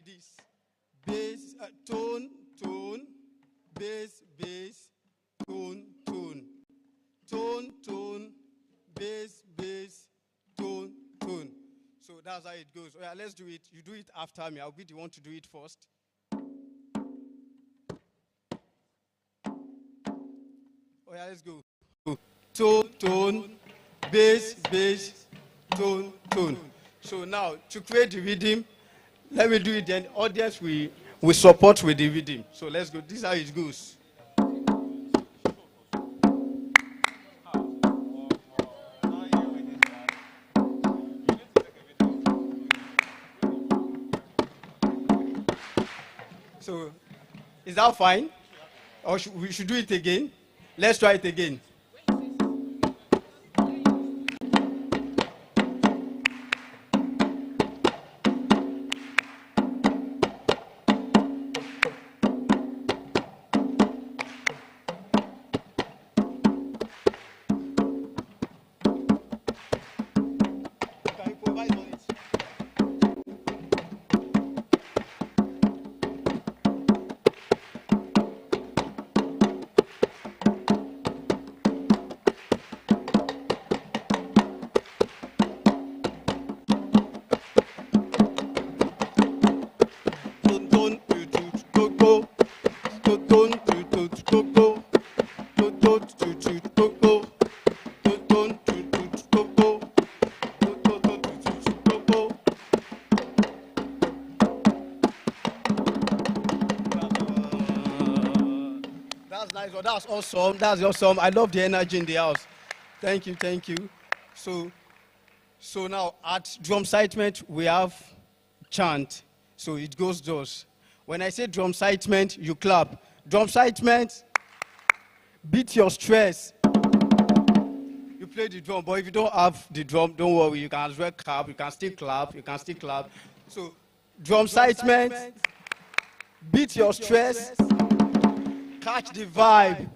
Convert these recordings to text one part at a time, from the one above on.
this. Bass, tone, tone, bass, bass, tone, tone. Tone, tone, bass, bass, tone, tone. So that's how it goes. Oh, yeah, let's do it. You do it after me. I'll be the one to do it first. Oh, yeah, let's go. Tone, tone, bass, bass, tone, tone. So now, to create the rhythm, let me do it then. Audience, we support with the rhythm. So let's go. This is how it goes. So, is that fine? Or we should do it again? Let's try it again. That's nice. Oh, that's awesome. That's awesome. I love the energy in the house. Thank you, thank you. So now at drum citement we have chant. So it goes thus. When I say drum citement, you clap. Drum citement, beat your stress. You play the drum, but if you don't have the drum, don't worry. You can as well clap. You can still clap. You can still clap. So drum citement, beat your stress. Catch the vibe.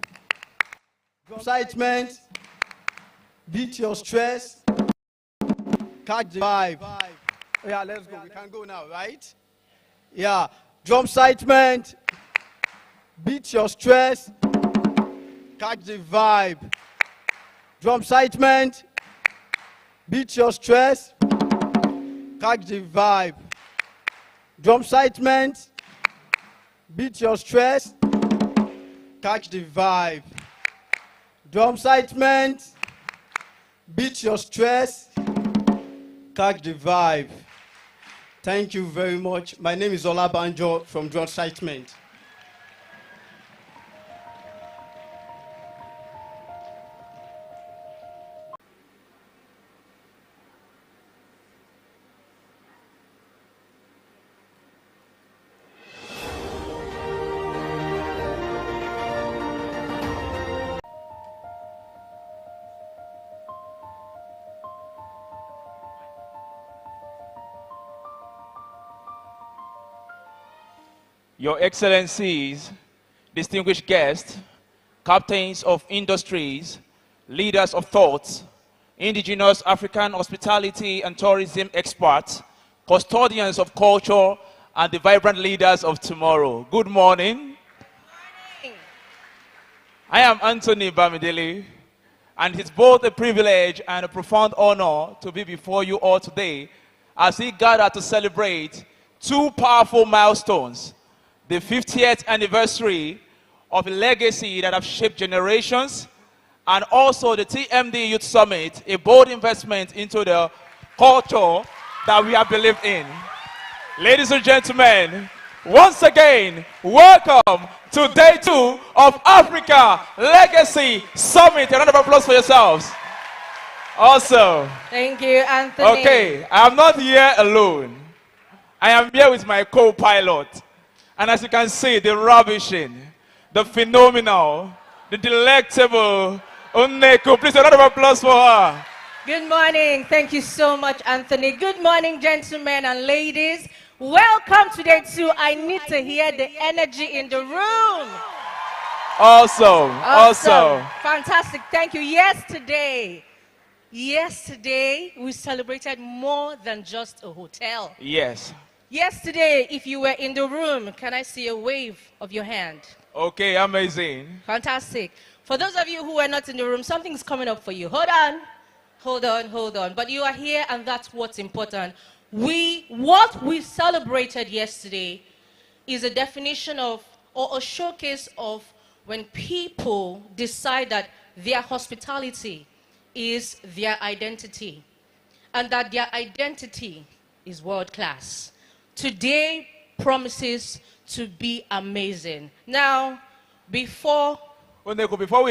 Drum citement, beat your stress. Catch the vibe. Yeah, let's go. We can go now, right? Yeah. Drum citement, beat your stress. Catch the vibe. Drum citement, beat your stress. Catch the vibe. Drum citement, beat your stress. Catch the vibe. Drum citement, beat your stress. Catch the vibe. Thank you very much. My name is Ola Banjo from Drum Citement. Your Excellencies, distinguished guests, captains of industries, leaders of thought, indigenous African hospitality and tourism experts, custodians of culture, and the vibrant leaders of tomorrow. Good morning. I am Anthony Bamidele, and it's both a privilege and a profound honor to be before you all today as we gather to celebrate two powerful milestones: the 50th anniversary of a legacy that have shaped generations, and also the TMD Youth Summit, a bold investment into the culture that we have believed in. Ladies and gentlemen, once again, welcome to day 2 of Africa Legacy Summit. A round of applause for yourselves. Also, thank you, Anthony. Okay, I am not here alone. I am here with my co-pilot. And as you can see, the ravishing, the phenomenal, the delectable Uneko. Please, a round of applause for her. Good morning. Thank you so much, Anthony. Good morning, gentlemen and ladies. Welcome to day 2. I need to hear the energy in the room. Awesome. Fantastic. Thank you. Yesterday, we celebrated more than just a hotel. Yes. Yesterday, if you were in the room, can I see a wave of your hand? Okay, amazing. Fantastic. For those of you who are not in the room, something's coming up for you. Hold on. Hold on, hold on. But you are here, and that's what's important. What we celebrated yesterday is a definition of, or a showcase of, when people decide that their hospitality is their identity, and that their identity is world class. Today promises to be amazing. Now, before we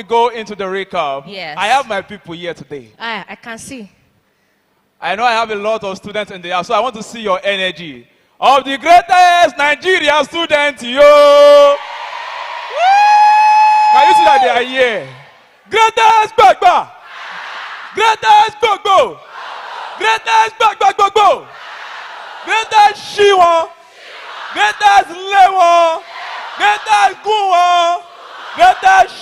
go into the recap, yes, I have my people here today. I can see. I know I have a lot of students in the house, so I want to see your energy. Of the greatest Nigerian students, yo! Can you see that they are here? Greatest Gbagba! Greatest Gbogbo! Greatest Gbagba! Greatest Shiwon! Greatest Lewon! Greatest Guwon! Greatest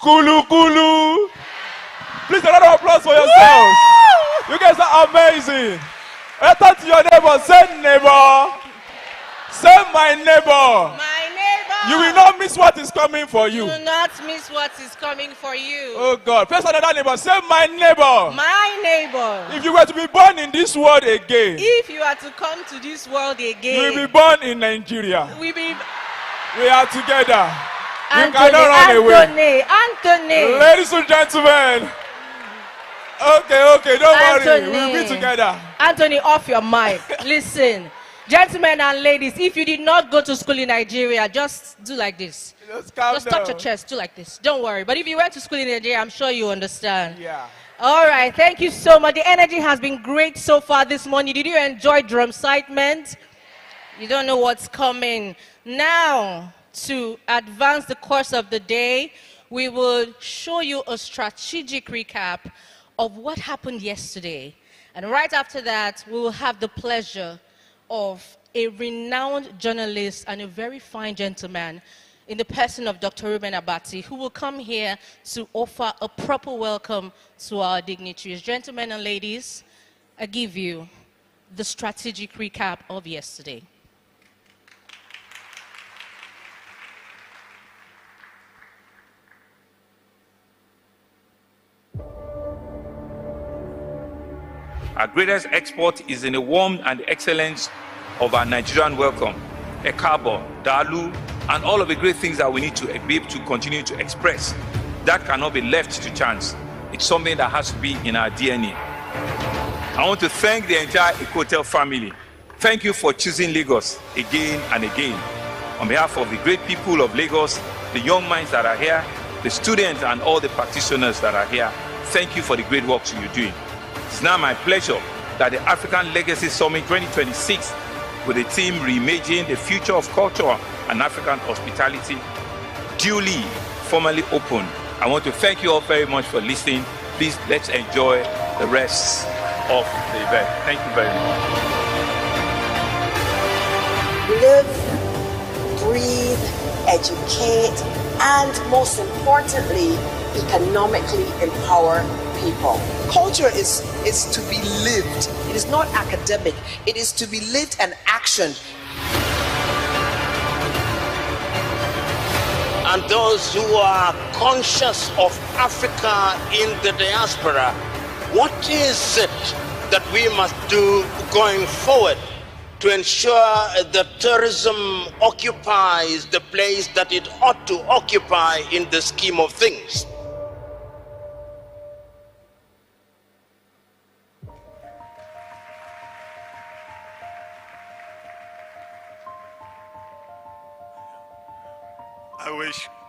Kulu Kulu! Please, a lot of applause for yourselves. You guys are amazing. Turn to your neighbor, say neighbor. Say my neighbor. My neighbor. You will not miss what is coming for you. Do not miss what is coming for you. Oh God. Face another neighbor, say my neighbor. My neighbor. If you were to be born in this world again. If you are to come to this world again. You will be born in Nigeria. We are together. Anthony, you cannot run away. Anthony. Ladies and gentlemen. Okay, don't worry. We'll be together. Anthony, off your mic. Listen, gentlemen and ladies, if you did not go to school in Nigeria, just do like this. Just touch your chest, do like this. Don't worry. But if you went to school in Nigeria, I'm sure you understand. Yeah. All right, thank you so much. The energy has been great so far this morning. Did you enjoy drum excitement? You don't know what's coming. Now, to advance the course of the day, we will show you a strategic recap of what happened yesterday. And right after that, we will have the pleasure of a renowned journalist and a very fine gentleman in the person of Dr. Ruben Abati, who will come here to offer a proper welcome to our dignitaries. Gentlemen and ladies, I give you the strategic recap of yesterday. Our greatest export is in the warmth and the excellence of our Nigerian welcome, Ekabo, Dalu, and all of the great things that we need to be able to continue to express. That cannot be left to chance. It's something that has to be in our DNA. I want to thank the entire Ecotel family. Thank you for choosing Lagos again and again. On behalf of the great people of Lagos, the young minds that are here, the students and all the practitioners that are here, thank you for the great work you're doing. It's now my pleasure that the African Legacy Summit 2026, with the team Reimagining the Future of Culture and African Hospitality, duly formally opened. I want to thank you all very much for listening. Please, let's enjoy the rest of the event. Thank you very much. Live, breathe, educate, and most importantly, economically empower people. Culture is to be lived. It is not academic. It is to be lived and actioned. And those who are conscious of Africa in the diaspora, what is it that we must do going forward to ensure that tourism occupies the place that it ought to occupy in the scheme of things?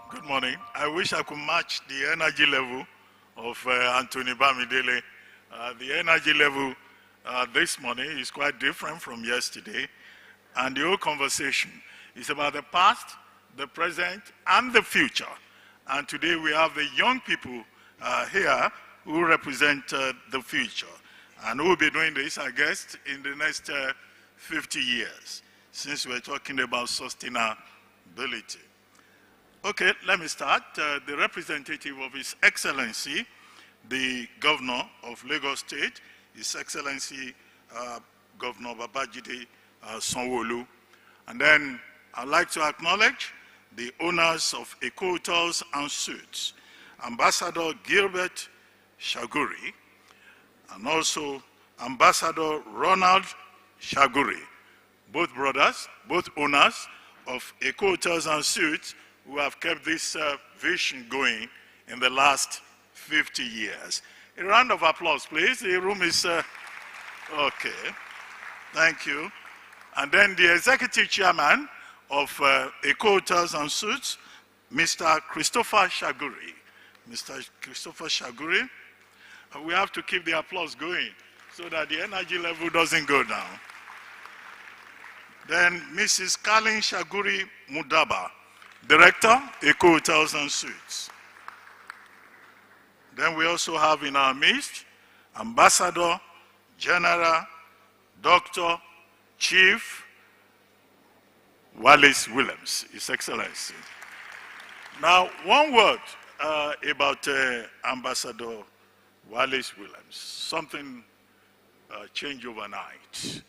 Good morning. I wish I could match the energy level of Anthony Bamidele. The energy level this morning is quite different from yesterday. And the whole conversation is about the past, the present, and the future. And today we have the young people here who represent the future. And who will be doing this, I guess, in the next 50 years, since we're talking about sustainability. Okay, let me start. The representative of His Excellency, the Governor of Lagos State, His Excellency Governor Babajide Sanwo-Olu. And then I'd like to acknowledge the owners of Eco Hotels and Suites, Ambassador Gilbert Shaguri, and also Ambassador Ronald Shaguri, both brothers, both owners of Eco Hotels and Suites, who have kept this vision going in the last 50 years. A round of applause, please. The room is, okay. Thank you. And then the executive chairman of Eco Hotels and Suites, Mr. Christopher Shaguri. Mr. Christopher Shaguri. We have to keep the applause going so that the energy level doesn't go down. Then Mrs. Kalin Shaguri Mudaba, Director, Eco Hotels and Suites. Then we also have in our midst Ambassador General Dr. Chief Wallace Williams, His Excellency. Now, one word about Ambassador Wallace Williams. Something changed overnight.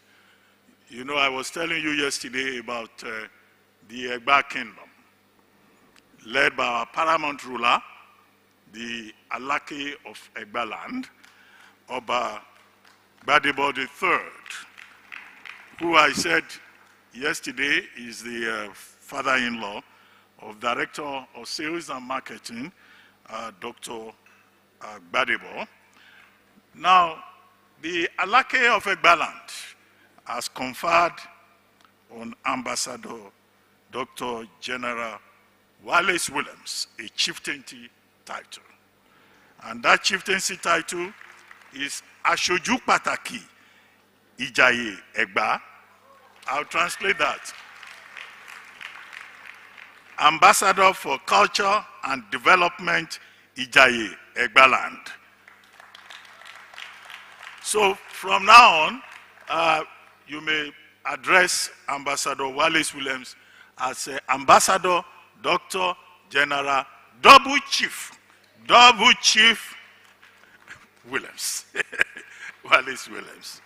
You know, I was telling you yesterday about the Egba Kingdom, led by our paramount ruler, the Alake of Egba land, Oba Gbadebo III, who I said yesterday is the father-in-law of Director of Sales and Marketing, Dr. Gbadebo. Now, the Alake of Egba land has conferred on Ambassador Dr. General Wallace Williams a chieftaincy title. And that chieftaincy title is Aṣojú Pàtàkì Ìjàyè Ẹ̀gbá. I'll translate that. Ambassador for Culture and Development Ìjàyè Ẹ̀gbá land. So from now on, you may address Ambassador Wallace Williams as Ambassador Dr. General Double Chief Williams, Wallace Williams.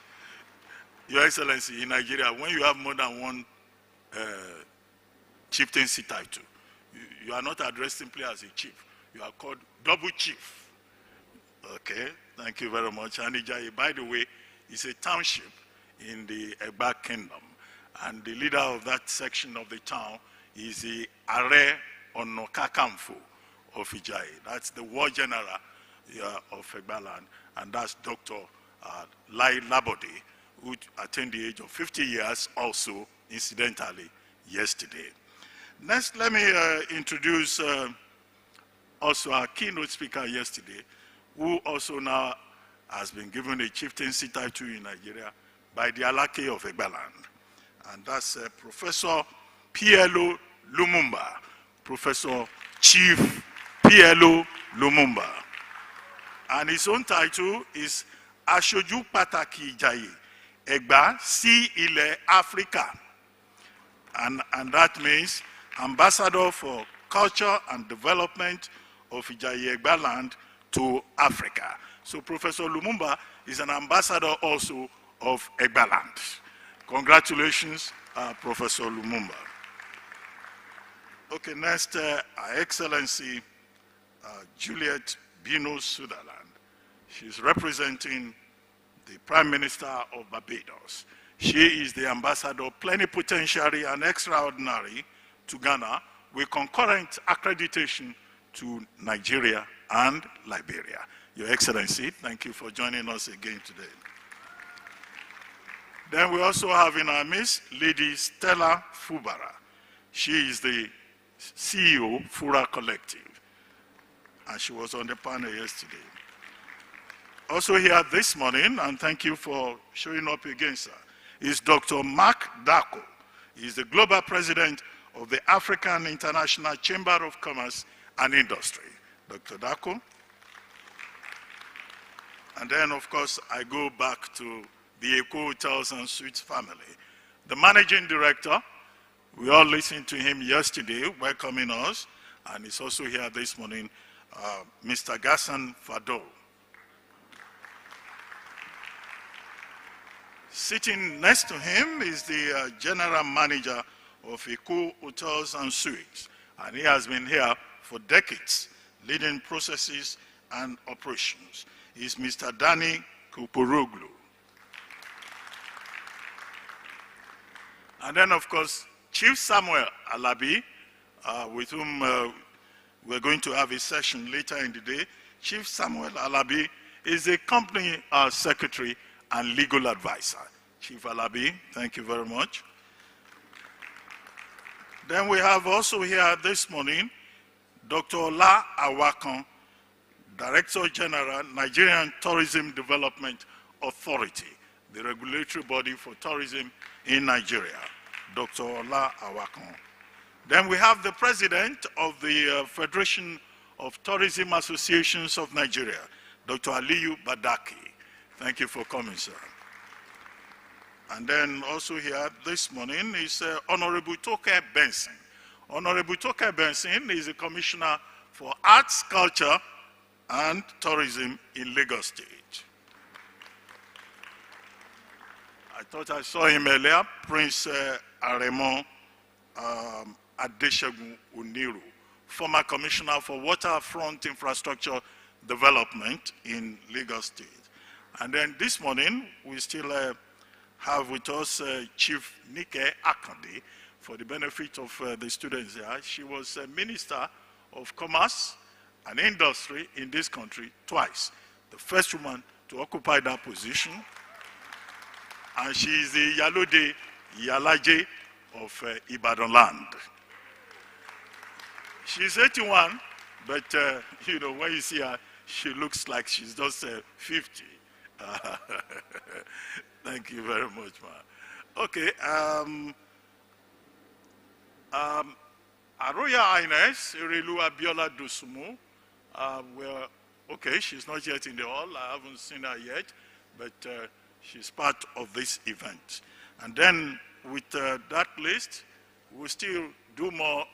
Your Excellency, in Nigeria, when you have more than one chieftaincy title, you are not addressed simply as a chief. You are called Double Chief. Okay, thank you very much. And Ìjàyè, by the way, is a township in the Egba Kingdom. And the leader of that section of the town is the Ààrẹ Ọ̀nà Kakanfò of Ìjàyè. That's the war general of Egba land. And that's Dr. Lai Labode, who attained the age of 50 years also, incidentally, yesterday. Next, let me introduce also our keynote speaker yesterday, who also now has been given a chieftaincy title in Nigeria by the Alake of Egba land. And that's Professor PLO Lumumba, Professor Chief PLO Lumumba. And his own title is Aṣojú Pàtàkì Ìjàyè Ẹ̀gbá sí ilẹ̀ Africa. And that means Ambassador for Culture and Development of Ìjàyè Ẹ̀gbá land to Africa. So Professor Lumumba is an ambassador also of Egba land. Congratulations, Professor Lumumba. Okay, next, Her Excellency Juliet Bino Sutherland. She's representing the Prime Minister of Barbados. She is the ambassador plenipotentiary and extraordinary to Ghana with concurrent accreditation to Nigeria and Liberia. Your Excellency, thank you for joining us again today. Then we also have in our midst Lady Stella Fubara. She is the CEO, Fura Collective, and she was on the panel yesterday. Also here this morning, and thank you for showing up again, sir, is Dr. Mark Dako. He is the Global President of the African International Chamber of Commerce and Industry. Dr. Dako. And then, of course, I go back to the Eco Hotels and Suites family. The Managing Director, we all listened to him yesterday, welcoming us, and he's also here this morning, Mr. Gassan Fado. Sitting next to him is the general manager of Eco Hotels and Suites, and he has been here for decades, leading processes and operations. He's Mr. Danny Kuporoglu. And then, of course, Chief Samuel Alabi, with whom we're going to have a session later in the day. Chief Samuel Alabi is a company secretary and legal advisor. Chief Alabi, thank you very much. Then we have also here this morning, Dr. Ola Awakan, Director General, Nigerian Tourism Development Authority, the regulatory body for tourism in Nigeria, Dr. Ola Awakan. Then we have the President of the Federation of Tourism Associations of Nigeria, Dr. Aliyu Badaki. Thank you for coming, sir. And then also here this morning is Honorable Toke Benson. Honorable Toke Benson is the Commissioner for Arts, Culture, and Tourism in Lagos State. I thought I saw him earlier, Prince Aremo Adeshegun Uniru, former Commissioner for Waterfront Infrastructure Development in Lagos State. And then this morning, we still have with us Chief Nike Akande for the benefit of the students here. She was a Minister of Commerce and Industry in this country twice. The first woman to occupy that position. And she is the Yalode Yalaje of Ibadan land. She's 81, but you know, when you see her, she looks like she's just 50. Thank you very much, man. Okay, Her Royal Highness Irelu Abiola Dosumu, well, okay, she's not yet in the hall. I haven't seen her yet, but she's part of this event. And then with that list, we'll still do more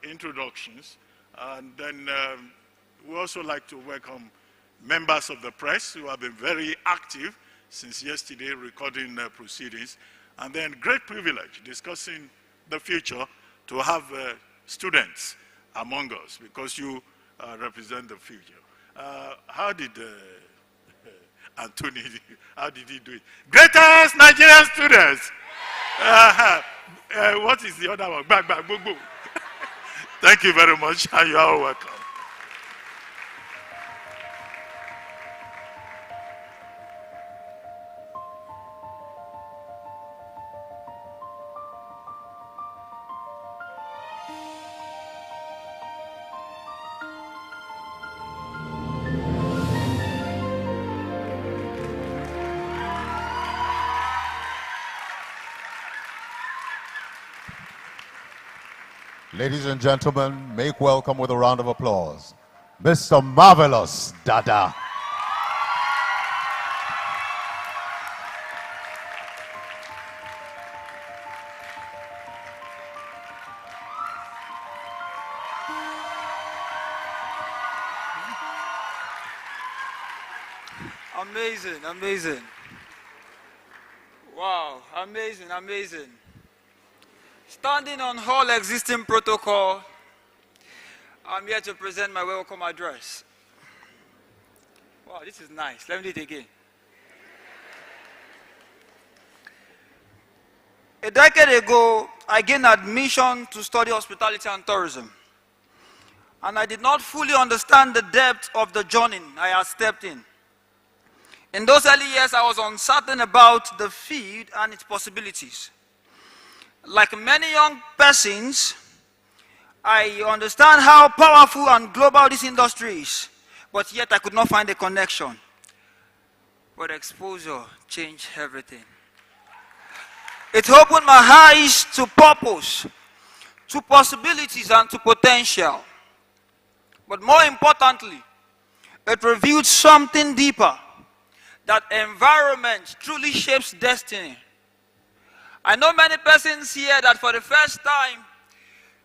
introductions. And then we also like to welcome members of the press who have been very active since yesterday recording proceedings. And then great privilege discussing the future to have students among us because you represent the future. How did Anthony, how did he do it? Greatest Nigerian students! What is the other one? Back, boom, boom. Thank you very much, and you are welcome. Ladies and gentlemen, make welcome with a round of applause, Mr. Marvelous Dada. Amazing, amazing. Wow, amazing, amazing. Standing on all existing protocol, I'm here to present my welcome address. Wow, this is nice. Let me do it again. A decade ago, I gained admission to study hospitality and tourism. And I did not fully understand the depth of the journey I had stepped in. In those early years, I was uncertain about the field and its possibilities. Like many young persons, I understand how powerful and global this industry is, but yet I could not find a connection. But exposure changed everything. It opened my eyes to purpose, to possibilities, and to potential. But more importantly, it revealed something deeper, that environment truly shapes destiny. I know many persons here that for the first time,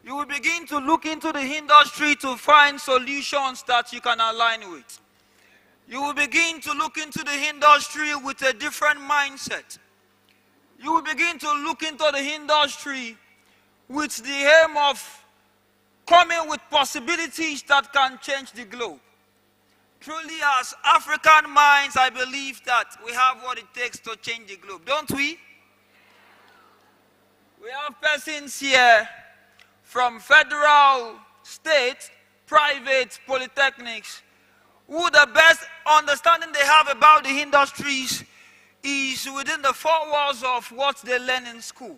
you will begin to look into the industry to find solutions that you can align with. You will begin to look into the industry with a different mindset. You will begin to look into the industry with the aim of coming with possibilities that can change the globe. Truly, as African minds, I believe that we have what it takes to change the globe, don't we? We have persons here from federal, state, private polytechnics who the best understanding they have about the industries is within the four walls of what they learn in school.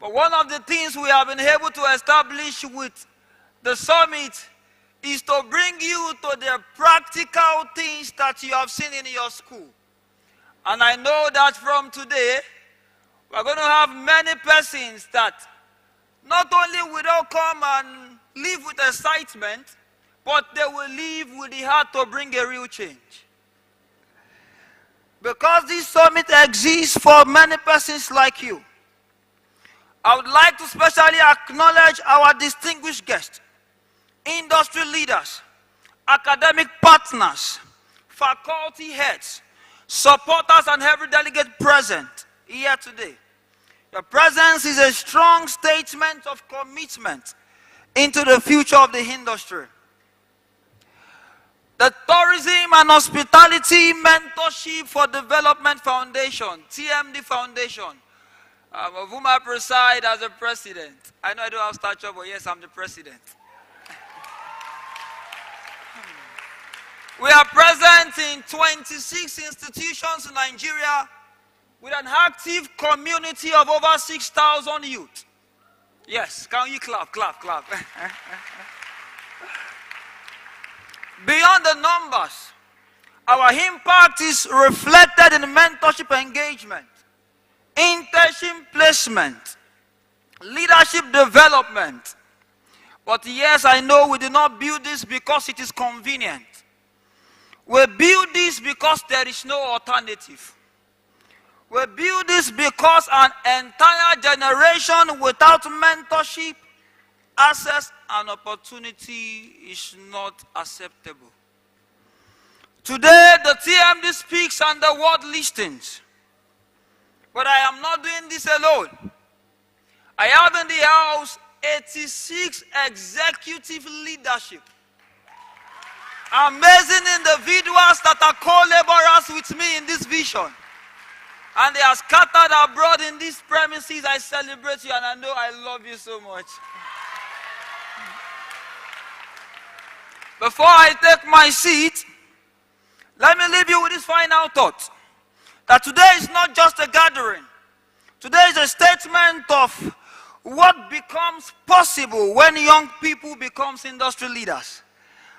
But one of the things we have been able to establish with the summit is to bring you to the practical things that you have seen in your school. And I know that from today, we're going to have many persons that not only will they come and live with excitement, but they will live with the heart to bring a real change. Because this summit exists for many persons like you, I would like to specially acknowledge our distinguished guests, industry leaders, academic partners, faculty heads, supporters, and every delegate present here today. Your presence is a strong statement of commitment into the future of the industry. The Tourism and Hospitality Mentorship for Development Foundation, TMD Foundation, of whom I preside as a president. I know I don't have stature, but yes, I'm the president. We are present in 26 institutions in Nigeria with an active community of over 6,000 youth. Yes, can you clap, clap, clap. Beyond the numbers, our impact is reflected in mentorship engagement, internship placement, leadership development. But yes, I know we did not build this because it is convenient. We build this because there is no alternative. We build this because an entire generation without mentorship, access, and opportunity is not acceptable. Today, the TMD speaks and the world listens. But I am not doing this alone. I have in the house 86 executive leadership. Amazing individuals that are co-laborers with me in this vision. And they are scattered abroad in these premises. I celebrate you and I know I love you so much. Before I take my seat, let me leave you with this final thought. That today is not just a gathering. Today is a statement of what becomes possible when young people become industry leaders.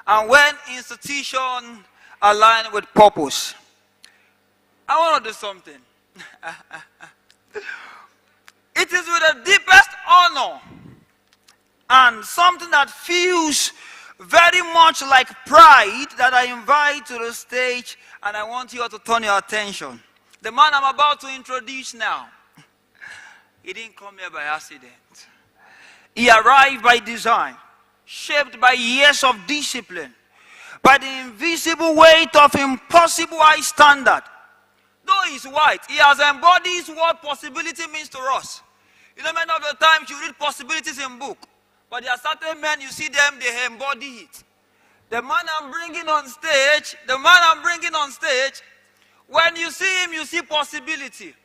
And when institutions align with purpose. I want to do something. It is with the deepest honor and something that feels very much like pride that I invite to the stage, and I want you all to turn your attention. The man I'm about to introduce now, he didn't come here by accident. He arrived by design, shaped by years of discipline, by the invisible weight of impossible high standard. Though he's white, he has embodied what possibility means to us. You know, many of the times you read possibilities in book, but there are certain men, you see them, they embody it. The man I'm bringing on stage, when you see him, you see possibility.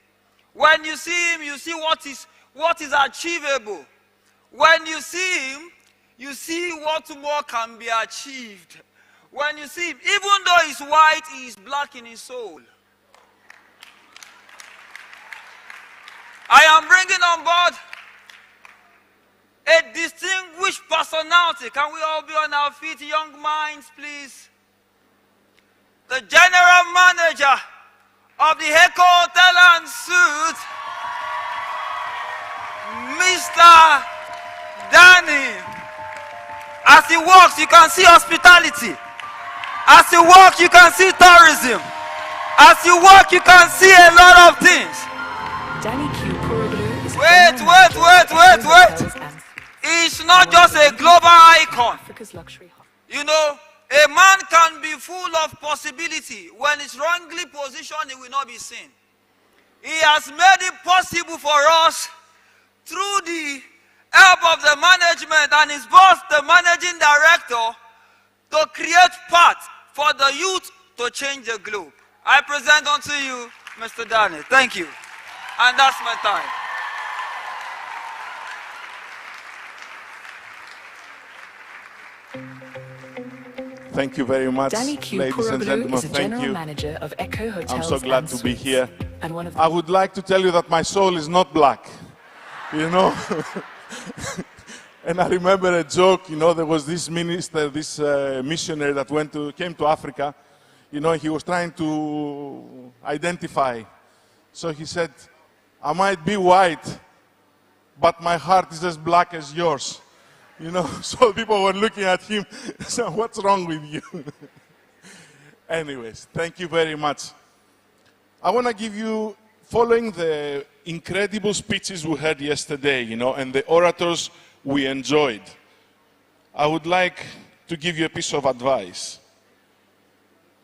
When you see him, you see what is achievable. When you see him, you see what more can be achieved. When you see him, even though he's white, he is black in his soul. I am bringing on board a distinguished personality. Can we all be on our feet, young minds, please? The general manager of the Echo Hotel and Suites, Mr. Danny. As he walks, you can see hospitality. As you walk, you can see tourism. As you walk, you can see a lot of things. Danny Q Corridor is Wait. He's not just a global icon. Africa's luxury hub. You know, A man can be full of possibility. When it's wrongly positioned, it will not be seen. He has made it possible for us through the help of the management and his boss, the managing director, to create path for the youth to change the globe. I present unto you, Mr. Daniel. Thank you. And that's my time. Thank you very much, ladies and gentlemen. Is a Thank general you. manager of Echo Hotels I'm so glad and to be Suites, here. and one of I would like to tell you that my soul is not black, you know. And I remember a joke, you know, there was this minister, this missionary that came to Africa, you know, he was trying to identify. So he said, I might be white, but my heart is as black as yours. You know, so people were looking at him, saying, what's wrong with you? Anyways, thank you very much. I want to give you, following the incredible speeches we heard yesterday, you know, and the orators we enjoyed, I would like to give you a piece of advice.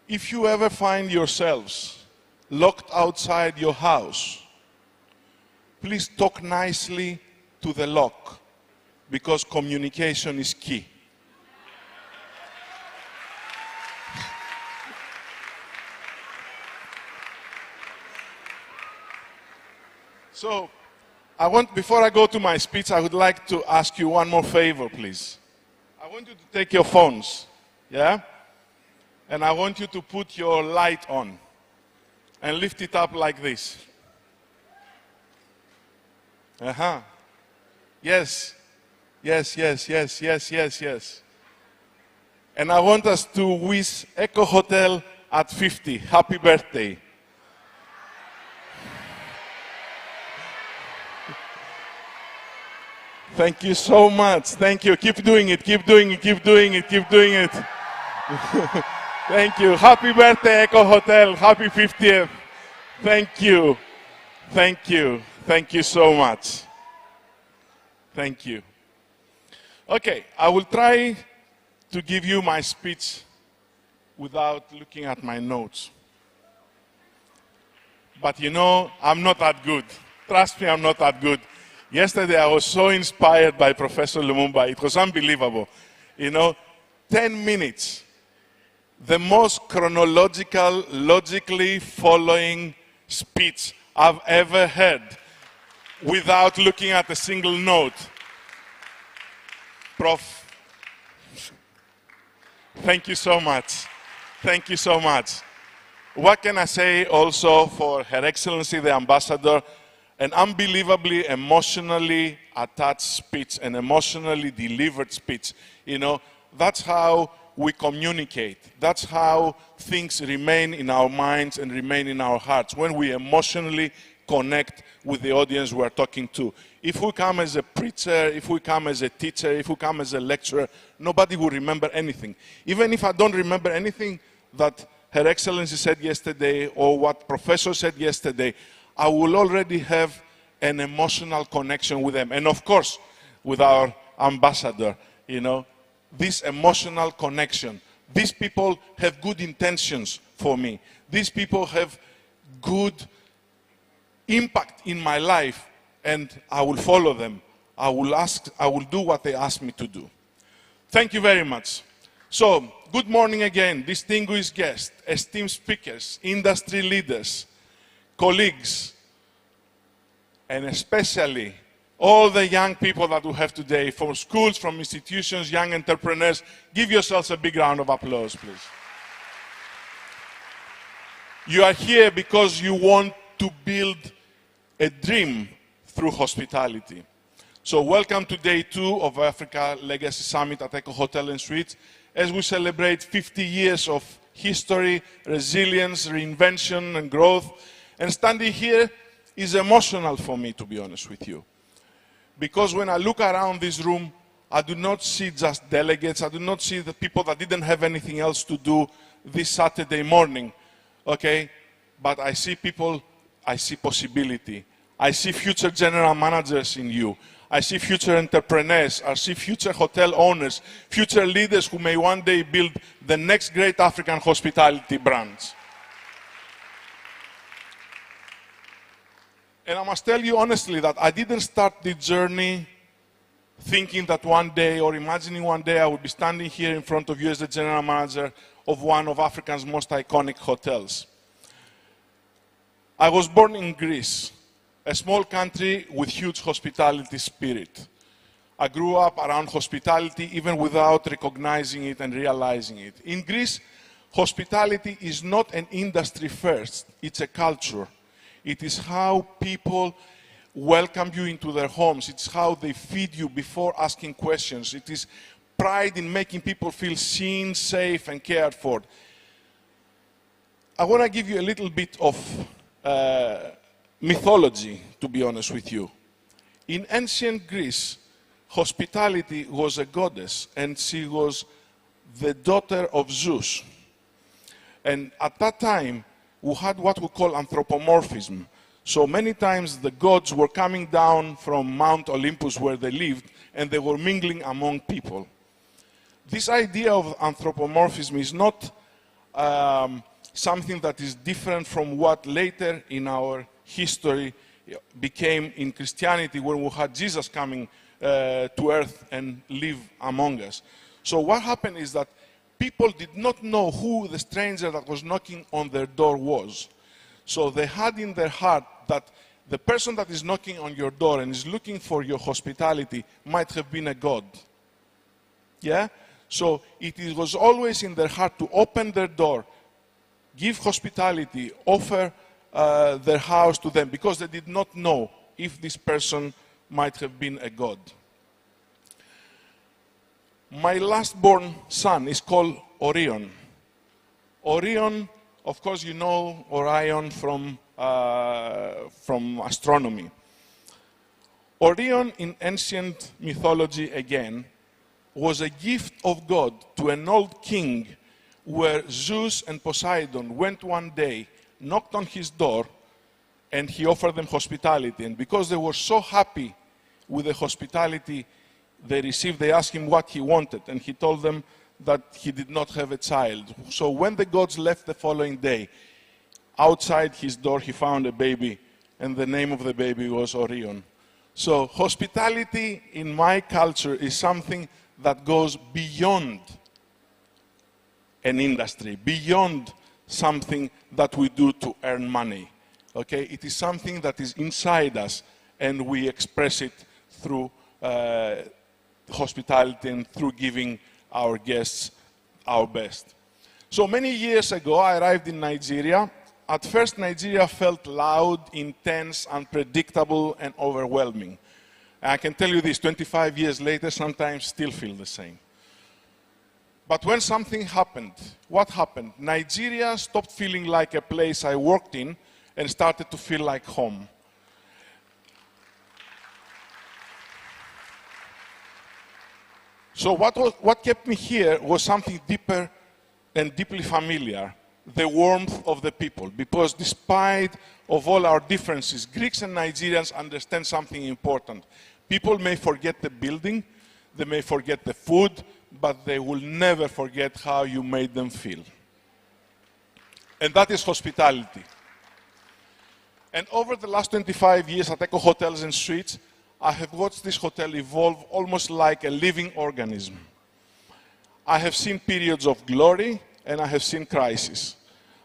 If you ever find yourselves locked outside your house, please talk nicely to the lock, because communication is key. So, before I go to my speech, I would like to ask you one more favor, please. I want you to take your phones, yeah? And I want you to put your light on and lift it up like this. Uh-huh. Yes. Yes, yes, yes, yes, yes, yes. And I want us to wish Echo Hotel at 50 happy birthday. Thank you so much. Thank you. Keep doing it. Keep doing it. Keep doing it. Keep doing it. Thank you. Happy birthday, Echo Hotel. Happy 50th. Thank you. Thank you. Thank you so much. Thank you. Okay, I will try to give you my speech without looking at my notes. But you know, I'm not that good. Trust me, I'm not that good. Yesterday, I was so inspired by Professor Lumumba. It was unbelievable. You know, 10 minutes. The most chronological, logically following speech I've ever heard without looking at a single note. Prof, thank you so much. Thank you so much. What can I say also for Her Excellency the Ambassador? An unbelievably emotionally attached speech, an emotionally delivered speech. You know, that's how we communicate. That's how things remain in our minds and remain in our hearts, when we emotionally connect with the audience we are talking to. If we come as a preacher, if we come as a teacher, if we come as a lecturer, nobody will remember anything. Even if I don't remember anything that Her Excellency said yesterday or what Professor said yesterday, I will already have an emotional connection with them. And of course, with our ambassador, you know, this emotional connection. These people have good intentions for me. These people have good impact in my life, and I will follow them. I will do what they ask me to do. Thank you very much. So, good morning again, distinguished guests, esteemed speakers, industry leaders, colleagues, and especially all the young people that we have today, from schools, from institutions, young entrepreneurs. Give yourselves a big round of applause, please. You are here because you want to build a dream through hospitality. So welcome to day 2 of Africa Legacy Summit at Echo Hotel and Suites, as we celebrate 50 years of history, resilience, reinvention, and growth. And standing here is emotional for me, to be honest with you. Because when I look around this room, I do not see just delegates. I do not see the people that didn't have anything else to do this Saturday morning, okay? But I see people, I see possibility. I see future general managers in you. I see future entrepreneurs. I see future hotel owners, future leaders who may one day build the next great African hospitality branch. And I must tell you honestly that I didn't start the journey thinking that one day or imagining one day I would be standing here in front of you as the general manager of one of Africa's most iconic hotels. I was born in Greece, a small country with huge hospitality spirit. I grew up around hospitality even without recognizing it and realizing it. In Greece, hospitality is not an industry first, it's a culture. It is how people welcome you into their homes. It's how they feed you before asking questions. It is pride in making people feel seen, safe, and cared for. I want to give you a little bit of mythology, to be honest with you. In ancient Greece, hospitality was a goddess, and she was the daughter of Zeus. And at that time, we had what we call anthropomorphism. So many times the gods were coming down from Mount Olympus where they lived, and they were mingling among people. This idea of anthropomorphism is not something that is different from what later in our history became in Christianity when we had Jesus coming to earth and live among us. So what happened is that people did not know who the stranger that was knocking on their door was. So they had in their heart that the person that is knocking on your door and is looking for your hospitality might have been a god. Yeah? So it was always in their heart to open their door, give hospitality, offer their house to them, because they did not know if this person might have been a god. My last born son is called Orion. Orion, of course you know Orion from astronomy. Orion in ancient mythology again was a gift of God to an old king, where Zeus and Poseidon went one day, knocked on his door, and he offered them hospitality. And because they were so happy with the hospitality they received, they asked him what he wanted, and he told them that he did not have a child. So when the gods left the following day, outside his door he found a baby, and the name of the baby was Orion. So hospitality in my culture is something that goes beyond an industry, beyond something that we do to earn money. Okay? It is something that is inside us, and we express it through hospitality and through giving our guests our best. So many years ago, I arrived in Nigeria. At first, Nigeria felt loud, intense, unpredictable, and overwhelming. And I can tell you this, 25 years later, sometimes still feel the same. But when something happened, what happened? Nigeria stopped feeling like a place I worked in and started to feel like home. So what kept me here was something deeper and deeply familiar, the warmth of the people. Because despite of all our differences, Greeks and Nigerians understand something important. People may forget the building, they may forget the food, but they will never forget how you made them feel. And that is hospitality. And over the last 25 years at Eco Hotels and Suites, I have watched this hotel evolve almost like a living organism. I have seen periods of glory, and I have seen crisis.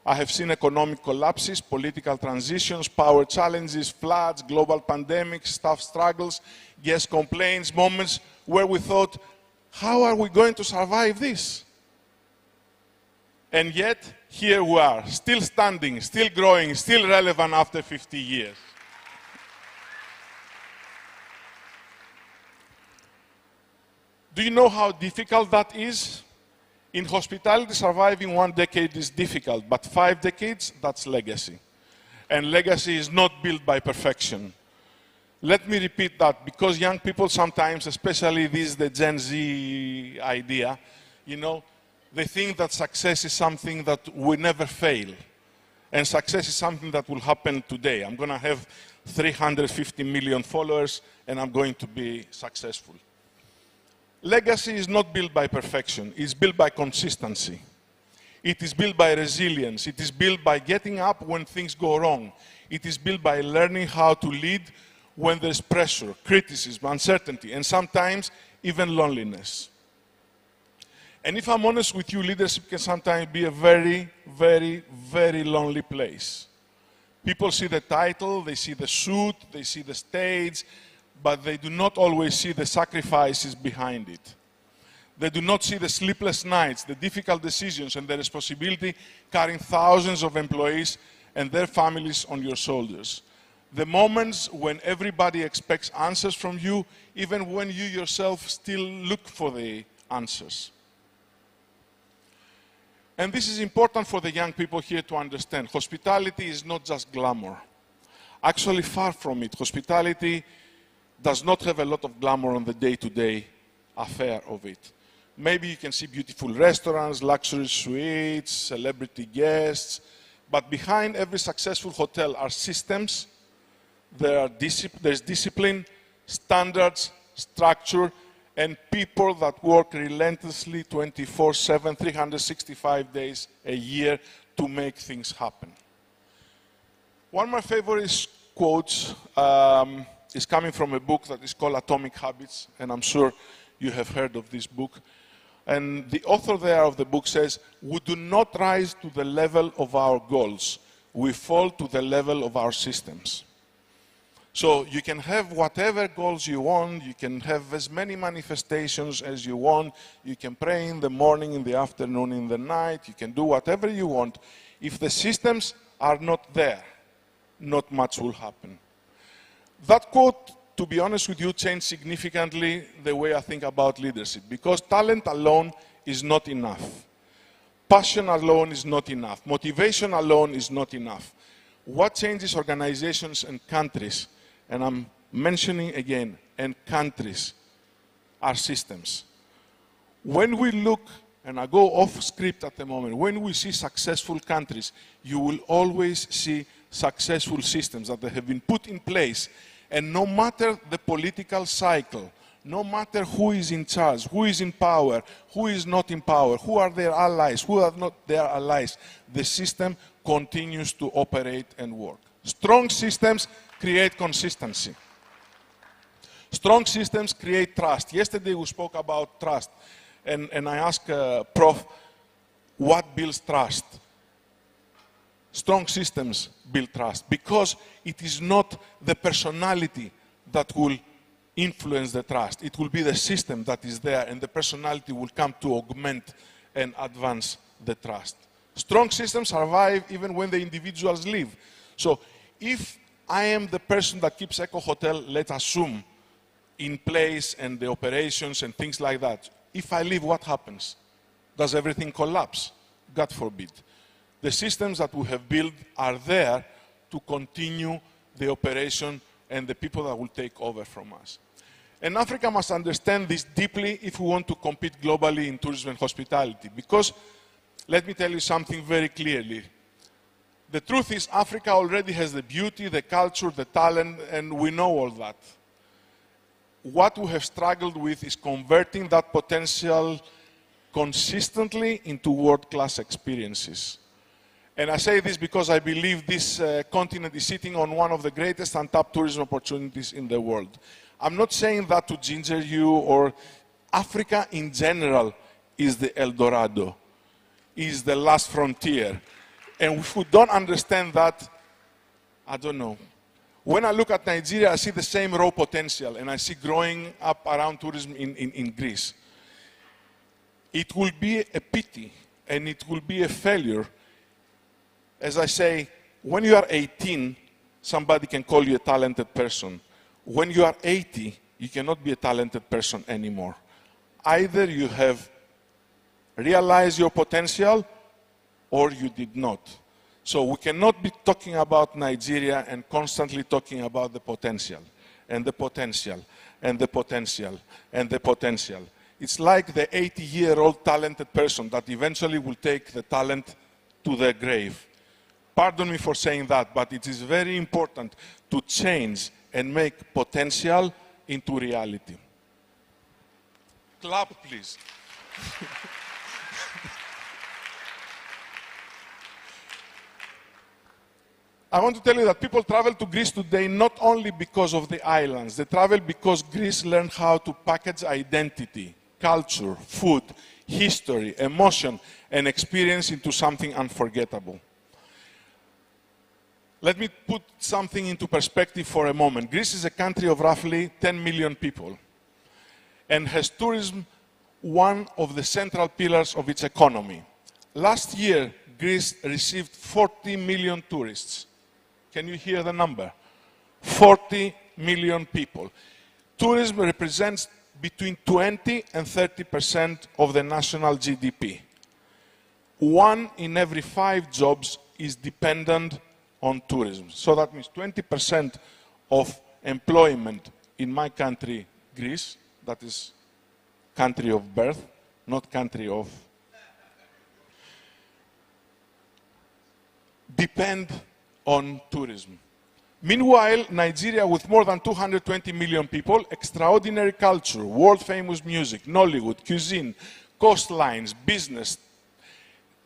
I have seen economic collapses, political transitions, power challenges, floods, global pandemics, staff struggles, guest complaints, moments where we thought, how are we going to survive this? And yet, here we are, still standing, still growing, still relevant after 50 years. Do you know how difficult that is? In hospitality, surviving 1 decade is difficult, but 5 decades, that's legacy. And legacy is not built by perfection. Let me repeat that, because young people sometimes, especially this, the Gen Z idea, you know, they think that success is something that will never fail. And success is something that will happen today. I'm going to have 350 million followers, and I'm going to be successful. Legacy is not built by perfection. It's built by consistency. It is built by resilience. It is built by getting up when things go wrong. It is built by learning how to lead when there's pressure, criticism, uncertainty, and sometimes even loneliness. And if I'm honest with you, leadership can sometimes be a very, very, very lonely place. People see the title, they see the suit, they see the stage, but they do not always see the sacrifices behind it. They do not see the sleepless nights, the difficult decisions, and the responsibility carrying thousands of employees and their families on your shoulders. The moments when everybody expects answers from you, even when you yourself still look for the answers. And this is important for the young people here to understand. Hospitality is not just glamour. Actually, far from it. Hospitality does not have a lot of glamour on the day-to-day affair of it. Maybe you can see beautiful restaurants, luxury suites, celebrity guests, but behind every successful hotel are systems. There's discipline, standards, structure, and people that work relentlessly 24/7, 365 days a year to make things happen. One of my favorite quotes is coming from a book that is called Atomic Habits, and I'm sure you have heard of this book. And the author there of the book says, "We do not rise to the level of our goals. We fall to the level of our systems." So you can have whatever goals you want, you can have as many manifestations as you want, you can pray in the morning, in the afternoon, in the night, you can do whatever you want. If the systems are not there, not much will happen. That quote, to be honest with you, changed significantly the way I think about leadership, because talent alone is not enough. Passion alone is not enough. Motivation alone is not enough. What changes organizations and countries, and I'm mentioning again, and countries, are systems. When we look, and I go off script at the moment, when we see successful countries, you will always see successful systems that have been put in place. And no matter the political cycle, no matter who is in charge, who is in power, who is not in power, who are their allies, who are not their allies, the system continues to operate and work. Strong systems create consistency. Strong systems create trust. Yesterday we spoke about trust, and I asked Prof, what builds trust? Strong systems build trust, because it is not the personality that will influence the trust. It will be the system that is there, and the personality will come to augment and advance the trust. Strong systems survive even when the individuals leave. So if I am the person that keeps Eco Hotel, let's assume, in place and the operations and things like that, if I leave, what happens? Does everything collapse? God forbid. The systems that we have built are there to continue the operation and the people that will take over from us. And Africa must understand this deeply if we want to compete globally in tourism and hospitality. Because, let me tell you something very clearly. The truth is, Africa already has the beauty, the culture, the talent, and we know all that. What we have struggled with is converting that potential consistently into world-class experiences. And I say this because I believe this continent is sitting on one of the greatest untapped tourism opportunities in the world. I'm not saying that to ginger you, or Africa in general is the El Dorado, is the last frontier. And if we don't understand that, I don't know. When I look at Nigeria, I see the same raw potential, and I see growing up around tourism in Greece. It will be a pity, and it will be a failure. As I say, when you are 18, somebody can call you a talented person. When you are 80, you cannot be a talented person anymore. Either you have realized your potential, or you did not. So we cannot be talking about Nigeria and constantly talking about the potential, and the potential, and the potential, and the potential. It's like the 80-year-old talented person that eventually will take the talent to the grave. Pardon me for saying that, but it is very important to change and make potential into reality. Clap, please. I want to tell you that people travel to Greece today not only because of the islands. They travel because Greece learned how to package identity, culture, food, history, emotion, and experience into something unforgettable. Let me put something into perspective for a moment. Greece is a country of roughly 10 million people and has tourism one of the central pillars of its economy. Last year, Greece received 40 million tourists. Can you hear the number? 40 million people. Tourism represents between 20 and 30% of the national GDP. 1 in every 5 jobs is dependent on tourism. So that means 20% of employment in my country, Greece, that is country of birth, not country of, depend on tourism. Meanwhile, Nigeria, with more than 220 million people, extraordinary culture, world-famous music, Nollywood, cuisine, coastlines, business,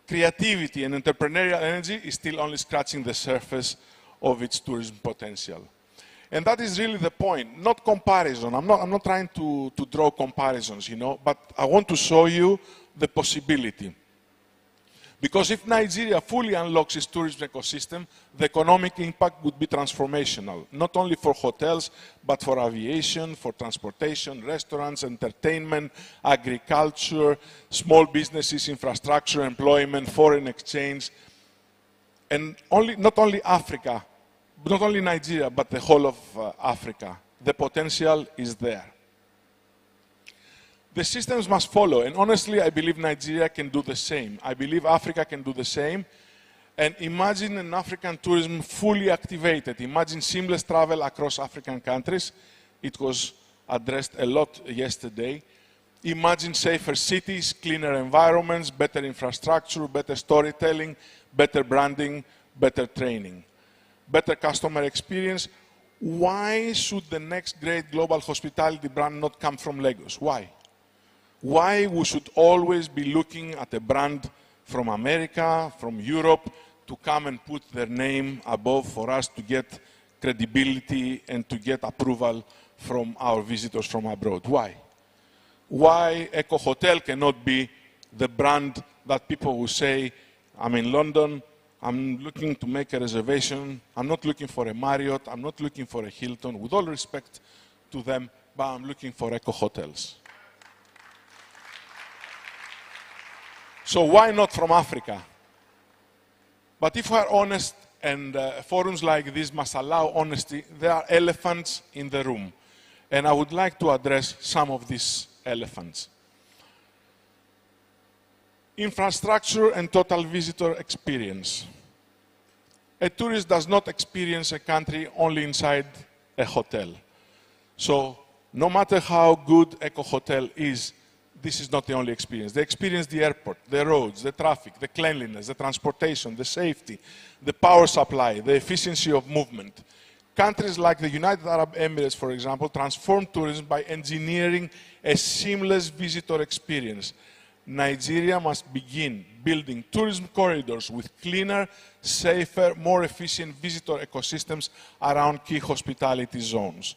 creativity and entrepreneurial energy is still only scratching the surface of its tourism potential. And that is really the point, not comparison. I'm not trying to draw comparisons, you know, but I want to show you the possibility. Because if Nigeria fully unlocks its tourism ecosystem, the economic impact would be transformational, not only for hotels, but for aviation, for transportation, restaurants, entertainment, agriculture, small businesses, infrastructure, employment, foreign exchange, and not only Africa, not only Nigeria, but the whole of Africa. The potential is there. The systems must follow, and honestly, I believe Nigeria can do the same. I believe Africa can do the same. And imagine an African tourism fully activated. Imagine seamless travel across African countries. It was addressed a lot yesterday. Imagine safer cities, cleaner environments, better infrastructure, better storytelling, better branding, better training, better customer experience. Why should the next great global hospitality brand not come from Lagos? Why? Why we should always be looking at a brand from America, from Europe, to come and put their name above for us to get credibility and to get approval from our visitors from abroad? Why? Why Eco Hotel cannot be the brand that people will say, I'm in London, I'm looking to make a reservation, I'm not looking for a Marriott, I'm not looking for a Hilton, with all respect to them, but I'm looking for Eco Hotels. So why not from Africa? But if we are honest, and forums like this must allow honesty, there are elephants in the room. And I would like to address some of these elephants. Infrastructure and total visitor experience. A tourist does not experience a country only inside a hotel. So no matter how good Eco Hotel is, this is not the only experience. They experience the airport, the roads, the traffic, the cleanliness, the transportation, the safety, the power supply, the efficiency of movement. Countries like the United Arab Emirates, for example, transform tourism by engineering a seamless visitor experience. Nigeria must begin building tourism corridors with cleaner, safer, more efficient visitor ecosystems around key hospitality zones.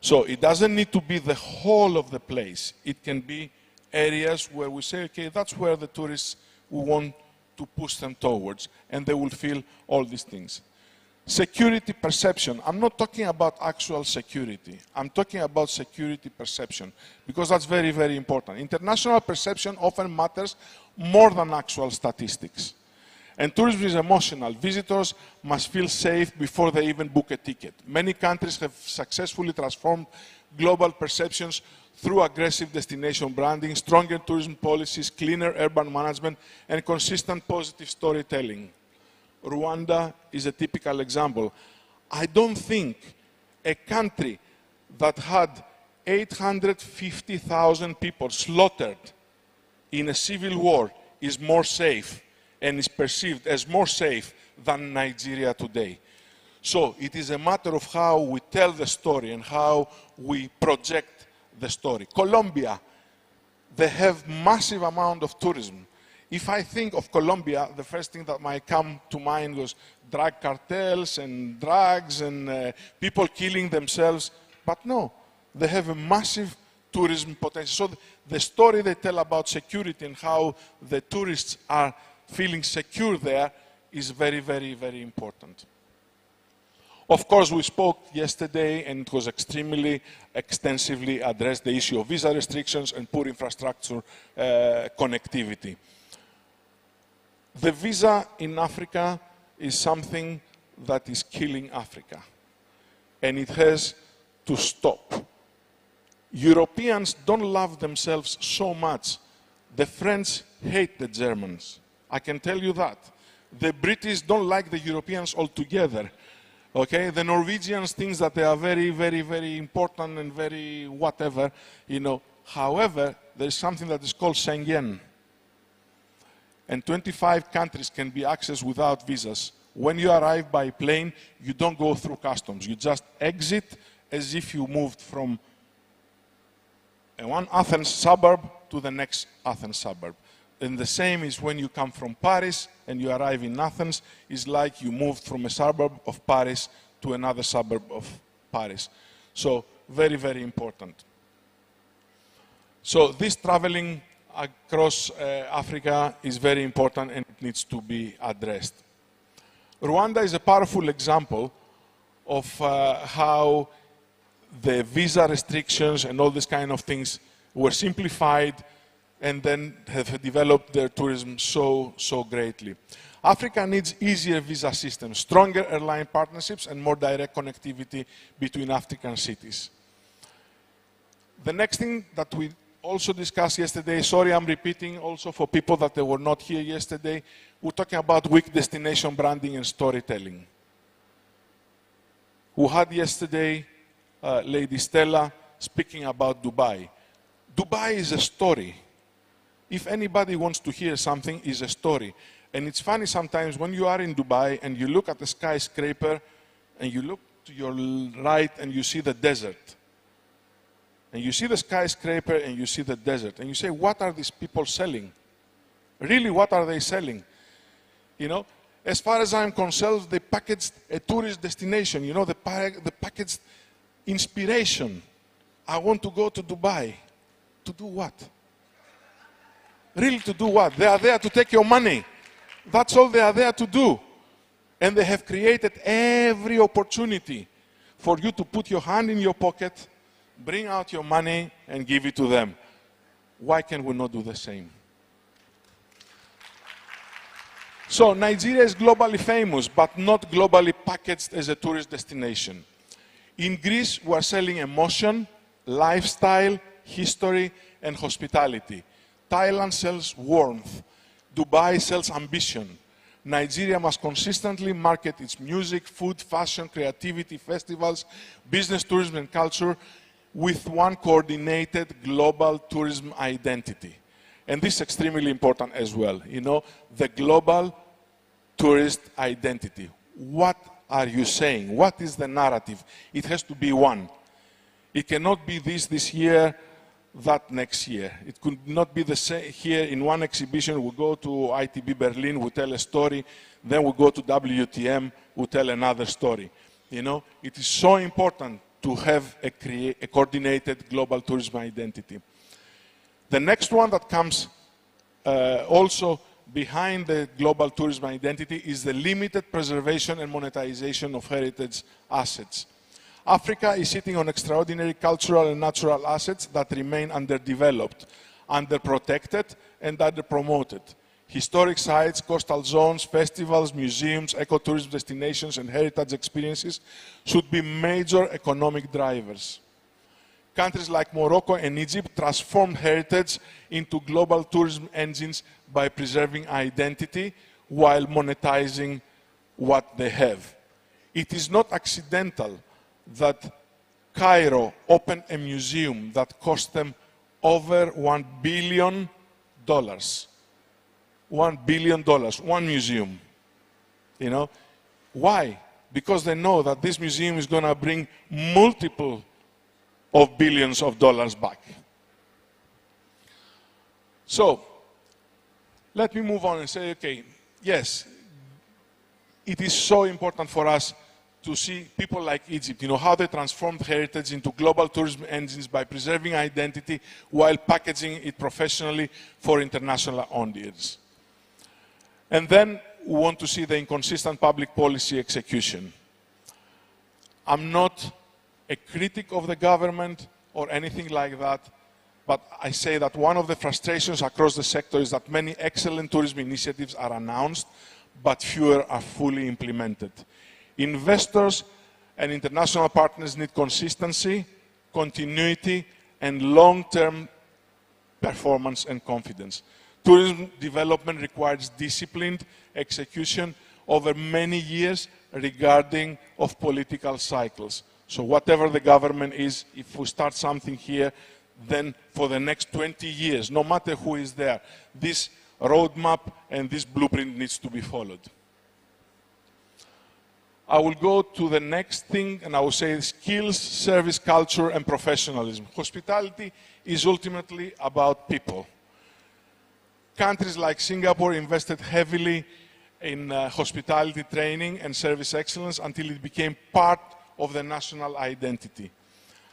So it doesn't need to be the whole of the place. It can be areas where we say, okay, that's where the tourists we want to push them towards, and they will feel all these things. Security perception. I'm not talking about actual security. I'm talking about security perception, because that's very, very important. International perception often matters more than actual statistics. And tourism is emotional. Visitors must feel safe before they even book a ticket. Many countries have successfully transformed global perceptions through aggressive destination branding, stronger tourism policies, cleaner urban management, and consistent positive storytelling. Rwanda is a typical example. I don't think a country that had 850,000 people slaughtered in a civil war is more safe and is perceived as more safe than Nigeria today. So it is a matter of how we tell the story and how we project the story. Colombia, they have massive amount of tourism. If I think of Colombia, the first thing that might come to mind was drug cartels and drugs and people killing themselves. But no, they have a massive tourism potential. So the story they tell about security and how the tourists are feeling secure there is very, very, very important. Of course, we spoke yesterday, and it was extremely extensively addressed, the issue of visa restrictions and poor infrastructure connectivity. The visa in Africa is something that is killing Africa, and it has to stop. Europeans don't love themselves so much. The French hate the Germans. I can tell you that. The British don't like the Europeans altogether. Okay, the Norwegians think that they are very, very, very important and very whatever, you know. However, there is something that is called Schengen. And 25 countries can be accessed without visas. When you arrive by plane, you don't go through customs. You just exit as if you moved from one Athens suburb to the next Athens suburb. And the same is when you come from Paris and you arrive in Athens, it's like you moved from a suburb of Paris to another suburb of Paris. So very, very important. So this traveling across Africa is very important and it needs to be addressed. Rwanda is a powerful example of how the visa restrictions and all these kind of things were simplified and then have developed their tourism so greatly. Africa needs easier visa systems, stronger airline partnerships, and more direct connectivity between African cities. The next thing that we also discussed yesterday, sorry I'm repeating also for people that they were not here yesterday, we're talking about weak destination branding and storytelling. We had yesterday Lady Stella speaking about Dubai. Dubai is a story. If anybody wants to hear something, it's a story. And it's funny sometimes when you are in Dubai and you look at the skyscraper and you look to your right and you see the desert. And you see the skyscraper and you see the desert. And you say, what are these people selling? Really, what are they selling? You know, as far as I'm concerned, they packaged a tourist destination. You know, the packaged inspiration. I want to go to Dubai. To do what? Really, to do what? They are there to take your money. That's all they are there to do. And they have created every opportunity for you to put your hand in your pocket, bring out your money, and give it to them. Why can we not do the same? So Nigeria is globally famous, but not globally packaged as a tourist destination. In Greece, we are selling emotion, lifestyle, history, and hospitality. Thailand sells warmth. Dubai sells ambition. Nigeria must consistently market its music, food, fashion, creativity, festivals, business, tourism, and culture with one coordinated global tourism identity. And this is extremely important as well. You know, the global tourist identity. What are you saying? What is the narrative? It has to be one. It cannot be this year, that next year. It could not be the same here in one exhibition. We go to ITB Berlin, we tell a story, then we go to WTM, we tell another story. You know, it is so important to have a coordinated global tourism identity. The next one that comes also behind the global tourism identity is the limited preservation and monetization of heritage assets. Africa is sitting on extraordinary cultural and natural assets that remain underdeveloped, underprotected, and underpromoted. Historic sites, coastal zones, festivals, museums, ecotourism destinations, and heritage experiences should be major economic drivers. Countries like Morocco and Egypt transformed heritage into global tourism engines by preserving identity while monetizing what they have. It is not accidental that Cairo opened a museum that cost them over $1 billion. $1 $1 billion, one museum. You know, why? Because they know that this museum is going to bring multiple of billions of dollars back. So, let me move on and say, okay, yes, it is so important for us to see people like Egypt, you know, how they transformed heritage into global tourism engines by preserving identity while packaging it professionally for international audience. And then we want to see the inconsistent public policy execution. I'm not a critic of the government or anything like that, but I say that one of the frustrations across the sector is that many excellent tourism initiatives are announced, but fewer are fully implemented. Investors and international partners need consistency, continuity, and long-term performance and confidence. Tourism development requires disciplined execution over many years regarding of political cycles. So whatever the government is, if we start something here, then for the next 20 years, no matter who is there, this roadmap and this blueprint needs to be followed. I will go to the next thing, and I will say skills, service culture, and professionalism. Hospitality is ultimately about people. Countries like Singapore invested heavily in hospitality training and service excellence until it became part of the national identity.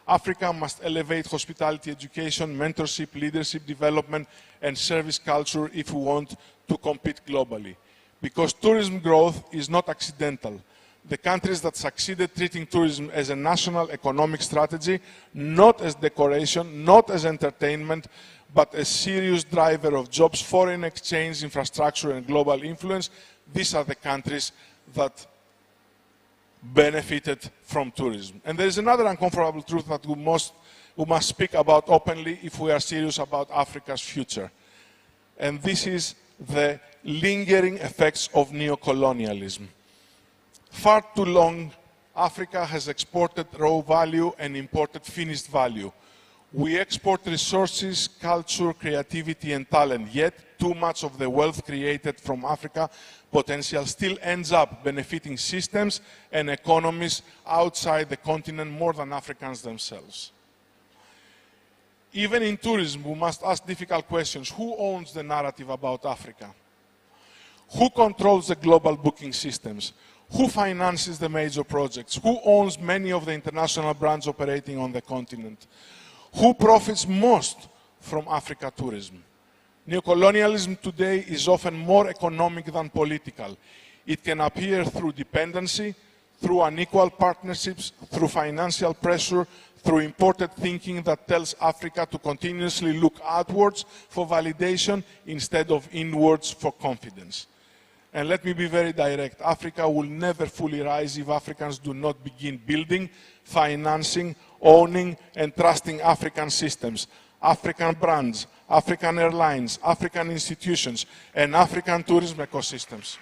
Africa must elevate hospitality education, mentorship, leadership development, and service culture if we want to compete globally. Because tourism growth is not accidental. The countries that succeeded treating tourism as a national economic strategy, not as decoration, not as entertainment, but a serious driver of jobs, foreign exchange, infrastructure, and global influence, these are the countries that benefited from tourism. And there is another uncomfortable truth that we must speak about openly if we are serious about Africa's future. And this is the lingering effects of neocolonialism. Far too long, Africa has exported raw value and imported finished value. We export resources, culture, creativity, and talent, yet too much of the wealth created from Africa potential still ends up benefiting systems and economies outside the continent more than Africans themselves. Even in tourism, we must ask difficult questions. Who owns the narrative about Africa? Who controls the global booking systems? Who finances the major projects? Who owns many of the international brands operating on the continent? Who profits most from Africa tourism? Neocolonialism today is often more economic than political. It can appear through dependency, through unequal partnerships, through financial pressure, through imported thinking that tells Africa to continuously look outwards for validation instead of inwards for confidence. And let me be very direct, Africa will never fully rise if Africans do not begin building, financing, owning, and trusting African systems, African brands, African airlines, African institutions, and African tourism ecosystems.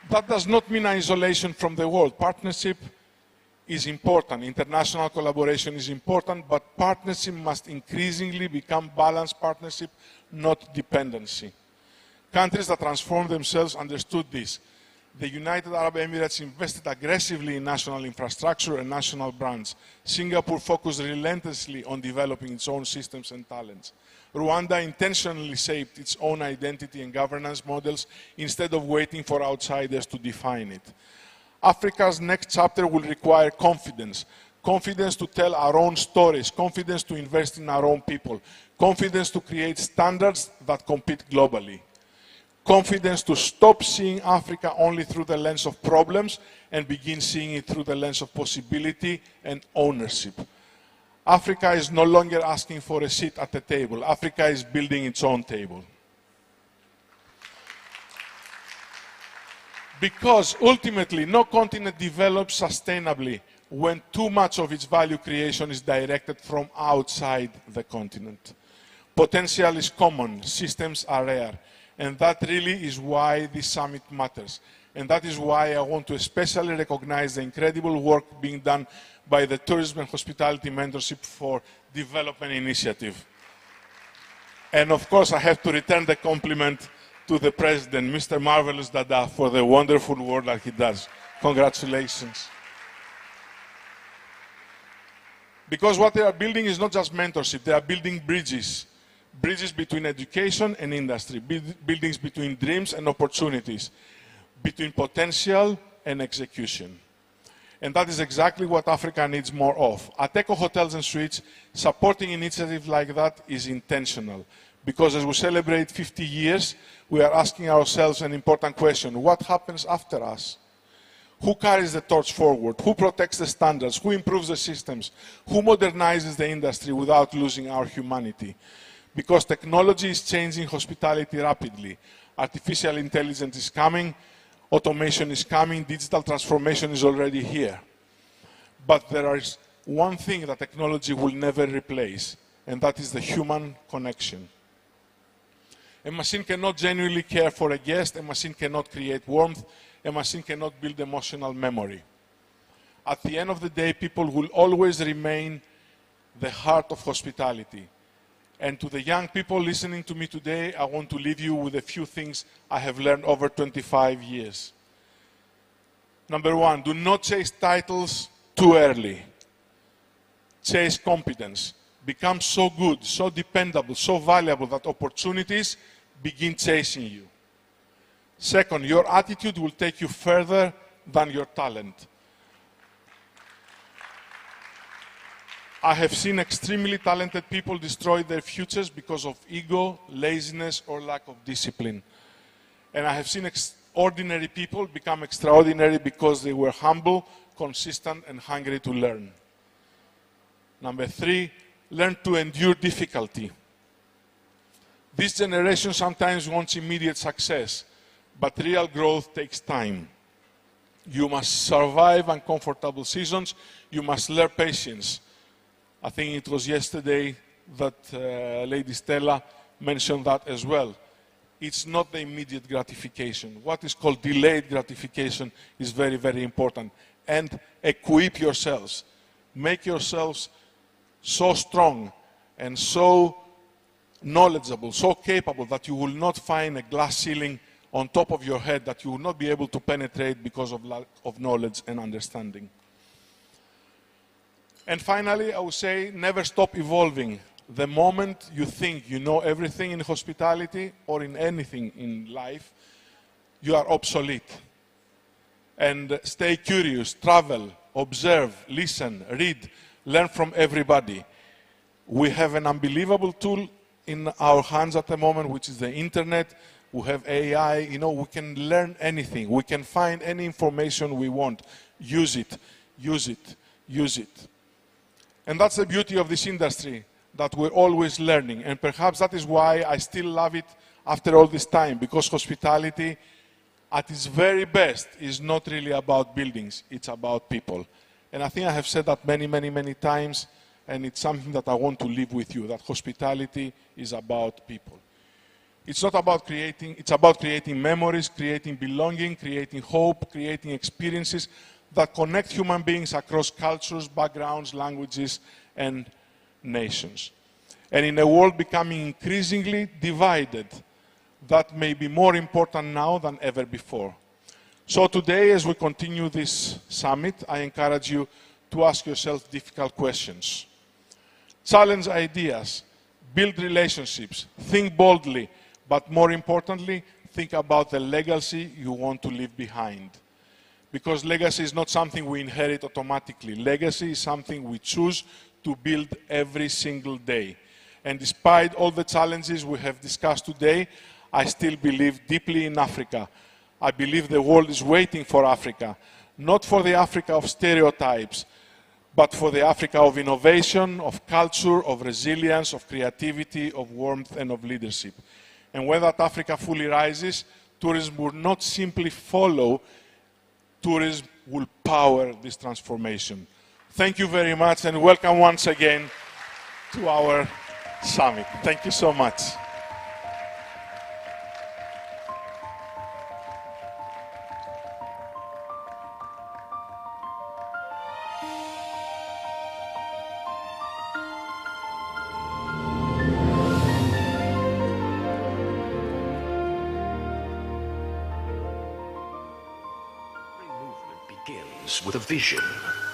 That does not mean isolation from the world. Partnership is important. International collaboration is important, but partnership must increasingly become balanced partnership, not dependency. Countries that transformed themselves understood this. The United Arab Emirates invested aggressively in national infrastructure and national brands. Singapore focused relentlessly on developing its own systems and talents. Rwanda intentionally shaped its own identity and governance models instead of waiting for outsiders to define it. Africa's next chapter will require confidence. Confidence to tell our own stories, confidence to invest in our own people, confidence to create standards that compete globally. Confidence to stop seeing Africa only through the lens of problems and begin seeing it through the lens of possibility and ownership. Africa is no longer asking for a seat at the table. Africa is building its own table. Because ultimately, no continent develops sustainably when too much of its value creation is directed from outside the continent. Potential is common, systems are rare. And that really is why this summit matters. And that is why I want to especially recognize the incredible work being done by the Tourism and Hospitality Mentorship for Development Initiative. And of course, I have to return the compliment to the President, Mr. Marvelous Dada, for the wonderful work that he does. Congratulations. Because what they are building is not just mentorship, they are building bridges. Bridges between education and industry, buildings between dreams and opportunities, between potential and execution. And that is exactly what Africa needs more of. At Eco Hotels and Suites, supporting initiatives like that is intentional. Because as we celebrate 50 years, we are asking ourselves an important question: what happens after us? Who carries the torch forward? Who protects the standards? Who improves the systems? Who modernizes the industry without losing our humanity? Because technology is changing hospitality rapidly. Artificial intelligence is coming, automation is coming, digital transformation is already here. But there is one thing that technology will never replace, and that is the human connection. A machine cannot genuinely care for a guest, a machine cannot create warmth, a machine cannot build emotional memory. At the end of the day, people will always remain the heart of hospitality. And to the young people listening to me today, I want to leave you with a few things I have learned over 25 years. Number one, do not chase titles too early. Chase competence. Become so good, so dependable, so valuable that opportunities begin chasing you. Second, your attitude will take you further than your talent. I have seen extremely talented people destroy their futures because of ego, laziness, or lack of discipline. And I have seen ordinary people become extraordinary because they were humble, consistent, and hungry to learn. Number three, learn to endure difficulty. This generation sometimes wants immediate success, but real growth takes time. You must survive uncomfortable seasons. You must learn patience. I think it was yesterday that Lady Stella mentioned that as well. It's not the immediate gratification. What is called delayed gratification is very, very important. And equip yourselves. Make yourselves so strong and so knowledgeable, so capable that you will not find a glass ceiling on top of your head that you will not be able to penetrate because of lack of knowledge and understanding. And finally, I would say, never stop evolving. The moment you think you know everything in hospitality or in anything in life, you are obsolete. And stay curious, travel, observe, listen, read, learn from everybody. We have an unbelievable tool in our hands at the moment, which is the internet. We have AI, we can learn anything. We can find any information we want. Use it, use it, use it. And that's the beauty of this industry, that we're always learning. And perhaps that is why I still love it after all this time, because hospitality, at its very best, is not really about buildings, it's about people. And I think I have said that many, many, many times, and it's something that I want to leave with you, that hospitality is about people. It's not about creating, it's about creating memories, creating belonging, creating hope, creating experiences that connect human beings across cultures, backgrounds, languages, and nations. And in a world becoming increasingly divided, that may be more important now than ever before. So today, as we continue this summit, I encourage you to ask yourself difficult questions. Challenge ideas, build relationships, think boldly, but more importantly, think about the legacy you want to leave behind. Because legacy is not something we inherit automatically. Legacy is something we choose to build every single day. And despite all the challenges we have discussed today, I still believe deeply in Africa. I believe the world is waiting for Africa, not for the Africa of stereotypes, but for the Africa of innovation, of culture, of resilience, of creativity, of warmth, and of leadership. And when that Africa fully rises, tourism will not simply follow, tourism will power this transformation. Thank you very much, and welcome once again to our summit. Thank you so much. begins with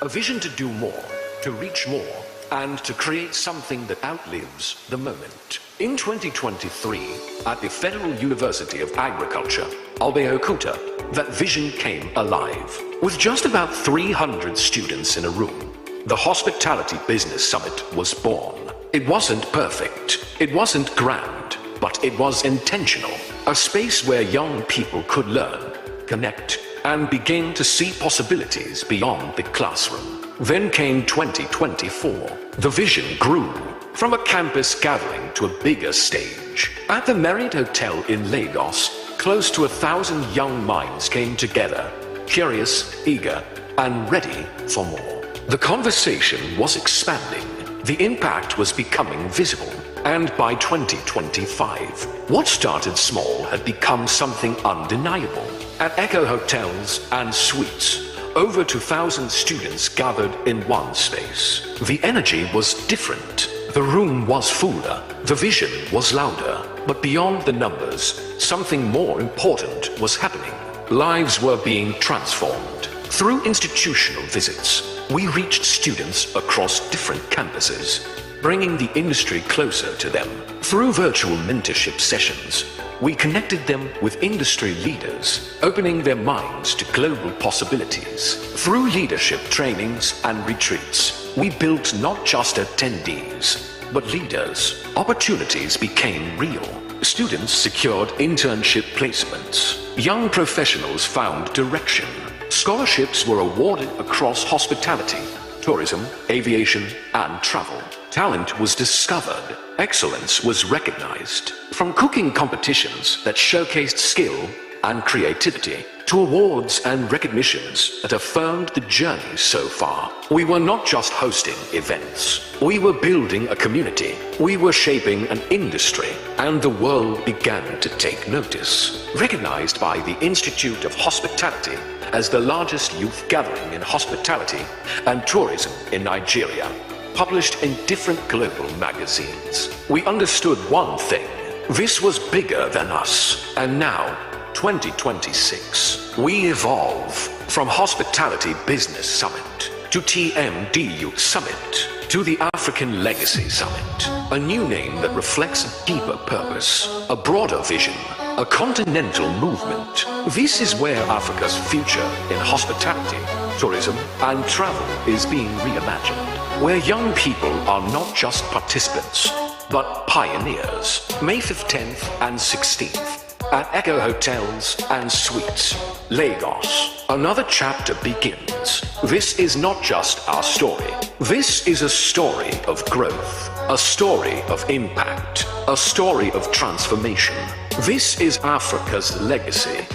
a vision to do more, to reach more, and to create something that outlives the moment. In 2023, at the Federal University of Agriculture, Abeokuta, that vision came alive. With just about 300 students in a room, the Hospitality Business Summit was born. It wasn't perfect, it wasn't grand, but it was intentional. A space where young people could learn, connect, and begin to see possibilities beyond the classroom. Then came 2024. The vision grew from a campus gathering to a bigger stage. At the Marriott Hotel in Lagos, close to 1,000 young minds came together, curious, eager, and ready for more. The conversation was expanding. The impact was becoming visible. And by 2025, what started small had become something undeniable. At Echo Hotels and Suites, over 2,000 students gathered in one space. The energy was different. The room was fuller. The vision was louder. But beyond the numbers, something more important was happening. Lives were being transformed. Through institutional visits, we reached students across different campuses, bringing the industry closer to them. Through virtual mentorship sessions, we connected them with industry leaders, opening their minds to global possibilities. Through leadership trainings and retreats, we built not just attendees, but leaders. Opportunities became real. Students secured internship placements. Young professionals found direction. Scholarships were awarded across hospitality, tourism, aviation, and travel. Talent was discovered. Excellence was recognized. From cooking competitions that showcased skill and creativity to awards and recognitions that affirmed the journey so far. We were not just hosting events. We were building a community. We were shaping an industry. And the world began to take notice. Recognized by the Institute of Hospitality as the largest youth gathering in hospitality and tourism in Nigeria, published in different global magazines. We understood one thing. This was bigger than us. And now, 2026, we evolve from Hospitality Business Summit to TMD Youth Summit to the African Legacy Summit. A new name that reflects a deeper purpose, a broader vision, a continental movement. This is where Africa's future in hospitality, tourism, and travel is being reimagined. Where young people are not just participants, but pioneers. May 15th and 16th at Echo Hotels and Suites, Lagos. Another chapter begins. This is not just our story. This is a story of growth, a story of impact, a story of transformation. This is Africa's legacy.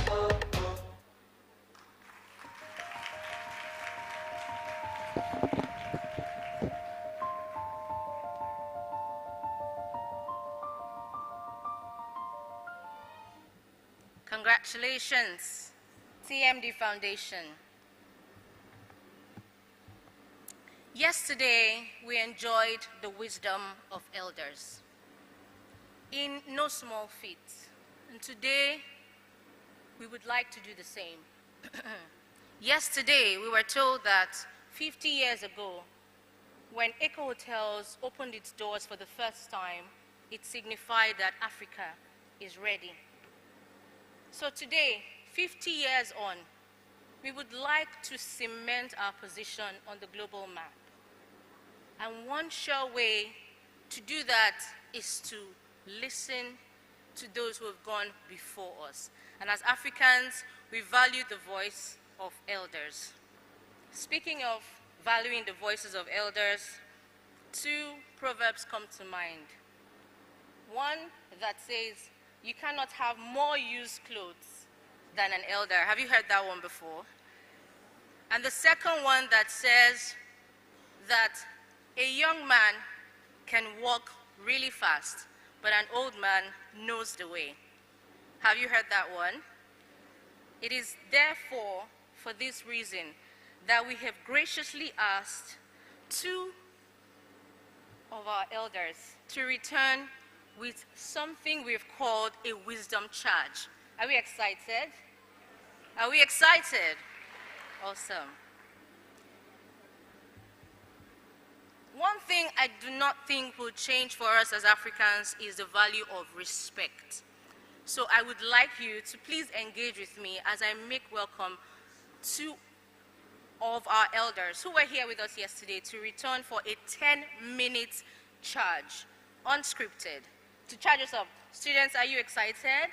Congratulations, TMD Foundation. Yesterday, we enjoyed the wisdom of elders in no small feat. And today, we would like to do the same. Yesterday, we were told that 50 years ago, when Echo Hotels opened its doors for the first time, it signified that Africa is ready. So today, 50 years on, we would like to cement our position on the global map. And one sure way to do that is to listen to those who have gone before us. And as Africans, we value the voice of elders. Speaking of valuing the voices of elders, two proverbs come to mind. One that says, you cannot have more used clothes than an elder. Have you heard that one before? And the second one that says that a young man can walk really fast, but an old man knows the way. Have you heard that one? It is therefore for this reason that we have graciously asked two of our elders to return with something we've called a wisdom charge. Are we excited? Are we excited? Awesome. One thing I do not think will change for us as Africans is the value of respect. So I would like you to please engage with me as I make welcome two of our elders who were here with us yesterday to return for a 10-minute charge, unscripted, to charge us up. Students, are you excited?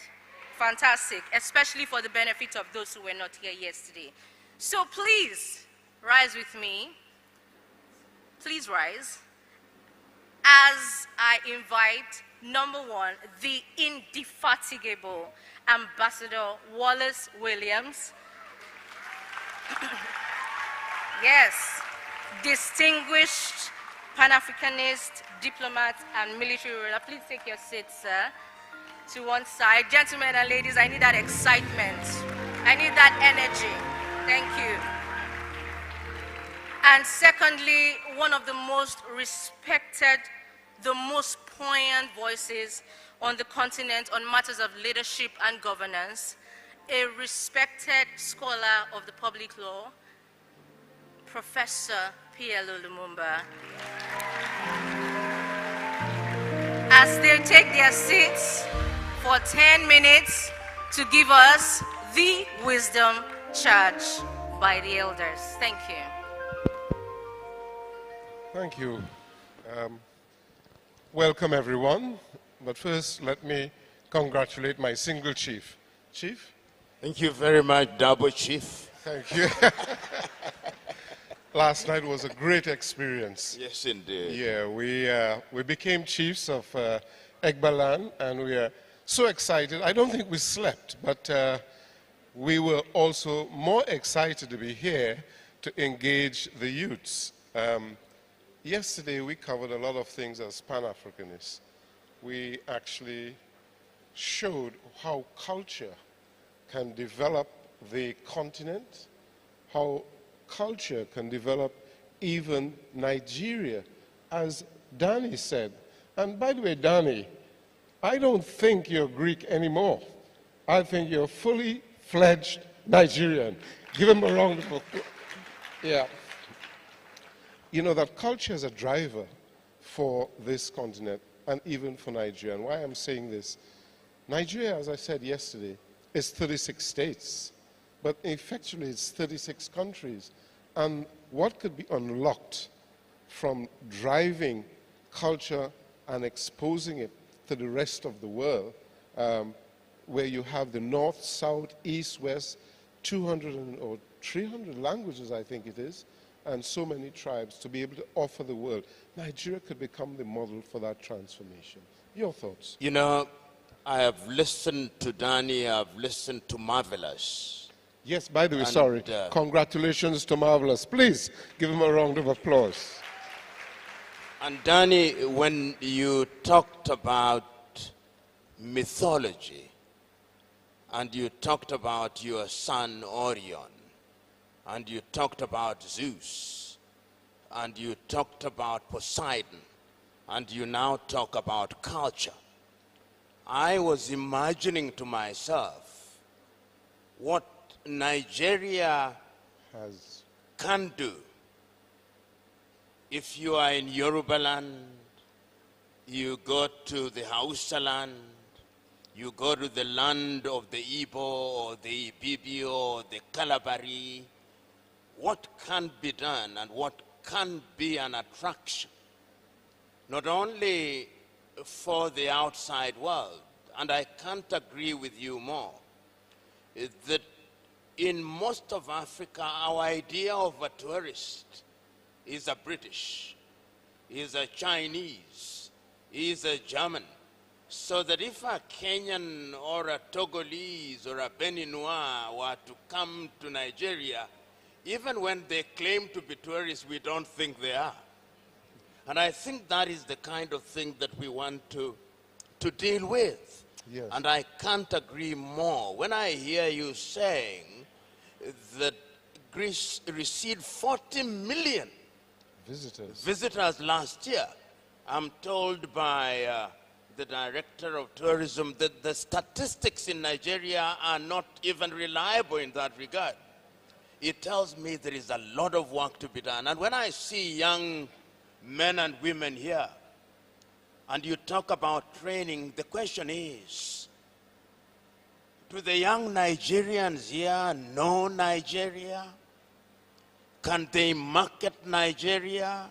Fantastic, especially for the benefit of those who were not here yesterday. So please, rise with me. Please rise as I invite, number one, the indefatigable Ambassador Wallace Williams. Yes, distinguished Pan-Africanist, diplomat, and military ruler. Please take your seats, sir, to one side. Gentlemen and ladies, I need that excitement. I need that energy. Thank you. And secondly, one of the most respected, the most poignant voices on the continent on matters of leadership and governance, a respected scholar of the public law, Professor P.L.O. Lumumba. As they take their seats for 10 minutes to give us the wisdom charge by the elders. Thank you. Thank you. Welcome, everyone. But first, let me congratulate my single chief. Chief? Thank you very much, Double Chief. Thank you. Last night was a great experience. Yes, indeed. Yeah, we became chiefs of Egbaland, and we are so excited. I don't think we slept, but we were also more excited to be here to engage the youths. Yesterday, we covered a lot of things as Pan-Africanists. We actually showed how culture can develop the continent, how culture can develop even Nigeria, as Danny said. And by the way, Danny, I don't think you're Greek anymore. I think you're a fully fledged Nigerian. Give him a round of applause. Yeah. You know that culture is a driver for this continent and even for Nigeria. And why I'm saying this, Nigeria, as I said yesterday, is 36 states, but effectively it's 36 countries. And what could be unlocked from driving culture and exposing it to the rest of the world, where you have the north, south, east, west, 200 or 300 languages, I think it is, and so many tribes to be able to offer the world. Nigeria could become the model for that transformation. Your thoughts? You know, I have listened to Danny, I've listened to Marvelous. Yes, by the way, sorry. Congratulations to Marvelous. Please give him a round of applause. And Danny, when you talked about mythology, and you talked about your son Orion, and you talked about Zeus, and you talked about Poseidon, and you now talk about culture, I was imagining to myself what Nigeria can do if you are in Yoruba land, you go to the Hausa land, you go to the land of the Igbo or the Ibibio or the Kalabari. What can be done and what can be an attraction, not only for the outside world, and I can't agree with you more, is that in most of Africa, our idea of a tourist is a British, is a Chinese, is a German. So that if a Kenyan or a Togolese or a Beninois were to come to Nigeria, even when they claim to be tourists, we don't think they are. And I think that is the kind of thing that we want to deal with. Yes. And I can't agree more. When I hear you saying that Greece received 40 million visitors last year, I'm told by the director of tourism that the statistics in Nigeria are not even reliable in that regard. It tells me there is a lot of work to be done. And when I see young men and women here, and you talk about training, the question is, do the young Nigerians here know Nigeria? Can they market Nigeria?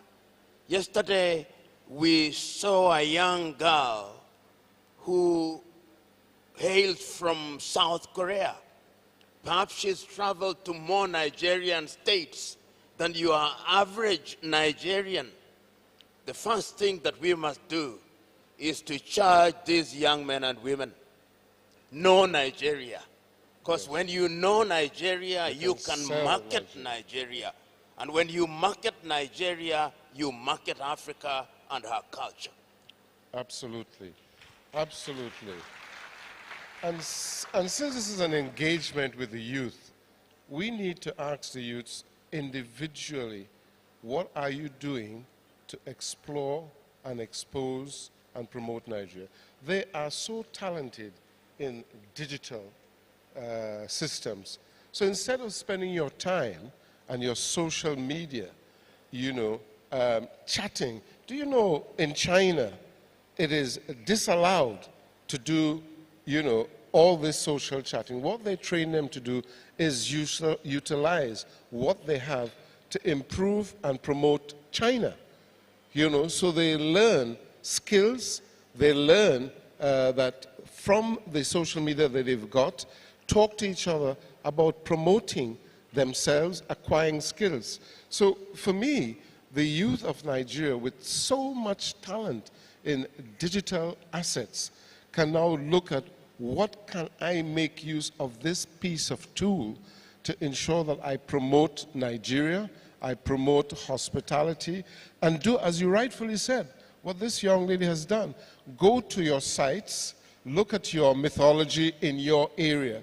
Yesterday, we saw a young girl who hails from South Korea. Perhaps she's traveled to more Nigerian states than your average Nigerian. The first thing that we must do is to charge these young men and women, know Nigeria. Because when you know Nigeria, you can market Nigeria. And when you market Nigeria, you market Africa and her culture. Absolutely. Absolutely. And since this is an engagement with the youth, we need to ask the youths individually, what are you doing to explore and expose and promote Nigeria? They are so talented in digital systems. So instead of spending your time and your social media, chatting, do you know in China it is disallowed to do, all this social chatting? What they train them to do is utilize what they have to improve and promote China. So they learn skills, they learn that from the social media that they've got, talk to each other about promoting themselves, acquiring skills. So for me, the youth of Nigeria with so much talent in digital assets can now look at what can I make use of this piece of tool to ensure that I promote Nigeria, I promote hospitality, and do, as you rightfully said, what this young lady has done. Go to your sites, look at your mythology in your area.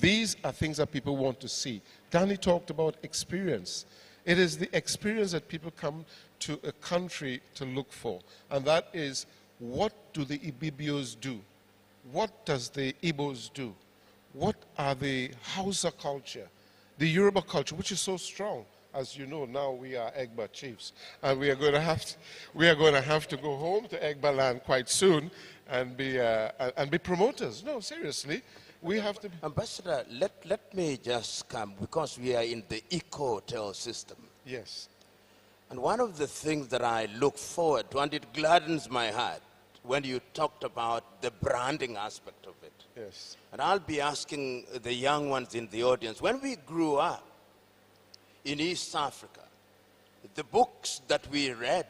These are things that people want to see. Danny talked about experience. It is the experience that people come to a country to look for. And that is, what do the Ibibios do? What does the Igbos do? What are the Hausa culture, the Yoruba culture, which is so strong? As you know, now we are Egba chiefs, and we are going to have to go home to Egba land quite soon and be promoters. No, seriously, we have to. Ambassador, let me just come, because we are in the eco-hotel system. Yes. And one of the things that I look forward to, and it gladdens my heart, when you talked about the branding aspect of it. Yes. And I'll be asking the young ones in the audience, when we grew up in East Africa, the books that we read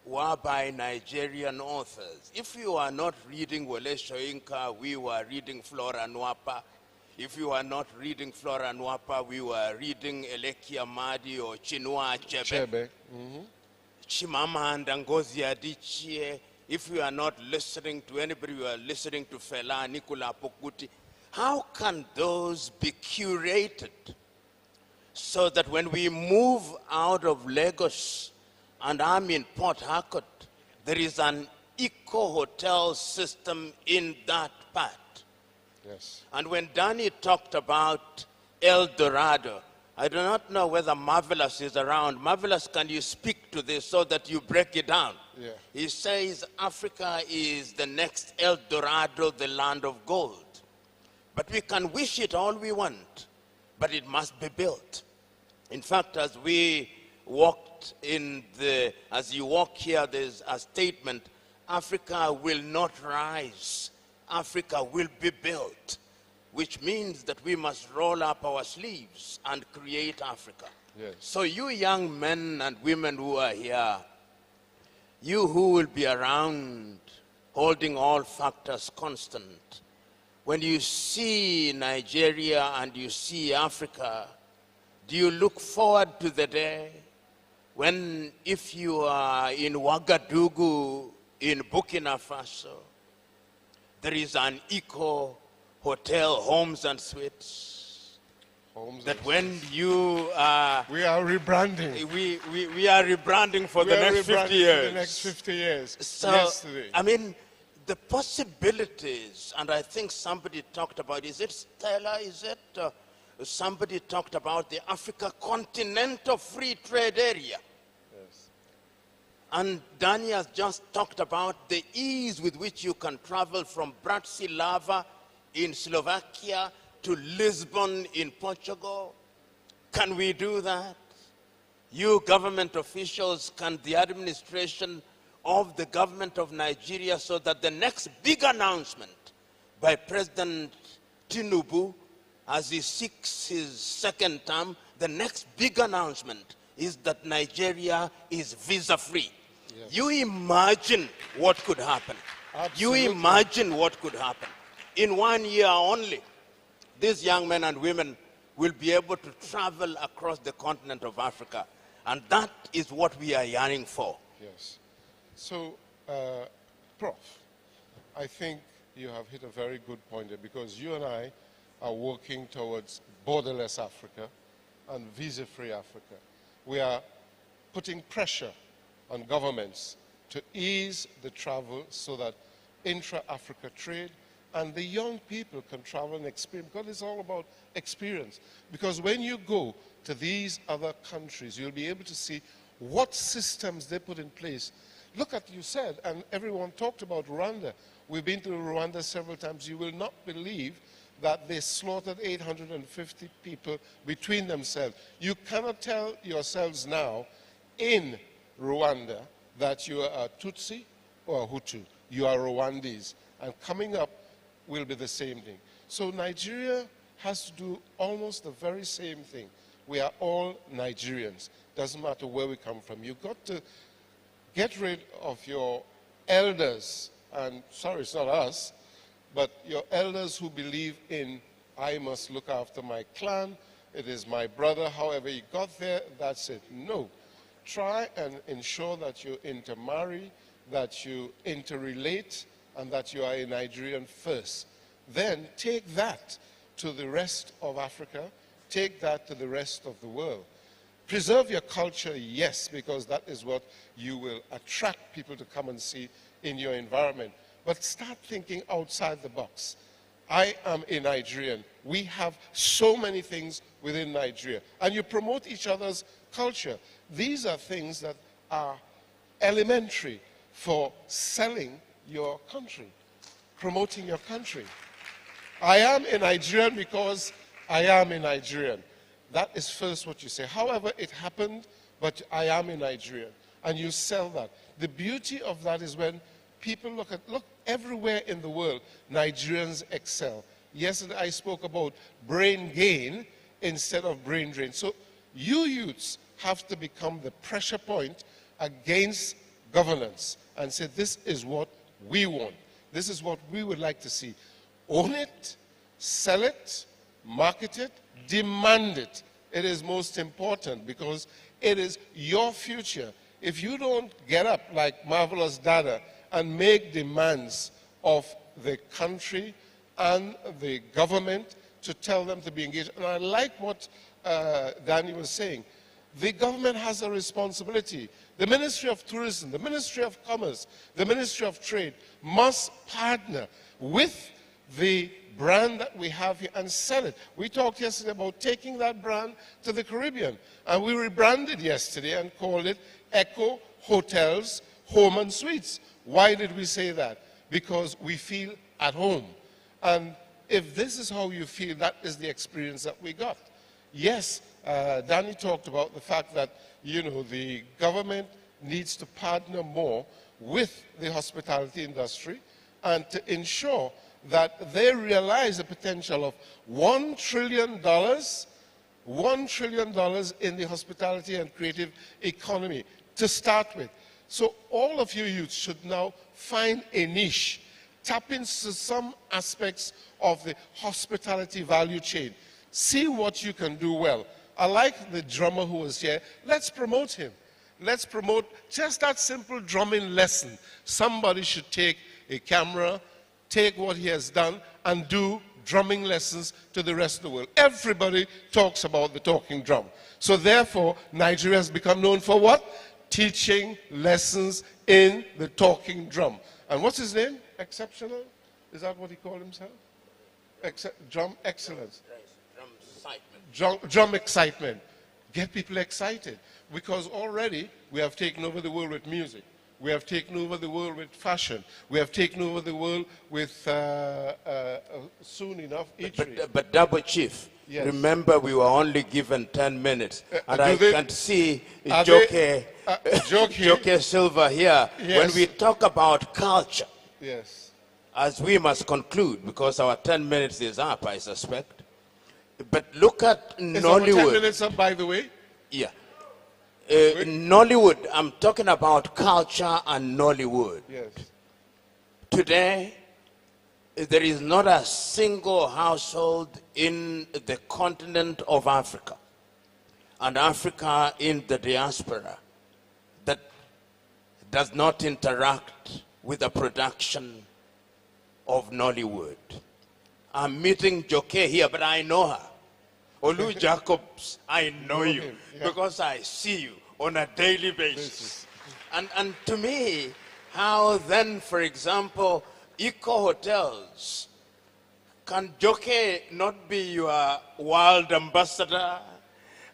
were by Nigerian authors. If you are not reading Wole Soyinka, we were reading Flora Nwapa. If you are not reading Flora Nwapa, we were reading Eleki Amadi or Chinua Achebe. Chimamanda Ngozi Adichie. If you are not listening to anybody, you are listening to Fela Nicola Pokuti. How can those be curated so that when we move out of Lagos and I'm in Port Harcourt, there is an eco-hotel system in that part? Yes. And when Danny talked about El Dorado, I do not know whether Marvelous is around. Marvelous, can you speak to this so that you break it down? Yeah. He says Africa is the next El Dorado, the land of gold. But we can wish it all we want, but it must be built. In fact, as we walked as you walk here, there's a statement, Africa will not rise, Africa will be built, which means that we must roll up our sleeves and create Africa. Yes. So you young men and women who are here, you who will be around holding all factors constant, when you see Nigeria and you see Africa, do you look forward to the day when, if you are in Ouagadougou, in Burkina Faso, there is an eco hotel, homes and suites, that when you are... We are rebranding. We are rebranding for the next 50 years. For the next 50 years. So, yesterday. I mean, the possibilities, and I think somebody talked about, is it Stella, is it... somebody talked about the Africa Continental Free Trade Area. Yes. And Danny has just talked about the ease with which you can travel from Bratislava in Slovakia to Lisbon in Portugal. Can we do that? You government officials, can the administration of the government of Nigeria, so that the next big announcement by President Tinubu as he seeks his second term, the next big announcement is that Nigeria is visa-free. Yes. You imagine what could happen. Absolutely. You imagine what could happen. In 1 year only, these young men and women will be able to travel across the continent of Africa. And that is what we are yearning for. Yes. So, Prof, I think you have hit a very good point there, because you and I are working towards borderless Africa and visa-free Africa. We are putting pressure on governments to ease the travel so that intra-Africa trade and the young people can travel and experience, because it's all about experience. Because when you go to these other countries, you'll be able to see what systems they put in place. Look at, you said, and everyone talked about Rwanda. We've been to Rwanda several times. You will not believe that they slaughtered 850 people between themselves. You cannot tell yourselves now in Rwanda that you are a Tutsi or a Hutu. You are Rwandese. And coming up will be the same thing. So Nigeria has to do almost the very same thing. We are all Nigerians. Doesn't matter where we come from. You've got to get rid of your elders, and sorry, it's not us, but your elders who believe in, I must look after my clan, it is my brother, however you got there, that's it. No. Try and ensure that you intermarry, that you interrelate, and that you are a Nigerian first. Then take that to the rest of Africa, take that to the rest of the world. Preserve your culture, yes, because that is what you will attract people to come and see in your environment. But start thinking outside the box. I am a Nigerian. We have so many things within Nigeria. And you promote each other's culture. These are things that are elementary for selling your country, promoting your country. I am a Nigerian because I am a Nigerian. That is first what you say. However, it happened, but I am a Nigerian. And you sell that. The beauty of that is when people look everywhere in the world, Nigerians excel. Yesterday I spoke about brain gain instead of brain drain. So you youths have to become the pressure point against governance and say, this is what we want. This is what we would like to see. Own it, sell it, market it, demand it. It is most important because it is your future. If you don't get up like Marvelous Dada and make demands of the country and the government to tell them to be engaged, and I like what Danny was saying, the government has a responsibility. The Ministry of Tourism, the Ministry of Commerce, the Ministry of Trade must partner with the brand that we have here and sell it. We talked yesterday about taking that brand to the Caribbean, and we rebranded yesterday and called it Echo Hotels Home and Suites. Why did we say that? Because we feel at home. And if this is how you feel, that is the experience that we got. Yes, Danny talked about the fact that, you know, the government needs to partner more with the hospitality industry and to ensure that they realize the potential of $1 trillion in the hospitality and creative economy to start with. So all of you youths should now find a niche, tap into some aspects of the hospitality value chain, see what you can do well. I like the drummer who was here. Let's promote him. Let's promote just that simple drumming lesson. Somebody should take a camera, take what he has done, and do drumming lessons to the rest of the world. Everybody talks about the talking drum. So therefore, Nigeria has become known for what? Teaching lessons in the talking drum. And what's his name? Exceptional? Is that what he called himself? Drum excellence. Drum excitement. Drum excitement. Get people excited, because already we have taken over the world with music. We have taken over the world with fashion. We have taken over the world with, soon enough, eatery. But Double Chief, Yes. remember we were only given 10 minutes. And I can see Joke Silva here. Yes. When we talk about culture, Yes. as we must conclude, because our 10 minutes is up, I suspect. But look at Is our 10 Nollywood. minutes up, by the way? Yeah. Nollywood, I'm talking about culture and Nollywood. Yes. Today, there is not a single household in the continent of Africa and Africa in the diaspora that does not interact with the production of Nollywood. I'm meeting Joke here, but I know her. Olu Jacobs, I know you because I see you on a daily basis. And to me, how then, for example, Eco Hotels, can Joke not be your world ambassador?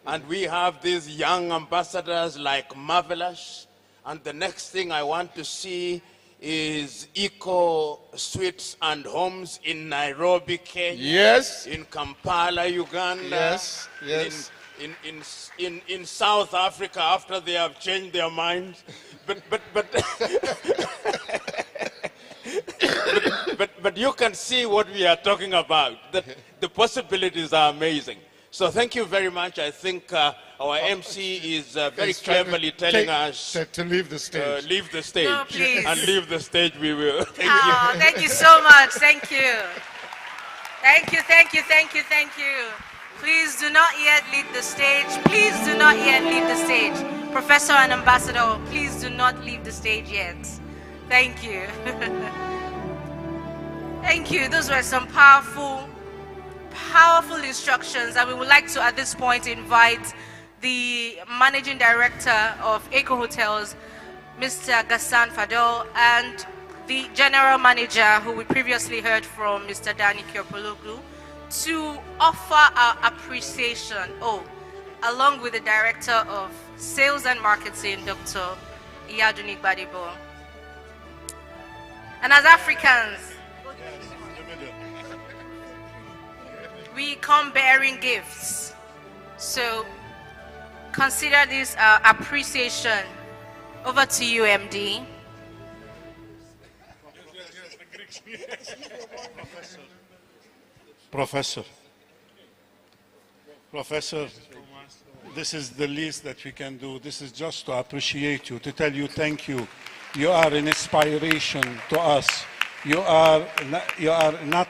And we have these young ambassadors like Marvelous. And the next thing I want to see is Eco Suites and Homes in Nairobi, Kenya. Yes. In Kampala, Uganda. Yes, yes. In South Africa after they have changed their minds. But you can see what we are talking about. The possibilities are amazing. So thank you very much. I think our MC is very cleverly telling us to leave the stage. Leave the stage. No, please. And leave the stage we will. Thank Oh, you. thank you so much. Thank you. Thank you, thank you, thank you, thank you. Please do not yet leave the stage. Please do not yet leave the stage. Professor and Ambassador, please do not leave the stage yet. Thank you. Thank you. Those were some powerful instructions, and we would like to at this point invite the Managing Director of Eco Hotels, Mr. Gassan Fadol, and the General Manager, who we previously heard from, Mr. Danny Kyopologlu, to offer our appreciation, along with the Director of Sales and Marketing, Dr. Iyaduni Gbadebo. And as Africans, we come bearing gifts. So consider this appreciation. Over to you, MD. Professor, this is the least that we can do. This is just to appreciate you, to tell you thank you. You are an inspiration to us. You are not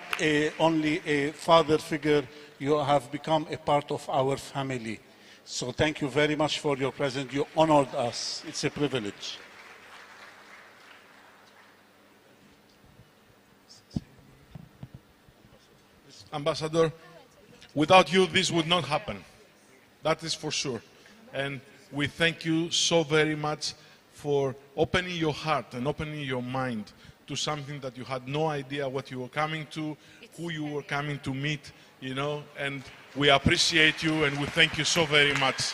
only a father figure, you have become a part of our family. So thank you very much for your presence. You honored us. It's a privilege. Ambassador, without you, this would not happen. That is for sure. And we thank you so very much for opening your heart and opening your mind to something that you had no idea what you were coming to, who you were coming to meet, you know, and we appreciate you and we thank you so very much.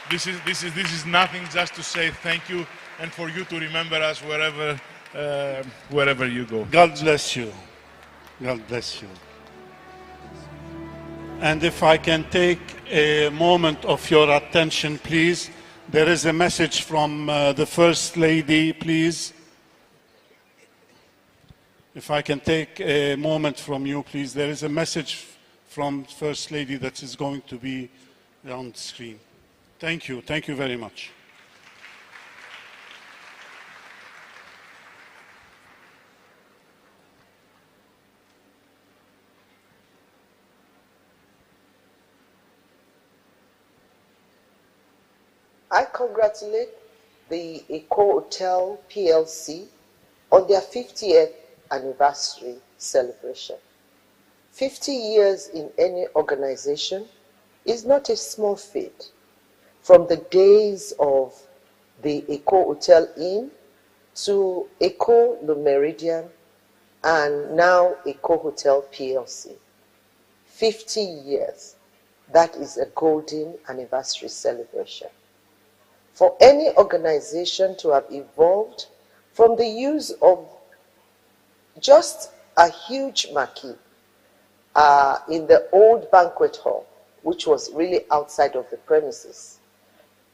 This is nothing, just to say thank you and for you to remember us wherever you go. God bless you. God bless you. And if I can take a moment of your attention, please. There is a message from the First Lady, please. If I can take a moment from you, please. There is a message from First Lady that is going to be on the screen. Thank you. Thank you very much. I congratulate the Eco Hotel PLC on their 50th anniversary celebration. 50 years in any organization is not a small feat. From the days of the Eco Hotel Inn to Eco Le Méridien and now Eco Hotel PLC. 50 years. that is a golden anniversary celebration. For any organization to have evolved from the use of just a huge marquee in the old banquet hall, which was really outside of the premises,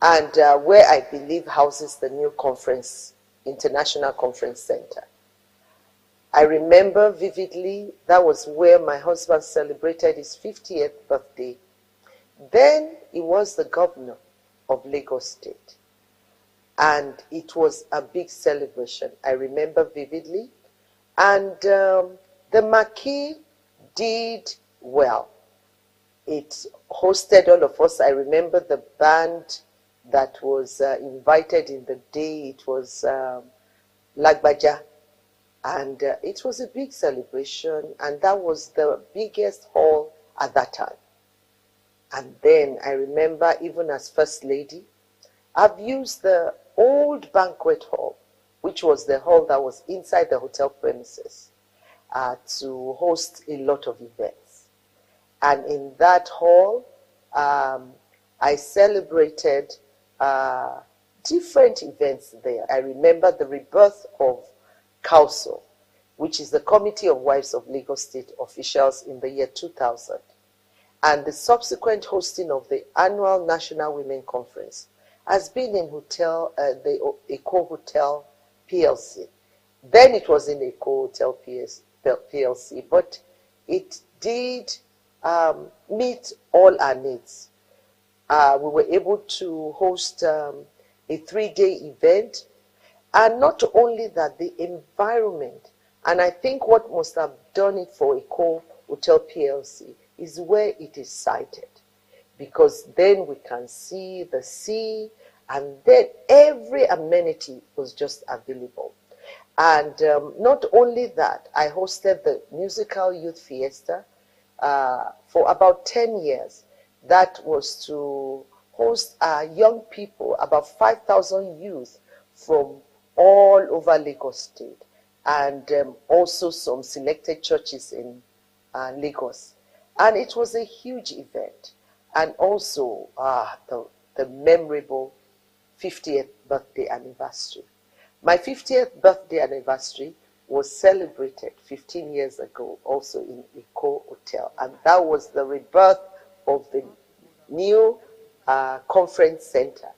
and where I believe houses the new International Conference Center. I remember vividly that was where my husband celebrated his 50th birthday. Then he was the governor of Lagos State. And it was a big celebration. I remember vividly. And the marquee did well. It hosted all of us. I remember the band that was invited in the day. It was Lagbaja. And it was a big celebration. And that was the biggest hall at that time. And then I remember, even as First Lady, I've used the old banquet hall, which was the hall that was inside the hotel premises, to host a lot of events. And in that hall, I celebrated different events there. I remember the rebirth of COUSO, which is the Committee of Wives of Lagos State Officials, in the year 2000. And the subsequent hosting of the annual National Women Conference has been in the Eco Hotel PLC. Then it was in Eco Hotel PLC, but it did meet all our needs. We were able to host a 3-day event, and not only that, the environment, and I think what must have done it for Eco Hotel PLC is where it is sited, because then we can see the sea, and then every amenity was just available. And not only that, I hosted the Musical Youth Fiesta for about 10 years. That was to host young people, about 5,000 youth from all over Lagos State, and also some selected churches in Lagos. And it was a huge event. And also the memorable 50th birthday anniversary. My 50th birthday anniversary was celebrated 15 years ago, also in Eco Hotel. And that was the rebirth of the new conference center.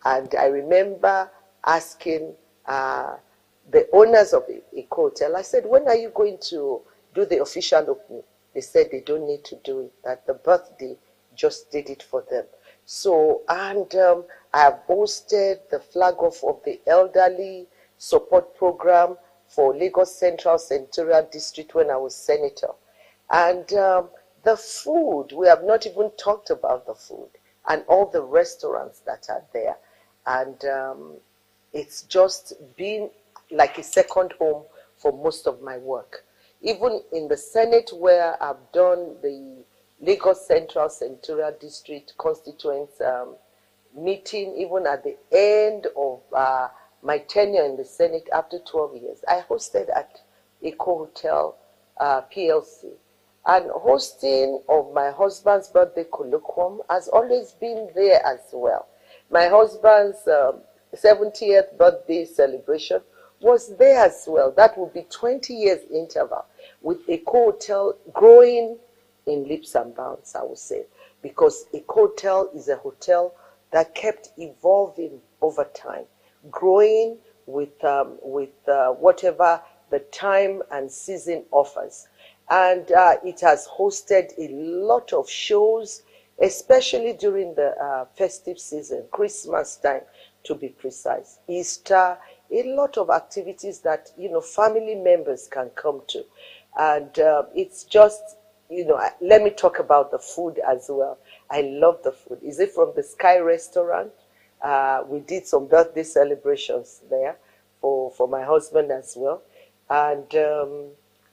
And I remember asking the owners of Eco Hotel, I said, when are you going to do the official opening? They said they don't need to do it, that the birthday just did it for them. So, and I have hosted the flag off of the elderly support program for Lagos Central Senatorial District when I was senator. And the food, we have not even talked about the food and all the restaurants that are there. And it's just been like a second home for most of my work. Even in the Senate, where I've done the Lagos Central Senatorial District constituent meeting, even at the end of my tenure in the Senate after 12 years, I hosted at Eco Hotel PLC. And hosting of my husband's birthday colloquium has always been there as well. My husband's 70th birthday celebration was there as well. That would be 20 years interval, with Eco Hotel growing in leaps and bounds, I would say, because Eco Hotel is a hotel that kept evolving over time, growing with whatever the time and season offers. And it has hosted a lot of shows, especially during the festive season, Christmas time to be precise, Easter, a lot of activities that, family members can come to. And it's just, let me talk about the food as well. I love the food. Is it from the Sky Restaurant? We did some birthday celebrations there for my husband as well. And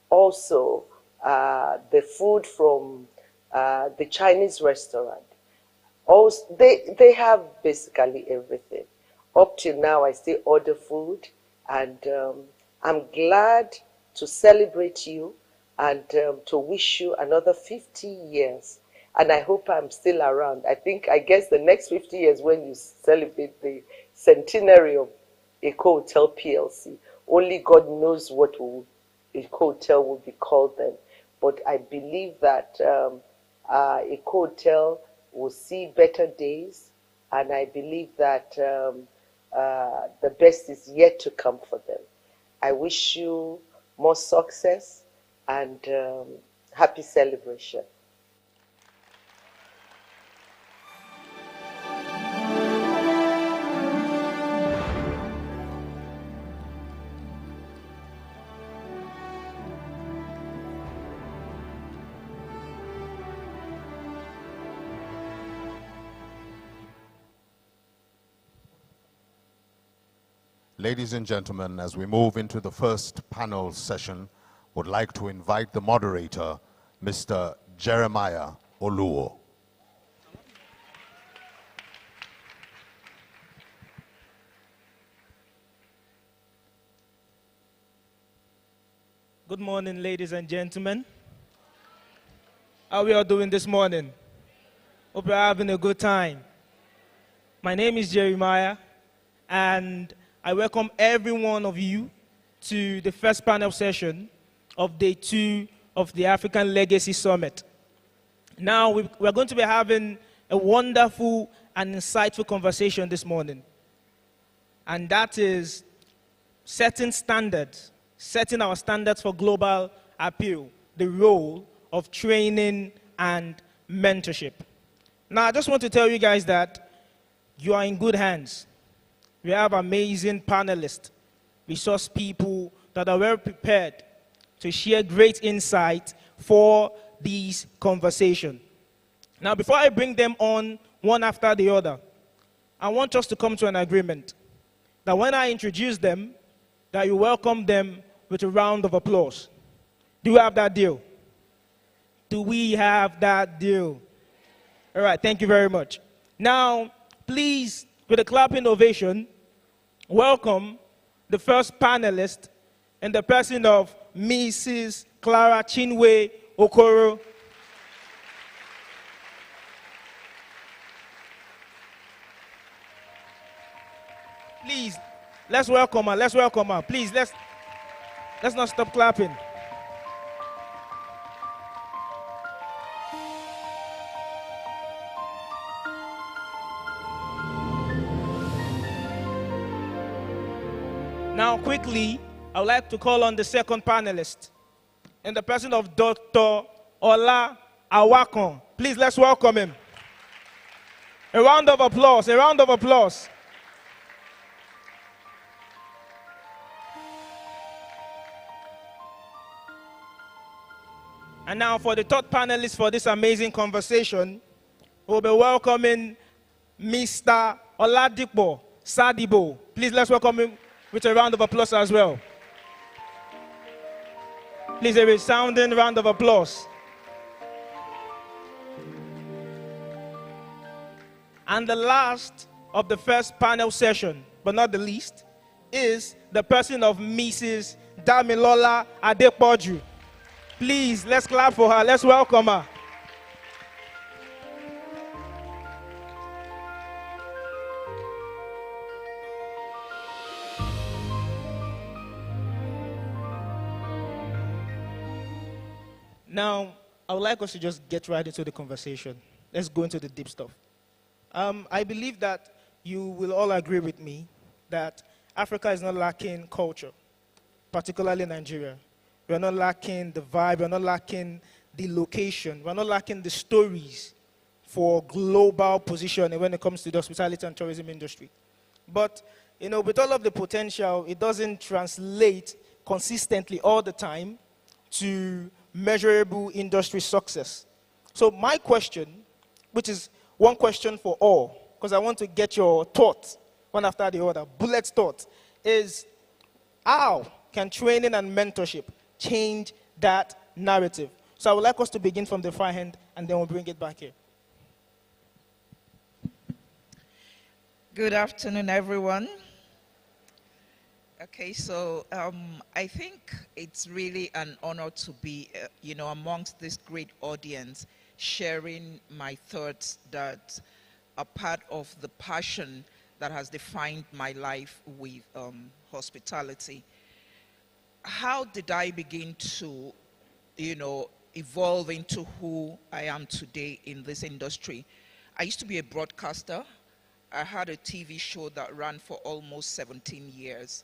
also the food from the Chinese restaurant. Also, they have basically everything. Up till now, I still order food, and I'm glad to celebrate you and to wish you another 50 years and I hope I'm still around. I guess the next 50 years when you celebrate the centenary of Eco Hotel PLC, only God knows what Eco Hotel will be called then. But I believe that Eco Hotel will see better days, and I believe that the best is yet to come for them. I wish you more success and happy celebration. Ladies and gentlemen, as we move into the first panel session, would like to invite the moderator, Mr. Jeremiah Oluo. Good morning, ladies and gentlemen. How are we all doing this morning? Hope you're having a good time. My name is Jeremiah, and I welcome every one of you to the first panel session of Day 2 of the African Legacy Summit. Now, we're going to be having a wonderful and insightful conversation this morning, and that is setting our standards for global appeal, the role of training and mentorship. Now, I just want to tell you guys that you are in good hands. We have amazing panelists, resource people that are well prepared to share great insight for these conversations. Now, before I bring them on one after the other, I want us to come to an agreement that when I introduce them, that you welcome them with a round of applause. Do we have that deal? Do we have that deal? All right, thank you very much. Now, please, with a clapping ovation, welcome the first panelist in the person of Mrs. Clara Chinwe Okoro. Please, let's welcome her. Let's welcome her. Please, let's not stop clapping. Now, quickly, I would like to call on the second panelist in the person of Dr. Ola Awakon. Please, let's welcome him. A round of applause, a round of applause. And now for the third panelist for this amazing conversation, we'll be welcoming Mr. Oladipo Sadibo. Please, let's welcome him with a round of applause as well. Please, a resounding round of applause. And the last of the first panel session, but not the least, is the person of Mrs. Damilola Adepoju. Please, let's clap for her. Let's welcome her. Now, I would like us to just get right into the conversation. Let's go into the deep stuff. I believe that you will all agree with me that Africa is not lacking culture, particularly Nigeria. We're not lacking the vibe, we're not lacking the location, we're not lacking the stories for global positioning when it comes to the hospitality and tourism industry. But, you know, with all of the potential, it doesn't translate consistently all the time to measurable industry success. So my question, which is one question for all, because I want to get your thoughts one after the other, bullet thoughts, is how can training and mentorship change that narrative? So I would like us to begin from the far end, and then we'll bring it back here. Good afternoon, everyone. Okay, so I think it's really an honor to be, amongst this great audience, sharing my thoughts that are part of the passion that has defined my life with hospitality. How did I begin to, evolve into who I am today in this industry? I used to be a broadcaster. I had a TV show that ran for almost 17 years.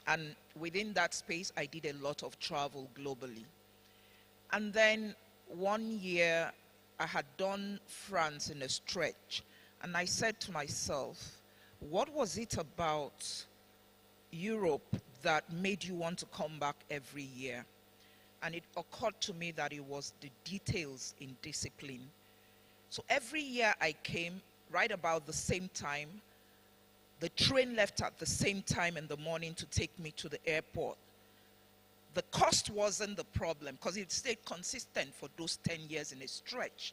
And within that space, I did a lot of travel globally. And then one year, I had done France in a stretch. And I said to myself, what was it about Europe that made you want to come back every year? And it occurred to me that it was the details in discipline. So every year I came right about the same time. The train left at the same time in the morning to take me to the airport. The cost wasn't the problem because it stayed consistent for those 10 years in a stretch.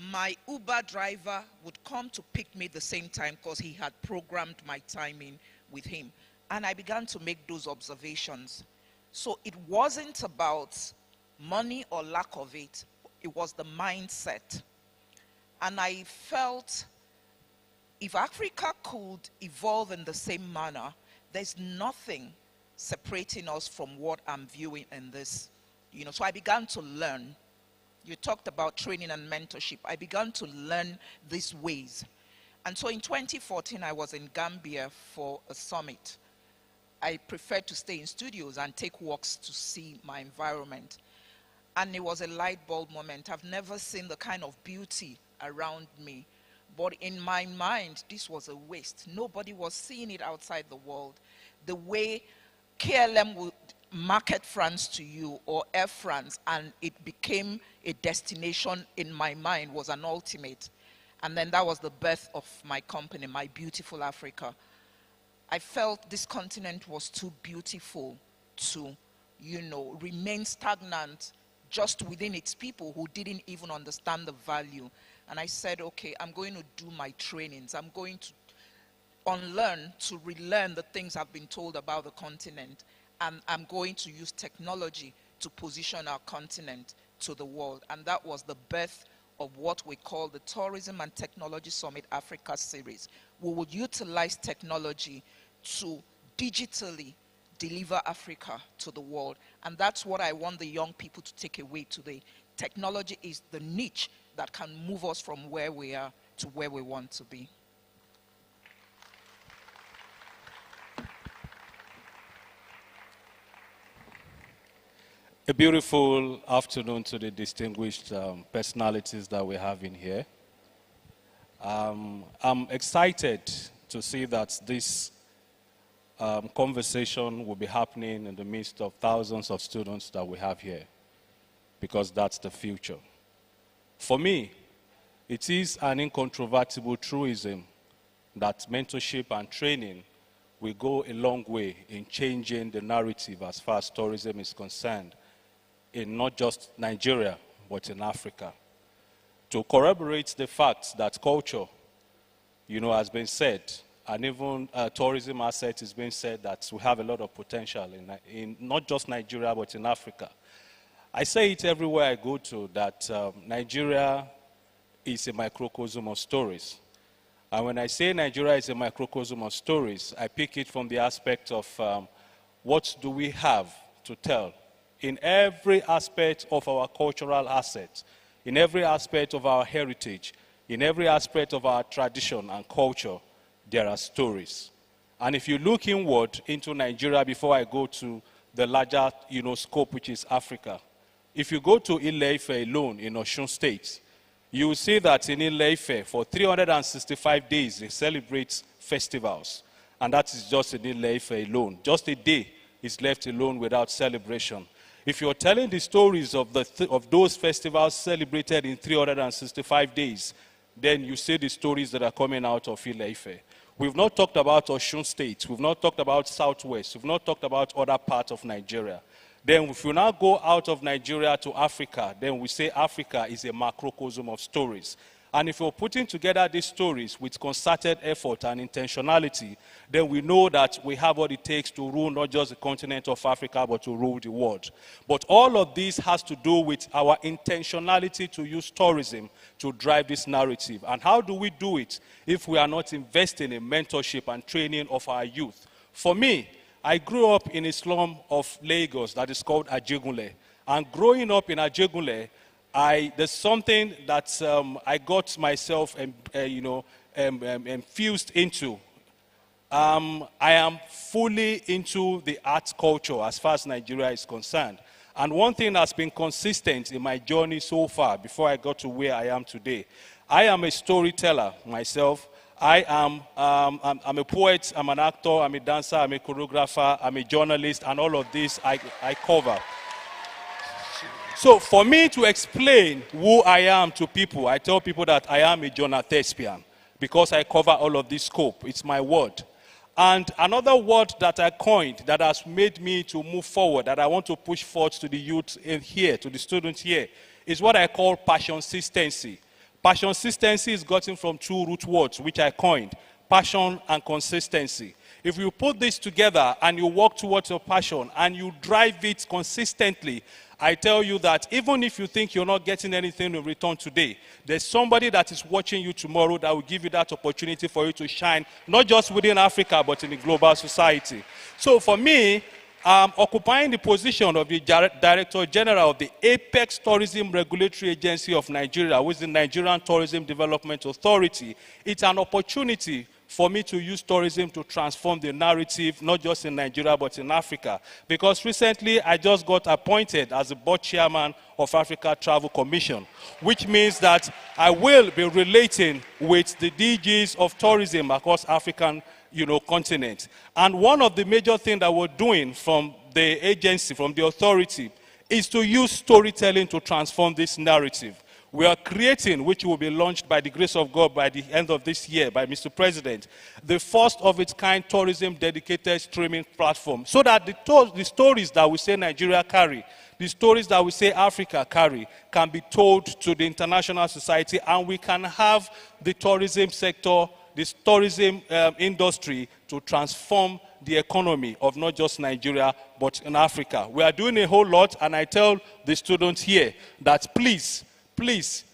My Uber driver would come to pick me the same time because he had programmed my timing with him. And I began to make those observations. So it wasn't about money or lack of it. It was the mindset. And I felt if Africa could evolve in the same manner, there's nothing separating us from what I'm viewing in this. So I began to learn. You talked about training and mentorship. I began to learn these ways. And so in 2014, I was in Gambia for a summit. I preferred to stay in studios and take walks to see my environment. And it was a light bulb moment. I've never seen the kind of beauty around me. But in my mind, this was a waste. Nobody was seeing it outside the world. The way KLM would market France to you or Air France, and it became a destination in my mind, was an ultimate. And then that was the birth of my company, My Beautiful Africa. I felt this continent was too beautiful to, remain stagnant just within its people who didn't even understand the value. And I said, okay, I'm going to do my trainings. I'm going to unlearn to relearn the things I've been told about the continent. And I'm going to use technology to position our continent to the world. And that was the birth of what we call the Tourism and Technology Summit Africa series. We will utilize technology to digitally deliver Africa to the world. And that's what I want the young people to take away today. Technology is the niche that can move us from where we are to where we want to be. A beautiful afternoon to the distinguished personalities that we have in here. I'm excited to see that this conversation will be happening in the midst of thousands of students that we have here, because that's the future. For me, it is an incontrovertible truism that mentorship and training will go a long way in changing the narrative as far as tourism is concerned in not just Nigeria, but in Africa. To corroborate the fact that culture, has been said, and even tourism asset is being said that we have a lot of potential in not just Nigeria, but in Africa. I say it everywhere I go to that Nigeria is a microcosm of stories. And when I say Nigeria is a microcosm of stories, I pick it from the aspect of what do we have to tell in every aspect of our cultural assets, in every aspect of our heritage, in every aspect of our tradition and culture, there are stories. And if you look inward into Nigeria before I go to the larger scope, which is Africa, if you go to Ile-Ife alone in Osun State, you will see that in Ile-Ife, for 365 days, they celebrate festivals. And that is just in Ile-Ife alone. Just a day is left alone without celebration. If you're telling the stories of those festivals celebrated in 365 days, then you see the stories that are coming out of Ile-Ife. We've not talked about Osun State. We've not talked about Southwest. We've not talked about other parts of Nigeria. Then if you now go out of Nigeria to Africa, then we say Africa is a macrocosm of stories. And if we're putting together these stories with concerted effort and intentionality, then we know that we have what it takes to rule not just the continent of Africa, but to rule the world. But all of this has to do with our intentionality to use tourism to drive this narrative. And how do we do it if we are not investing in mentorship and training of our youth? For me, I grew up in a slum of Lagos that is called Ajegunle. And growing up in Ajegunle, there's something that I got myself infused into. I am fully into the arts culture as far as Nigeria is concerned. And one thing that's been consistent in my journey so far, before I got to where I am today, I am a storyteller myself. I'm a poet, I'm an actor, I'm a dancer, I'm a choreographer, I'm a journalist, and all of this I cover. So for me to explain who I am to people, I tell people that I am a Jonathespian because I cover all of this scope. It's my word. And another word that I coined that has made me to move forward, that I want to push forward to the youth in here, to the students here, is what I call passion consistency. Passion consistency is gotten from two root words, which I coined, passion and consistency. If you put this together and you work towards your passion and you drive it consistently, I tell you that even if you think you're not getting anything in return today, there's somebody that is watching you tomorrow that will give you that opportunity for you to shine, not just within Africa, but in the global society. So for me, occupying the position of the Director General of the Apex Tourism Regulatory Agency of Nigeria, which is the Nigerian Tourism Development Authority, it's an opportunity for me to use tourism to transform the narrative, not just in Nigeria, but in Africa. Because recently, I just got appointed as the board chairman of Africa Travel Commission, which means that I will be relating with the DGs of tourism across African continent. And one of the major things that we're doing from the agency, from the authority, is to use storytelling to transform this narrative. We are creating, which will be launched by the grace of God by the end of this year by Mr. President, the first of its kind tourism dedicated streaming platform, so that the stories that we say Nigeria carry, the stories that we say Africa carry, can be told to the international society, and we can have the tourism sector, this tourism industry to transform the economy of not just Nigeria, but in Africa. We are doing a whole lot, and I tell the students here that please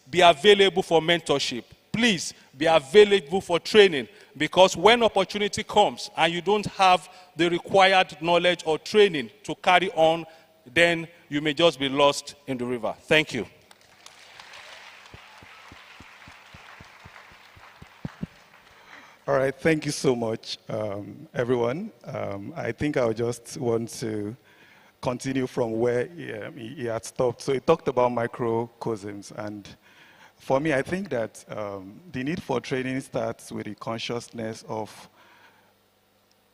be available for mentorship. Please be available for training, because when opportunity comes and you don't have the required knowledge or training to carry on, then you may just be lost in the river. Thank you. All right, thank you so much, everyone. I think I just want to continue from where he had stopped. So he talked about microcosms, and for me, I think that the need for training starts with the consciousness of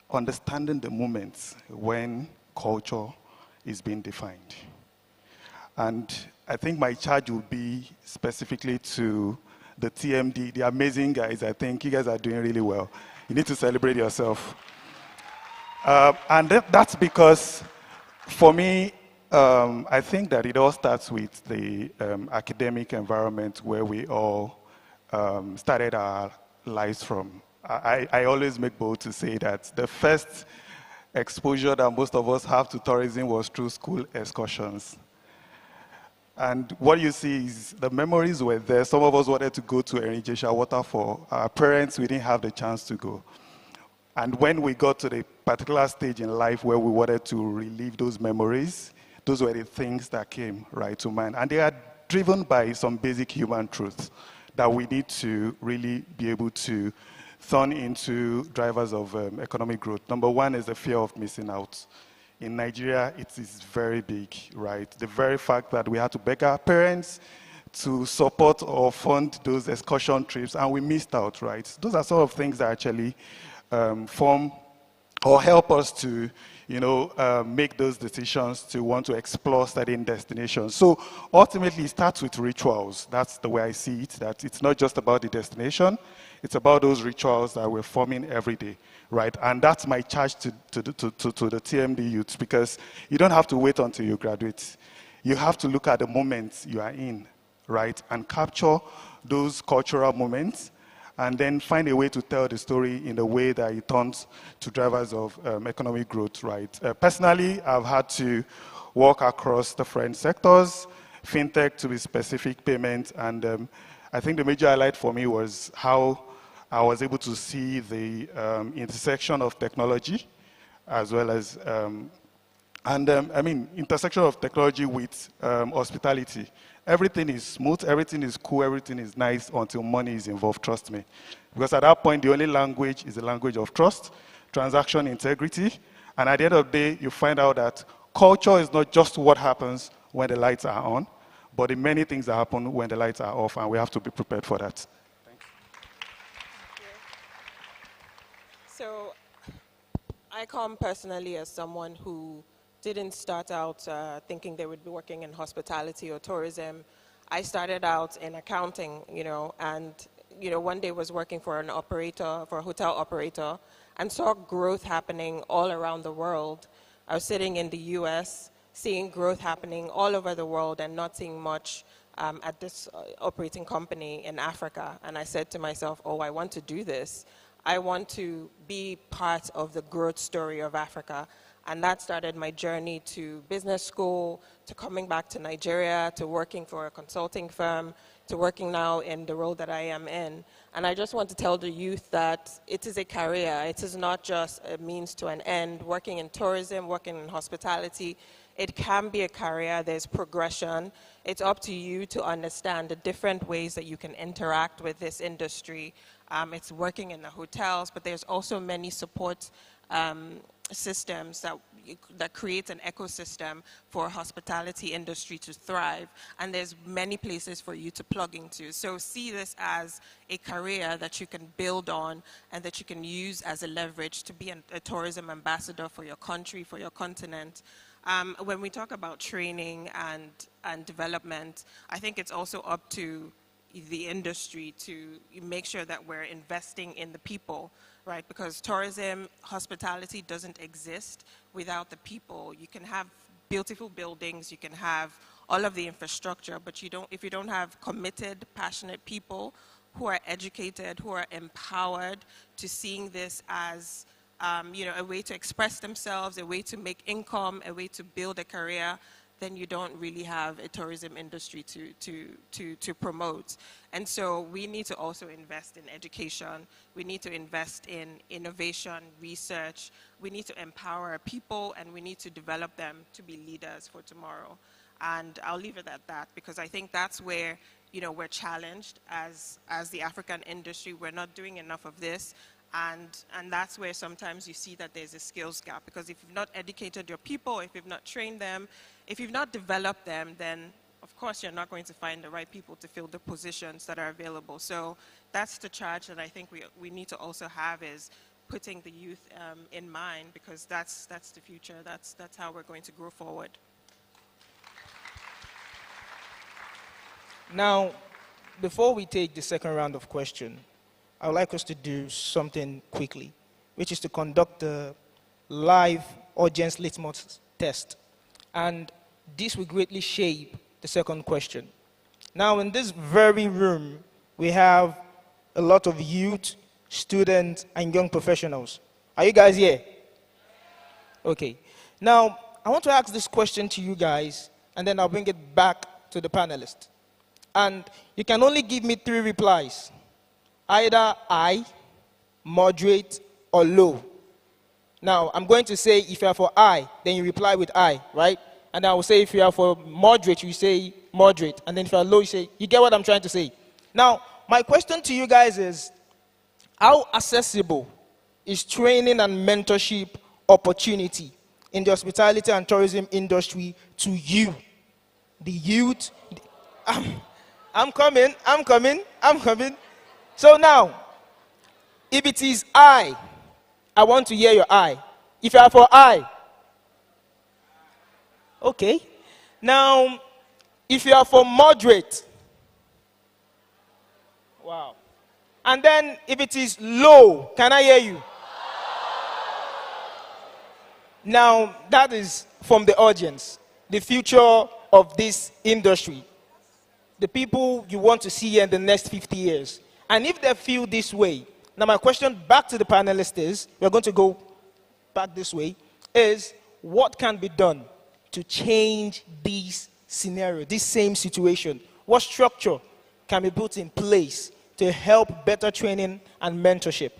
understanding the moments when culture is being defined. And I think my charge will be specifically to the TMD, the amazing guys. I think you guys are doing really well. You need to celebrate yourself. And that's because, for me, I think that it all starts with the academic environment where we all started our lives from. I always make bold to say that the first exposure that most of us have to tourism was through school excursions. And what you see is the memories were there. Some of us wanted to go to Erinjesha Waterfall. Our parents, we didn't have the chance to go. And when we got to the particular stage in life where we wanted to relive those memories, those were the things that came right to mind. And they are driven by some basic human truths that we need to really be able to turn into drivers of economic growth. Number one is the fear of missing out. In Nigeria, it is very big, right? The very fact that we had to beg our parents to support or fund those excursion trips, and we missed out, right? Those are sort of things that actually form or help us to, make those decisions to want to explore certain destinations. So ultimately, it starts with rituals. That's the way I see it, that it's not just about the destination, it's about those rituals that we're forming every day, right? And that's my charge to the TMD youths, because you don't have to wait until you graduate. You have to look at the moment you are in right? And capture those cultural moments and then find a way to tell the story in a way that it turns to drivers of economic growth, right? Personally, I've had to work across different sectors, fintech to be specific, payments, and I think the major highlight for me was how I was able to see the intersection of technology as well as, intersection of technology with hospitality. Everything is smooth, everything is cool, everything is nice until money is involved, trust me. Because at that point, the only language is the language of trust, transaction integrity, and at the end of the day, you find out that culture is not just what happens when the lights are on, but the many things that happen when the lights are off, and we have to be prepared for that. So I come personally as someone who didn't start out thinking they would be working in hospitality or tourism. I started out in accounting, and one day was working for a hotel operator, and saw growth happening all around the world. I was sitting in the US, seeing growth happening all over the world and not seeing much at this operating company in Africa. And I said to myself, oh, I want to do this. I want to be part of the growth story of Africa. And that started my journey to business school, to coming back to Nigeria, to working for a consulting firm, to working now in the role that I am in. And I just want to tell the youth that it is a career. It is not just a means to an end. Working in tourism, working in hospitality, it can be a career. There's progression. It's up to you to understand the different ways that you can interact with this industry. It's working in the hotels, but there's also many support systems that create an ecosystem for hospitality industry to thrive, and there's many places for you to plug into. So see this as a career that you can build on and that you can use as a leverage to be a tourism ambassador for your country, for your continent. When we talk about training and development, I think it's also up to the industry to make sure that we're investing in the people, right? Because tourism, hospitality doesn't exist without the people. You can have beautiful buildings, you can have all of the infrastructure, but if you don't have committed, passionate people who are educated, who are empowered to seeing this as a way to express themselves, a way to make income, a way to build a career, then you don't really have a tourism industry to promote. And so we need to also invest in education. We need to invest in innovation, research. We need to empower our people, and we need to develop them to be leaders for tomorrow. And I'll leave it at that, because I think that's where we're challenged as the African industry. We're not doing enough of this. And that's where sometimes you see that there's a skills gap, because if you've not educated your people, if you've not trained them, if you've not developed them, then of course you're not going to find the right people to fill the positions that are available. So that's the charge that I think we need to also have, is putting the youth in mind, because that's the future. That's how we're going to grow forward. Now, before we take the second round of questions, I would like us to do something quickly, which is to conduct a live audience litmus test. And this will greatly shape the second question. Now, in this very room, we have a lot of youth, students, and young professionals. Are you guys here? Okay. Now, I want to ask this question to you guys, and then I'll bring it back to the panelists. And you can only give me 3 replies. Either high, moderate, or low. Now, I'm going to say if you are for high, then you reply with high, right? And I will say if you are for moderate, you say moderate. And then if you are low, you say, you get what I'm trying to say? Now, my question to you guys is, how accessible is training and mentorship opportunity in the hospitality and tourism industry to you, the youth? I'm coming. So now, if it is I want to hear your I. If you are for I, okay. Now, if you are for moderate, wow. And then if it is low, can I hear you? Now, that is from the audience, the future of this industry. the people you want to see here in the next 50 years. And if they feel this way, now my question back to the panelists is, we're going to go back this way, is what can be done to change this scenario, this same situation? What structure can be put in place to help better training and mentorship?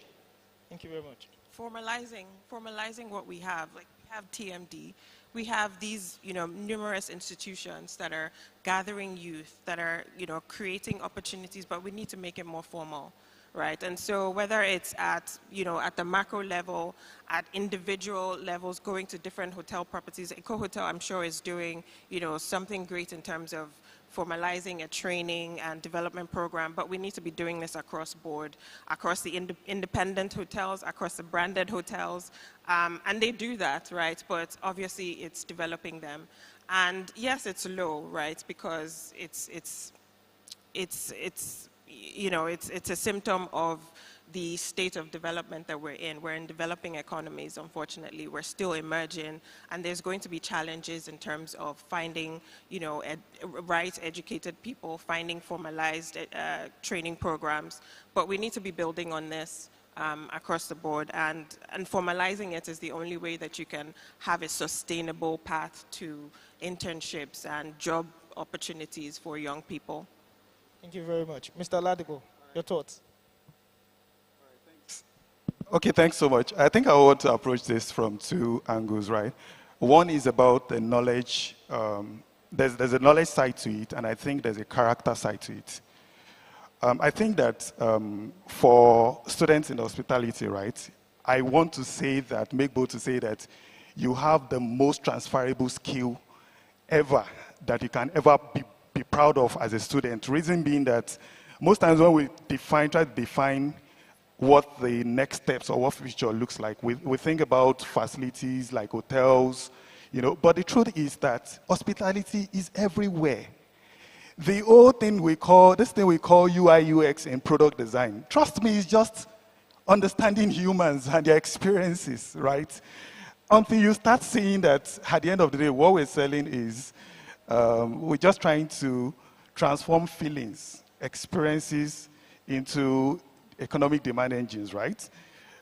Thank you very much. Formalizing what we have. Like, we have TMD. We have these, numerous institutions that are gathering youth, that are, creating opportunities, but we need to make it more formal, right? And so whether it's at, at the macro level, at individual levels, going to different hotel properties, Eco Hotel, I'm sure, is doing, something great in terms of formalizing a training and development program, but we need to be doing this across board, across the independent hotels, across the branded hotels, and they do that, right? But obviously it's developing them. And yes, it's low, right? Because it's a symptom of the state of development that we're in. We're in developing economies, unfortunately. We're still emerging, and there's going to be challenges in terms of finding, right educated people, finding formalized training programs. But we need to be building on this across the board, and formalizing it is the only way that you can have a sustainable path to internships and job opportunities for young people. Thank you very much. Mr. Ladipo, your thoughts? Okay, thanks so much. I think I want to approach this from two angles, right? One is about the knowledge. There's a knowledge side to it, and I think there's a character side to it. I think that for students in hospitality, right, I want to say that, make bold to say that you have the most transferable skill ever that you can ever be proud of as a student. Reason being that most times when we try to define what the next steps or what future looks like, we think about facilities like hotels, but the truth is that hospitality is everywhere. The whole thing we call UI, UX in product design, trust me, is just understanding humans and their experiences, right? Until you start seeing that at the end of the day, what we're selling is, we're just trying to transform feelings, experiences into economic demand engines, right?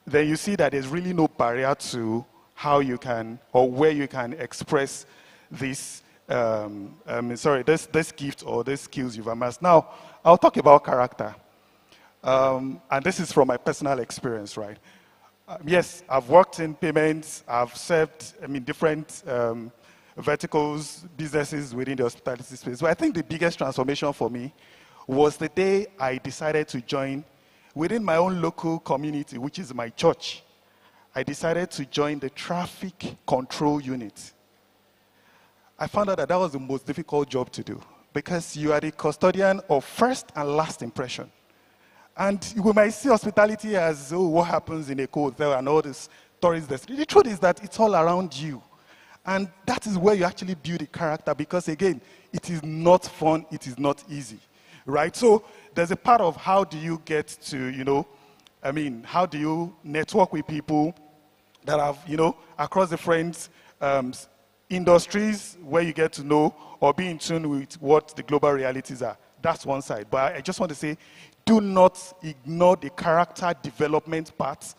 Then you see that there's really no barrier to how you can, or where you can express this, this gift or these skills you've amassed. Now, I'll talk about character. And this is from my personal experience, right? Yes, I've worked in payments, I've served, different verticals, businesses within the hospitality space. But I think the biggest transformation for me was the day I decided to join within my own local community, which is my church. I decided to join the traffic control unit. I found out that that was the most difficult job to do because you are the custodian of first and last impression. And we might see hospitality as, what happens in a hotel and all this tourist destination. The truth is that it's all around you. And that is where you actually build a character because, again, it is not fun, it is not easy, right? So there's a part of how do you get to, how do you network with people that have, across different industries where you get to know or be in tune with what the global realities are. That's one side. But I just want to say, do not ignore the character development part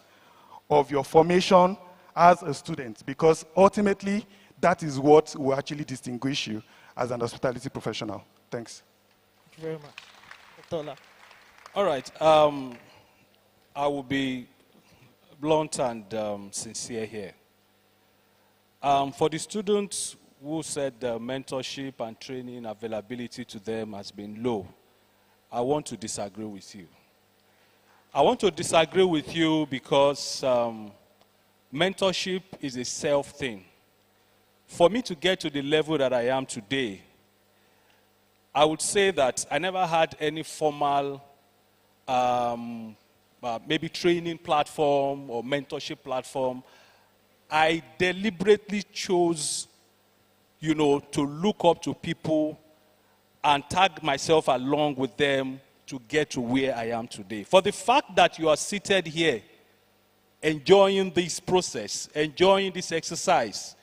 of your formation as a student, because ultimately, that is what will actually distinguish you as an hospitality professional. Thanks. Thank you very much. Dr. Ola. All right. I will be blunt and sincere here. For the students who said mentorship and training availability to them has been low, I want to disagree with you. I want to disagree with you because mentorship is a self thing. For me to get to the level that I am today, I would say that I never had any formal maybe training platform or mentorship platform. I deliberately chose, to look up to people and tag myself along with them to get to where I am today. For the fact that you are seated here, enjoying this process, enjoying this exercise,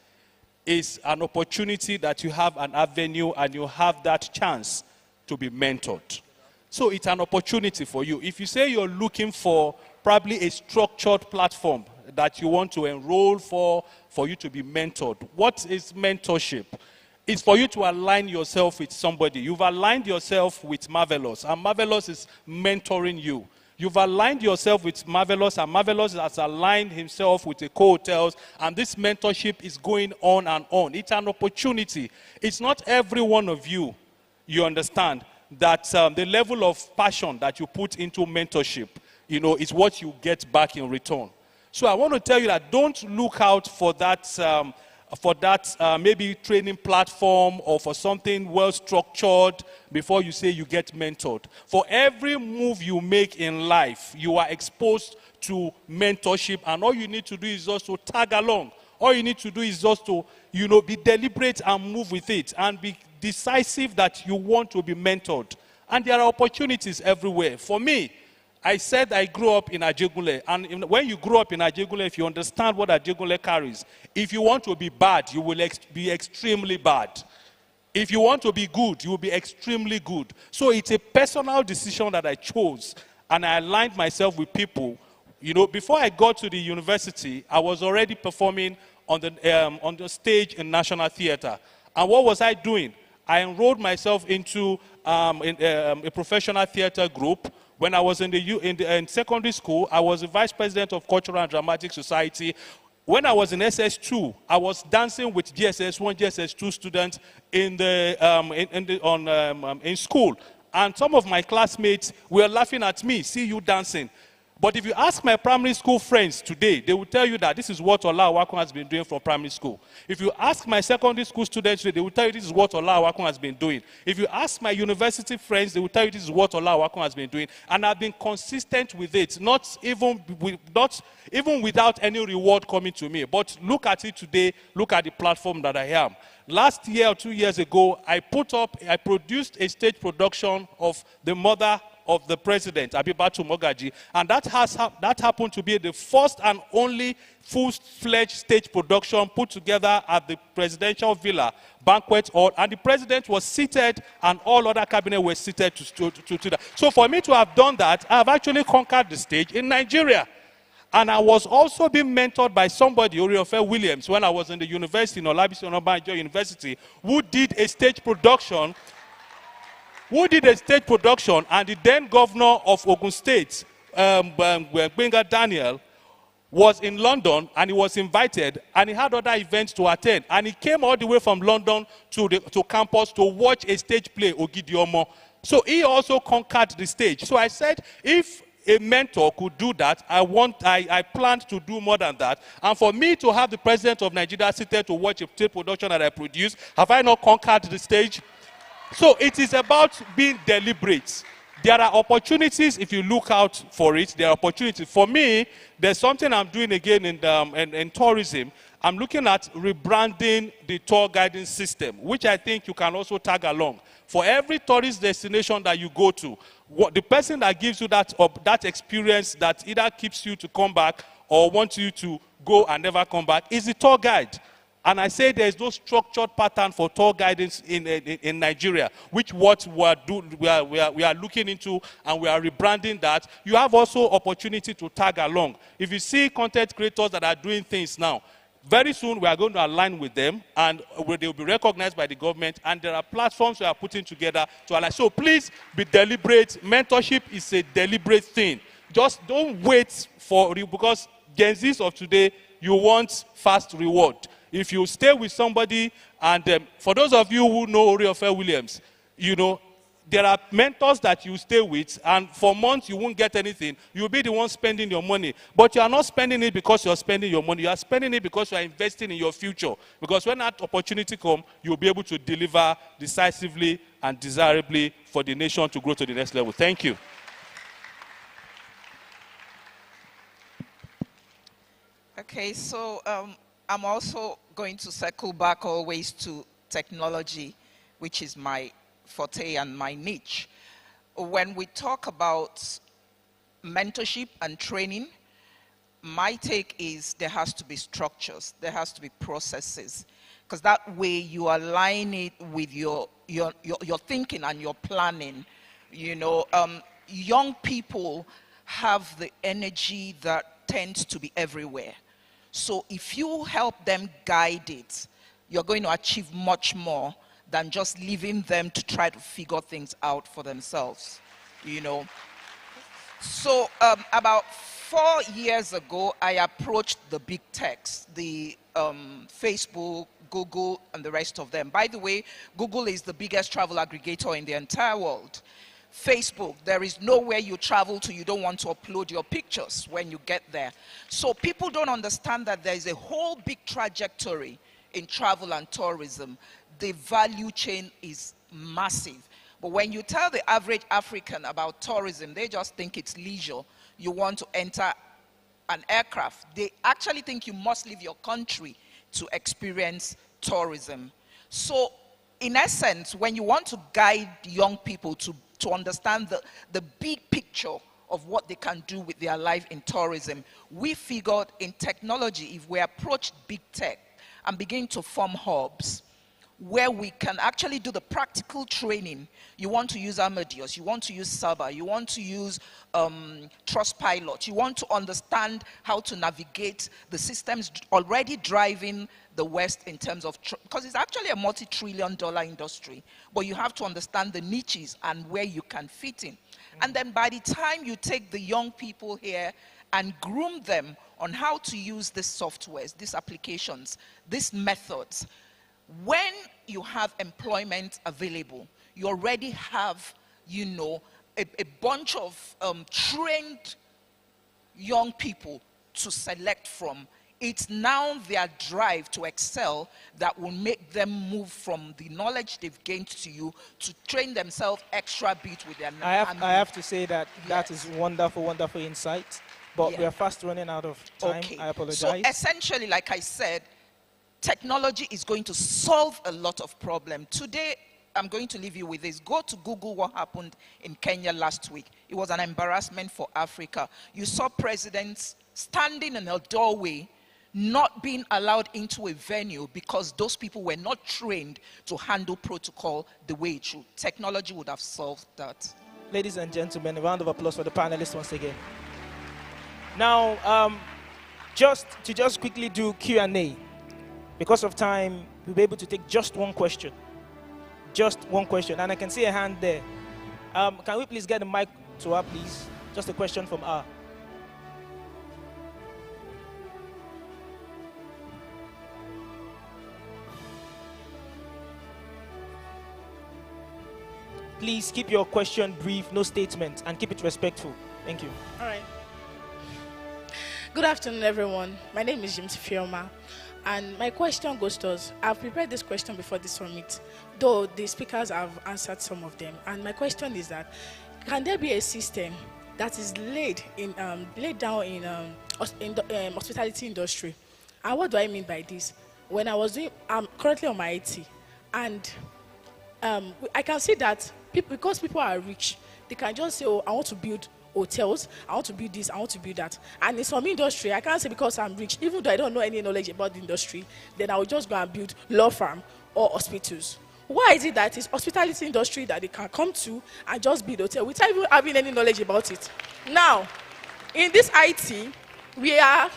is an opportunity that you have an avenue and you have that chance to be mentored. So it's an opportunity for you. If you say you're looking for probably a structured platform that you want to enroll for you to be mentored, what is mentorship? It's for you to align yourself with somebody. You've aligned yourself with Marvelous, and Marvelous is mentoring you. You've aligned yourself with Marvelous, and Marvelous has aligned himself with the co-hotels, and this mentorship is going on and on. It's an opportunity. It's not every one of you, you understand, that the level of passion that you put into mentorship, you know, is what you get back in return. So I want to tell you that don't look out for that maybe training platform or for something well structured before you say you get mentored. For every move you make in life, you are exposed to mentorship, and all you need to do is just to tag along. All you need to do is just to, you know, be deliberate and move with it and be decisive that you want to be mentored. And there are opportunities everywhere. For me, I said I grew up in Ajegunle, and when you grow up in Ajegunle, if you understand what Ajegunle carries, if you want to be bad, you will be extremely bad. If you want to be good, you will be extremely good. So it's a personal decision that I chose, and I aligned myself with people. You know, before I got to the university, I was already performing on the stage in National Theatre. And what was I doing? I enrolled myself into a professional theatre group. When I was in secondary school, I was the vice president of Cultural and Dramatic Society. When I was in SS2, I was dancing with GSS1, GSS2 students in school. And some of my classmates were laughing at me, see you dancing. But if you ask my primary school friends today, they will tell you that this is what Ola Awakun has been doing from primary school. If you ask my secondary school students today, they will tell you this is what Ola Awakun has been doing. If you ask my university friends, they will tell you this is what Ola Awakun has been doing. And I've been consistent with it, not even without any reward coming to me. But look at it today, look at the platform that I am. Last year or 2 years ago, I produced a stage production of The Mother of the President, Abibatu Mogaji, and that happened to be the first and only full-fledged stage production put together at the Presidential Villa Banquet Hall, and the President was seated and all other cabinet were seated to that. So for me to have done that, I have actually conquered the stage in Nigeria. And I was also being mentored by somebody, Oriofe Williams, when I was in the university, in Olabisi Onabanjo University, who did a stage production, and the then governor of Ogun State, Benga Daniel, was in London, and he was invited, and he had other events to attend. And he came all the way from London to campus to watch a stage play, Ogidiomo. So he also conquered the stage. So I said, if a mentor could do that, I planned to do more than that. And for me to have the president of Nigeria seated to watch a stage production that I produced, have I not conquered the stage? So it is about being deliberate. There are opportunities if you look out for it. There are opportunities. For me, there's something I'm doing again in tourism. I'm looking at rebranding the tour guiding system, which I think you can also tag along. For every tourist destination that you go to, the person that gives you that experience that either keeps you to come back or wants you to go and never come back is the tour guide. And I say there is no structured pattern for tour guidance in Nigeria, which what we are looking into, and we are rebranding that. You have also opportunity to tag along. If you see content creators that are doing things now, very soon we are going to align with them, and they will be recognized by the government, and there are platforms we are putting together to align. So please be deliberate. Mentorship is a deliberate thing. Just don't wait because Gen Zs of today, you want fast reward. If you stay with somebody, and for those of you who know Oriofe Williams, you know, there are mentors that you stay with, and for months you won't get anything. You'll be the one spending your money. But you are not spending it because you're spending your money. You are spending it because you are investing in your future. Because when that opportunity comes, you'll be able to deliver decisively and desirably for the nation to grow to the next level. Thank you. Okay, so I'm also going to circle back always to technology, which is my forte and my niche. When we talk about mentorship and training, my take is there has to be structures, there has to be processes, because that way you align it with your your thinking and your planning. You know, young people have the energy that tends to be everywhere. So if you help them guide it, you're going to achieve much more than just leaving them to try to figure things out for themselves, you know. So about 4 years ago, I approached the big techs, the Facebook, Google, and the rest of them. By the way, Google is the biggest travel aggregator in the entire world. Facebook, there is nowhere you travel to you don't want to upload your pictures when you get there. So people don't understand that there is a whole big trajectory in travel and tourism. The value chain is massive. But when you tell the average African about tourism, they just think it's leisure. You want to enter an aircraft. They actually think you must leave your country to experience tourism. So in essence, when you want to guide young people to understand the big picture of what they can do with their life in tourism, we figured in technology, if we approach big tech and begin to form hubs, where we can actually do the practical training. You want to use Amadeus, you want to use Saba, you want to use Trustpilot, you want to understand how to navigate the systems already driving the West in terms of, because it's actually a multi-trillion-dollar industry, but you have to understand the niches and where you can fit in. And then by the time you take the young people here and groom them on how to use these softwares, these applications, these methods, when you have employment available, you already have, you know, a bunch of trained young people to select from. It's now their drive to excel that will make them move from the knowledge they've gained to you to train themselves extra bit with their I have to say that that is wonderful, wonderful insight. But we are fast running out of time. Okay. I apologize. So essentially, like I said, technology is going to solve a lot of problems. Today, I'm going to leave you with this. Go to Google what happened in Kenya last week. It was an embarrassment for Africa. You saw presidents standing in a doorway, not being allowed into a venue because those people were not trained to handle protocol the way it should. Technology would have solved that. Ladies and gentlemen, a round of applause for the panelists once again. Now, just quickly do Q&A. Because of time, we'll be able to take just one question. Just one question. And I can see a hand there. Can we please get the mic to her, please? Just a question from her. Please keep your question brief, no statement, and keep it respectful. Thank you. All right. Good afternoon, everyone. My name is James Fioma. And my question goes to us. I've prepared this question before this summit, though the speakers have answered some of them. And my question is that, can there be a system that is laid down in the hospitality industry? And what do I mean by this? When I was doing, I'm currently on my IT, and I can see that because people are rich, they can just say, oh, I want to build hotels, I want to build this, I want to build that. And in some industry, I can't say because I'm rich, even though I don't know any knowledge about the industry, then I will just go and build law firm or hospitals. Why is it that it's hospitality industry that they can come to and just build hotel without even having any knowledge about it? Now, in this IT, there are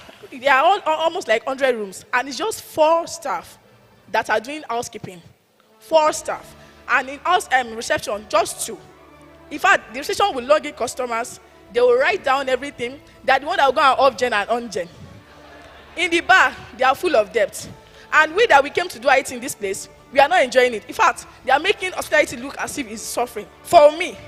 almost like 100 rooms, and it's just 4 staff that are doing housekeeping. 4 staff. And in house reception, just 2. In fact, the reception will log in customers. They will write down everything. They are the one that will go and off-gen and on-gen. In the bar, they are full of debt. And we that we came to do IT in this place, we are not enjoying it. In fact, they are making hospitality look as if it's suffering. For me.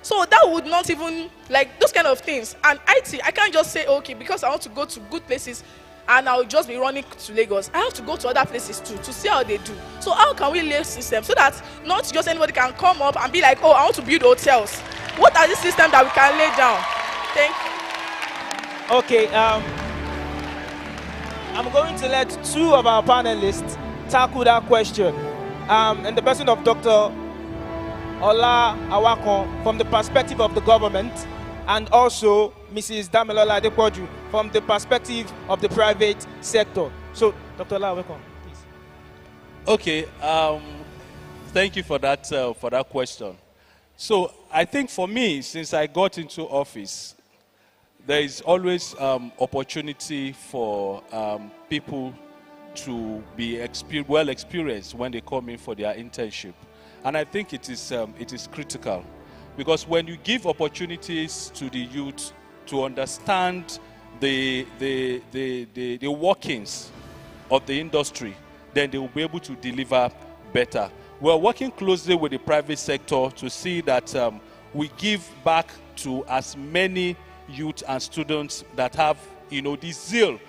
So that would not even, like, those kind of things. And IT, I can't just say, okay, because I want to go to good places, and I'll just be running to Lagos. I have to go to other places too, to see how they do. So how can we lay a system so that not just anybody can come up and be like, oh, I want to build hotels. What are the systems that we can lay down? Thank you. Okay, I'm going to let 2 of our panelists tackle that question. And the person of Dr. Ola Awakon from the perspective of the government, and also Mrs. Damilola Adepoju from the perspective of the private sector. So, Dr. Ola, welcome, please. Okay, Thank you for that question. So I think for me, since I got into office, there is always opportunity for people to be well experienced when they come in for their internship. And I think it is critical, because when you give opportunities to the youth to understand the workings of the industry, then they will be able to deliver better. We're working closely with the private sector to see that we give back to as many youth and students that have, this zeal.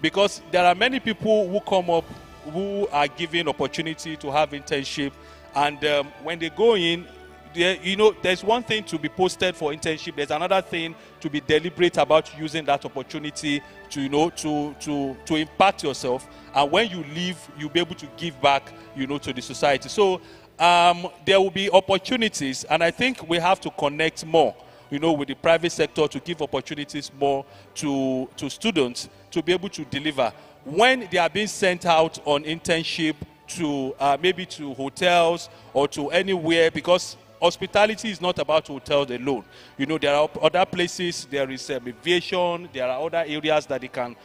Because there are many people who come up who are given opportunity to have internship, and when they go in, there's one thing to be posted for internship. There's another thing to be deliberate about using that opportunity to impact yourself. And when you leave, you'll be able to give back, to the society. So there will be opportunities, and I think we have to connect more, with the private sector to give opportunities more to students to be able to deliver. When they are being sent out on internship to maybe to hotels or to anywhere, because hospitality is not about hotels alone. There are other places, there is aviation, there are other areas that they can,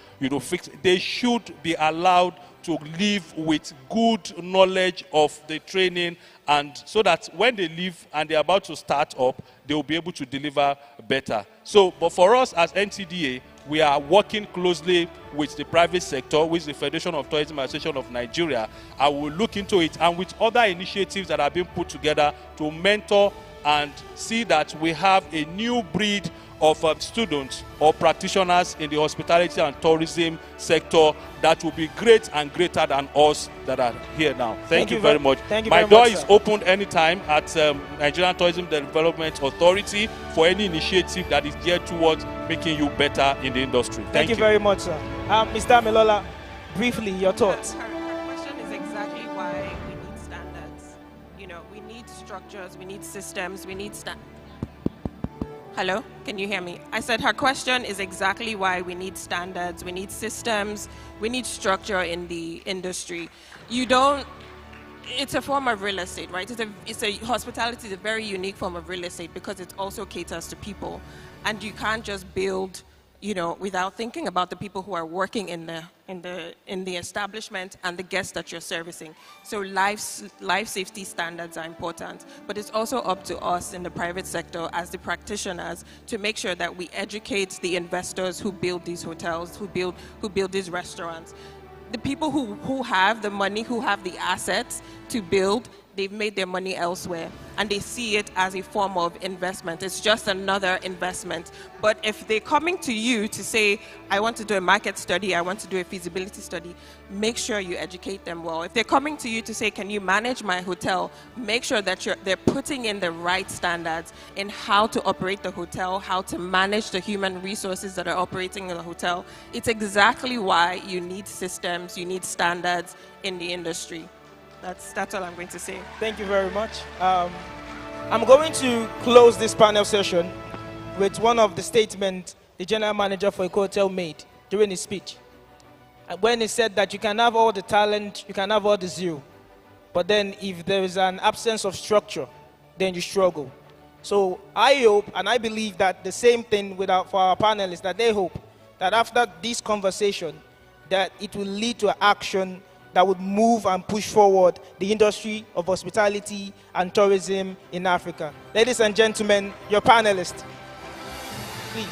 fix. They should be allowed to live with good knowledge of the training, and so that when they leave and they're about to start up, they will be able to deliver better. So, but for us as NTDA, we are working closely with the private sector, with the Federation of Tourism Association of Nigeria. I will look into it, and with other initiatives that are being put together to mentor and see that we have a new breed of students or practitioners in the hospitality and tourism sector that will be great and greater than us that are here now. Thank you very much. Thank you My very door much, is sir. open anytime at Nigerian Tourism Development Authority for any initiative that is geared towards making you better in the industry. Thank you very much, sir. Mr. Milola, briefly, your thoughts. Her question is exactly why we need standards. We need structures, we need systems, we need Hello, can you hear me? I said her question is exactly why we need standards, we need systems, we need structure in the industry. It's a form of real estate, right? Hospitality is a very unique form of real estate because it also caters to people. And you can't just build, without thinking about the people who are working in the establishment and the guests that you're servicing. So life safety standards are important, but it's also up to us in the private sector as the practitioners to make sure that we educate the investors who build these hotels, who build these restaurants. The people who have the money, who have the assets to build, they've made their money elsewhere, and they see it as a form of investment. It's just another investment. But if they're coming to you to say, I want to do a market study, I want to do a feasibility study, make sure you educate them well. If they're coming to you to say, can you manage my hotel, make sure that they're putting in the right standards in how to operate the hotel, how to manage the human resources that are operating in the hotel. It's exactly why you need systems, you need standards in the industry. That's all I'm going to say. Thank you very much. I'm going to close this panel session with one of the statements the general manager for a hotel made during his speech. When he said that you can have all the talent, you can have all the zeal, but then if there is an absence of structure, then you struggle. So I hope and I believe that the same thing for our panelists, that they hope that after this conversation, that it will lead to action that would move and push forward the industry of hospitality and tourism in Africa. Ladies and gentlemen, your panelists, please.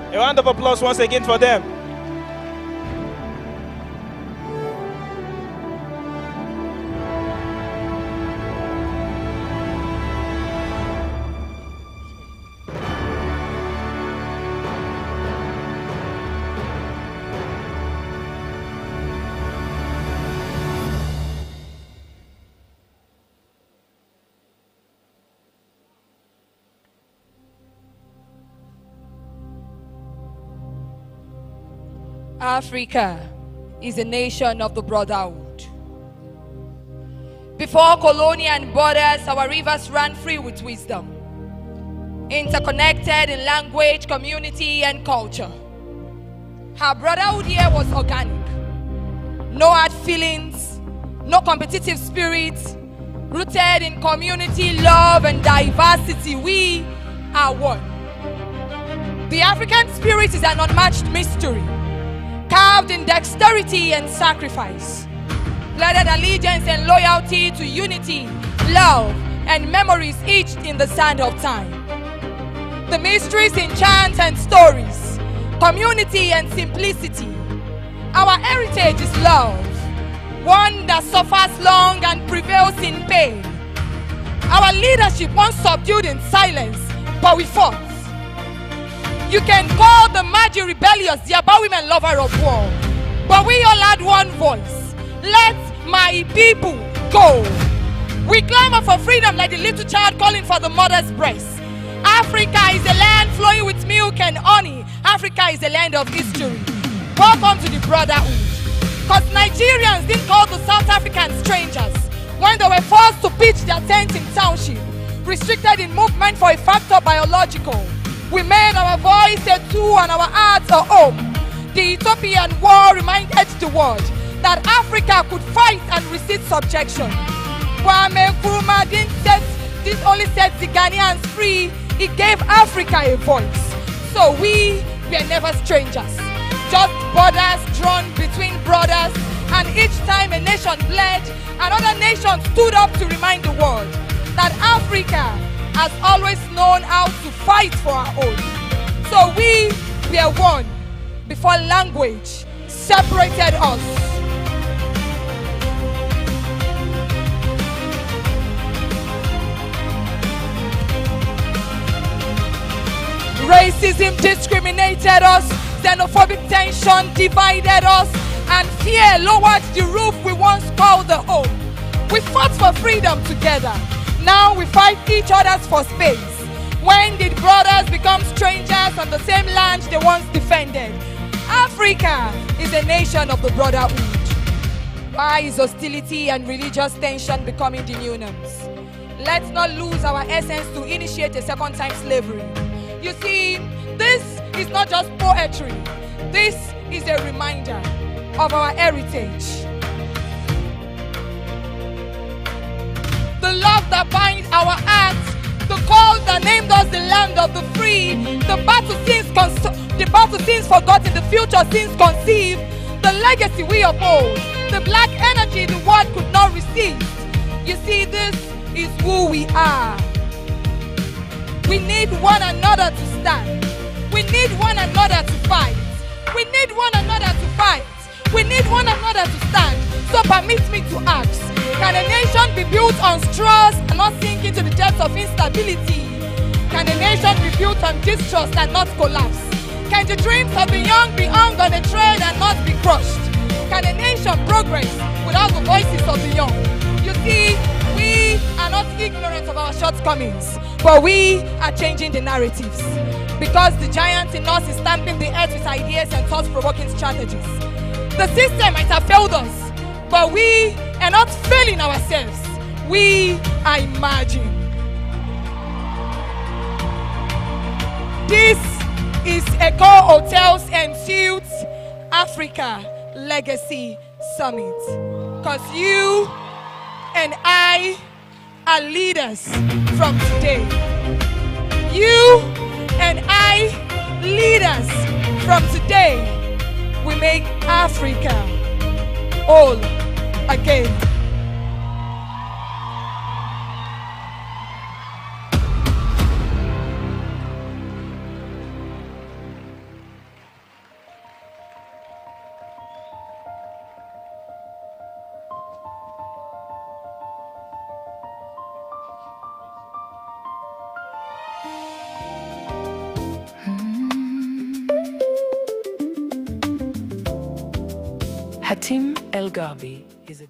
A round of applause once again for them. Africa is a nation of the brotherhood. Before colonial and borders, our rivers ran free with wisdom, interconnected in language, community, and culture. Our brotherhood here was organic. No hard feelings, no competitive spirit, rooted in community, love, and diversity. We are one. The African spirit is an unmatched mystery, carved in dexterity and sacrifice, blended allegiance and loyalty to unity, love, and memories etched in the sand of time. The mysteries in chants and stories, community and simplicity. Our heritage is love, one that suffers long and prevails in pain. Our leadership once subdued in silence, but we fought. You can call the Magi rebellious, the Aba women lover of war, but we all had one voice. Let my people go. We clamor for freedom like the little child calling for the mother's breast. Africa is a land flowing with milk and honey. Africa is a land of history. Welcome to the brotherhood. Because Nigerians didn't call the South Africans strangers when they were forced to pitch their tents in township, restricted in movement for a factor biological. We made our voice a tool and our hearts a home. The Ethiopian war reminded the world that Africa could fight and resist subjection. Kwame Nkrumah didn't only set the Ghanaians free, he gave Africa a voice. So we were never strangers, just borders drawn between brothers, and each time a nation bled, another nation stood up to remind the world that Africa has always known how to fight for our own. So we were one before language separated us. Racism discriminated us, xenophobic tension divided us, and fear lowered the roof we once called the home. We fought for freedom together. Now we fight each other's for space. When did brothers become strangers on the same land they once defended? Africa is a nation of the brotherhood. Why is hostility and religious tension becoming the new norms? Let's not lose our essence to initiate a second time slavery. You see, this is not just poetry. This is a reminder of our heritage. The love that binds our hearts, the call that named us the land of the free, the battle scenes forgotten, the future scenes conceived, the legacy we uphold, the black energy the world could not receive. You see, this is who we are. We need one another to stand. We need one another to fight. We need one another to fight. We need one another to stand. So permit me to ask, can a nation be built on straws and not sink into the depths of instability? Can a nation be built on distrust and not collapse? Can the dreams of the young be hung on a thread and not be crushed? Can a nation progress without the voices of the young? You see, we are not ignorant of our shortcomings, but we are changing the narratives. Because the giant in us is stamping the earth with ideas and thought-provoking strategies. The system might have failed us, but we are not failing ourselves. We are emerging. This is Eco Hotels and Suites Africa Legacy Summit. Because you and I are leaders from today. You and I, leaders from today, we make Africa whole again. Hatim El Gharbi is a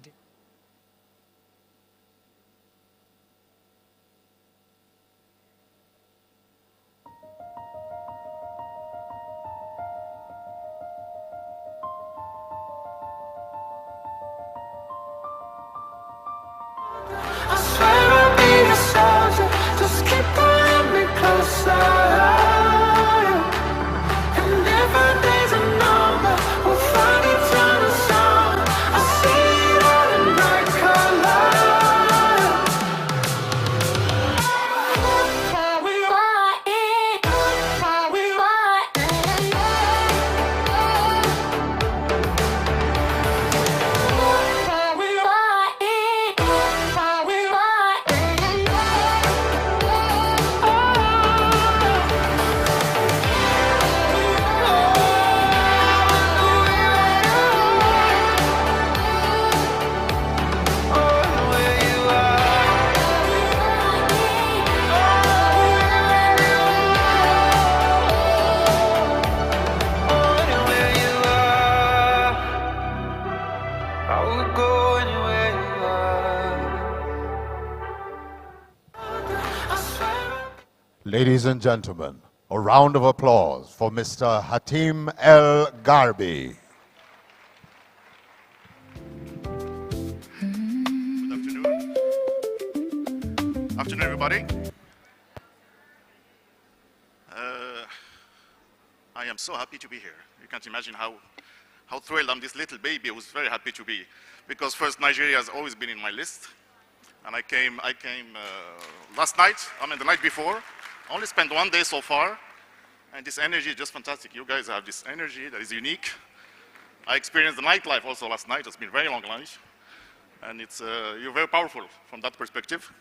Ladies and gentlemen, a round of applause for Mr. Hatim El Garbi. Afternoon, everybody. I am so happy to be here. You can't imagine how thrilled I'm. This little baby who's very happy to be, because first Nigeria has always been in my list, and I came last night. I mean the night before. I only spent 1 day so far, and this energy is just fantastic. You guys have this energy that is unique. I experienced the nightlife also last night. It's been a very long night, and you're very powerful from that perspective.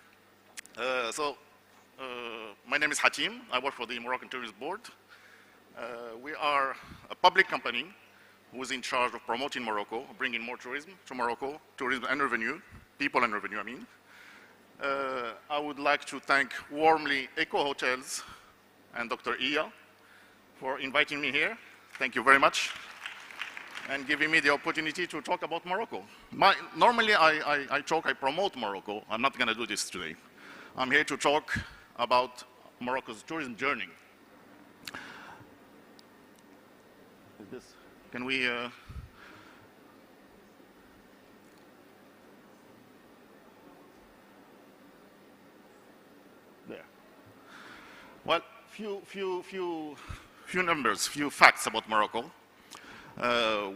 My name is Hatim. I work for the Moroccan Tourism Board. We are a public company who is in charge of promoting Morocco, bringing more tourism to Morocco, tourism and revenue, people and revenue, I mean. I would like to thank warmly Eco Hotels and Dr. Iya for inviting me here. Thank you very much, and giving me the opportunity to talk about Morocco. Normally I promote Morocco. I'm not going to do this today. I'm here to talk about Morocco's tourism journey. Can we? There. Well, few numbers, few facts about Morocco.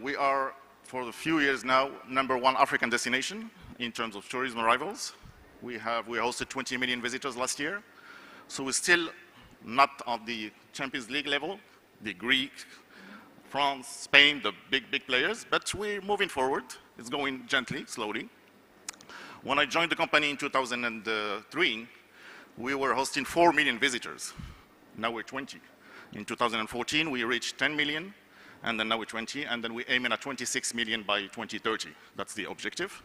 We are, for a few years now, #1 African destination in terms of tourism arrivals. We hosted 20 million visitors last year, so we're still not on the Champions League level, the Greek, France, Spain, the big players, but we're moving forward. It's going gently, slowly. When I joined the company in 2003, we were hosting 4 million visitors. Now we're 20. In 2014, we reached 10 million, and then now we're 20, and then we're aiming at 26 million by 2030. That's the objective.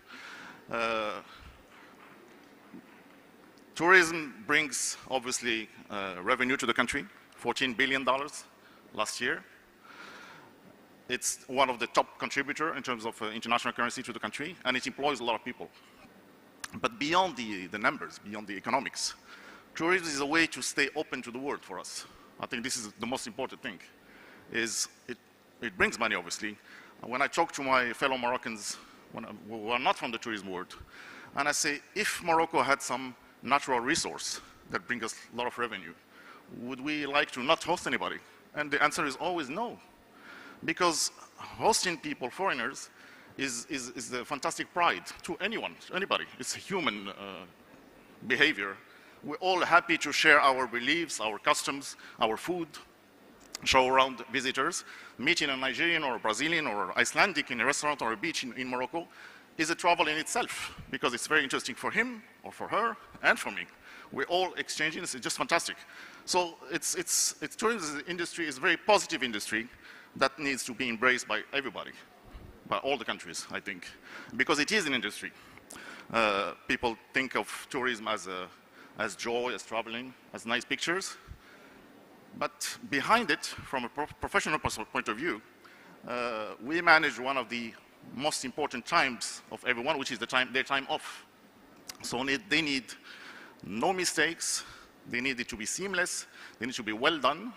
Tourism brings, obviously, revenue to the country, $14 billion last year. It's one of the top contributors in terms of international currency to the country, and it employs a lot of people. But beyond the numbers, beyond the economics, tourism is a way to stay open to the world for us. I think this is the most important thing. It brings money, obviously. When I talk to my fellow Moroccans who are not from the tourism world, and I say, if Morocco had some natural resource that brings us a lot of revenue, would we like to not host anybody? And the answer is always no. Because hosting people, foreigners, is a fantastic pride to anybody. It's a human behavior. We're all happy to share our beliefs, our customs, our food, show around visitors. Meeting a Nigerian or a Brazilian or Icelandic in a restaurant or a beach in Morocco is a travel in itself, because it's very interesting for him or for her and for me. We're all exchanging. It's just fantastic. So tourism industry is a very positive industry that needs to be embraced by everybody, by all the countries, I think, because it is an industry. People think of tourism as joy, as traveling, as nice pictures. But behind it, from a professional point of view, we manage one of the most important times of everyone, which is their time off. So they need no mistakes. They need it to be seamless. They need to be well done.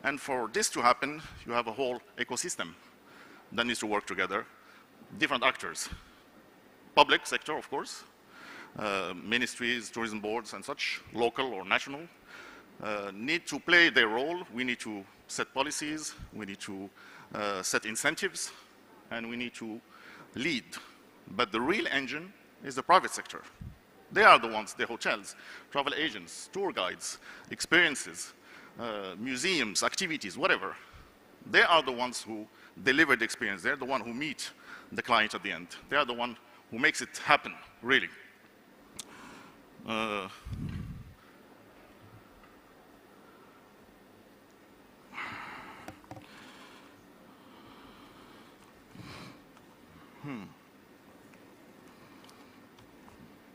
And for this to happen, you have a whole ecosystem that needs to work together. Different actors. Public sector, of course. Ministries, tourism boards and such, local or national, need to play their role. We need to set policies. We need to set incentives. And we need to lead. But the real engine is the private sector. They are the ones, the hotels, travel agents, tour guides, experiences, museums, activities, whatever. They are the ones who deliver the experience. They're the one who meet the client at the end. They are the one who makes it happen, really.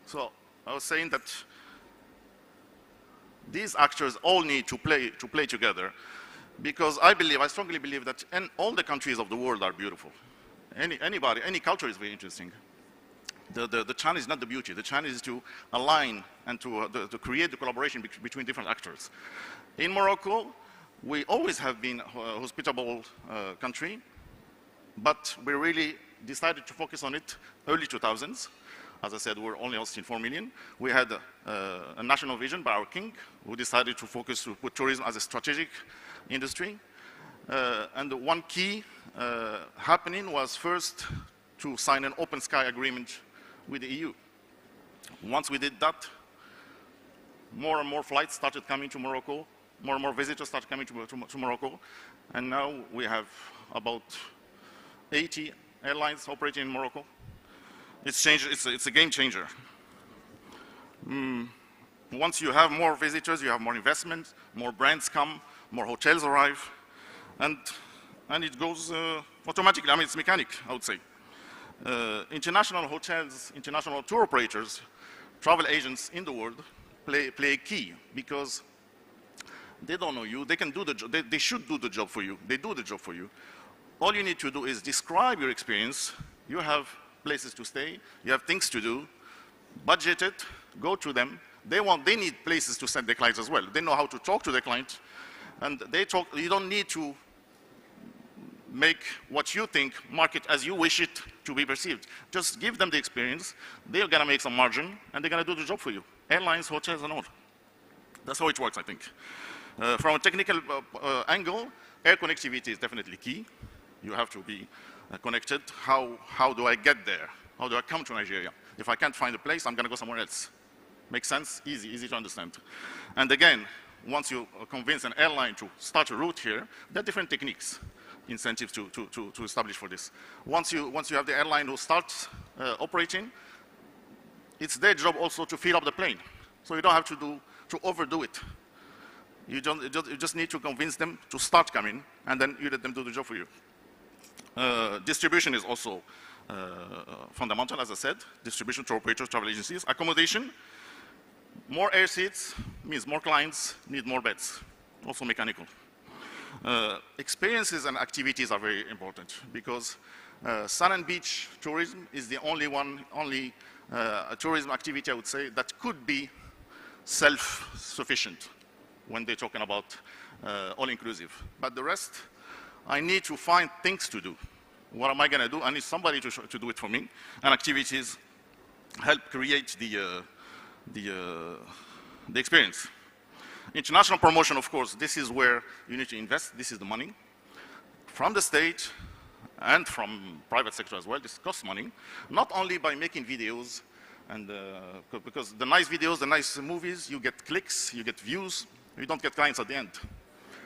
So I was saying that these actors all need to play together, because I strongly believe that all the countries of the world are beautiful. Any culture is very interesting. The challenge is not the beauty. The challenge is to align and to create the collaboration between different actors. In Morocco, we always have been a hospitable country, but we really decided to focus on it early 2000s. As I said, we're only hosting 4 million. We had a national vision by our king, who decided to focus to put tourism as a strategic industry. And the one key happening was first to sign an open sky agreement with the EU. Once we did that, more and more flights started coming to Morocco, more and more visitors started coming to Morocco, and now we have about 80 airlines operating in Morocco. It's a game changer. Once you have more visitors, you have more investment, more brands come, more hotels arrive, and it goes automatically. I mean, it's mechanic, I would say. International hotels, international tour operators, travel agents in the world play a key, because they don't know you. They can do the job. They should do the job for you. They do the job for you. All you need to do is describe your experience. You have places to stay. You have things to do. Budget it. Go to them. They need places to send their clients as well. They know how to talk to their client, and you don't need to make what you think, market as you wish it to be perceived. Just give them the experience. They're going to make some margin, and they're going to do the job for you. Airlines, hotels, and all. That's how it works, I think. From a technical angle, air connectivity is definitely key. You have to be connected. How do I get there? How do I come to Nigeria? If I can't find a place, I'm going to go somewhere else. Makes sense? Easy to understand. And again, once you convince an airline to start a route here, there are different techniques, incentives to establish for this. Once you have the airline who starts operating, it's their job also to fill up the plane. So you don't have to overdo it. You just need to convince them to start coming, and then you let them do the job for you. Distribution is also fundamental, as I said. Distribution to operators, travel agencies. Accommodation. More air seats means more clients need more beds. Also mechanical. Experiences and activities are very important, because sun and beach tourism is the only tourism activity, I would say, that could be self-sufficient when they're talking about all-inclusive. But the rest, I need to find things to do. What am I going to do? I need somebody to do it for me. And activities help create the experience. International promotion, of course, this is where you need to invest. This is the money. From the state and from private sector as well, this costs money. Not only by making videos, and because the nice videos, the nice movies, you get clicks, you get views, you don't get clients at the end.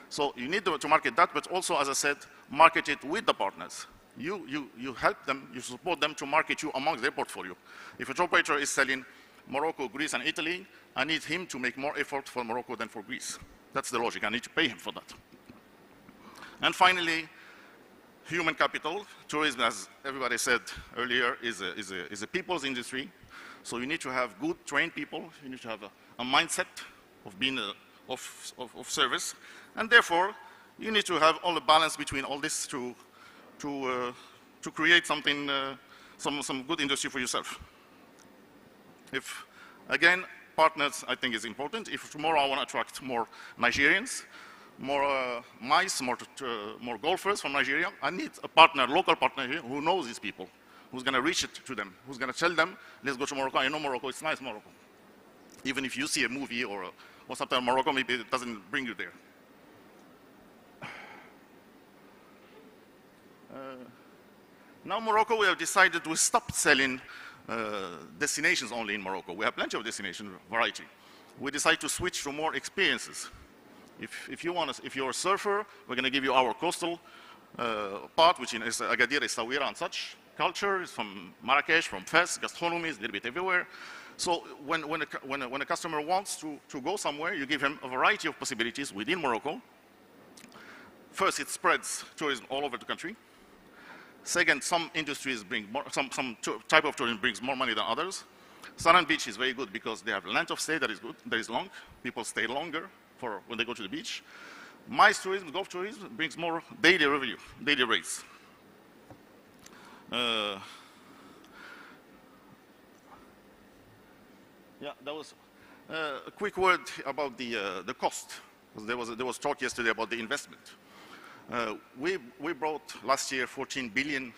So you need to market that, but also, as I said, market it with the partners. You help them, you support them to market you amongst their portfolio. If a tour operator is selling Morocco, Greece, and Italy, I need him to make more effort for Morocco than for Greece. That's the logic. I need to pay him for that. And finally, human capital. Tourism, as everybody said earlier, is a people's industry. So you need to have good trained people. You need to have a mindset of being of service. And therefore, you need to have all the balance between all this to create something, some good industry for yourself. If, again, partners, I think, is important. If tomorrow I want to attract more Nigerians, more mice, more golfers from Nigeria, I need a partner, local partner here, who knows these people, who's going to reach it to them, who's going to tell them, let's go to Morocco. I know Morocco, it's nice, Morocco. Even if you see a movie or something in Morocco, maybe it doesn't bring you there. Now Morocco, we have decided to stop selling destinations only in Morocco. We have plenty of destination variety. We decided to switch to more experiences. If you're a surfer, we're going to give you our coastal part, which is Agadir, Essaouira, and such. Culture is from Marrakesh, from Fes, gastronomy is a little bit everywhere. So when a customer wants to go somewhere, you give him a variety of possibilities within Morocco. First, it spreads tourism all over the country. Second, some industries bring more, some type of tourism brings more money than others. Sun and beach is very good because they have length of stay that is good, that is long. People stay longer for when they go to the beach. MICE tourism, golf tourism brings more daily revenue, daily rates. Yeah, that was a quick word about the cost. There was talk yesterday about the investment. We brought last year $14 billion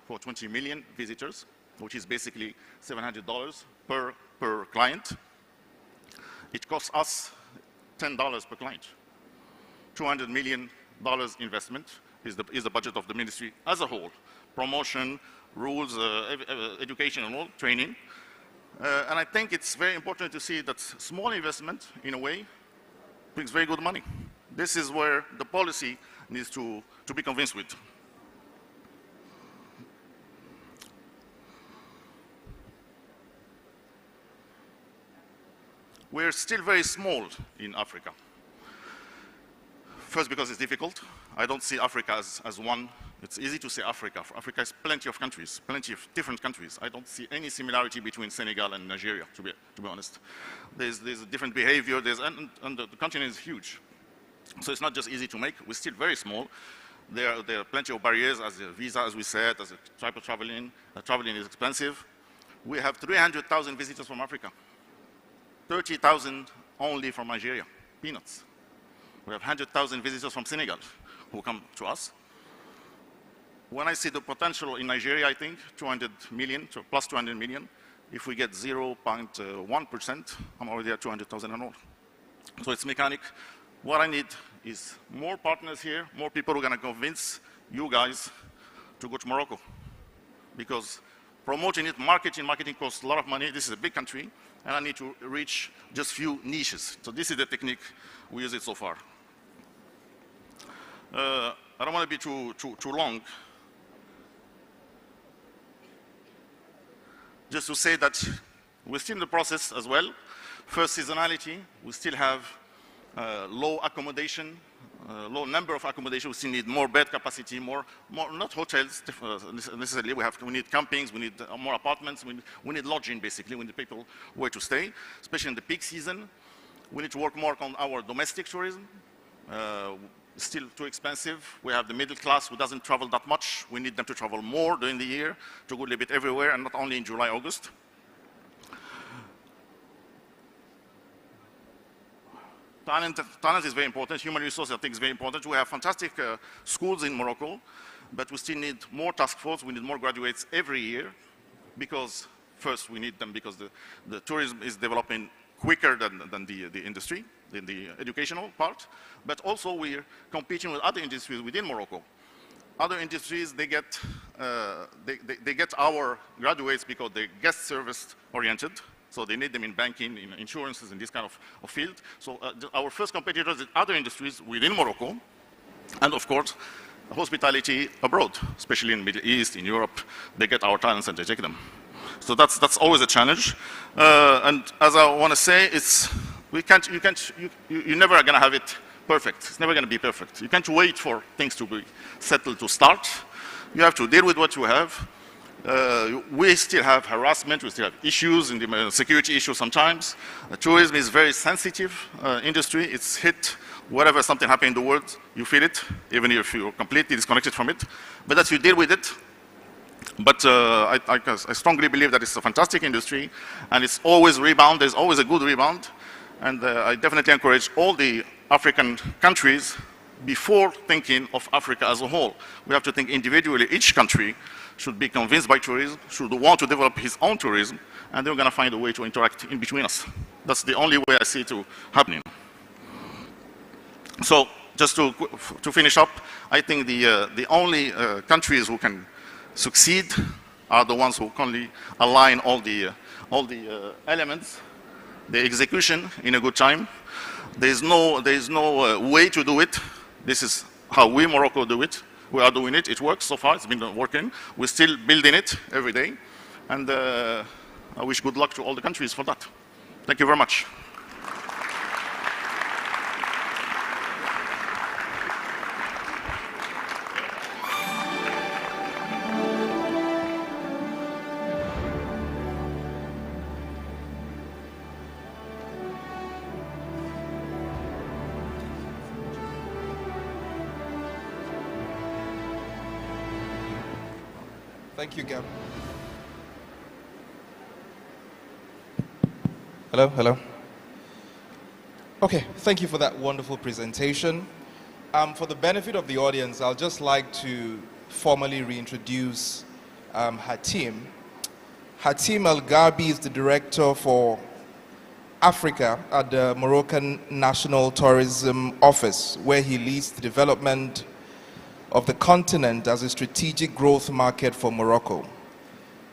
for 20 million visitors, which is basically $700 per client. It costs us $10 per client. $200 million investment is the budget of the ministry as a whole. Promotion, rules, education and all, training. And I think it's very important to see that small investment, in a way, brings very good money. This is where the policy needs to be convinced with. We're still very small in Africa. First, because it's difficult. I don't see Africa as one. It's easy to say Africa. Africa has plenty of countries, plenty of different countries. I don't see any similarity between Senegal and Nigeria, to be honest. There's a different behavior, and the continent is huge. So it's not just easy to make. We're still very small. There are plenty of barriers, as a visa, as we said, as a type of traveling. Traveling is expensive. We have 300,000 visitors from Africa. 30,000 only from Nigeria, peanuts. We have 100,000 visitors from Senegal who come to us. When I see the potential in Nigeria, I think 200 million, plus 200 million. If we get 0.1%, I'm already at 200,000 and all. So it's mechanic. What I need is more partners here, more people who are going to convince you guys to go to Morocco. Because promoting it, marketing costs a lot of money. This is a big country, and I need to reach just few niches. So this is the technique we use it so far. I don't want to be too long. Just to say that we're still in the process as well. First, seasonality. We still have low accommodation, low number of accommodation. We still need more bed capacity, more not hotels necessarily. We need campings. We need more apartments. We need lodging, basically. We need people where to stay, especially in the peak season. We need to work more on our domestic tourism. Still too expensive. We have the middle class who doesn't travel that much. We need them to travel more during the year, to go a little bit everywhere, and not only in July, August. Talent is very important. Human resources, I think, is very important. We have fantastic schools in Morocco, but we still need more task force. We need more graduates every year, because first we need them because the tourism is developing quicker than the industry, in the educational part, but also we're competing with other industries within Morocco. Other industries, they get our graduates because they're guest service oriented, so they need them in banking, in insurances, in this kind of field. So our first competitors in other industries within Morocco, and of course, hospitality abroad, especially in the Middle East, in Europe, they get our talents and they take them. So that's always a challenge. And as I want to say, you're never going to have it perfect. It's never going to be perfect. You can't wait for things to be settled to start. You have to deal with what you have. We still have harassment. We still have issues, in the security issues sometimes. Tourism is a very sensitive industry. It's hit wherever something happens in the world, you feel it, even if you're completely disconnected from it. But that you deal with it. But I strongly believe that it's a fantastic industry, and it's always rebound. There's always a good rebound. And I definitely encourage all the African countries, before thinking of Africa as a whole, we have to think individually. Each country should be convinced by tourism, should want to develop his own tourism, and they're going to find a way to interact in between us. That's the only way I see it happening. So just to finish up, I think the only countries who can succeed are the ones who can align all the elements, the execution in a good time. There's no way to do it. This is how we, Morocco, do it. We are doing it. It works so far. It's been working. We're still building it every day. And I wish good luck to all the countries for that. Thank you very much. Thank you, Gab. Hello, hello. Okay, thank you for that wonderful presentation. For the benefit of the audience, I'll just like to formally reintroduce Hatim. Hatim El-Gharbi is the director for Africa at the Moroccan National Tourism Office, where he leads the development of the continent as a strategic growth market for Morocco.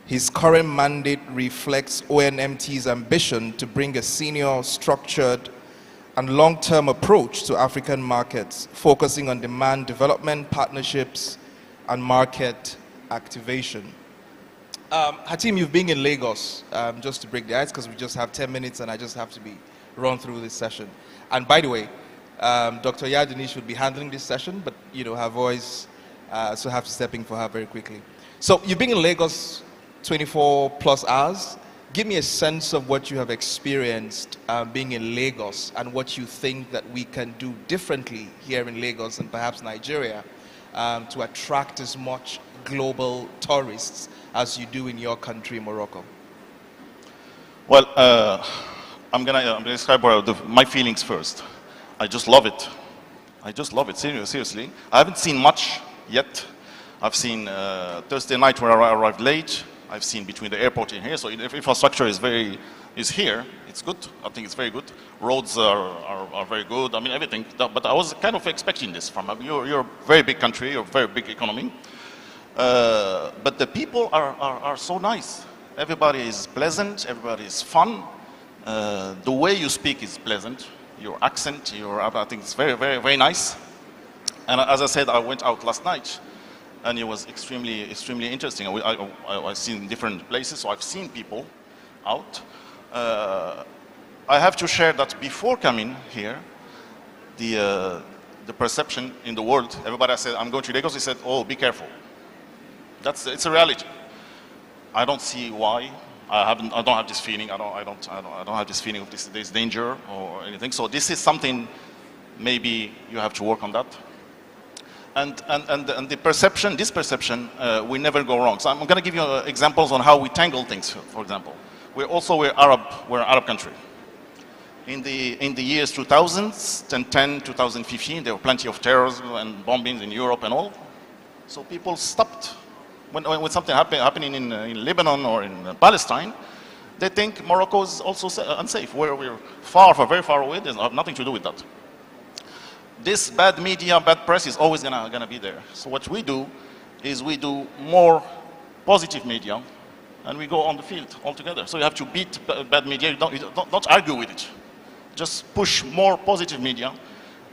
His current mandate reflects ONMT's ambition to bring a senior, structured, and long-term approach to African markets, focusing on demand development, partnerships, and market activation. Hatim, you've been in Lagos, just to break the ice, because we just have 10 minutes and I just have to be run through this session. And by the way, Dr. Yadini should be handling this session, but her voice, so I have to step in for her very quickly. So you've been in Lagos 24 plus hours. Give me a sense of what you have experienced being in Lagos and what you think that we can do differently here in Lagos and perhaps Nigeria to attract as much global tourists as you do in your country, Morocco. Well, I'm gonna describe my feelings first. I just love it. I just love it, seriously. I haven't seen much yet. I've seen Thursday night where I arrived late. I've seen between the airport and here, so if infrastructure is here, it's good. I think it's very good. Roads are very good. I mean, everything. But I was kind of expecting this from you're a very big country, you're a very big economy. But the people are so nice. Everybody is pleasant. Everybody is fun. The way you speak is pleasant. Your accent, I think it's very, very, very nice. And as I said, I went out last night. And it was extremely, extremely interesting. I've seen different places, so I've seen people out. I have to share that before coming here, the perception in the world, everybody said, I'm going to Lagos, they said, oh, be careful. It's a reality. I don't see why. I don't have this feeling. I don't have this feeling of this danger or anything. So this is something, maybe you have to work on that. And the perception, this perception, we never go wrong. So I'm going to give you examples on how we tangle things. For example, we're an Arab country. In the years 2010, 2015, there were plenty of terrorism and bombings in Europe and all. So people stopped when something happening in Lebanon or in Palestine. They think Morocco is also unsafe. We're very far away. There's nothing to do with that. This bad media, bad press is always gonna be there. So what we do is we do more positive media, and we go on the field altogether. So you have to beat bad media. You don't argue with it. Just push more positive media,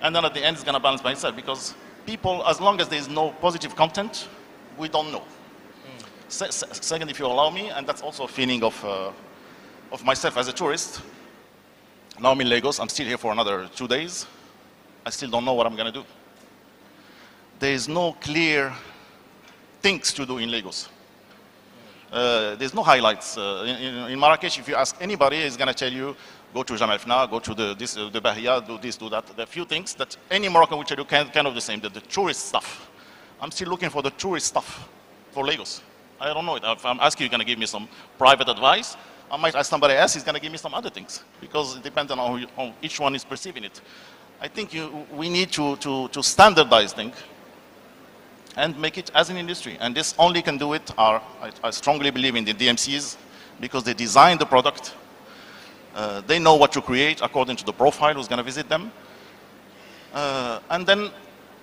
and then at the end it's gonna balance by itself. Because people, as long as there is no positive content, we don't know. Second, if you allow me, and that's also a feeling of myself as a tourist. Now I'm in Lagos. I'm still here for another 2 days. I still don't know what I'm going to do. There is no clear things to do in Lagos. There's no highlights. In Marrakesh, if you ask anybody, he's going to tell you, go to Jemaa el-Fna, go to the Bahia, do this, do that. There are a few things that any Moroccan will tell you kind of the same, the tourist stuff. I'm still looking for the tourist stuff for Lagos. I don't know it. If I'm asking you, going to give me some private advice. I might ask somebody else, he's going to give me some other things. Because it depends on how each one is perceiving it. I think we need to standardize things and make it as an industry. And this only can do it, I strongly believe in the DMCs, because they design the product. They know what to create according to the profile who's going to visit them. And then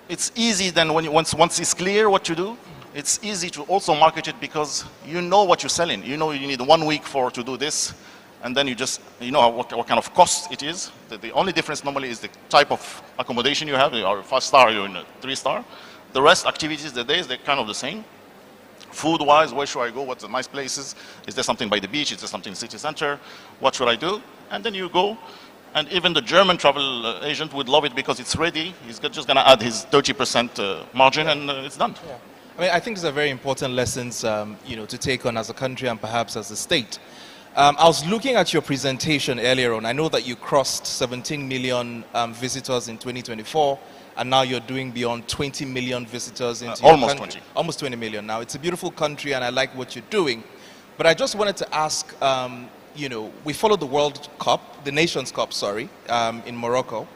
it's easy then, once it's clear what to do, it's easy to also market it because you know what you're selling. You know you need 1 week to do this. And then you know what kind of cost it is. The only difference normally is the type of accommodation you have. You're a 5-star, you're in a 3-star. The rest, activities, the days, they're kind of the same. Food-wise, where should I go? What's the nice places? Is there something by the beach? Is there something in the city center? What should I do? And then you go. And even the German travel agent would love it because it's ready. He's just going to add his 30% margin and it's done. Yeah. I mean, I think these are very important lessons, to take on as a country and perhaps as a state. I was looking at your presentation earlier on. I know that you crossed 17 million visitors in 2024, and now you're doing beyond 20 million visitors into your almost country. 20. Almost 20 million. Now, it's a beautiful country, and I like what you're doing. But I just wanted to ask, you know, we followed the World Cup, the Nations Cup, sorry, in Morocco.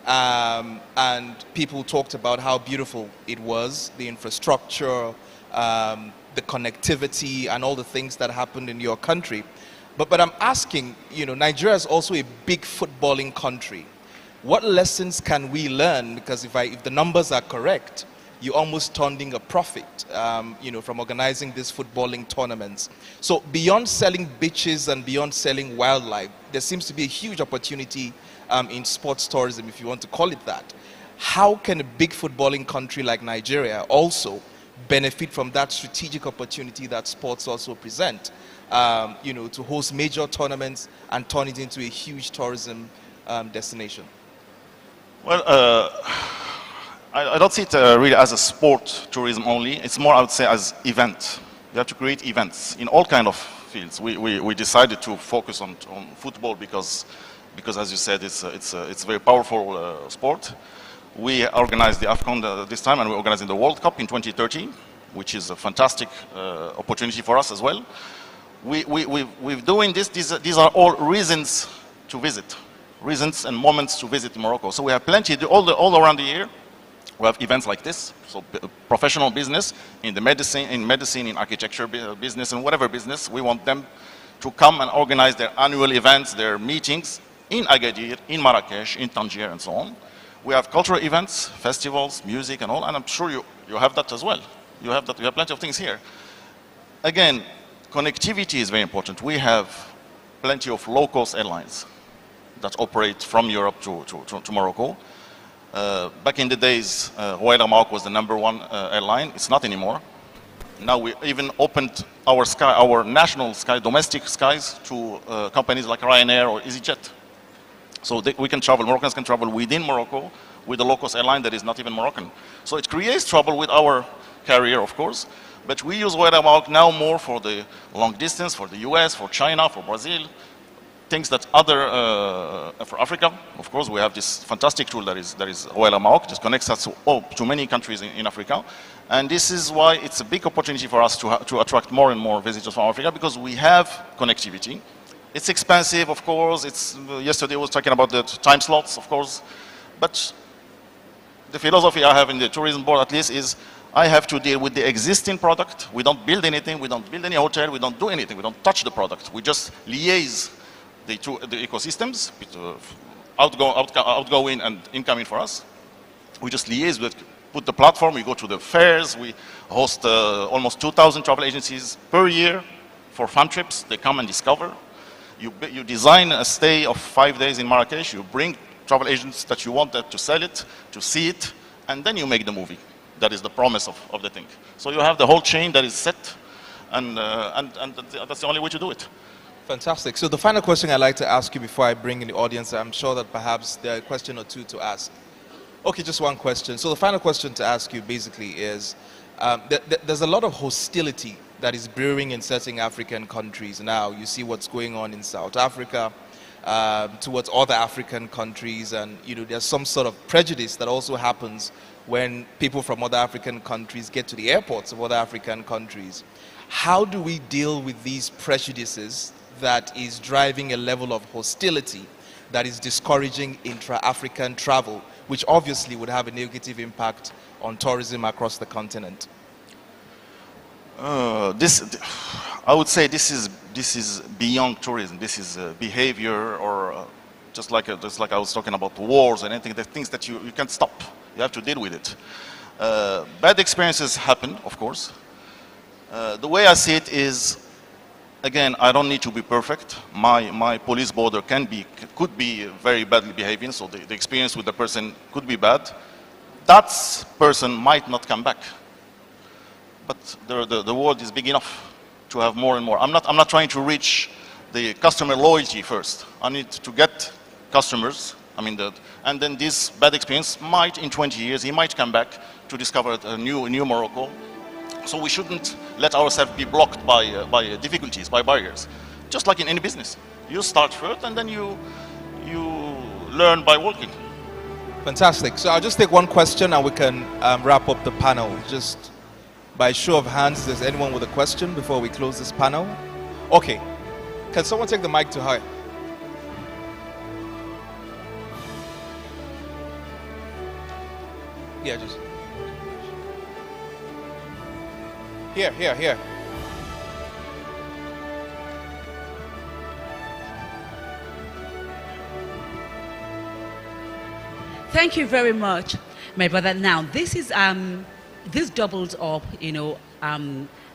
And people talked about how beautiful it was, the infrastructure, the connectivity, and all the things that happened in your country. But I'm asking, you know, Nigeria is also a big footballing country. What lessons can we learn? Because if the numbers are correct, you almost turned in a profit, you know, from organizing these footballing tournaments. So beyond selling beaches and beyond selling wildlife, there seems to be a huge opportunity in sports tourism, if you want to call it that. How can a big footballing country like Nigeria also benefit from that strategic opportunity that sports also present, you know, to host major tournaments and turn it into a huge tourism destination? Well, I don't see it really as a sport tourism only. It's more, I would say, as event. You have to create events in all kind of fields. We decided to focus on football because as you said, it's a very powerful sport. We organized the AFCON this time, and we're organizing the World Cup in 2030, which is a fantastic opportunity for us as well. We're doing this. These are all reasons to visit, reasons and moments to visit Morocco. So we have plenty all around the year. We have events like this, so professional business in the medicine, in architecture business, and whatever business. We want them to come and organize their annual events, their meetings in Agadir, in Marrakesh, in Tangier, and so on. We have cultural events, festivals, music, and all, and I'm sure you have that as well. You have that. You have plenty of things here. Again, connectivity is very important. We have plenty of low-cost airlines that operate from Europe to Morocco. Back in the days, Royal Maroc was the #1 airline. It's not anymore. Now we even opened our national sky, domestic skies, to companies like Ryanair or EasyJet. So we can travel, Moroccans can travel within Morocco with a low-cost airline that is not even Moroccan. So it creates trouble with our carrier, of course, but we use Royal Maroc now more for the long distance, for the US, for China, for Brazil, things that for Africa, of course, we have this fantastic tool that is Royal Maroc. This connects us to many countries in Africa. And this is why it's a big opportunity for us to attract more and more visitors from Africa, because we have connectivity. It's expensive, of course. Yesterday I was talking about the time slots, of course. But the philosophy I have in the tourism board, at least, is I have to deal with the existing product. We don't build anything. We don't build any hotel. We don't do anything. We don't touch the product. We just liaise the ecosystems, outgoing and incoming for us. We just liaise with, put the platform, we go to the fairs, we host almost 2,000 travel agencies per year for fun trips. They come and discover. You design a stay of 5 days in Marrakesh, you bring travel agents that you want to sell it, to see it, and then you make the movie. That is the promise of the thing. So you have the whole chain that is set, and that's the only way to do it. Fantastic. So the final question I'd like to ask you before I bring in the audience, I'm sure that perhaps there are a question or two to ask. Okay, just one question. So the final question to ask you basically is, there's a lot of hostility that is brewing in certain African countries now. You see what's going on in South Africa towards other African countries, and you know there's some sort of prejudice that also happens when people from other African countries get to the airports of other African countries. How do we deal with these prejudices that is driving a level of hostility that is discouraging intra-African travel, which obviously would have a negative impact on tourism across the continent? I would say this is beyond tourism. This is behavior, or just like I was talking about wars and anything, the things that you can't stop. You have to deal with it. Bad experiences happen, of course. The way I see it is, again, I don't need to be perfect. My police border could be very badly behaving, so the experience with the person could be bad. That person might not come back. But the world is big enough to have more and more. I'm not trying to reach the customer loyalty first. I need to get customers. And then this bad experience might, in 20 years, he might come back to discover a new Morocco. So we shouldn't let ourselves be blocked by difficulties, by barriers. Just like in any business. You start first and then you learn by working. Fantastic. So I'll just take one question and we can wrap up the panel. Just by show of hands, is there anyone with a question before we close this panel? Okay. Can someone take the mic to her? Yeah, just here. Thank you very much, my brother. Now, this is this doubles up,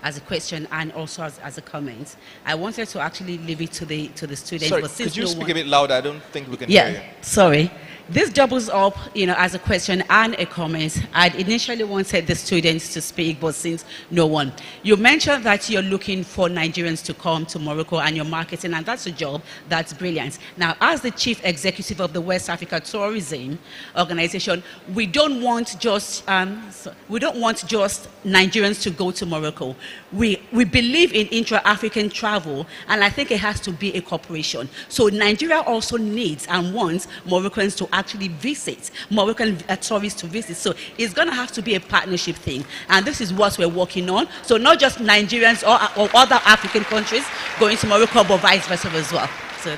as a question and also as a comment. I wanted to actually leave it to the students. Sorry, but since could you no speak one, a bit louder? I don't think we can hear you. sorry. This doubles up, as a question and a comment. I'd initially wanted the students to speak, but since no one. You mentioned that you're looking for Nigerians to come to Morocco and you're marketing, and that's a job. That's brilliant. Now, as the chief executive of the West Africa Tourism Organization, we don't want just Nigerians to go to Morocco. We believe in intra-African travel, and I think it has to be a cooperation. So Nigeria also needs and wants Moroccans to actually visit, Moroccan tourists to visit. So it's going to have to be a partnership thing, and this is what we're working on. So not just Nigerians or other African countries going to Morocco, but vice versa as well. So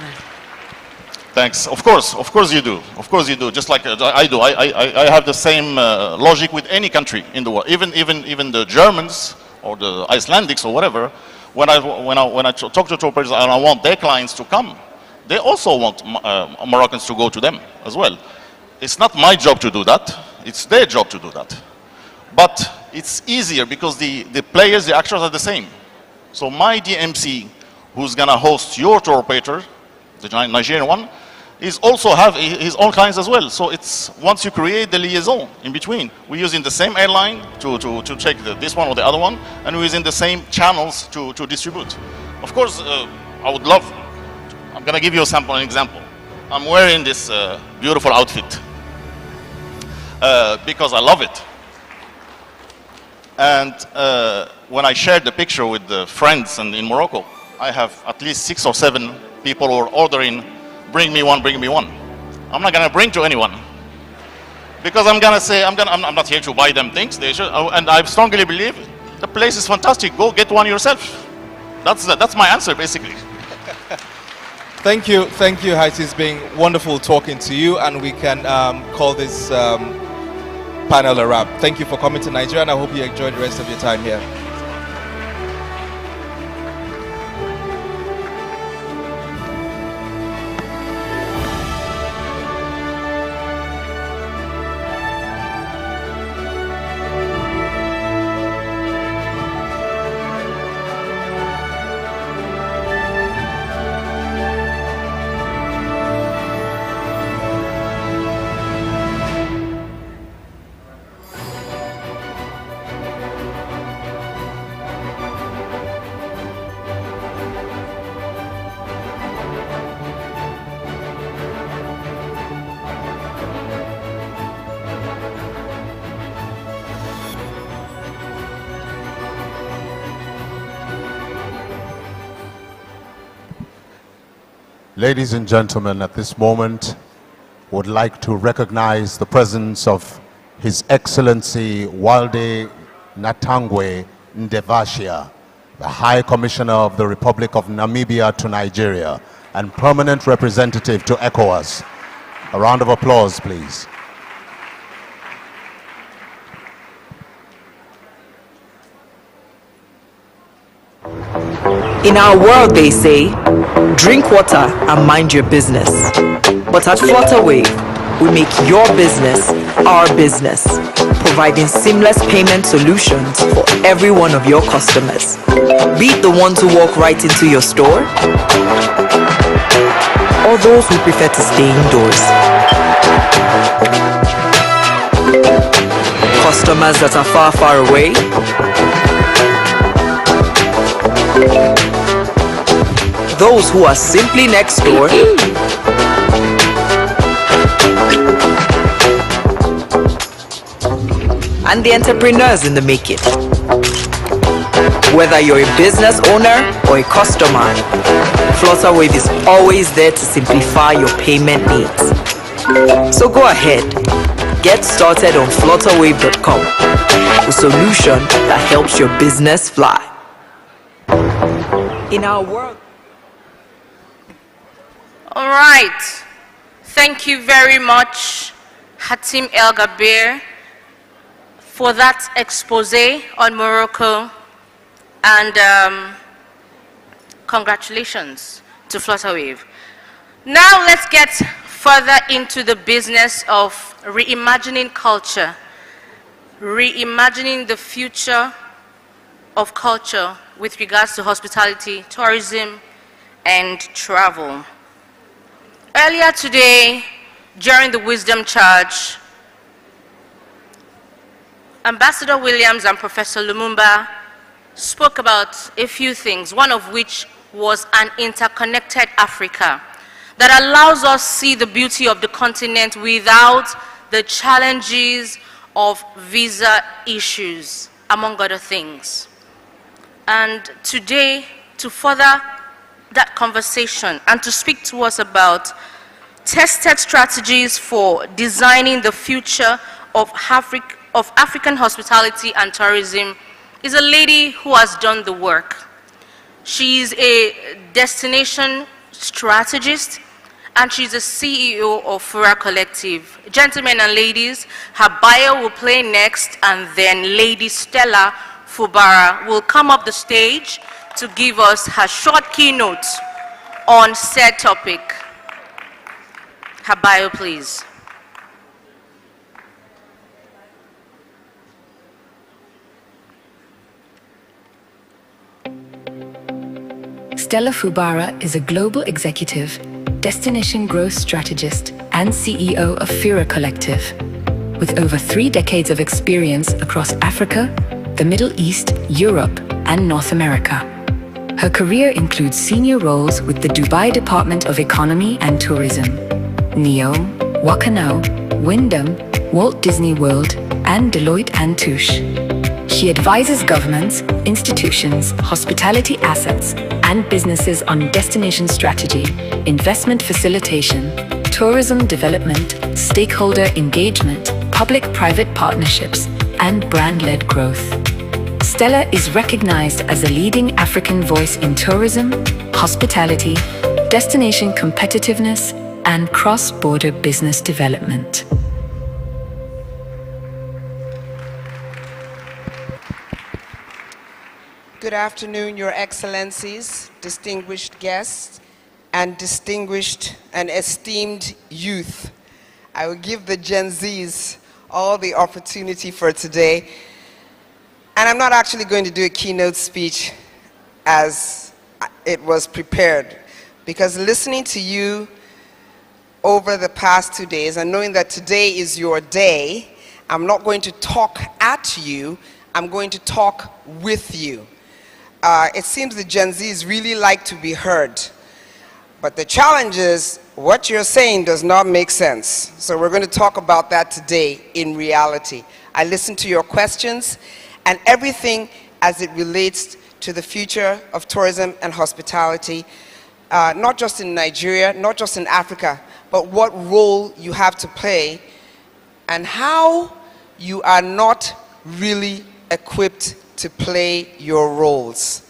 Thanks. Of course you do. Of course you do. Just like I do. I have the same logic with any country in the world. Even the Germans or the Icelandics or whatever. When I talk to tour operators and I want their clients to come, they also want Moroccans to go to them as well. It's not my job to do that. It's their job to do that. But it's easier because the players, the actors are the same. So my DMC, who's gonna host your tour operator, the Nigerian one, is also have his own clients as well. So it's once you create the liaison in between, we're using the same airline to check this one or the other one, and we're using the same channels to distribute. Of course, I would love. I'm gonna give you a sample, an example. I'm wearing this beautiful outfit because I love it. And when I shared the picture with the friends in Morocco, I have at least 6 or 7 people who are ordering, bring me one, bring me one. I'm not gonna bring to anyone because I'm gonna say I'm not here to buy them things. They should, and I strongly believe the place is fantastic. Go get one yourself. That's my answer basically. Thank you, Haiti. It's been wonderful talking to you, and we can call this panel a wrap. Thank you for coming to Nigeria, and I hope you enjoy the rest of your time here. Ladies and gentlemen, at this moment, would like to recognize the presence of His Excellency Walde Natangwe Ndevashia, the High Commissioner of the Republic of Namibia to Nigeria and permanent representative to ECOWAS. A round of applause, please. In our world, they say, drink water and mind your business. But at Flutterwave, we make your business our business, providing seamless payment solutions for every one of your customers. Be it the ones who walk right into your store, or those who prefer to stay indoors. Customers that are far, far away, those who are simply next door, and the entrepreneurs in the making. Whether you're a business owner or a customer, Flutterwave is always there to simplify your payment needs. So go ahead, get started on flutterwave.com, a solution that helps your business fly. In our world, All right. Thank you very much, Hatim El Gabir, for that expose on Morocco, and congratulations to Flutterwave. Now let's get further into the business of reimagining culture, reimagining the future of culture with regards to hospitality, tourism, and travel. Earlier today, during the Wisdom Charge, Ambassador Williams and Professor Lumumba spoke about a few things, one of which was an interconnected Africa that allows us to see the beauty of the continent without the challenges of visa issues, among other things. And today, to further that conversation and to speak to us about tested strategies for designing the future of African hospitality and tourism is a lady who has done the work. She's a destination strategist and she's a CEO of Fura Collective. Gentlemen and ladies, her bio will play next, and then Lady Stella Fubara will come up the stage to give us her short keynote on said topic. Her bio, please. Stella Fubara is a global executive, destination growth strategist, and CEO of Fura Collective. With over 3 decades of experience across Africa, the Middle East, Europe, and North America. Her career includes senior roles with the Dubai Department of Economy and Tourism, NEOM, Wakanow, Wyndham, Walt Disney World, and Deloitte & Touche. She advises governments, institutions, hospitality assets, and businesses on destination strategy, investment facilitation, tourism development, stakeholder engagement, public-private partnerships, and brand-led growth. Stella is recognized as a leading African voice in tourism, hospitality, destination competitiveness, and cross-border business development. Good afternoon, Your Excellencies, distinguished guests, and distinguished and esteemed youth. I will give the Gen Zs all the opportunity for today. And I'm not actually going to do a keynote speech as it was prepared, because listening to you over the past 2 days and knowing that today is your day, I'm not going to talk at you, I'm going to talk with you. It seems the Gen Zs really like to be heard. But the challenge is, what you're saying does not make sense. So we're going to talk about that today in reality. I listened to your questions and everything as it relates to the future of tourism and hospitality, not just in Nigeria, not just in Africa, but what role you have to play and how you are not really equipped to play your roles.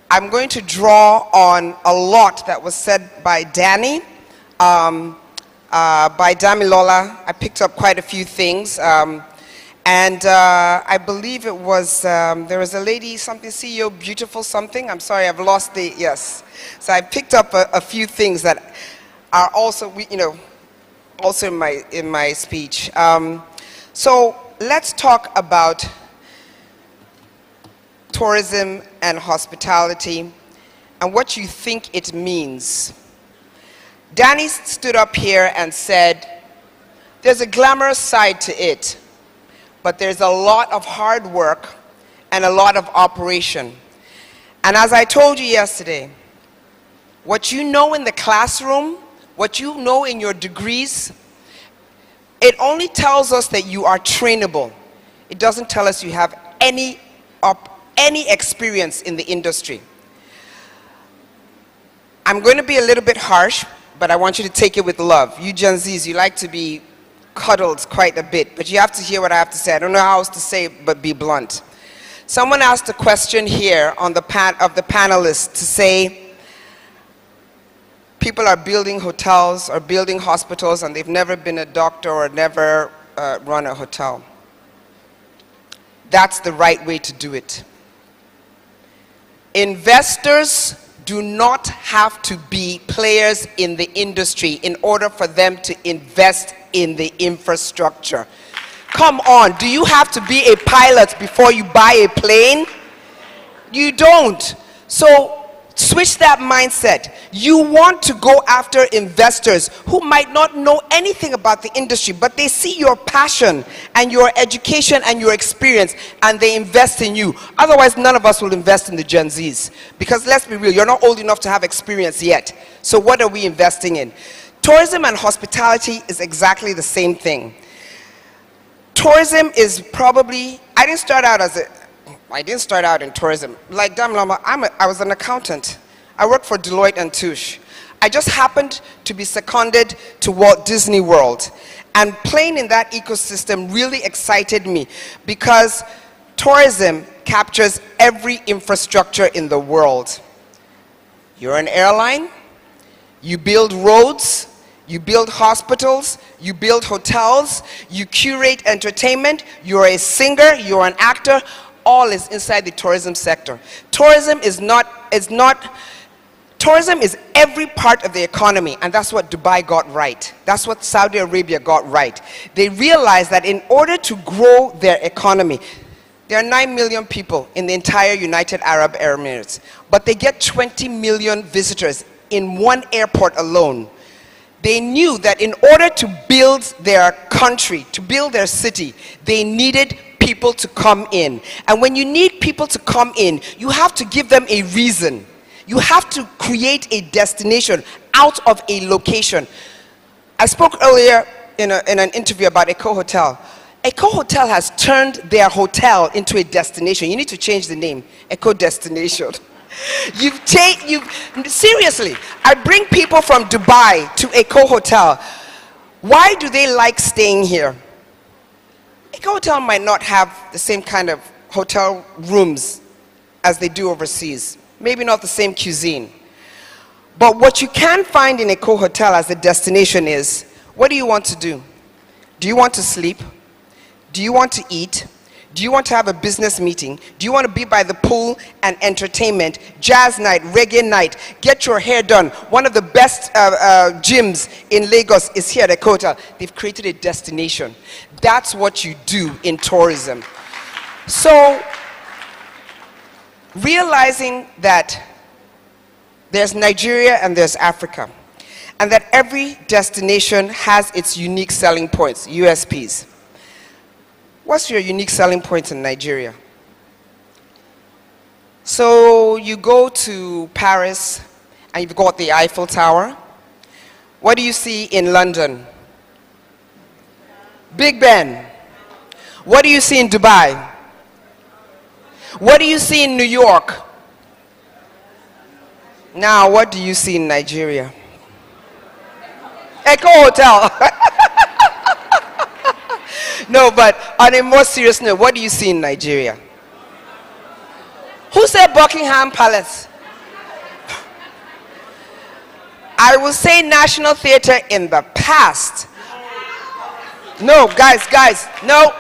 I'm going to draw on a lot that was said by Danny, by Damilola. I picked up quite a few things. And I believe it was, there was a lady, something, CEO Beautiful something. I'm sorry, I've lost the, yes. So I picked up a few things that are also, you know, also in my speech. So let's talk about tourism and hospitality and what you think it means. Danny stood up here and said, there's a glamorous side to it, but there's a lot of hard work and a lot of operation. And as I told you yesterday, what you know in the classroom, what you know in your degrees, it only tells us that you are trainable. It doesn't tell us you have any experience in the industry. I'm going to be a little bit harsh, but I want you to take it with love. You Gen Zs, you like to be cuddled quite a bit, but you have to hear what I have to say. I don't know how else to say it, but be blunt. Someone asked a question here on the of the panelists to say, people are building hotels or building hospitals and they've never been a doctor or never run a hotel. That's the right way to do it. Investors do not have to be players in the industry in order for them to invest in the infrastructure. Come on, do you have to be a pilot before you buy a plane? You don't. So switch that mindset. You want to go after investors who might not know anything about the industry, but they see your passion and your education and your experience, and they invest in you. Otherwise, none of us will invest in the Gen Zs. Because let's be real, you're not old enough to have experience yet. So what are we investing in? Tourism and hospitality is exactly the same thing. Tourism is probably, I didn't start out in tourism. Like Dam Lama, I was an accountant. I worked for Deloitte and Touche. I just happened to be seconded to Walt Disney World. And playing in that ecosystem really excited me because tourism captures every infrastructure in the world. You're an airline, you build roads, you build hospitals, you build hotels, you curate entertainment, you're a singer, you're an actor, all is inside the tourism sector. Tourism is every part of the economy, and that's what Dubai got right. That's what Saudi Arabia got right. They realized that in order to grow their economy, there are 9 million people in the entire United Arab Emirates, but they get 20 million visitors in one airport alone. They knew that in order to build their country, to build their city, they needed people to come in. And when you need people to come in, you have to give them a reason. You have to create a destination out of a location. I spoke earlier in an interview about Eco Hotel. Eco Hotel has turned their hotel into a destination. You need to change the name, Eco Destination. Seriously, I bring people from Dubai to Eco Hotel. Why do they like staying here? Eco Hotel might not have the same kind of hotel rooms as they do overseas. Maybe not the same cuisine. But what you can find in Eco Hotel as a destination is, what do you want to do? Do you want to sleep? Do you want to eat? Do you want to have a business meeting? Do you want to be by the pool and entertainment, jazz night, reggae night, get your hair done? One of the best gyms in Lagos is here at Eco Hotel. They've created a destination. That's what you do in tourism. So, realizing that there's Nigeria and there's Africa, and that every destination has its unique selling points, USPs. What's your unique selling point in Nigeria? So you go to Paris and you've got the Eiffel Tower. What do you see in London? Big Ben. What do you see in Dubai? What do you see in New York? Now, what do you see in Nigeria? Eco Hotel. No, but on a more serious note, what do you see in Nigeria? Who said Buckingham Palace? I will say National Theatre in the past. No, guys, no.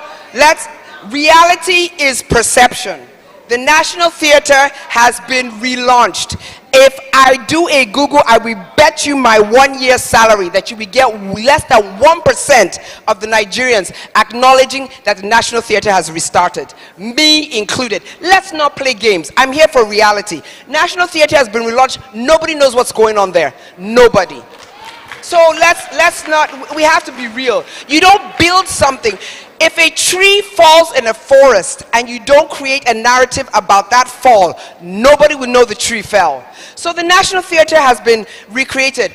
Reality is perception. The National Theatre has been relaunched. If I do a Google, I will bet you my 1 year salary that you will get less than 1% of the Nigerians acknowledging that the National Theatre has restarted, me included. Let's not play games. I'm here for reality. National Theatre has been relaunched. Nobody knows what's going on there. Nobody. So let's not, we have to be real. You don't build something. If a tree falls in a forest and you don't create a narrative about that fall, nobody will know the tree fell. So the National Theatre has been recreated.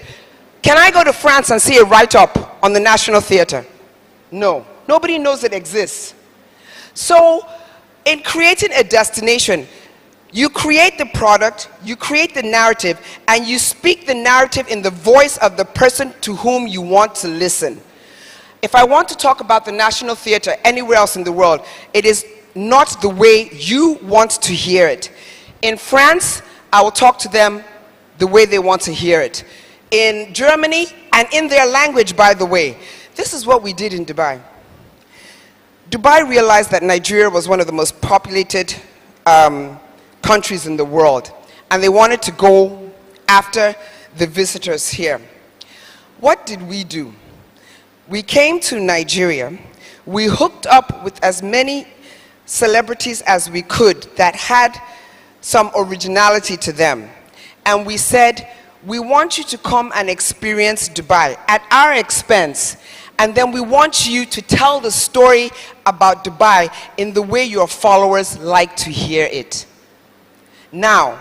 Can I go to France and see a write-up on the National Theatre? No. Nobody knows it exists. So in creating a destination, you create the product, you create the narrative, and you speak the narrative in the voice of the person to whom you want to listen. If I want to talk about the National Theatre anywhere else in the world, it is not the way you want to hear it. In France, I will talk to them the way they want to hear it. in Germany, and in their language, by the way. This is what we did in Dubai. Dubai realized that Nigeria was one of the most populated countries in the world, and they wanted to go after the visitors here. What did we do? We came to Nigeria, we hooked up with as many celebrities as we could that had some originality to them, and we said, we want you to come and experience Dubai at our expense, and then we want you to tell the story about Dubai in the way your followers like to hear it. Now,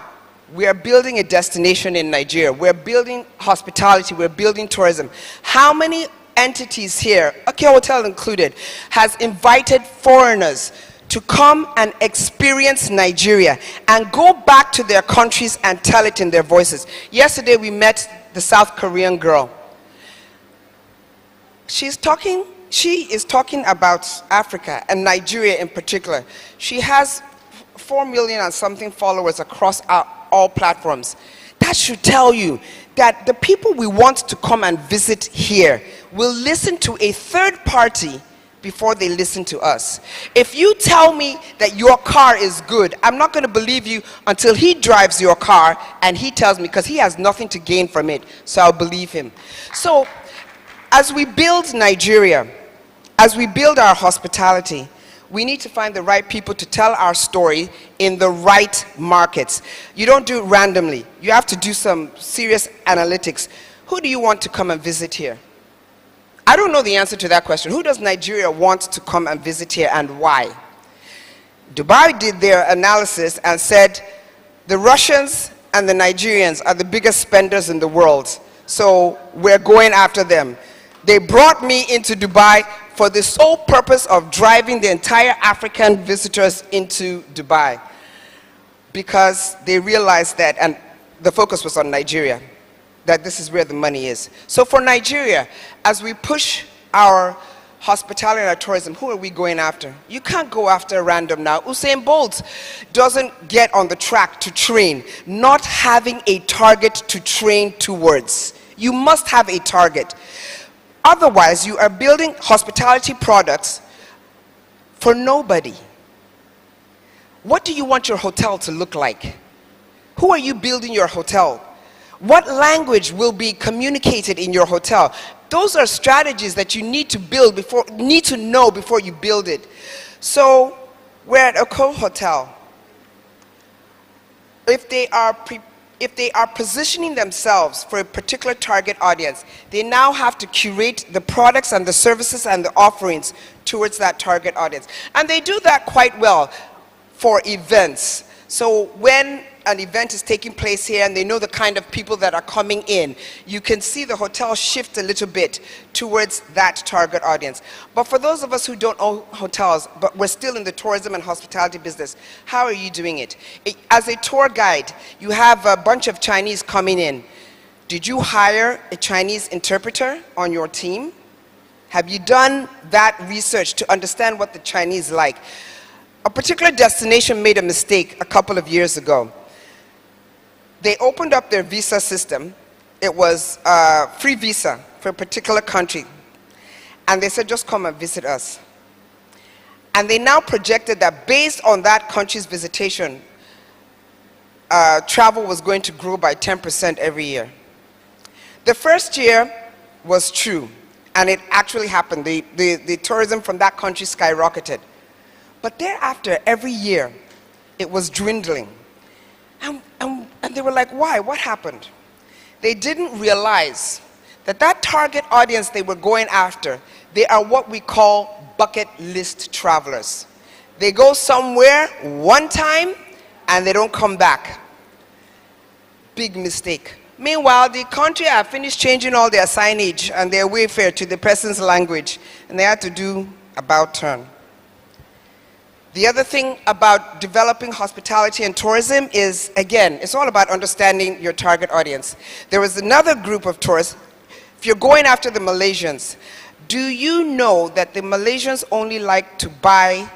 we are building a destination in Nigeria. We're building hospitality, we're building tourism. How many entities here, OK Hotel included, has invited foreigners to come and experience Nigeria and go back to their countries and tell it in their voices? Yesterday we met the South Korean girl. She is talking about Africa and Nigeria in particular. She has 4 million and something followers across all platforms. That should tell you that the people we want to come and visit here will listen to a third party before they listen to us. If you tell me that your car is good, I'm not going to believe you until he drives your car and he tells me, because he has nothing to gain from it, so I'll believe him. So as we build Nigeria, as we build our hospitality, we need to find the right people to tell our story in the right markets. You don't do it randomly. You have to do some serious analytics. Who do you want to come and visit here? I don't know the answer to that question. Who does Nigeria want to come and visit here, and why? Dubai did their analysis and said the Russians and the Nigerians are the biggest spenders in the world, so we're going after them. They brought me into Dubai for the sole purpose of driving the entire African visitors into Dubai, because they realized that, and the focus was on Nigeria, that this is where the money is. So for Nigeria, as we push our hospitality and our tourism, who are we going after? You can't go after random now. Usain Bolt doesn't get on the track to train, not having a target to train towards. You must have a target. Otherwise, you are building hospitality products for nobody. What do you want your hotel to look like? Who are you building your hotel? What language will be communicated in your hotel? Those are strategies that you need to know before you build it. So we're at a hotel. If they are positioning themselves for a particular target audience, they now have to curate the products and the services and the offerings towards that target audience. And they do that quite well for events. So when an event is taking place here and they know the kind of people that are coming in, you can see the hotel shift a little bit towards that target audience. But for those of us who don't own hotels, but we're still in the tourism and hospitality business, how are you doing it? As a tour guide, you have a bunch of Chinese coming in. Did you hire a Chinese interpreter on your team? Have you done that research to understand what the Chinese like? A particular destination made a mistake a couple of years ago. They opened up their visa system. It was free visa for a particular country. And they said, just come and visit us. And they now projected that based on that country's visitation, travel was going to grow by 10% every year. The first year was true, and it actually happened. The tourism from that country skyrocketed. But thereafter, every year, it was dwindling. And they were like, why? What happened? They didn't realize that that target audience they were going after, they are what we call bucket list travelers. They go somewhere one time and they don't come back. Big mistake. Meanwhile, the country have finished changing all their signage and their wayfare to the person's language, and they had to do about turn. The other thing about developing hospitality and tourism is, again, it's all about understanding your target audience. There was another group of tourists. If you're going after the Malaysians, do you know that the Malaysians only like to buy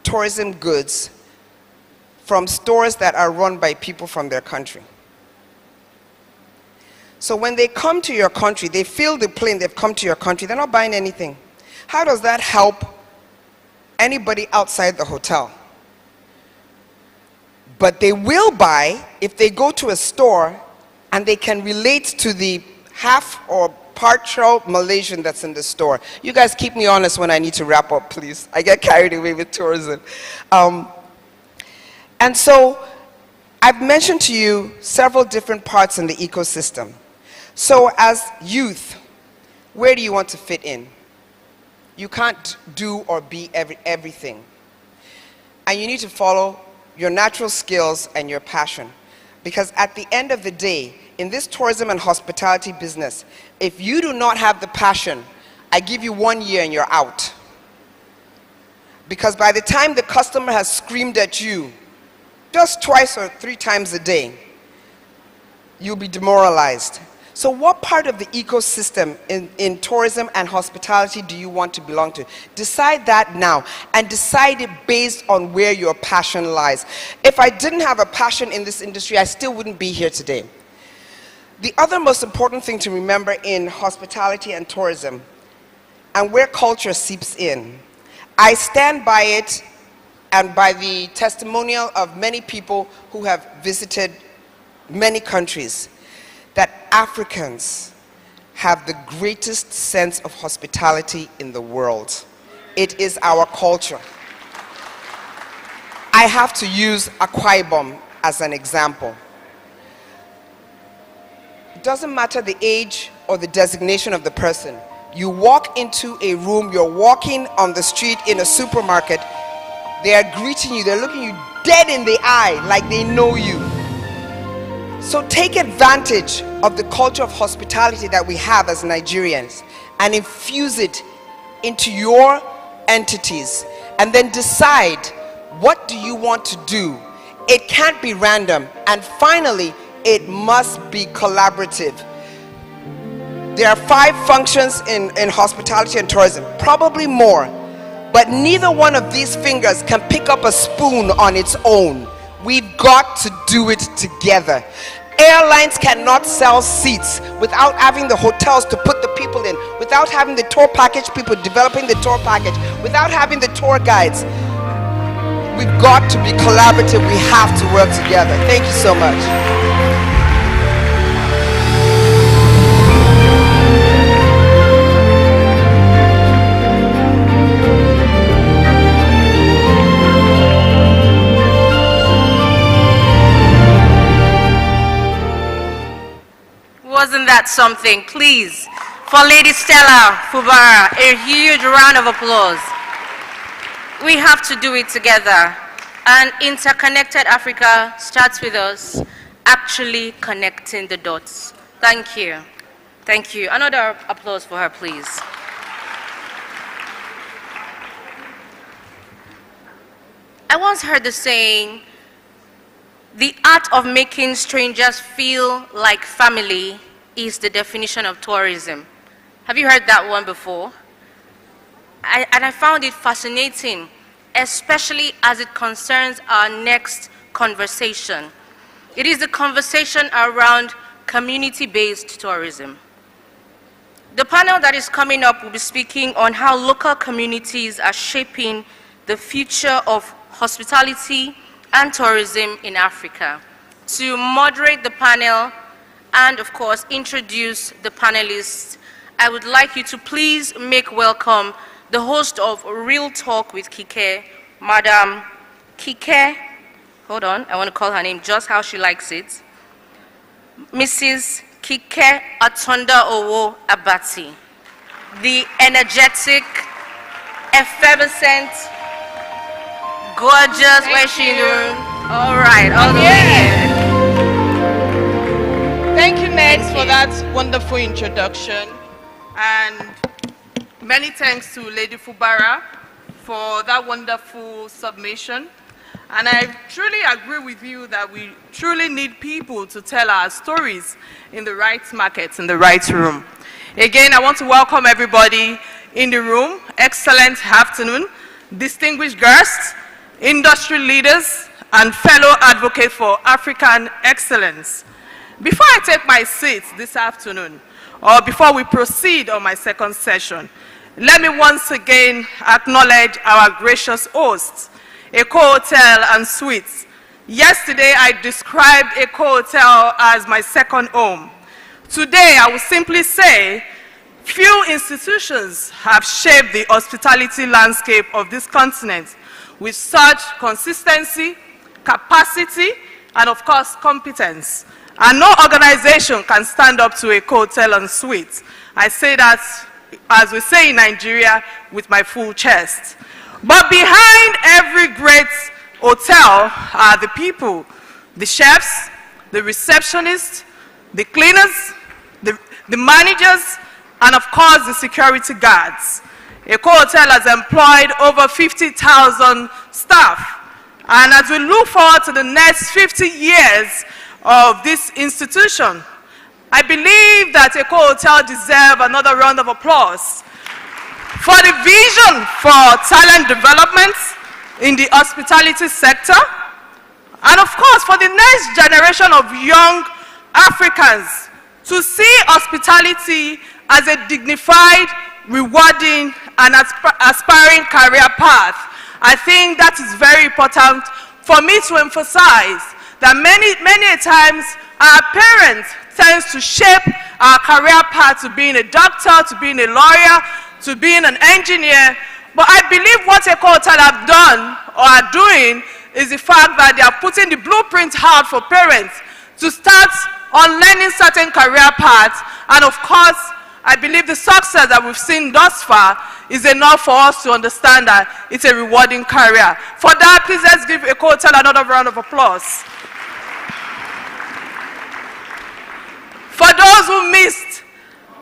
tourism goods from stores that are run by people from their country? So when they come to your country, they fill the plane, they've come to your country, they're not buying anything. How does that help anybody outside the hotel? But they will buy if they go to a store and they can relate to the half or partial Malaysian that's in the store. You guys keep me honest when I need to wrap up, please. I get carried away with tourism. And so I've mentioned to you several different parts in the ecosystem. So as youth, where do you want to fit in? You can't do or be everything. And you need to follow your natural skills and your passion. Because at the end of the day, in this tourism and hospitality business, if you do not have the passion, I give you 1 year and you're out. Because by the time the customer has screamed at you just 2 or 3 times a day, you'll be demoralized. So what part of the ecosystem in tourism and hospitality do you want to belong to? Decide that now, and decide it based on where your passion lies. If I didn't have a passion in this industry, I still wouldn't be here today. The other most important thing to remember in hospitality and tourism, and where culture seeps in, I stand by it and by the testimonial of many people who have visited many countries, that Africans have the greatest sense of hospitality in the world. It is our culture. I have to use Akwa Ibom as an example. It doesn't matter the age or the designation of the person. You walk into a room, you're walking on the street in a supermarket, they are greeting you, they're looking you dead in the eye like they know you. So take advantage of the culture of hospitality that we have as Nigerians and infuse it into your entities, and then decide, what do you want to do? It can't be random, and finally, it must be collaborative. There are 5 functions in hospitality and tourism, probably more, but neither one of these fingers can pick up a spoon on its own. We've got to do it together. Airlines cannot sell seats without having the hotels to put the people in, without having the tour package people developing the tour package, without having the tour guides. We've got to be collaborative. We have to work together. Thank you so much. Wasn't that something? Please, for Lady Stella Fubara, a huge round of applause. We have to do it together. And Interconnected Africa starts with us actually connecting the dots. Thank you. Thank you. Another applause for her, please. I once heard the saying, the art of making strangers feel like family is the definition of tourism. Have you heard that one before? And I found it fascinating, especially as it concerns our next conversation. It is the conversation around community-based tourism. The panel that is coming up will be speaking on how local communities are shaping the future of hospitality and tourism in Africa. To moderate the panel and, of course, introduce the panelists, I would like you to please make welcome the host of Real Talk with Kike, Madam Kike, hold on, I want to call her name just how she likes it, Mrs. Kike Atonda Owo Abati, the energetic, effervescent, gorgeous, where's she in the room? All right, all the way here. Thank you, Ned, for that wonderful introduction. And many thanks to Lady Fubara for that wonderful submission. And I truly agree with you that we truly need people to tell our stories in the right markets, in the right room. Again, I want to welcome everybody in the room. Excellent afternoon. Distinguished guests, industry leaders, and fellow advocates for African excellence. Before I take my seat this afternoon, or before we proceed on my second session, let me once again acknowledge our gracious hosts, Eco Hotel and Suites. Yesterday, I described Eco Hotel as my second home. Today, I will simply say, few institutions have shaped the hospitality landscape of this continent with such consistency, capacity, and of course, competence. And no organization can stand up to Eco Hotel and Suites. I say that, as we say in Nigeria, with my full chest. But behind every great hotel are the people, the chefs, the receptionists, the cleaners, the managers, and of course the security guards. Eco Hotel has employed over 50,000 staff. And as we look forward to the next 50 years of this institution, I believe that Eco Hotel deserves another round of applause for the vision for talent development in the hospitality sector, and of course for the next generation of young Africans to see hospitality as a dignified, rewarding, and aspiring career path. I think that is very important for me to emphasize that many times our parents tend to shape our career path to being a doctor, to being a lawyer, to being an engineer. But I believe what Eco Hotel have done or are doing is the fact that they are putting the blueprint out for parents to start on learning certain career paths. And of course, I believe the success that we've seen thus far is enough for us to understand that it's a rewarding career. For that, please let's give Eco Hotel another round of applause. For those who missed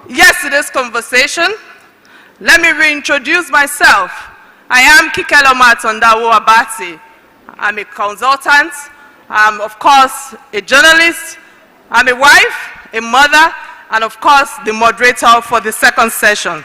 yesterday's conversation, let me reintroduce myself. I am Kikelo Matondawo Abati. I'm a consultant. I'm, of course, a journalist. I'm a wife, a mother, and of course, the moderator for the second session.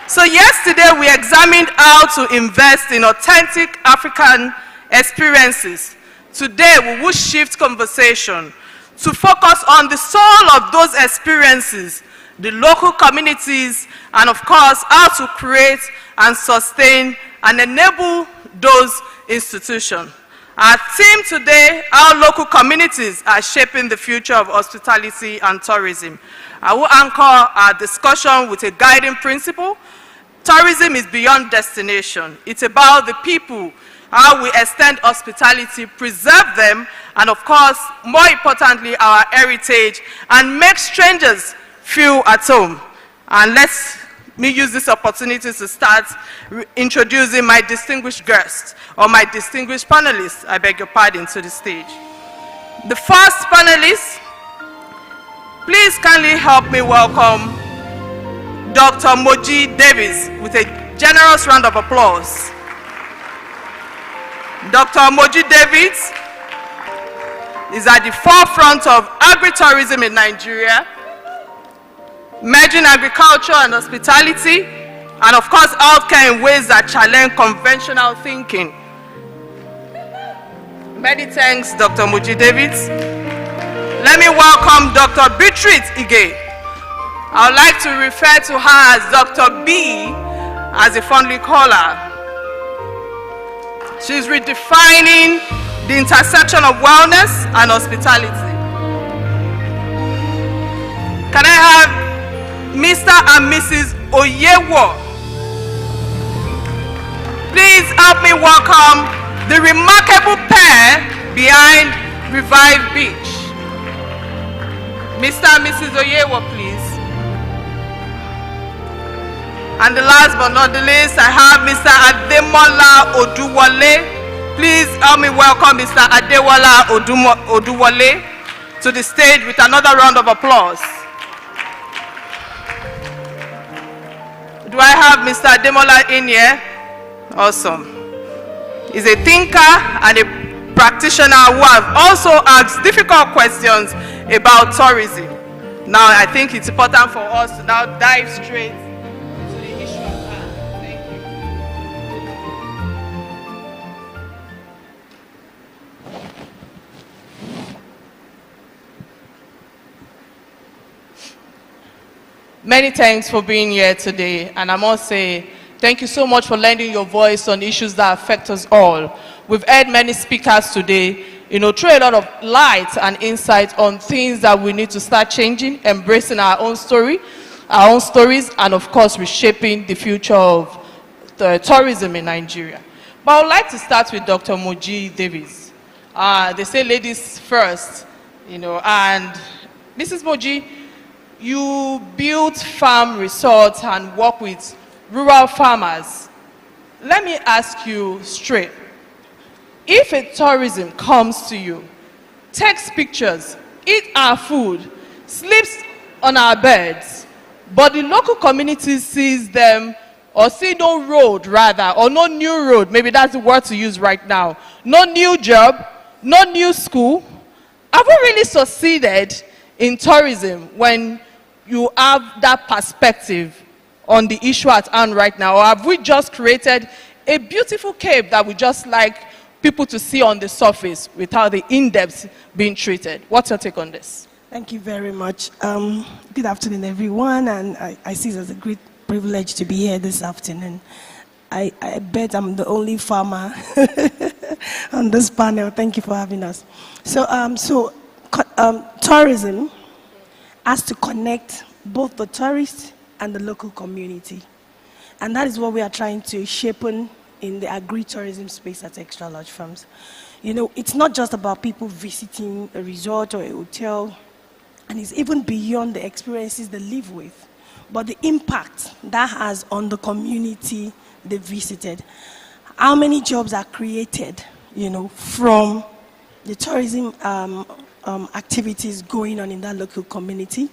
So yesterday, we examined how to invest in authentic African experiences. Today, we will shift conversation to focus on the soul of those experiences, the local communities, and of course, how to create and sustain and enable those institutions. Our theme today, how local communities are shaping the future of hospitality and tourism. I will anchor our discussion with a guiding principle. Tourism is beyond destination. It's about the people, how we extend hospitality, preserve them, and of course, more importantly, our heritage, and make strangers feel at home. And let me use this opportunity to start introducing my distinguished guests, or my distinguished panelists, I beg your pardon, to the stage. The first panelist, please kindly help me welcome Dr. Moji Davis with a generous round of applause. Dr. Moji Davis is at the forefront of agritourism in Nigeria, merging agriculture and hospitality, and of course healthcare in ways that challenge conventional thinking. Many thanks, Dr. Moji Davis. Let me welcome Dr. Beatrice Ige. I would like to refer to her as Dr. B, as a fondly call her. She's redefining the intersection of wellness and hospitality. Can I have Mr. and Mrs. Oyewo? Please help me welcome the remarkable pair behind Revive Beach. Mr. and Mrs. Oyewo, please. And the last but not the least, I have Mr. Ademola Oduwole. Please help me welcome Mr. Ademola Oduwole to the stage with another round of applause. Do I have Mr. Ademola in here? Awesome. He's a thinker and a practitioner who has also asked difficult questions about tourism. Now, I think it's important for us to now dive straight to the issue at hand. Thank you. Many thanks for being here today, and I must say, thank you so much for lending your voice on issues that affect us all. We've heard many speakers today, throw a lot of light and insight on things that we need to start changing, embracing our own stories, and of course, reshaping the future of the tourism in Nigeria. But I would like to start with Dr. Moji Davis. They say ladies first, and Mrs. Moji, you build farm resorts and work with rural farmers. Let me ask you straight. If a tourism comes to you, takes pictures, eats our food, sleeps on our beds, but the local community sees them or see no road rather, or no new road, maybe that's the word to use right now, no new job, no new school, have we really succeeded in tourism when you have that perspective on the issue at hand right now? Or have we just created a beautiful cape that we just like people to see on the surface without the in-depth being treated? What's your take on this? Thank you very much. Good afternoon, everyone, and I see it as a great privilege to be here this afternoon. I bet I'm the only farmer on this panel. Thank you for having us. Tourism has to connect both the tourists and the local community. And that is what we are trying to shape in the agri-tourism space at Extra Large Farms. It's not just about people visiting a resort or a hotel, and it's even beyond the experiences they live with, but the impact that has on the community they visited. How many jobs are created, from the tourism activities going on in that local community?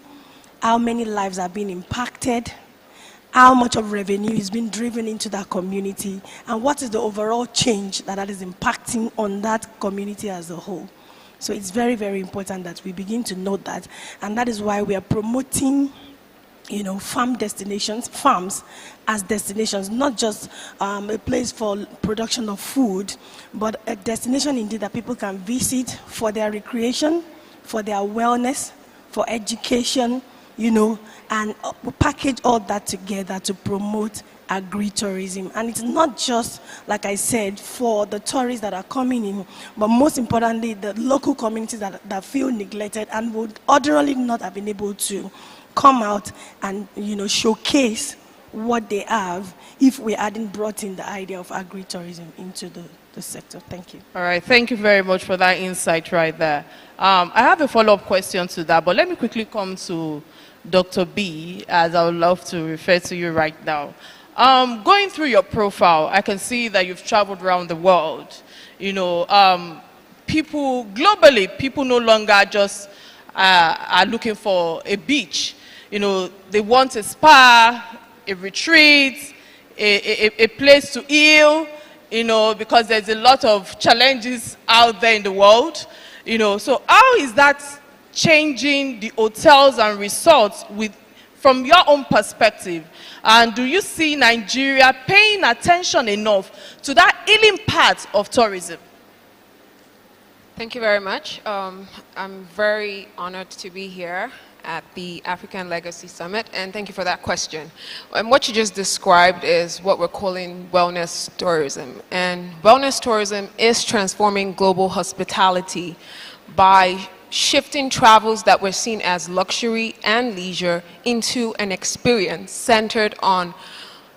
How many lives are being impacted? How much of revenue is being driven into that community? And what is the overall change that is impacting on that community as a whole? So it's very, very important that we begin to note that. And that is why we are promoting farms as destinations, not just a place for production of food, but a destination indeed that people can visit for their recreation, for their wellness, for education, and package all that together to promote agri-tourism. And it's not just, like I said, for the tourists that are coming in, but most importantly, the local communities that feel neglected and would ordinarily not have been able to come out and showcase what they have if we hadn't brought in the idea of agri-tourism into the sector. Thank you. All right, thank you very much for that insight right there. I have a follow-up question to that, but let me quickly come to Dr. B, as I would love to refer to you right now. Going through your profile, I can see that you've traveled around the world. People globally, people no longer just are looking for a beach. They want a spa, a retreat, a place to heal, because there's a lot of challenges out there in the world. So how is that changing the hotels and resorts from your own perspective? And do you see Nigeria paying attention enough to that healing part of tourism? Thank you very much. I'm very honored to be here at the African Legacy Summit, and thank you for that question. And what you just described is what we're calling wellness tourism. And wellness tourism is transforming global hospitality by shifting travels that were seen as luxury and leisure into an experience centered on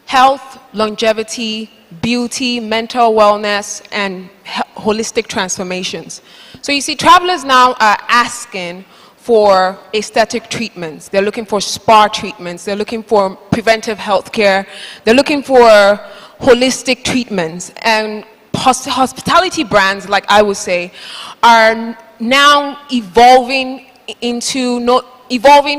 health, longevity, beauty, mental wellness, and holistic transformations. So you see, travelers now are asking for aesthetic treatments. They're looking for spa treatments. They're looking for preventive health care. They're looking for holistic treatments. And hospitality brands, like I would say, are now evolving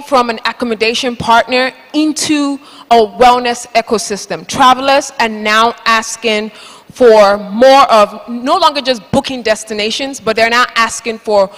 from an accommodation partner into a wellness ecosystem. Travelers are now asking for more of, no longer just booking destinations, but they're now asking for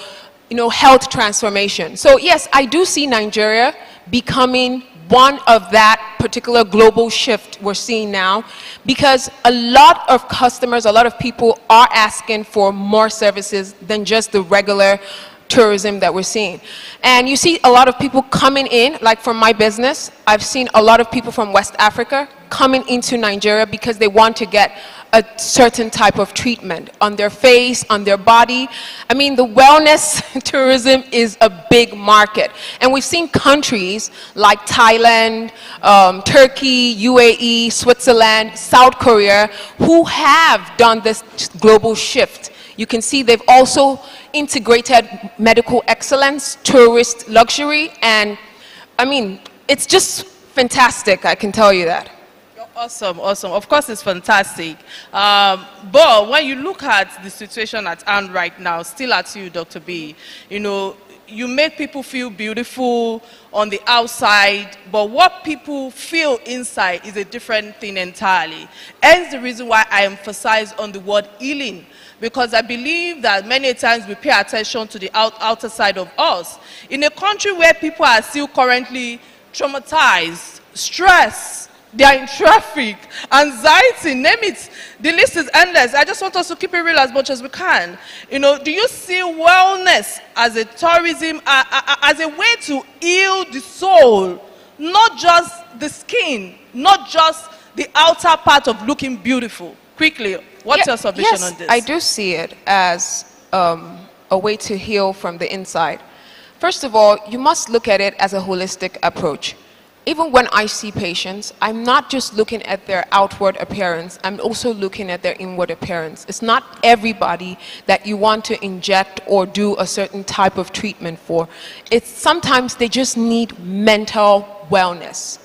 health transformation. So yes, I do see Nigeria becoming one of that particular global shift we're seeing now, because a lot of customers, a lot of people are asking for more services than just the regular tourism that we're seeing. And you see a lot of people coming in, like from my business, I've seen a lot of people from West Africa coming into Nigeria because they want to get a certain type of treatment on their face, on their body. I mean, the wellness tourism is a big market. And we've seen countries like Thailand, Turkey, UAE, Switzerland, South Korea, who have done this global shift. You can see they've also integrated medical excellence, tourist luxury, and I mean, it's just fantastic, I can tell you that. Awesome, awesome. Of course, it's fantastic. But when you look at the situation at hand right now, still at you, Dr. B, you know, you make people feel beautiful on the outside, but what people feel inside is a different thing entirely. Hence the reason why I emphasize on the word healing, because I believe that many times we pay attention to the outer side of us. In a country where people are still currently traumatized, stressed, they are in traffic, anxiety, name it. The list is endless. I just want us to keep it real as much as we can. You know, do you see wellness as a tourism, as a way to heal the soul, not just the skin, not just the outer part of looking beautiful? Quickly, what's your submission on this? I do see it as a way to heal from the inside. First of all, you must look at it as a holistic approach. Even when I see patients, I'm not just looking at their outward appearance, I'm also looking at their inward appearance. It's not everybody that you want to inject or do a certain type of treatment for. It's sometimes they just need mental wellness.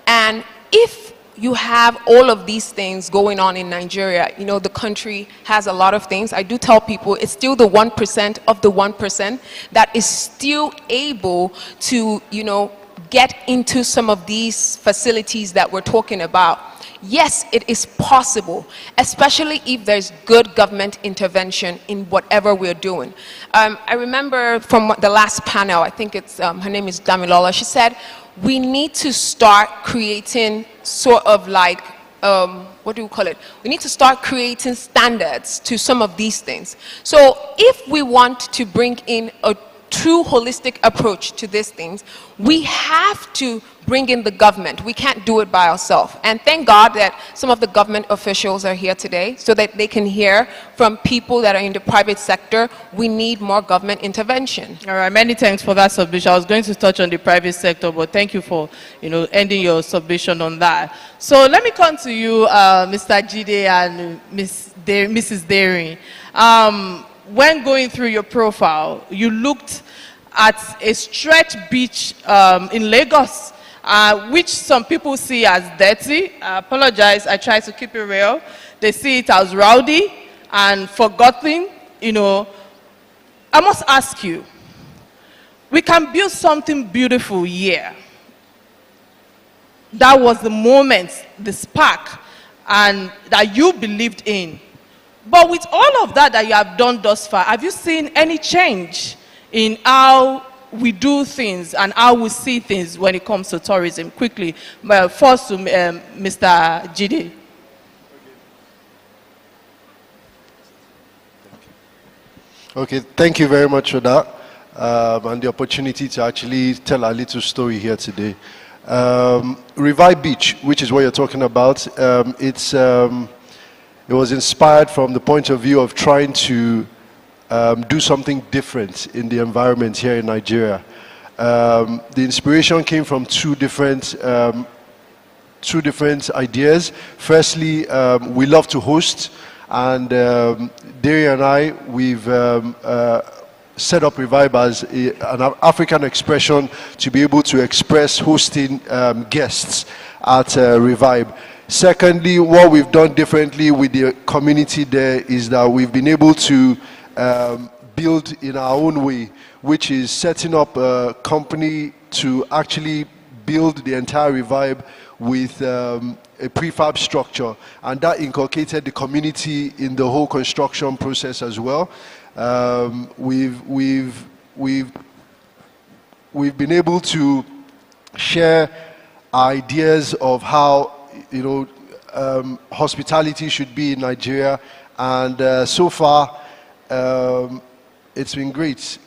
And if you have all of these things going on in Nigeria, you know, the country has a lot of things. I do tell people it's still the 1% of the 1% that is still able to, you know, get into some of these facilities that we're talking about. Yes, it is possible, especially if there's good government intervention in whatever we're doing. I remember from the last panel, I think it's, her name is Damilola, she said, we need to start creating sort of like, what do you call it? We need to start creating standards to some of these things. So if we want to bring in a true holistic approach to these things, we have to bring in the government. We can't do it by ourselves. And thank God that some of the government officials are here today so that they can hear from people that are in the private sector. We need more government intervention. All right, many thanks for that submission. I was going to touch on the private sector, but thank you for, you know, ending your submission on that. So let me come to you, Mr. Jide and Mrs. Daring. When going through your profile, you looked at a stretch beach in Lagos, which some people see as dirty. I apologize, I try to keep it real. They see it as rowdy and forgotten. You know, I must ask you, we can build something beautiful here. That was the moment, the spark, and that you believed in. But with all of that you have done thus far, have you seen any change in how we do things and how we see things when it comes to tourism? Quickly, well, first to Mr. Jide. Okay, thank you very much for that and the opportunity to actually tell a little story here today. Revive Beach, which is what you're talking about, it was inspired from the point of view of trying to do something different in the environment here in Nigeria. The inspiration came from two different ideas. Firstly, we love to host, and Darian and I, we've set up Revive as an African expression to be able to express hosting guests at Revive. Secondly, what we've done differently with the community there is that we've been able to build in our own way, which is setting up a company to actually build the entire Revive with a prefab structure, and that inculcated the community in the whole construction process as well. We've been able to share ideas of how, you know, hospitality should be in Nigeria, and so far it's been great.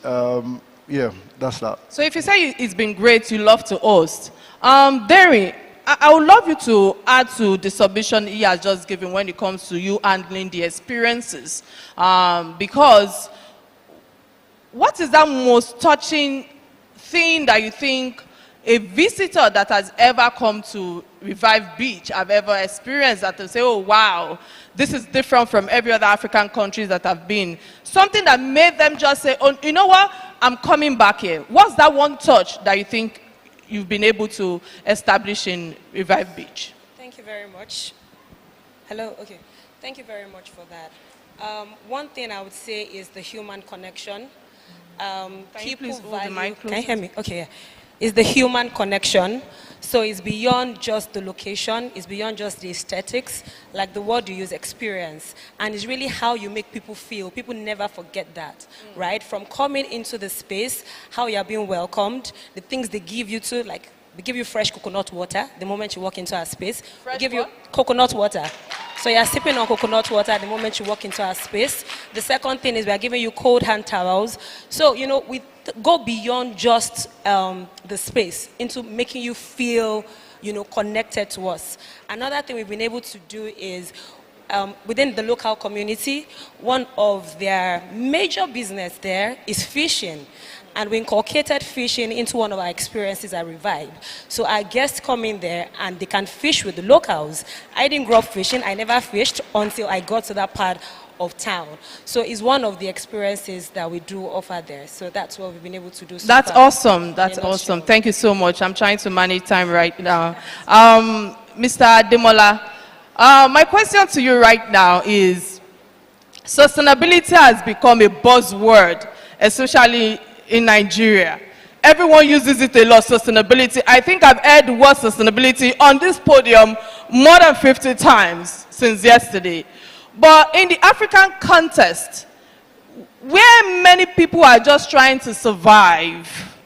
Yeah, that's that. So if you say it's been great, you love to host. Derry, I would love you to add to the submission he has just given when it comes to you handling the experiences. Because what is that most touching thing that you think a visitor that has ever come to Revive Beach have ever experienced that they say, oh wow, this is different from every other African countries that I've been? Something that made them just say, oh, you know what, I'm coming back here. What's that one touch that you think you've been able to establish in Revive Beach? Thank you very much. Hello, okay. Thank you very much for that. One thing I would say is the human connection. Can you please hold the mic closer? Can you hear me? Okay, yeah. It's the human connection. So it's beyond just the location, it's beyond just the aesthetics, like the word you use, experience. And it's really how you make people feel. People never forget that, right? From coming into the space, how you're being welcomed, the things they give you to, like they give you fresh coconut water the moment you walk into our space. They give you coconut water. So you're sipping on coconut water the moment you walk into our space. The second thing is we are giving you cold hand towels. So, you know, we go beyond just the space into making you feel, you know, connected to us. Another thing we've been able to do is within the local community, one of their major business there is fishing. And we inculcated fishing into one of our experiences at Revive. So our guests come in there and they can fish with the locals. I didn't grow up fishing. I never fished until I got to that part of town. So it's one of the experiences that we do offer there. So that's what we've been able to do so That's far. awesome. That's awesome. Thank you so much. I'm trying to manage time right now. Mr. Demola, my question to you right now is, sustainability has become a buzzword, especially in Nigeria. Everyone uses it a lot, sustainability. I think I've heard the word sustainability on this podium more than 50 times since yesterday. But in the African context, where many people are just trying to survive,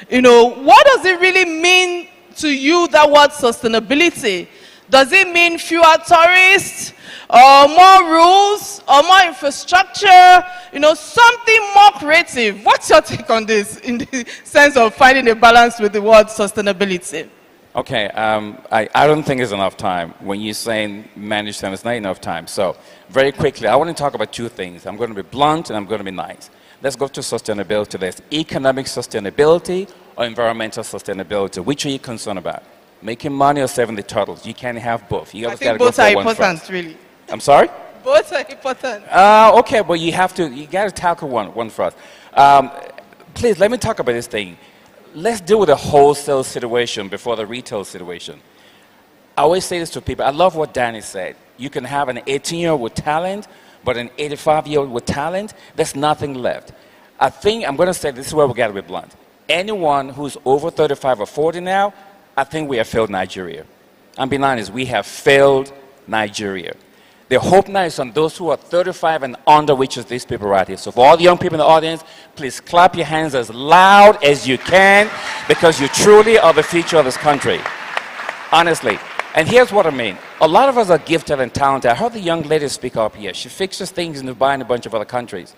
you know, what does it really mean to you, that word sustainability? Does it mean fewer tourists, or more rules, or more infrastructure, you know, something more creative? What's your take on this in the sense of finding a balance with the word sustainability? Okay, I don't think it's enough time. When you're saying manage time, it's not enough time. So very quickly, I want to talk about two things. I'm going to be blunt and I'm going to be nice. Let's go to sustainability. There's economic sustainability or environmental sustainability. Which are you concerned about? Making money or saving the turtles? You can't have both. You I think both are important, really. I'm sorry? Both are important. Okay, but you got to tackle one first. Please, let me talk about this thing. Let's deal with the wholesale situation before the retail situation. I always say this to people. I love what Danny said. You can have an 18-year-old with talent, but an 85-year-old with talent, there's nothing left. I think I'm going to say this is where we got to be blunt. Anyone who's over 35 or 40 now, I think we have failed Nigeria. I'm being honest, we have failed Nigeria. The hope now is on those who are 35 and under, which is these people right here. So for all the young people in the audience, please clap your hands as loud as you can, because you truly are the future of this country. Honestly. And here's what I mean. A lot of us are gifted and talented. I heard the young lady speak up here. She fixes things in Dubai and a bunch of other countries.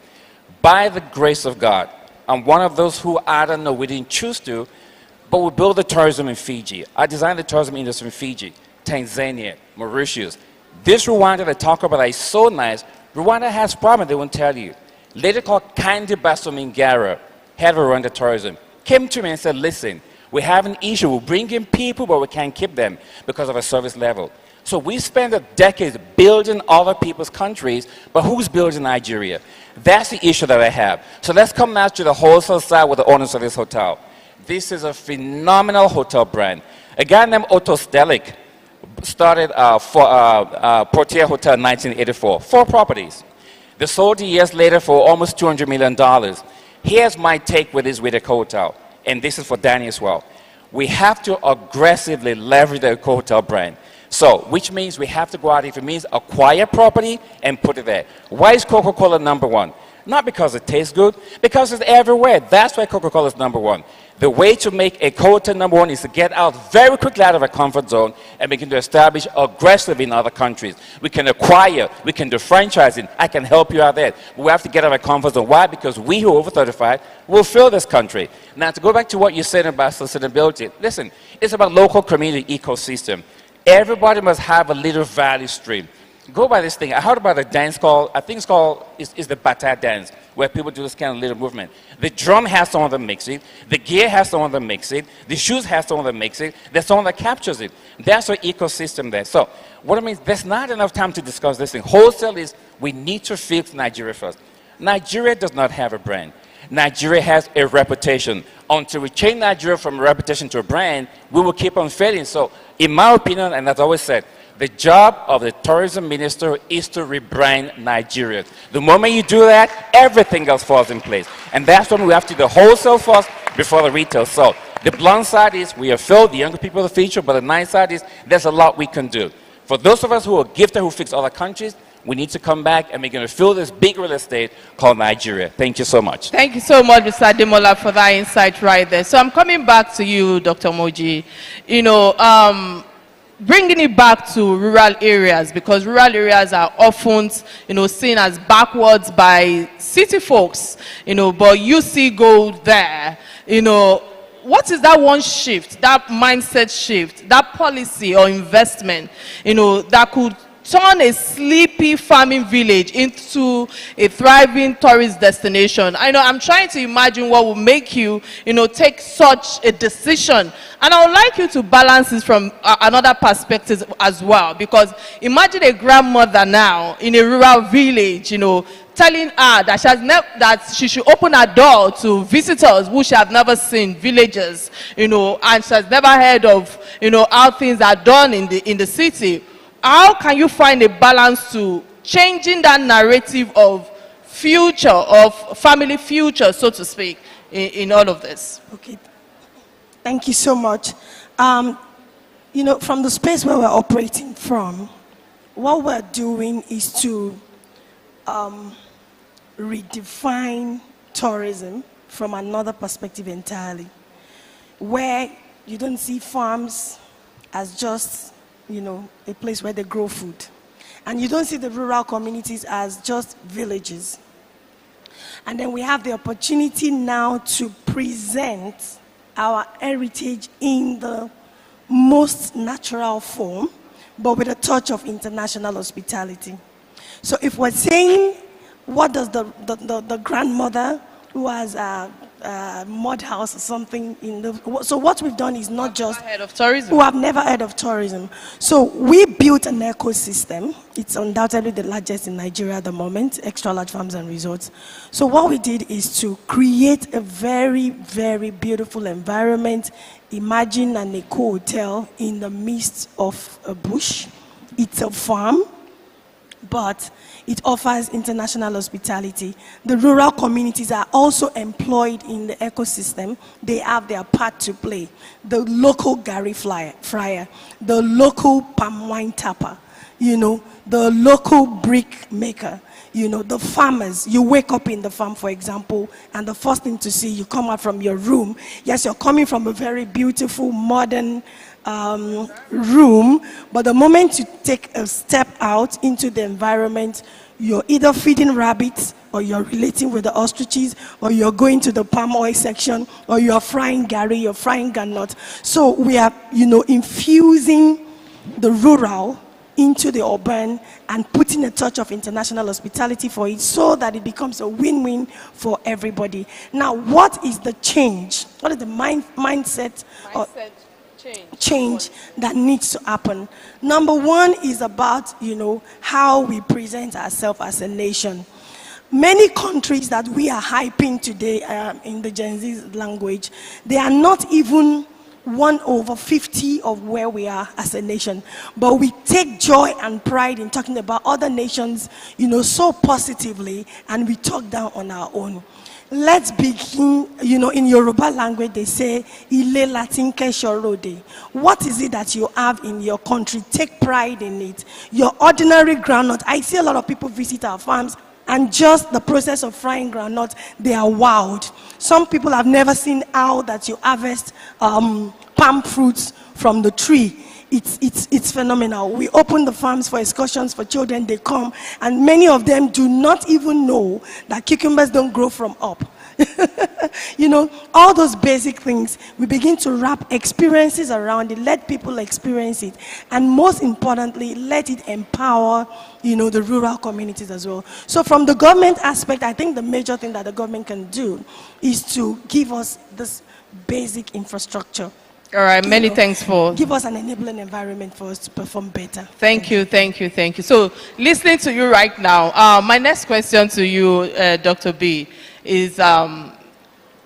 By the grace of God, I'm one of those who, I don't know, we didn't choose to, but we built the tourism in Fiji. I designed the tourism industry in Fiji, Tanzania, Mauritius. This Rwanda they talk about is so nice. Rwanda has problems, they won't tell you. Lady called Kandi Basomingara, head of Rwanda tourism, came to me and said, listen, we have an issue. We're bringing people, but we can't keep them because of a service level. So we spend a decade building other people's countries, but who's building Nigeria? That's the issue that I have. So let's come now to the wholesale side with the owners of this hotel. This is a phenomenal hotel brand. A guy named Otto Stelik started Portier Hotel in 1984. 4 properties. They sold it years later for almost $200 million. Here's my take with this Riddick Hotel, and this is for Danny as well. We have to aggressively leverage the hotel brand. So, which means we have to go out, if it means acquire property and put it there. Why is Coca-Cola number 1? Not because it tastes good, because it's everywhere. That's why Coca-Cola is number 1. The way to make a quota, number one, is to get out very quickly out of a comfort zone and begin to establish aggressively in other countries. We can acquire, we can do franchising. I can help you out there. But we have to get out of a comfort zone. Why? Because we who are over 35 will fill this country. Now, to go back to what you said about sustainability, listen, it's about local community ecosystem. Everybody must have a little value stream. Go by this thing. I heard about a dance called, I think it's called, is the Bata dance, where people do this kind of little movement. The drum has someone that makes it. The gear has someone that makes it. The shoes has someone that makes it. There's someone that captures it. That's our ecosystem there. So what I mean, there's not enough time to discuss this thing. Wholesale is, we need to fix Nigeria first. Nigeria does not have a brand. Nigeria has a reputation. Until we change Nigeria from a reputation to a brand, we will keep on failing. So in my opinion, and as I always said, the job of the tourism minister is to rebrand Nigeria. The moment you do that, everything else falls in place. And that's when we have to do the wholesale first before the retail. So the blunt side is we have filled the younger people of the future, but the nice side is there's a lot we can do. For those of us who are gifted, who fix other countries, we need to come back and we're going to fill this big real estate called Nigeria. Thank you so much. Thank you so much, Mr. Ademola, for that insight right there. So I'm coming back to you, Dr. Moji. You know, bringing it back to rural areas, because rural areas are often, you know, seen as backwards by city folks, you know, but you see gold there. You know, what is that one shift, that mindset shift, that policy or investment, you know, that could turn a sleepy farming village into a thriving tourist destination? I know I'm trying to imagine what will make you, you know, take such a decision. And I would like you to balance this from another perspective as well, because imagine a grandmother now in a rural village, you know, telling her that that she should open her door to visitors who she have never seen, villagers, you know, and she has never heard of, you know, how things are done in the city. How can you find a balance to changing that narrative of future, of family future, so to speak, in all of this? Okay, thank you so much. You know, from the space where we're operating from, what we're doing is to redefine tourism from another perspective entirely, where you don't see farms as just, you know, a place where they grow food. And you don't see the rural communities as just villages. And then we have the opportunity now to present our heritage in the most natural form, but with a touch of international hospitality. So if we're saying, what does the grandmother who has a mud house or something in the, so what we've done is not just who have never heard of tourism. So we built an ecosystem. It's undoubtedly the largest in Nigeria at the moment, extra large farms and resorts. So what we did is to create a very, very beautiful environment. Imagine an eco hotel in the midst of a bush. It's a farm, but it offers international hospitality. The rural communities are also employed in the ecosystem. They have their part to play. The local Gary fryer, the local palm wine tapper, you know, the local brick maker, you know, the farmers. You wake up in the farm, for example, and the first thing to see, you come out from your room. Yes, you're coming from a very beautiful, modern room, but the moment you take a step out into the environment, you're either feeding rabbits, or you're relating with the ostriches, or you're going to the palm oil section, or you're frying gari, you're frying granite. So we are, you know, infusing the rural into the urban and putting a touch of international hospitality for it, so that it becomes a win-win for everybody. Now, what is the change? What is the mindset change that needs to happen? Number one is about, you know, how we present ourselves as a nation. Many countries that we are hyping today in the Gen Z language, they are not even 1/50 of where we are as a nation. But we take joy and pride in talking about other nations, you know, so positively, and we talk down on our own. Let's begin, you know, in Yoruba language, they say, Ile Latinke Shorode. What is it that you have in your country? Take pride in it. Your ordinary groundnut. I see a lot of people visit our farms, and just the process of frying groundnut, they are wowed. Some people have never seen how that you harvest palm fruits from the tree. It's phenomenal. We open the farms for excursions for children. They come, and many of them do not even know that cucumbers don't grow from up. You know, all those basic things, we begin to wrap experiences around it, let people experience it, and most importantly, let it empower, you know, the rural communities as well. So from the government aspect, I think the major thing that the government can do is to give us this basic infrastructure. All right, many thanks for... Give us an enabling environment for us to perform better. Thank you, thank you, thank you. So, listening to you right now, my next question to you, Dr. B, is,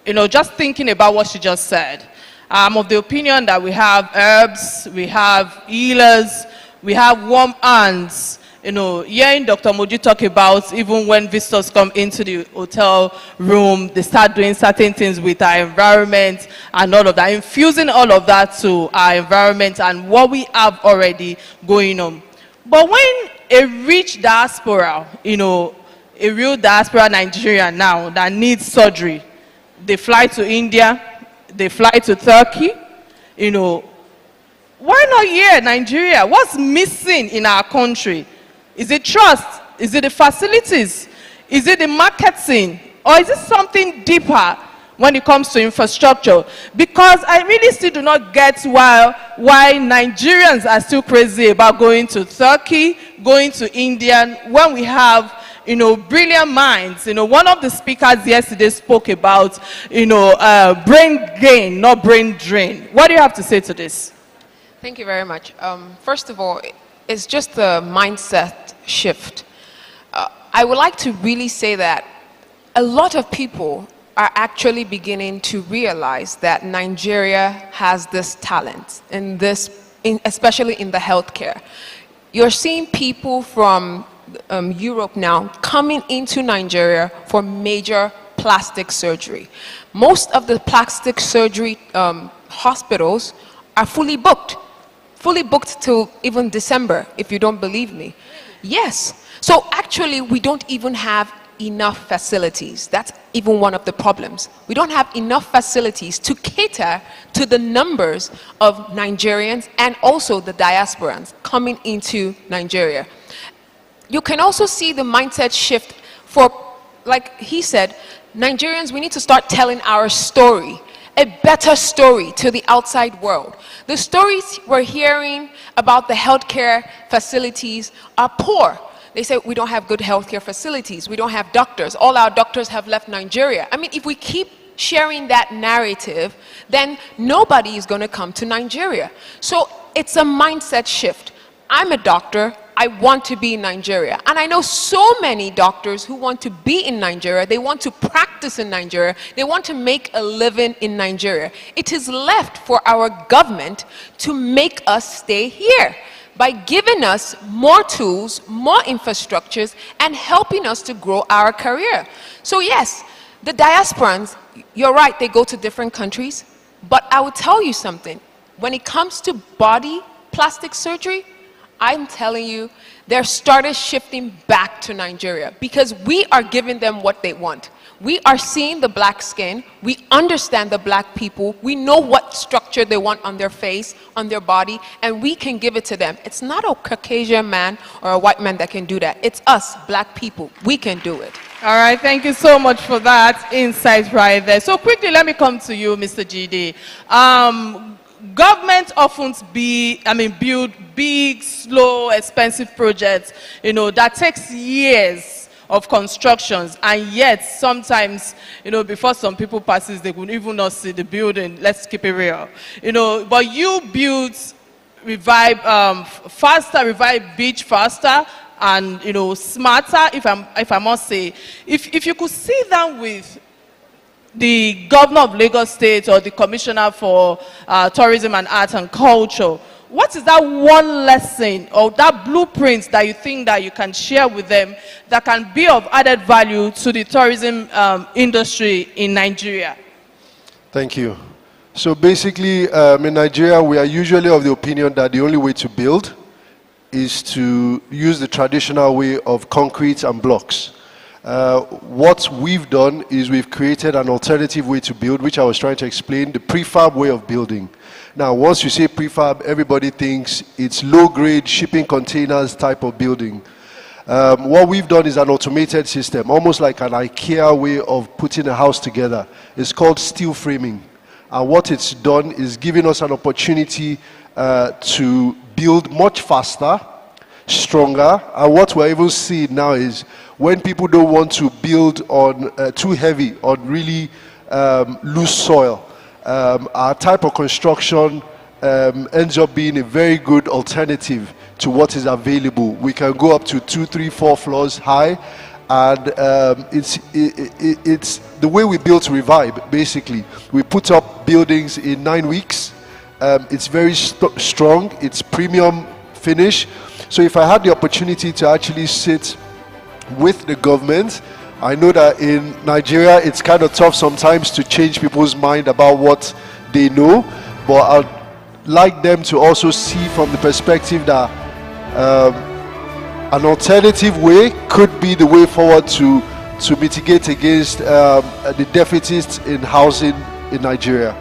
you know, just thinking about what she just said. I'm of the opinion that we have herbs, we have healers, we have warm hands. You know, hearing Dr. Moji talk about even when visitors come into the hotel room, they start doing certain things with our environment and all of that, infusing all of that to our environment and what we have already going on. But when a rich diaspora, you know, a real diaspora Nigerian now that needs surgery, they fly to India, they fly to Turkey, you know, why not here, Nigeria? What's missing in our country? Is it trust? Is it the facilities? Is it the marketing? Or is it something deeper when it comes to infrastructure? Because I really still do not get why Nigerians are still crazy about going to Turkey, going to India, when we have, you know, brilliant minds. You know, one of the speakers yesterday spoke about, you know, brain gain, not brain drain. What do you have to say to this? Thank you very much. First of all, it's just a mindset shift. I would like to really say that a lot of people are actually beginning to realize that Nigeria has this talent, especially in the healthcare. You're seeing people from Europe now coming into Nigeria for major plastic surgery. Most of the plastic surgery hospitals are fully booked till even December, if you don't believe me. Yes. So actually, we don't even have enough facilities. That's even one of the problems. We don't have enough facilities to cater to the numbers of Nigerians and also the diasporans coming into Nigeria. You can also see the mindset shift for, like he said, Nigerians, we need to start telling our story, a better story to the outside world. The stories we're hearing about the healthcare facilities are poor. They say we don't have good healthcare facilities, we don't have doctors, all our doctors have left Nigeria. I mean, if we keep sharing that narrative, then nobody is going to come to Nigeria. So it's a mindset shift. I'm a doctor, I want to be in Nigeria. And I know so many doctors who want to be in Nigeria, they want to practice in Nigeria, they want to make a living in Nigeria. It is left for our government to make us stay here by giving us more tools, more infrastructures, and helping us to grow our career. So yes, the diasporans, you're right, they go to different countries, but I will tell you something. When it comes to body plastic surgery, I'm telling you, they're started shifting back to Nigeria because we are giving them what they want. We are seeing the black skin, we understand the black people, we know what structure they want on their face, on their body, and we can give it to them. It's not a Caucasian man or a white man that can do that. It's us, black people. We can do it. All right, thank you so much for that insight right there. So quickly, let me come to you, Mr. GD. Government often build big, slow, expensive projects, you know, that takes years of constructions, and yet sometimes, you know, before some people passes, they would even not see the building. Let's keep it real, you know. But you build, revive beach faster, and you know, smarter. If I must say, if you could sit down with the governor of Lagos State or the commissioner for tourism and arts and culture, what is that one lesson or that blueprint that you think that you can share with them that can be of added value to the tourism industry in Nigeria? Thank you. So basically, in Nigeria, we are usually of the opinion that the only way to build is to use the traditional way of concrete and blocks. What we've done is we've created an alternative way to build, which I was trying to explain, the prefab way of building. Now, once you say prefab, everybody thinks it's low-grade shipping containers type of building. What we've done is an automated system, almost like an IKEA way of putting a house together. It's called steel framing. And what it's done is giving us an opportunity to build much faster, stronger. And what we're even seeing now is when people don't want to build on too heavy, on really loose soil, our type of construction ends up being a very good alternative to what is available. We can go up to 2, 3, 4 floors high, and it's the way we built Revibe. Basically, we put up buildings in 9 weeks. It's very strong. It's premium finish. So if I had the opportunity to actually sit with the government, I know that in Nigeria it's kind of tough sometimes to change people's mind about what they know, but I'd like them to also see from the perspective that an alternative way could be the way forward to mitigate against the deficits in housing in Nigeria.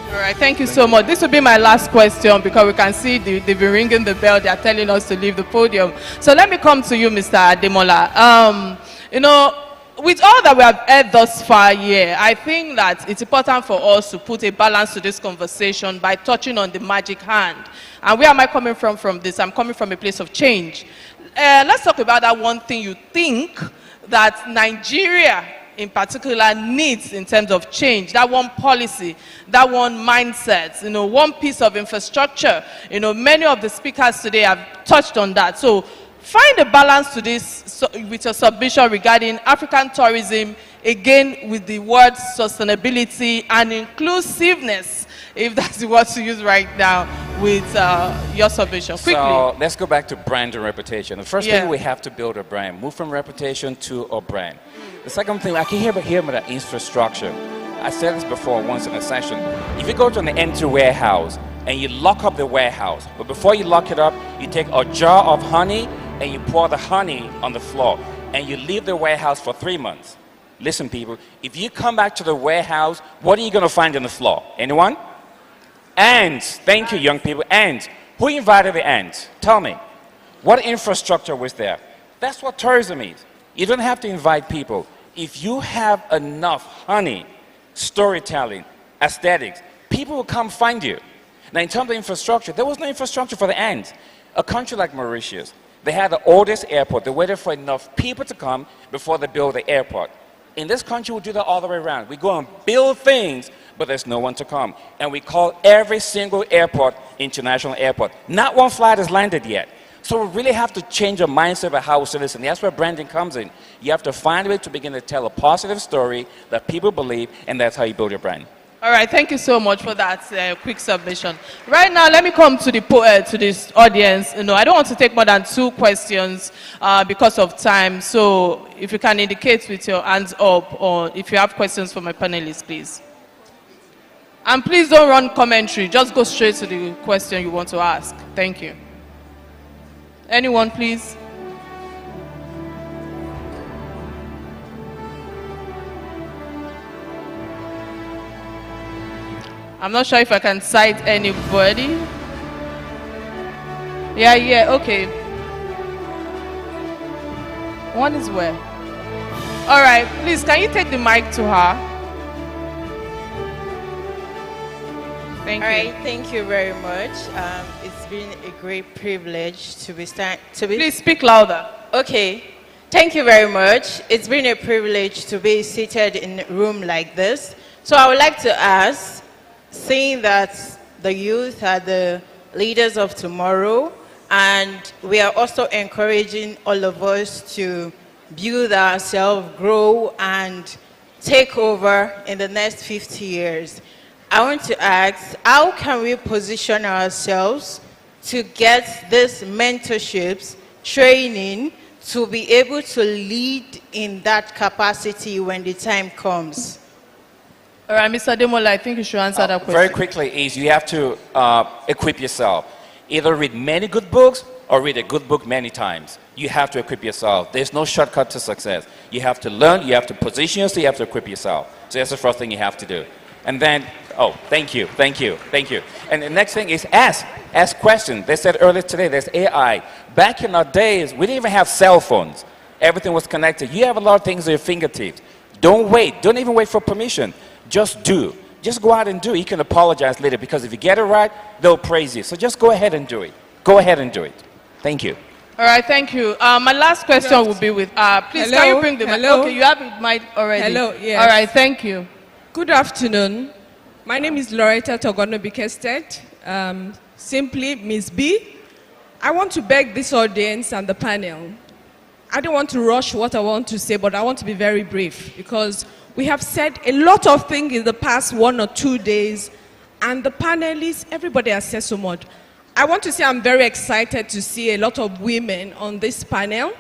All right, thank you so much. This will be my last question because we can see they've been ringing the bell. They are telling us to leave the podium. So let me come to you, Mr. Ademola. You know, with all that we have heard thus far here, I think that it's important for us to put a balance to this conversation by touching on the magic hand. And where am I coming from this? I'm coming from a place of change. Let's talk about that one thing you think that Nigeria in particular needs in terms of change, that one policy, that one mindset, you know, one piece of infrastructure. You know, many of the speakers today have touched on that. So find a balance to this with your submission regarding African tourism, again with the words sustainability and inclusiveness, if that's the word to use right now, with your submission. Quickly. So let's go back to brand and reputation. The first thing, we have to build a brand, move from reputation to a brand. The second thing, I can hear about the infrastructure. I said this before once in a session. If you go to an empty warehouse and you lock up the warehouse, but before you lock it up, you take a jar of honey and you pour the honey on the floor and you leave the warehouse for 3 months. Listen, people, if you come back to the warehouse, what are you going to find on the floor? Anyone? Ants. Thank you, young people. Ants. Who invited the ants? Tell me. What infrastructure was there? That's what tourism is. You don't have to invite people. If you have enough honey, storytelling, aesthetics, people will come find you. Now, in terms of infrastructure, there was no infrastructure for the ants. A country like Mauritius, they had the oldest airport. They waited for enough people to come before they built the airport. In this country, we do that all the way around. We go and build things, but there's no one to come. And we call every single airport international airport. Not one flight has landed yet. So we really have to change our mindset about how we say this, and that's where branding comes in. You have to find a way to begin to tell a positive story that people believe, and that's how you build your brand. All right, thank you so much for that quick submission. Right now, let me come to this audience. You know, I don't want to take more than 2 questions because of time. So if you can indicate with your hands up, or if you have questions for my panelists, please. And please don't run commentary. Just go straight to the question you want to ask. Thank you. Anyone, please? I'm not sure if I can cite anybody. Yeah, okay. One is where? All right, please, can you take the mic to her? Thank you. All right, thank you very much. It's been a great privilege to be Please speak louder. Okay. Thank you very much. It's been a privilege to be seated in a room like this. So I would like to ask, seeing that the youth are the leaders of tomorrow, and we are also encouraging all of us to build ourselves, grow, and take over in the next 50 years. I want to ask, how can we position ourselves to get these mentorships, training, to be able to lead in that capacity when the time comes? All right, Mr. Ademola, I think you should answer that question. Very quickly is you have to equip yourself. Either read many good books or read a good book many times. You have to equip yourself. There's no shortcut to success. You have to learn, you have to position yourself, you have to equip yourself. So that's the first thing you have to do. And then, oh, thank you. And the next thing is ask questions. They said earlier today, there's AI. Back in our days, we didn't even have cell phones. Everything was connected. You have a lot of things at your fingertips. Don't wait. Don't even wait for permission. Just do. Just go out and do it. You can apologize later, because if you get it right, they'll praise you. So just go ahead and do it. Go ahead and do it. Thank you. All right, thank you. My last question will be with, please, Hello? can you bring the mic? Hello? Okay, you have the mic already. Hello, yes. All right, thank you. Good afternoon. My name is Loretta Togono Bikestet, simply Miss B. I want to beg this audience and the panel. I don't want to rush what I want to say, but I want to be very brief, because we have said a lot of things in the past 1 or 2 days, and the panelists, everybody has said so much. I want to say I'm very excited to see a lot of women on this panel.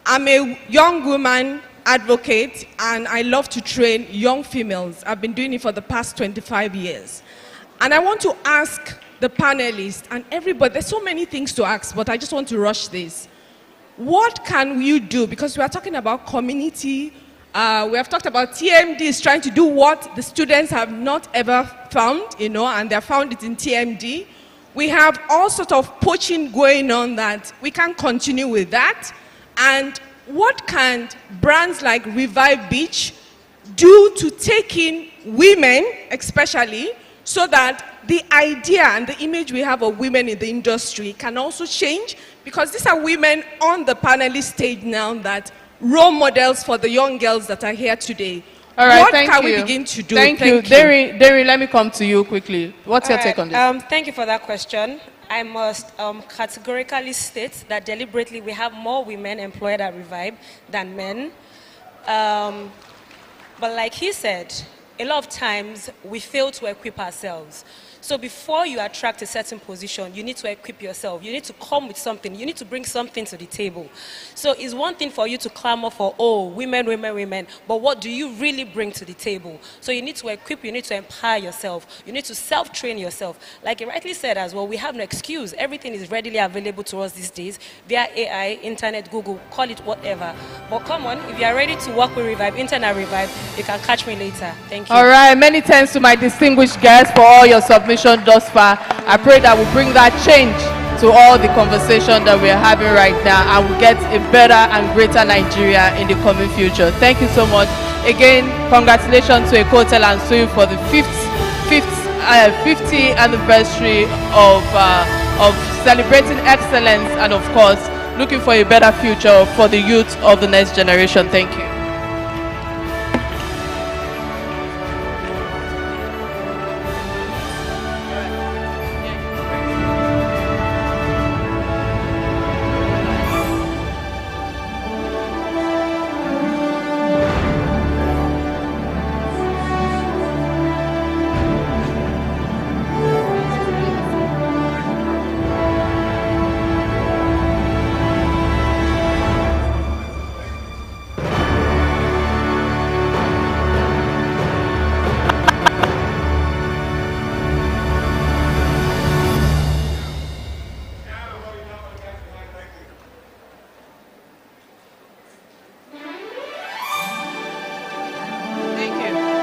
I'm a young woman advocate, and I love to train young females. I've been doing it for the past 25 years. And I want to ask the panelists and everybody, there's so many things to ask, but I just want to rush this. What can you do? Because we are talking about community. We have talked about TMD is trying to do what the students have not ever found, and they have found it in TMD. We have all sorts of poaching going on that we can't continue with that. And what can brands like Revive Beach do to take in women, especially, so that the idea and the image we have of women in the industry can also change? Because these are women on the panelist stage now that role models for the young girls that are here today. All right, what thank can you. we begin to do? Thank you. Derry, let me come to you quickly. What's your take on this? Thank you for that question. I must categorically state that deliberately we have more women employed at Revive than men. But like he said, a lot of times we fail to equip ourselves. So before you attract a certain position, you need to equip yourself. You need to come with something. You need to bring something to the table. So it's one thing for you to clamor for, oh, women, women, women, but what do you really bring to the table? So you need to equip, you need to empower yourself. You need to self-train yourself. Like you rightly said as well, we have no excuse. Everything is readily available to us these days via AI, internet, Google, call it whatever. But come on, if you are ready to work with Revive, Internet Revive, you can catch me later. Thank you. All right, many thanks to my distinguished guests for all your submissions thus far. I pray that we'll bring that change to all the conversation that we're having right now, and we'll get a better and greater Nigeria in the coming future. Thank you so much. Again, congratulations to Ecotel and Sui for the 50th anniversary of celebrating excellence, and of course, looking for a better future for the youth of the next generation. Thank you.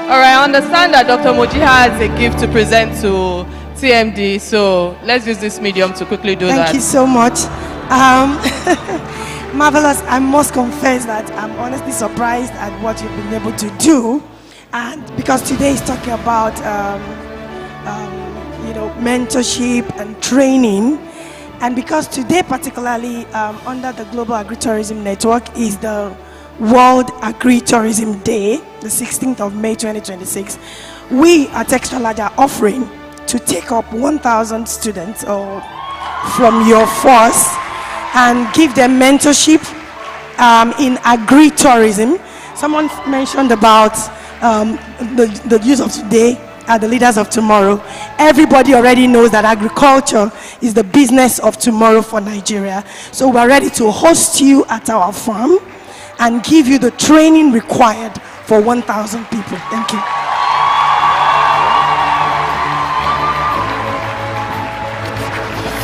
All right, I understand that Dr. Moji has a gift to present to TMD, so let's use this medium to quickly do that. Thank you so much. Marvelous. I must confess that I'm honestly surprised at what you've been able to do, and because today is talking about mentorship and training, and because today particularly under the Global Agritourism Network is the World Agritourism Day, the 16th of May 2026, we at Extra Large are offering to take up 1,000 students from your force and give them mentorship in agritourism. Someone mentioned about the youth of today are the leaders of tomorrow. Everybody already knows that agriculture is the business of tomorrow for Nigeria. So we're ready to host you at our farm and give you the training required for 1,000 people. Thank you.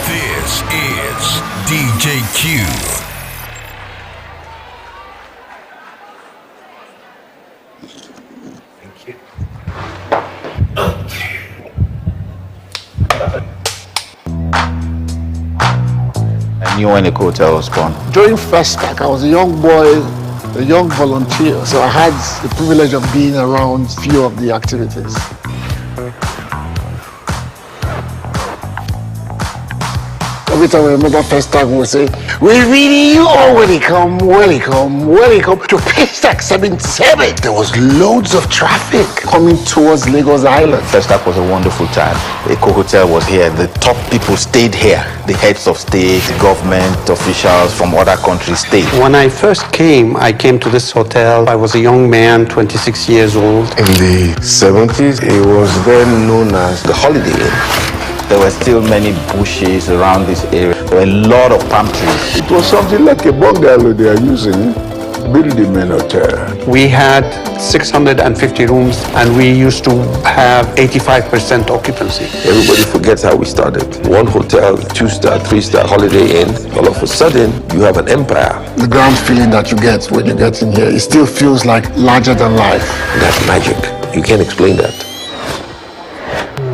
This is DJ Q. Thank you. I knew when the hotel was born. During Festac, I was a young boy, a young volunteer, so I had the privilege of being around a few of the activities. Every time I remember Festac, we would say, "We really you all welcome to Festac 77." There was loads of traffic coming towards Lagos Island. Festac was a wonderful time. The Eco Hotel was here. The top people stayed here. The heads of state, government officials from other countries stayed. When I first came, I came to this hotel. I was a young man, 26 years old. In the 70s, it was then known as the Holiday Inn. There were still many bushes around this area. There were a lot of palm trees. It was something like a bungalow they are using, building men hotel. We had 650 rooms and we used to have 85% occupancy. Everybody forgets how we started. One hotel, 2-star, 3-star Holiday Inn. All of a sudden, you have an empire. The ground feeling that you get when you get in here, it still feels like larger than life. That's magic. You can't explain that.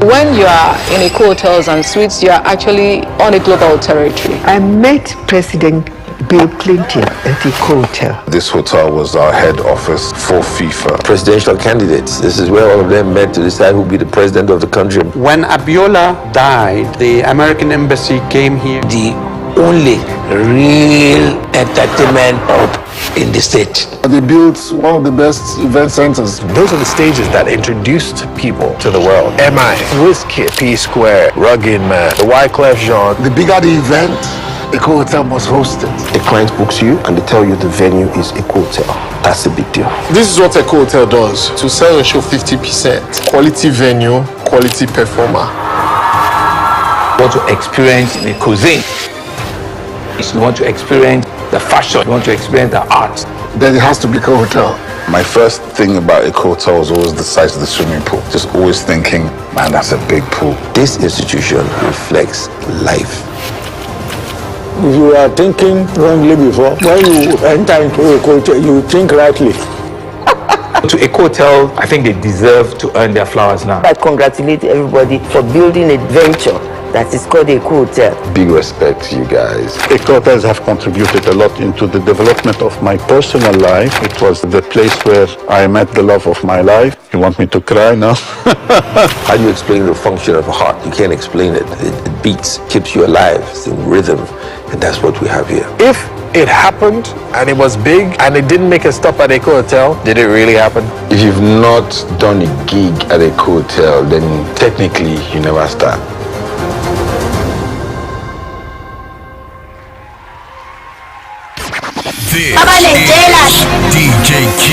When you are in Eco Hotels and Suites, you are actually on a global territory. I met President Bill Clinton at Eco Hotel. This hotel was our head office for FIFA. Presidential candidates. This is where all of them met to decide who will be the president of the country. When Abiola died, the American embassy came here. The only real entertainment hub in the state. They built one of the best event centers. Those are the stages that introduced people to the world. MI, Wizkid, P Square, Rugged Man, the Wyclef Jean. The bigger the event, Eco Hotel must host it. The client books you and they tell you the venue is Eco Hotel. That's a big deal. This is what Eco Hotel does. To sell and show 50%. Quality venue, quality performer. You want to experience the cuisine. You want to experience the fashion. You want to experience the art. Then it has to be Eco Hotel. My first thing about Eco Hotel was always the size of the swimming pool. Just always thinking, man, that's a big pool. This institution reflects life. If you are thinking wrongly before, when you enter into Eco Hotel, you think rightly. To Eco Hotel, I think they deserve to earn their flowers now. I congratulate everybody for building a venture that is called Eco Hotel. Big respect to you guys. Eco Hotels have contributed a lot into the development of my personal life. It was the place where I met the love of my life. You want me to cry now? How do you explain the function of a heart? You can't explain it. It beats, keeps you alive, it's in rhythm, and that's what we have here. If it happened and it was big and it didn't make a stop at Eco Hotel, did it really happen? If you've not done a gig at Eco Hotel, then technically you never start. This is DJ Q.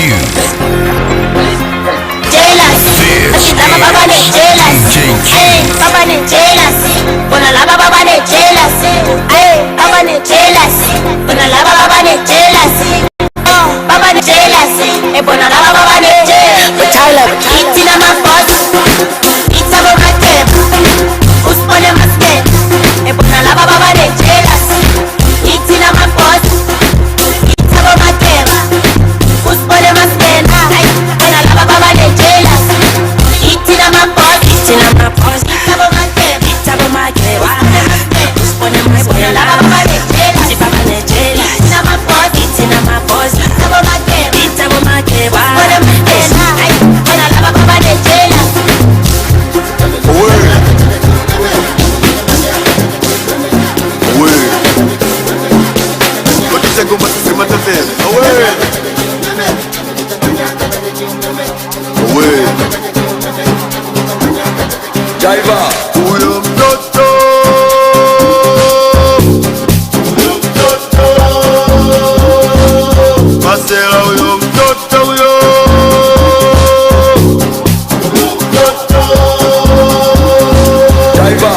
Jealous. This Baba ne jealous. DJ Q. Baba ne jealous. Bona la baba ne jealous. Baba ne jealous. Bona la baba ne jealous. Baba ne jealous. Bona la baba ne jealous. Tyler, it's in my boss. It's about my tape. Who's on my step? Bona la baba ne jealous. It's in my boss. It's about my tape. Who's on my step? Bona la baba ne jealous. It's in my boss. It's in my boss. It's about my tape. It's about my tape. Who's on my step? Bona la baba ne jealous. It's about my jealous. It's in my boss. It's in my boss. It's about my tape. It's about my tape. Who's on my step? Bona la baba ne jealous. Jaiva. Huyo mtoto. Masela huyo mtoto huyo. Jaiva.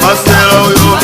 Masela huyo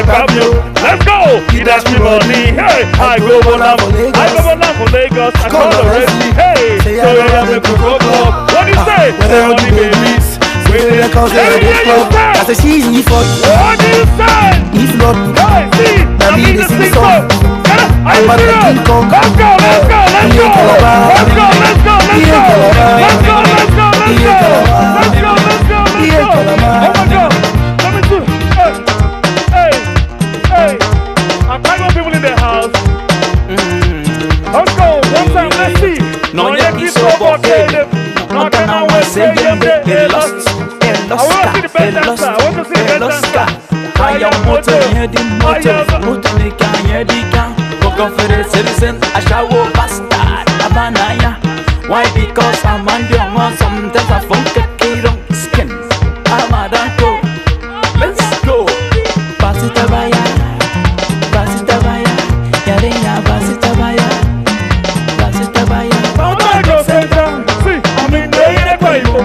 like Fabio. Let's go. He dash me money. Hey, I go Bola for Lagos. I call the rest. Hey, so I am a Coco Club. What do you say? Say money babies. I say she's me for. What do you say? If not, hey, see, I mean the sing song. I'm about to King Kong. Let's go. Oh my God. Let me do. Hey. I'm talking about people in the house. Let's go. One time, let's see. No, you keep so okay. No, can I wait? Say you're lost. I want to see the best dancer. I want to see the best dancer. I am motor, motor can hear the can. Go for the citizen, I shall walk bastard. Abanaya. Why? Because I'm on the one. Sometimes I funk a kid on skin. I'm a danko. Let's go. Basita baya, Yarinya basita baya, Oh my God, see, I'm in the Bible.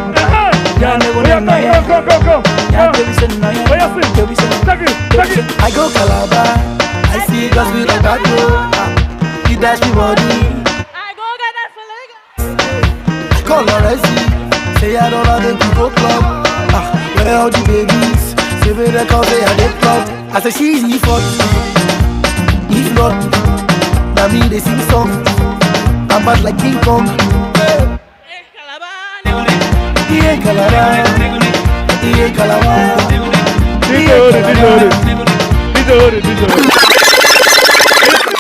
I go Calabar, I see girls with a bad road. You dash me body. I call Lorenzi, say I don't have them to go club. Where all the babies, say me they call say I did club. I say she's E40, if not, now me they sing song. I'm bad like King Kong. Yeah, Calabar.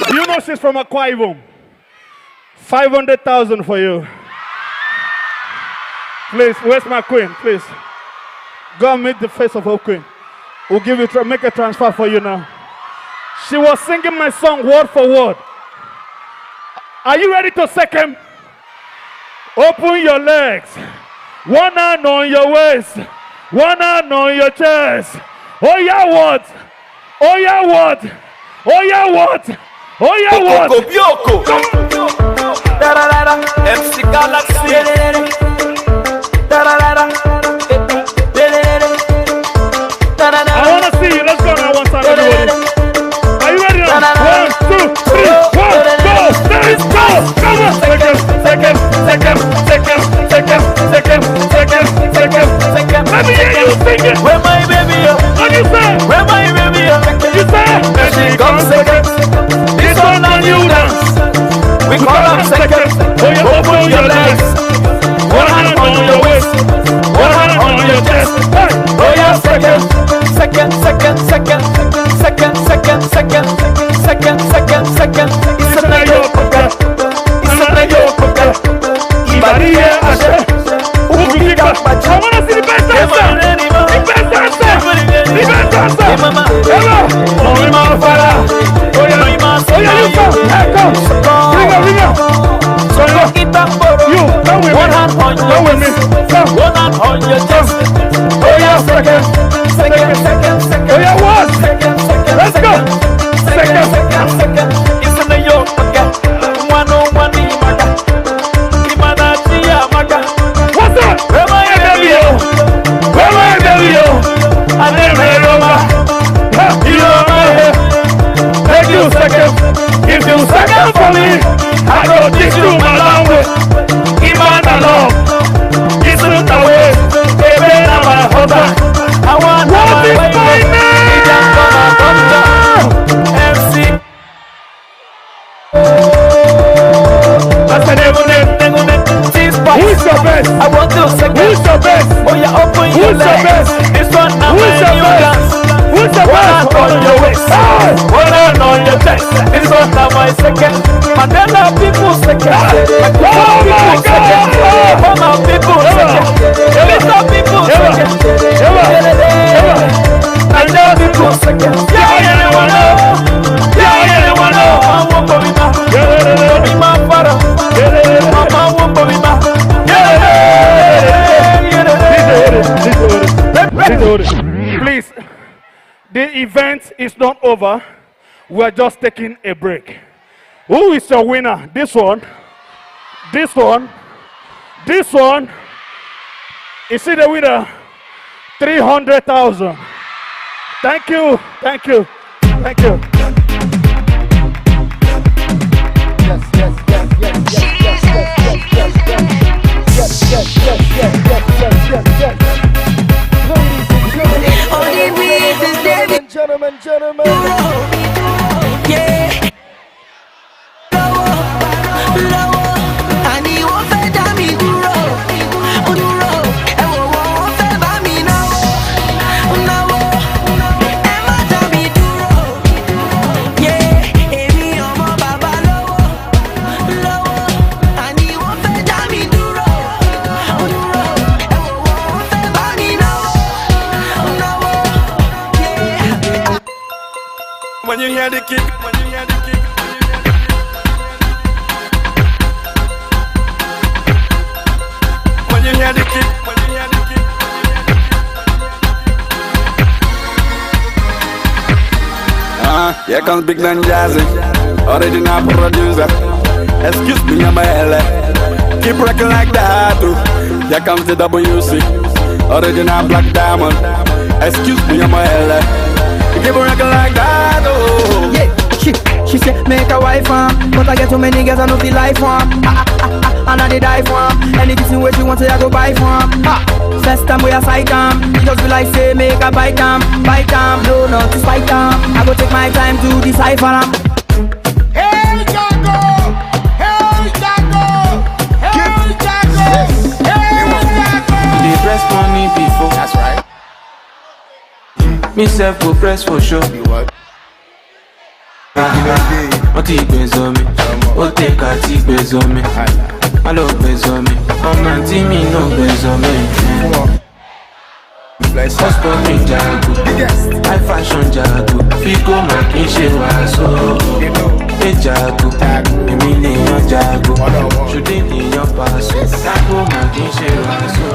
Do you know she's from Akwa Ibom? 500,000 for you. Please, where's my queen? Please. Go and meet the face of our queen. We'll give you, make a transfer for you now. She was singing my song word for word. Are you ready to second? Open your legs. One hand on your waist. One hand on your chest. Oh yeah, what? Oh yeah, what? Oh yeah, what? Oh yeah, what? MC Galaxy. I want to see you. Let's go now. One time, everybody. Are you ready now? 1, 2, 3, 1, go. Let's go. Come on. Second. Let me hear you sing it. Where my baby? What you say? Where my baby? You say? And she comes second. This one on you dance. We call her second. Open your legs. One hand on your waist. One hand on your chest. Oh yeah, second. It's a New York. Maria Ashe. I want to see the best dancer. The best dancer. You come. Bring her. You, come with me. One hand on your waist. One hand on your chest. Oh yeah, second. Oh yeah, what? Let's go. Second. It's a New York. 101 Imaga. What's that? Where my baby? I never know. You know my head. Thank you, second. If you second for me, I go teach you my language. Iman alone. It's not the way. Baby, I'm my husband. I want what is my name? MC. I said, who's the best? I want to second. Who's the best? Oh, you open your Who's the legs. best? This one now Who's the you best? dance. Who's the One best? hand on your waist. One hand on your chest. This one now my second. Mandela people second. Oh my God! Mama people second. Little people second. Nigeria people second. Yeah, anyone know? I won't go with that. My father. Mama won't go with that. Please, the event is not over. We are just taking a break. Who is your winner? This one. This one. This one. Is he the winner? 300,000. Thank you. Thank you. Thank you. Gentlemen. Yeah. When you hear the kick, when you hear the kick, when you hear the kick, when you hear the kick. Here comes Big Dan Jazzy, original producer. Excuse me, I'm a LA. Keep rocking like that, too. Here comes the WC, original Black Diamond. Excuse me, I'm a LA. Keep rocking like that, oh. Yeah, she said make a wife but I get too many girls I know feel life and I did die for anything where she wants I go buy for first time we a sight just feel like say make a bite no not to spite I go take my time to decipher Hey Jago, hey Jago, hey Jago, hey Jago. They press money before. That's right. Me self go press for sure. What he plays on me? What take a tea plays on me? I love plays on me. I'm not me no plays on me. Hustle me jago, high fashion jago. Figo making she was so. Hey jago, a million jago. Shooting in your pass, jago making she was so.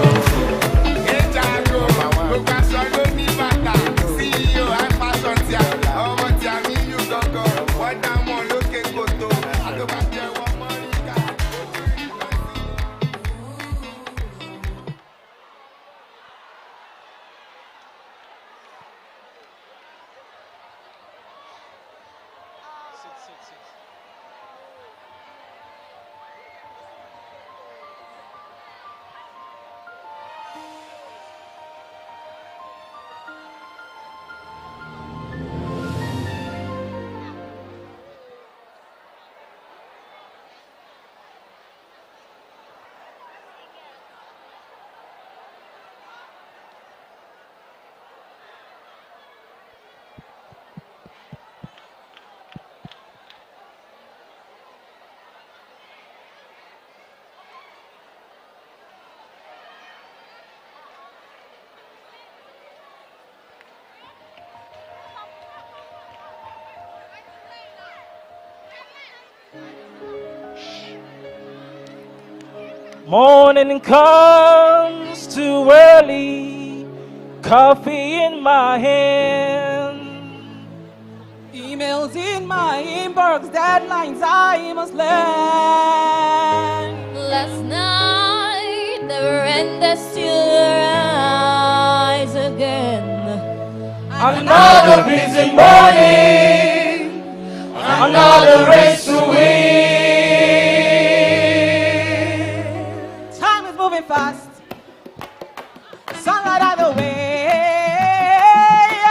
Morning comes too early, coffee in my hand, emails in my inbox, deadlines I must land. Last night the veranda still rise again. Another busy morning, another race to win. Fast, sunlight out the way.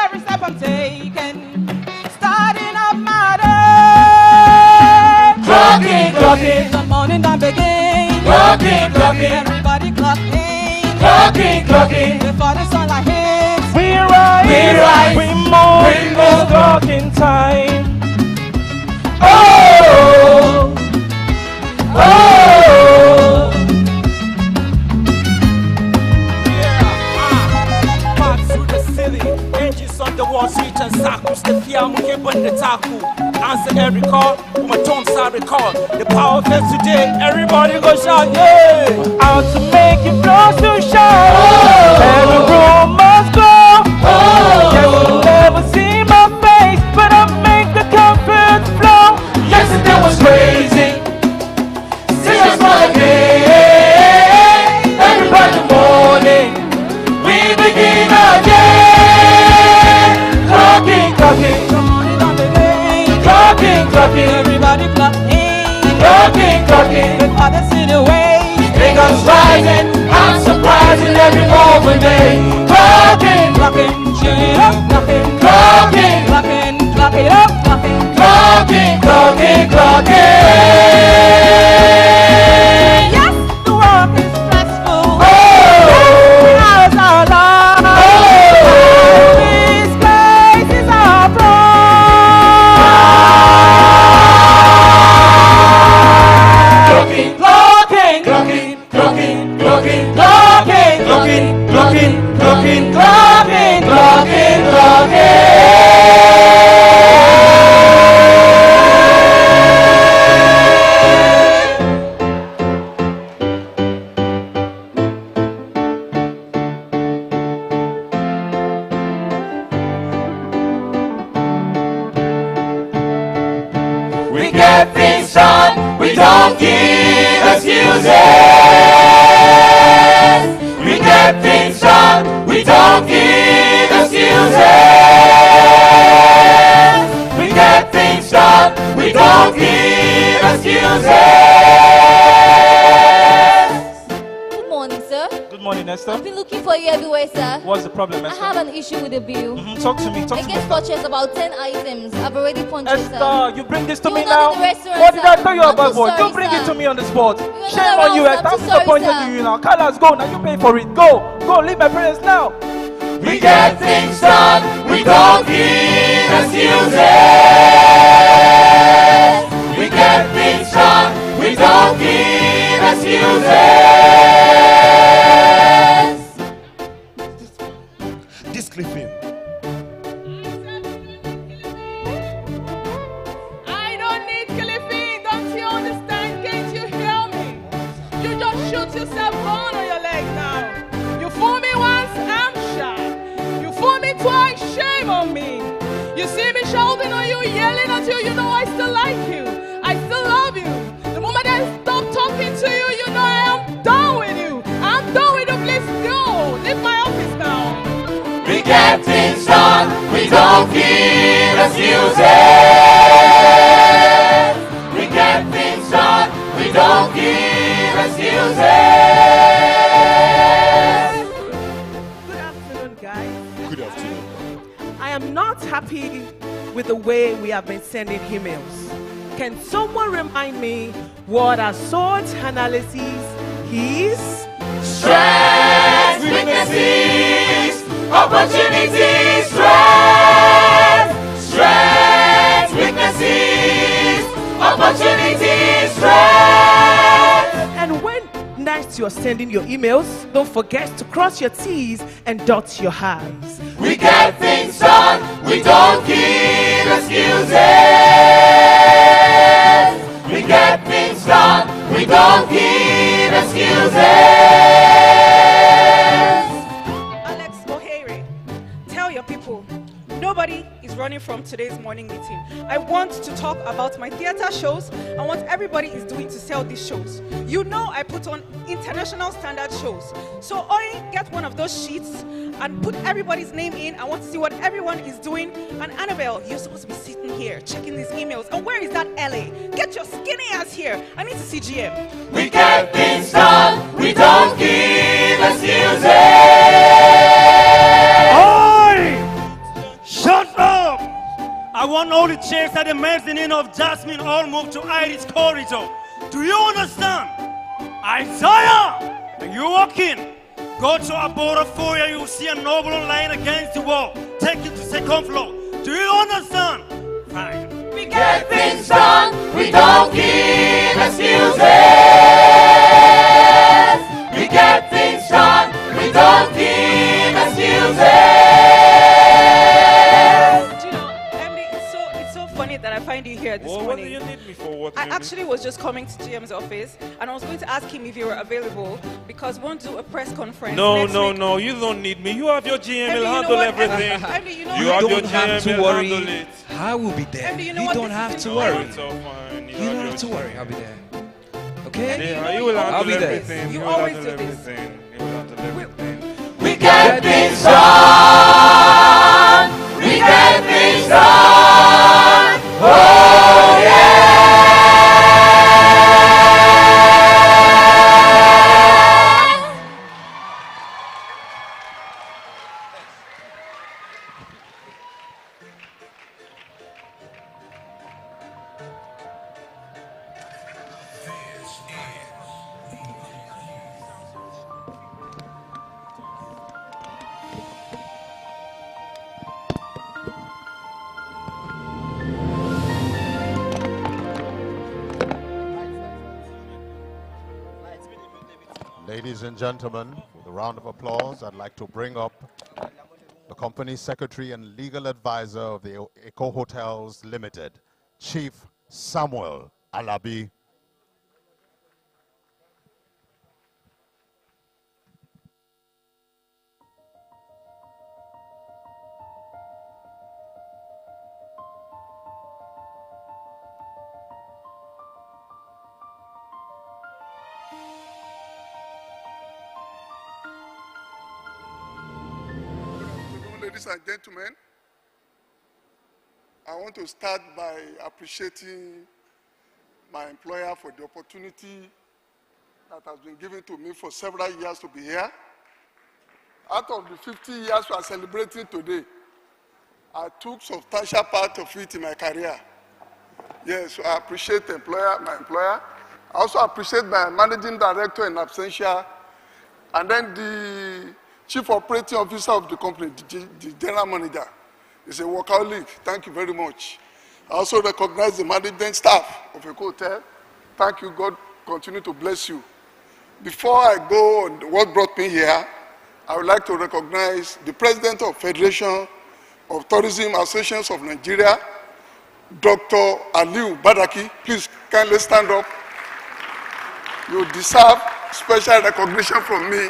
Every step I'm taking, starting up my day. Clocking, the morning I begin. Clocking, everybody clocking. Clocking, before the sunlight hits. We rise, we move, it's clocking time. Oh, oh. On the wall, sweet and sakus, the fear moving but the taku. Answer every call, my tones I recall. The power fest today, everybody go shout, yeah! Out to make it flow to shout. Every room must go. Yes, you'll never see my face, but I make the comfort flow. Yesterday was crazy, see us again. Everybody morning, we begin again. Clocking, clocking. With others in the way. Fingers rising, I'm surprising every move we make. Clocking, Clocking, tune it up, clocking. clocking, Clocking, clock it up, clocking. clocking, clocking, clocking. Yes, the work is stressful. Oh, The hours are long. oh. This place is our Clocking, clocking, clocking, clocking, clocking, clocking, clocking, clocking, clocking, clocking, clocking, clocking. We get things done, we don't give excuses. We get things done, we don't give excuses. We get things done, we don't give excuses. Good morning, sir. Good morning, Esther. I've been looking for you everywhere, sir. What's the problem, I Esther? have an issue with the bill. Talk to me, I just purchased about 10 items. I've already punched it, sir. Esther, you bring this to You me were not now? in the restaurant, What did I sir. tell you I'm about? too What? You sorry, bring it sir. to me on the spot. were Shame not on you, around, Esther. sir. I'm I'm too sorry, disappointed sir. in you now. Carlos, go now. You pay for it. Go, go. Leave my parents now. We get things done. We don't give excuses. We get things done. We don't give excuses. This clipping. I don't need Philippine. Don't you understand? Can't you hear me? You just shoot yourself on your leg now. You fool me once, I'm shy. You fool me twice, shame on me. You see me shouting on you, yelling at you, you know I still like you. I still love you. The moment I stop talking to you, you know I am done with you. I'm done with you, please go. Leave my office now. We get things done. We don't give excuses. We get things done. We don't give excuses. Good afternoon, guys. Good afternoon. I am not happy with the way we have been sending emails. Can someone remind me what a SWOT analysis is? Strengths, weaknesses, opportunities, strengths, strengths, weaknesses, opportunities, strengths. And when next you're sending your emails, don't forget to cross your T's and dot your I's. We get things done, we don't give excuses. We get things done, we don't give excuses. Alex O'Hare, tell your people, nobody is running from today's morning meeting. I want to talk about my theater shows and what everybody is doing to sell these shows. You know I put on international standard shows. So Oi, get one of those sheets and put everybody's name in. I want to see what everyone is doing. And Annabelle, you're supposed to be sitting here checking these emails. And where is that LA? Get your skinny ass here. I need to see GM. We get things done, we don't give excuses. Oi! Shut up! I want all the chairs at the mezzanine of Jasmine all moved to Iris corridor. Do you understand? Isaiah! When you walk in, go to a border foyer, you will see a noble line against the wall. Take it to second floor. Do you understand? Fine. We get things done, we don't give excuses. We get things done, we don't give excuses. Do you know, Emily, it's so funny that I find you here this morning. What do you need me for? What do I you need? actually was just coming to GM's office and I was going to ask him if you were available because we want to do a press conference. No, next no, week. no, you don't need me. You have your GM, Emily, will you know handle what? everything. Emily, you know you what? have You your don't GM, have to will worry. handle it. I will be there. Emily, you know You what? don't This have is to the- worry. It's all fine. You don't have to worry. I'll be there. Okay? Yeah, you will I'll handle be there. everything. You You will always handle do this. everything. You will handle everything. We get things done, we get things done. Oh yeah! Ladies and gentlemen, with a round of applause, I'd like to bring up the company secretary and legal advisor of the Eco Hotels Limited, Chief Samuel Alabi. Ladies and gentlemen, I want to start by appreciating my employer for the opportunity that has been given to me for several years to be here. Out of the 50 years we are celebrating today, I took substantial part of it in my career. Yes, so I appreciate my employer. I also appreciate my managing director in absentia, and then the chief operating officer of the company, the general manager. He's a workaholic. Thank you very much. I also recognize the management staff of a hotel. Thank you. God continue to bless you. Before I go on what brought me here, I would like to recognize the president of Federation of Tourism Associations of Nigeria, Dr. Aliu Badaki. Please kindly stand up. You deserve special recognition from me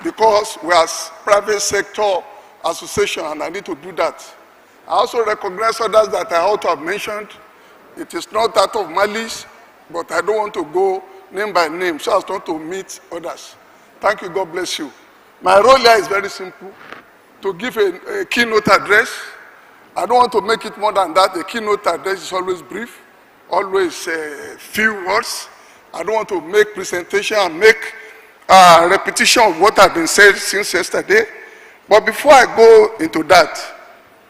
because we are private sector association and I need to do that. I also recognize others that I ought to have mentioned. It is not that of malice, but I don't want to go name by name so as not to meet others. Thank you, God bless you. My role here is very simple, to give a keynote address. I don't want to make it more than that. The keynote address is always brief, always few words. I don't want to make presentation and make repetition of what has been said since yesterday. But before I go into that,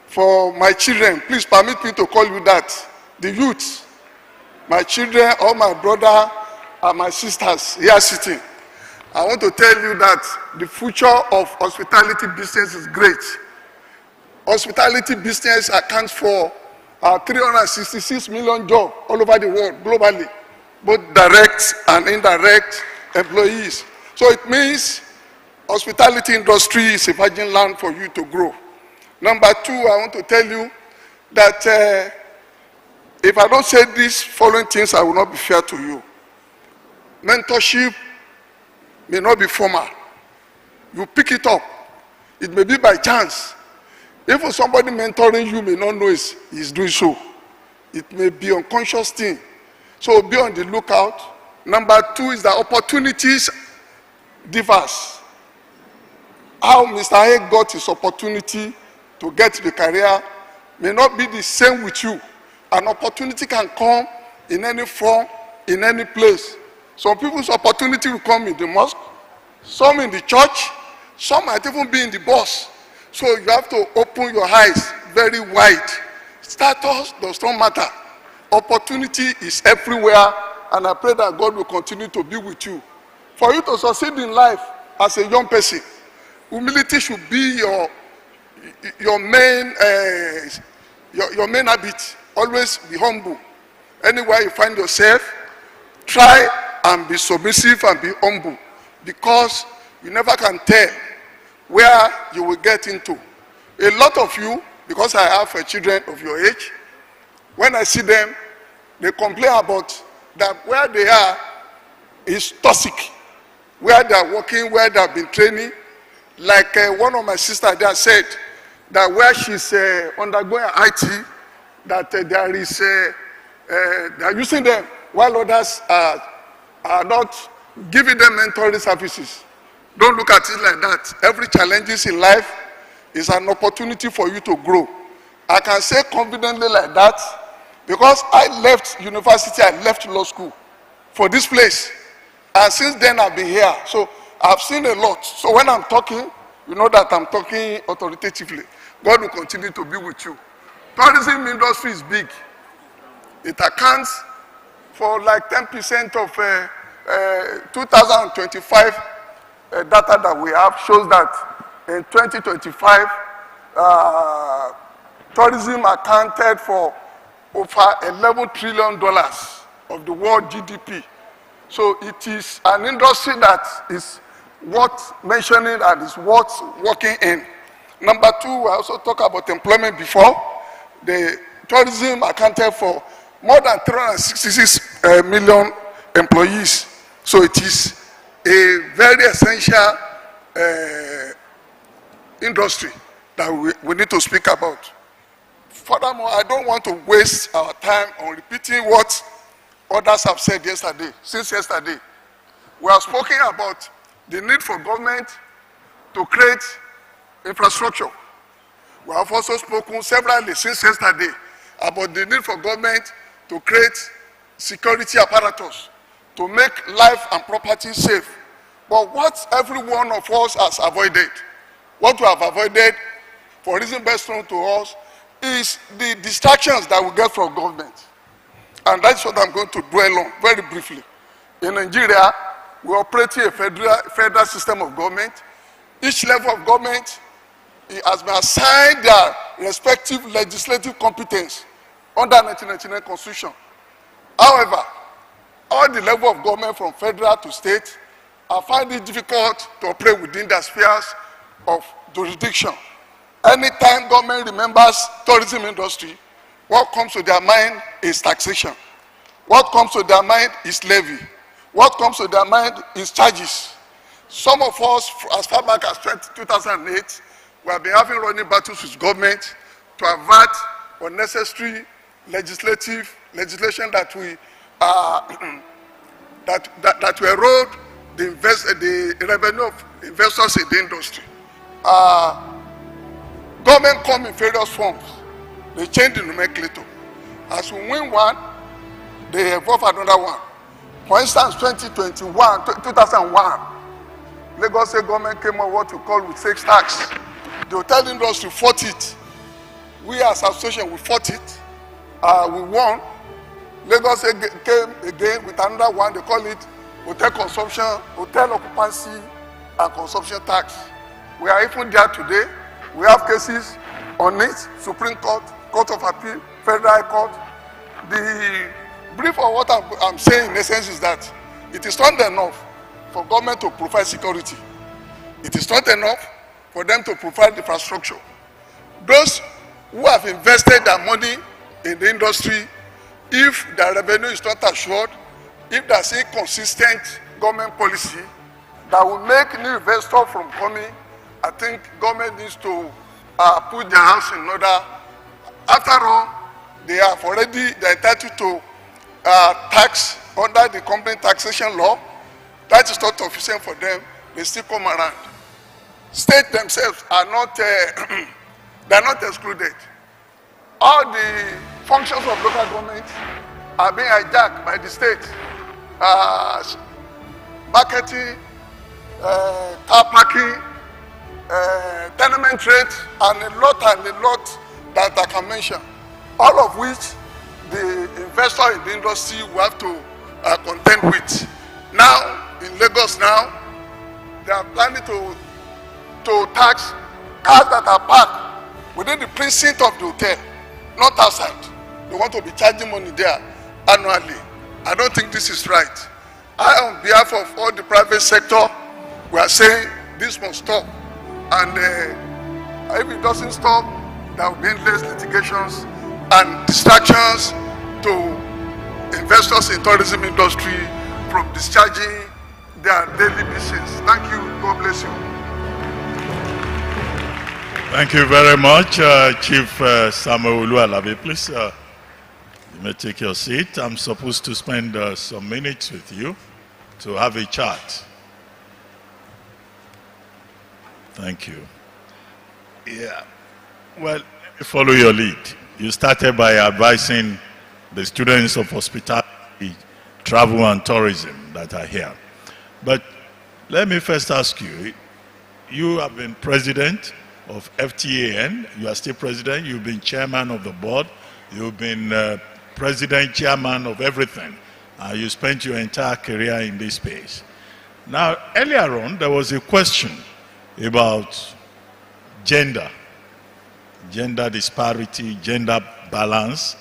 for my children, please permit me to call you that, the youth, my children, all my brother and my sisters here sitting. I want to tell you that the future of hospitality business is great. Hospitality business accounts for 366 million jobs all over the world, globally, both direct and indirect employees. So it means hospitality industry is a virgin land for you to grow. Number two, I want to tell you that if I don't say these following things, I will not be fair to you. Mentorship may not be formal. You pick it up. It may be by chance. Even somebody mentoring you may not know he's doing so. It may be unconscious thing. So be on the lookout. Number two is the opportunities diverse. How Mr. A got his opportunity to get the career may not be the same with you. An opportunity can come in any form, in any place. Some people's opportunity will come in the mosque, some in the church, some might even be in the bus. So you have to open your eyes very wide. Status does not matter. Opportunity is everywhere, and I pray that God will continue to be with you. For you to succeed in life as a young person, humility should be your main habit. Always be humble. Anywhere you find yourself, try and be submissive and be humble, because you never can tell where you will get into. A lot of you, because I have children of your age, when I see them, they complain about that where they are is toxic. Where they are working, where they have been training. Like one of my sisters there said, that where she's undergoing IT, that there is, they are using them, while others are not giving them mentoring services. Don't look at it like that. Every challenge in life is an opportunity for you to grow. I can say confidently like that because I left university, I left law school for this place. And since then I've been here. So I've seen a lot. So when I'm talking, you know that I'm talking authoritatively. God will continue to be with you. Tourism industry is big. It accounts for like 10% of 2025 data that we have shows that in 2025, tourism accounted for over $11 trillion of the world GDP. So it is an industry that is worth mentioning and is worth working in. Number two, I also talked about employment before. The tourism accounted for more than 366 million employees. So it is a very essential industry that we need to speak about. Furthermore, I don't want to waste our time on repeating what others have said yesterday, since yesterday. We have spoken about the need for government to create infrastructure. We have also spoken severally since yesterday about the need for government to create security apparatus to make life and property safe. But what every one of us has avoided, what we have avoided, for reason best known to us, is the distractions that we get from government. And that's what I'm going to dwell on very briefly. In Nigeria, we operate a federal system of government. Each level of government has been assigned their respective legislative competence under 1999 Constitution. However, all the level of government from federal to state are finding it difficult to operate within their spheres of jurisdiction. Anytime government remembers tourism industry, what comes to their mind is taxation. What comes to their mind is levy. What comes to their mind is charges. Some of us, as far back as 2008, we have been having running battles with government to avert unnecessary legislation that we that will erode the revenue of investors in the industry. Government come in various forms. They change the nomenclature. As we win one, they evolve another one. For instance, 2001, Lagos State government came up with what we call with sales tax. The hotel industry fought it. We as association, we fought it. We won. Lagos State came again with another one. They call it hotel consumption, hotel occupancy, and consumption tax. We are even there today. We have cases on it, Supreme Court, Court of Appeal, Federal High Court. The brief of what I'm saying in essence is that it is not enough for government to provide security. It is not enough for them to provide infrastructure. Those who have invested their money in the industry, if their revenue is not assured, if there's inconsistent government policy that will make new investors from coming, I think government needs to put their house in order. After all, they're entitled to tax under the company taxation law. That is not sufficient for them. They still come around. States themselves are not, they're not excluded. All the functions of local government are being hijacked by the state. Marketing, car parking, tenement rates, and a lot that I can mention. All of which the investor in the industry will have to contend with. Now, in Lagos now, they are planning to tax cars that are parked within the precinct of the hotel, not outside. They want to be charging money there annually. I don't think this is right. On behalf of all the private sector, we are saying this must stop. And if it doesn't stop, there will be endless litigations and distractions to investors in tourism industry from discharging their daily business. Thank you. God bless you. Thank you very much, Chief Samuel Ulualabi. Please, you may take your seat. I'm supposed to spend some minutes with you to have a chat. Thank you. Yeah. Well, let me follow your lead. You started by advising the students of hospitality, travel and tourism that are here. But let me first ask you, you have been president of FTAN, you are still president, you've been chairman of the board, you've been president, chairman of everything. You spent your entire career in this space. Now, earlier on, there was a question about gender disparity, gender balance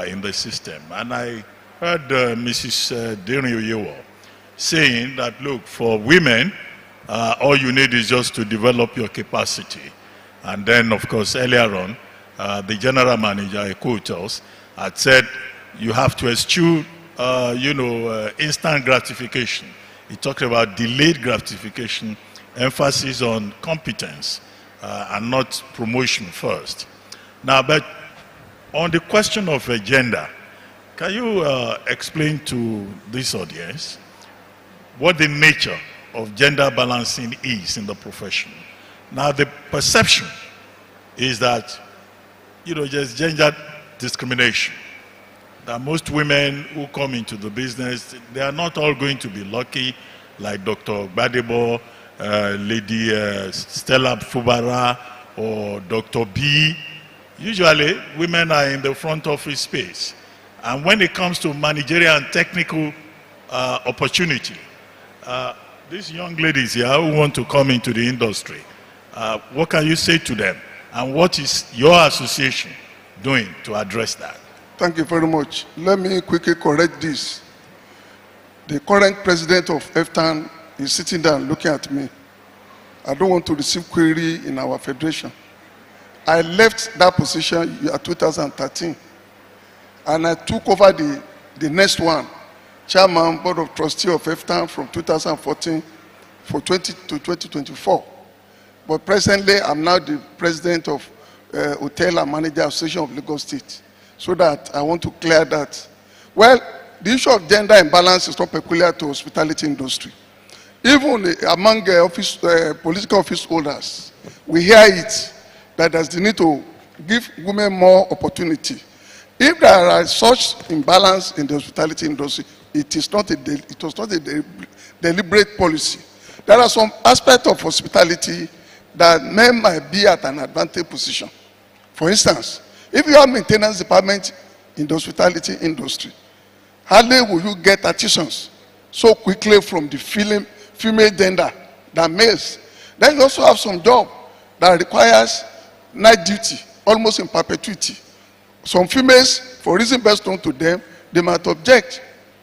in the system. And I heard Mrs. Dinrio saying that, look, for women, all you need is just to develop your capacity. And then, of course, earlier on, the general manager at Hotels had said you have to eschew, instant gratification. He talked about delayed gratification, emphasis on competence, and not promotion first. Now, but on the question of gender, can you explain to this audience what the nature of gender balancing is in the profession? Now, the perception is that, there's gender discrimination. That most women who come into the business, they are not all going to be lucky, like Dr. Gbadebo, Lady Stella Fubara, or Dr. B. Usually, women are in the front office space. And when it comes to managerial and technical opportunity, these young ladies here who want to come into the industry, what can you say to them? And what is your association doing to address that? Thank you very much. Let me quickly correct this. The current president of EFTAN is sitting down looking at me. I don't want to receive query in our federation. I left that position in 2013, and I took over the next one, Chairman, Board of Trustees of EFTAN from 2014 to 2024. But presently, I'm now the president of Hotel and Manager Association of Lagos State. So that I want to clear that. Well, the issue of gender imbalance is not peculiar to hospitality industry. Even among political office holders, we hear it, that there's the need to give women more opportunity. If there are such imbalance in the hospitality industry, it was not a deliberate policy. There are some aspects of hospitality that men might be at an advantage position. For instance, if you have maintenance department in the hospitality industry, hardly will you get artisans so quickly from the female gender than males. Then you also have some job that requires night duty, almost in perpetuity. Some females, for reason best known to them, they might object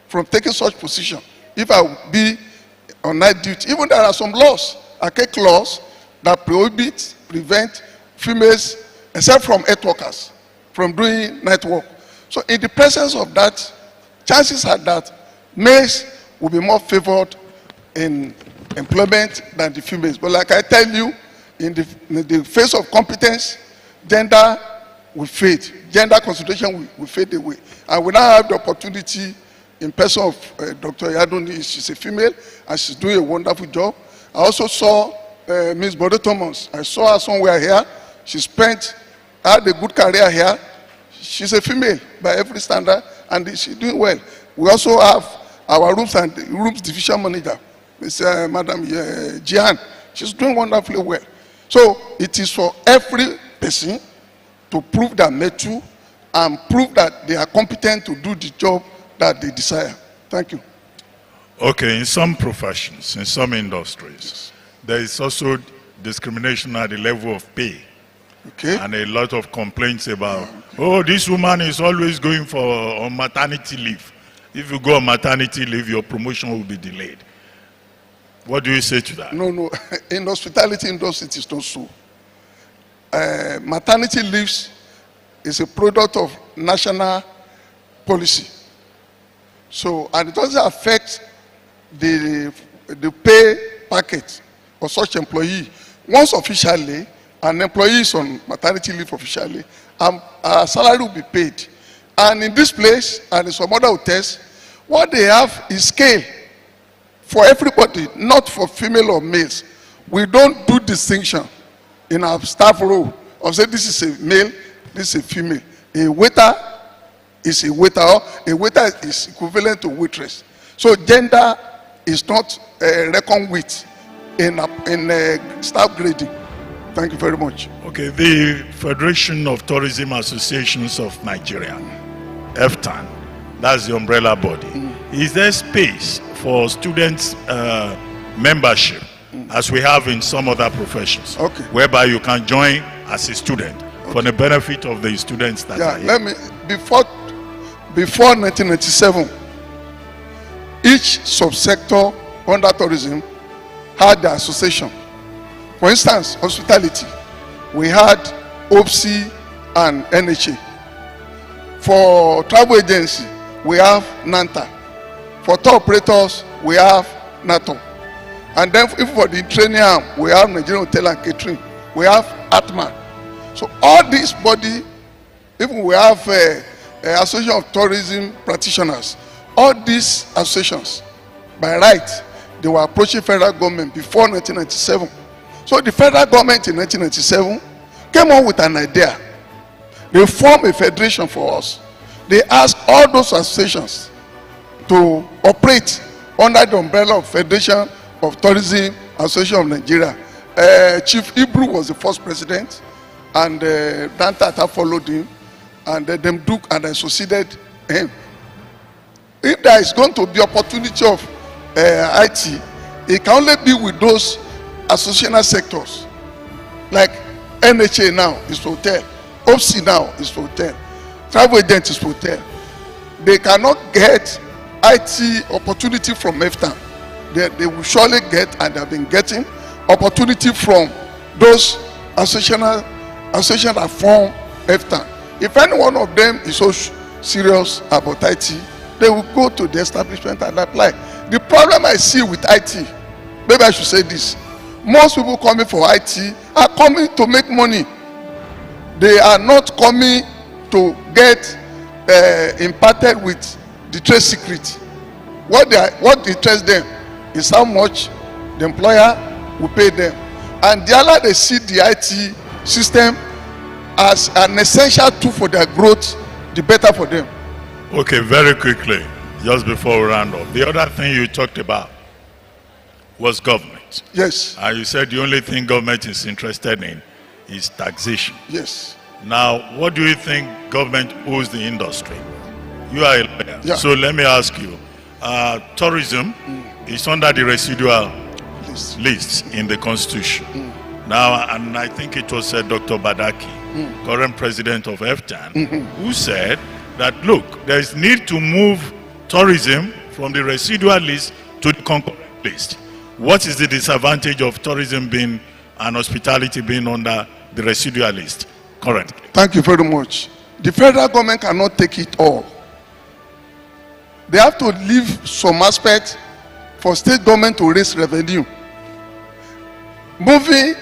from taking such position if I would be on night duty. Even there are some laws, archaic laws, that prevent females, except from health workers, from doing night work. So in the presence of that, chances are that males will be more favored in employment than the females. But like I tell you, in the face of competence, gender will fade. Gender consideration will fade away. And we now have the opportunity in person of Dr. Yaduni. She's a female and she's doing a wonderful job. I also saw Ms. Bode Thomas. I saw her somewhere here. She had a good career here. She's a female by every standard, and she's doing well. We also have our rooms division manager, Madam Jian. She's doing wonderfully well. So it is for every person to prove their metal and prove that they are competent to do the job that they desire. Thank you. Okay, in some professions, in some industries, there is also discrimination at the level of pay. Okay. And a lot of complaints about, oh, this woman is always going on maternity leave. If you go on maternity leave, your promotion will be delayed. What do you say to that? No. In hospitality industry, it is not so. Maternity leaves is a product of national policy. So, and it doesn't affect the pay packet of such employee. Once officially, an employee is on maternity leave officially, our salary will be paid. And in this place, and in some other hotels, what they have is scale for everybody, not for female or males. We don't do distinction in our staff role of say this is a male, this is a female. A waiter is a waiter, or a waiter is equivalent to waitress. So gender is not reckoned with in staff grading. Thank you very much. Okay, the Federation of Tourism Associations of Nigeria, EFTAN, that's the umbrella body. Is there space for students' membership, as we have in some other professions, whereby you can join as a student for the benefit of the students that are here? Before 1997, each subsector under tourism had the association. For instance, hospitality, we had OPSI and NHA. For travel agency, we have NANTA. For tour operators, we have NATO. And then if for the training arm, we have Nigerian Hotel and Catering. We have ATMA. So all these body, even we have Association of Tourism Practitioners, all these associations, by right, they were approaching federal government before 1997. So the federal government in 1997 came up with an idea. They formed a federation for us. They asked all those associations to operate under the umbrella of Federation of Tourism Association of Nigeria. Chief Hebrew was the first president, and Dan Tata followed him, and them Duke, and I succeeded him. If there is going to be opportunity of IT, it can only be with those associational sectors. Like NHA now is hotel, OPSI now is hotel, travel agent is hotel. They cannot get IT opportunity from EFTA. They will surely get, and they have been getting, opportunity from those associations that form EFTA. If any one of them is so serious about IT, they will go to the establishment and apply. The problem I see with IT, maybe I should say this, most people coming for IT are coming to make money. They are not coming to get imparted with the trade secret. What interests them is how much the employer will pay them. And the other, they see the IT system as an essential tool for their growth, the better for them. Okay, very quickly, just before we round up. The other thing you talked about was government. Yes. And you said the only thing government is interested in is taxation. Yes. Now, what do you think government owes the industry? You are a lawyer. Yeah. So let me ask you, tourism is under the residual list in the Constitution. Now, and I think it was Dr. Badaki, current president of EFTAN, who said that, look, there is need to move tourism from the residual list to the concurrent list. What is the disadvantage of tourism being and hospitality being under the residual list currently? Thank you very much. The federal government cannot take it all. They have to leave some aspect for state government to raise revenue. Moving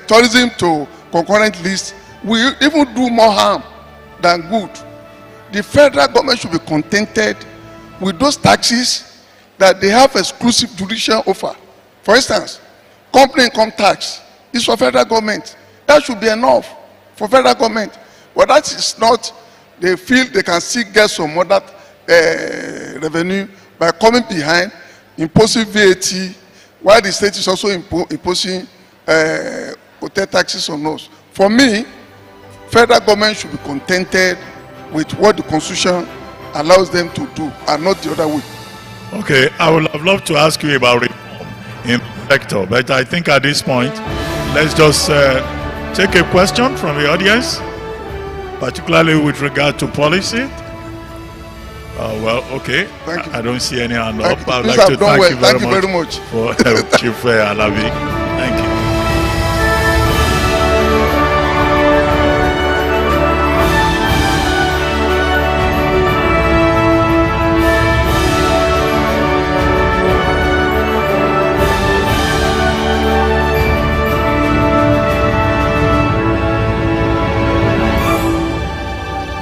tourism to concurrent list will even do more harm than good. The federal government should be contented with those taxes that they have exclusive judicial offer. For instance, company income tax is for federal government. That should be enough for federal government. But that is not, they feel they can still get some other revenue by coming behind, imposing VAT, while the state is also imposing hotel taxes on us. For me, federal government should be contented with what the Constitution allows them to do, and not the other way. Okay, I would have loved to ask you about reform in the sector, but I think at this point, let's just take a question from the audience, particularly with regard to policy. Well, okay. I don't see any hand up. I'd like to thank you very much for Chief Alabi. Thank you.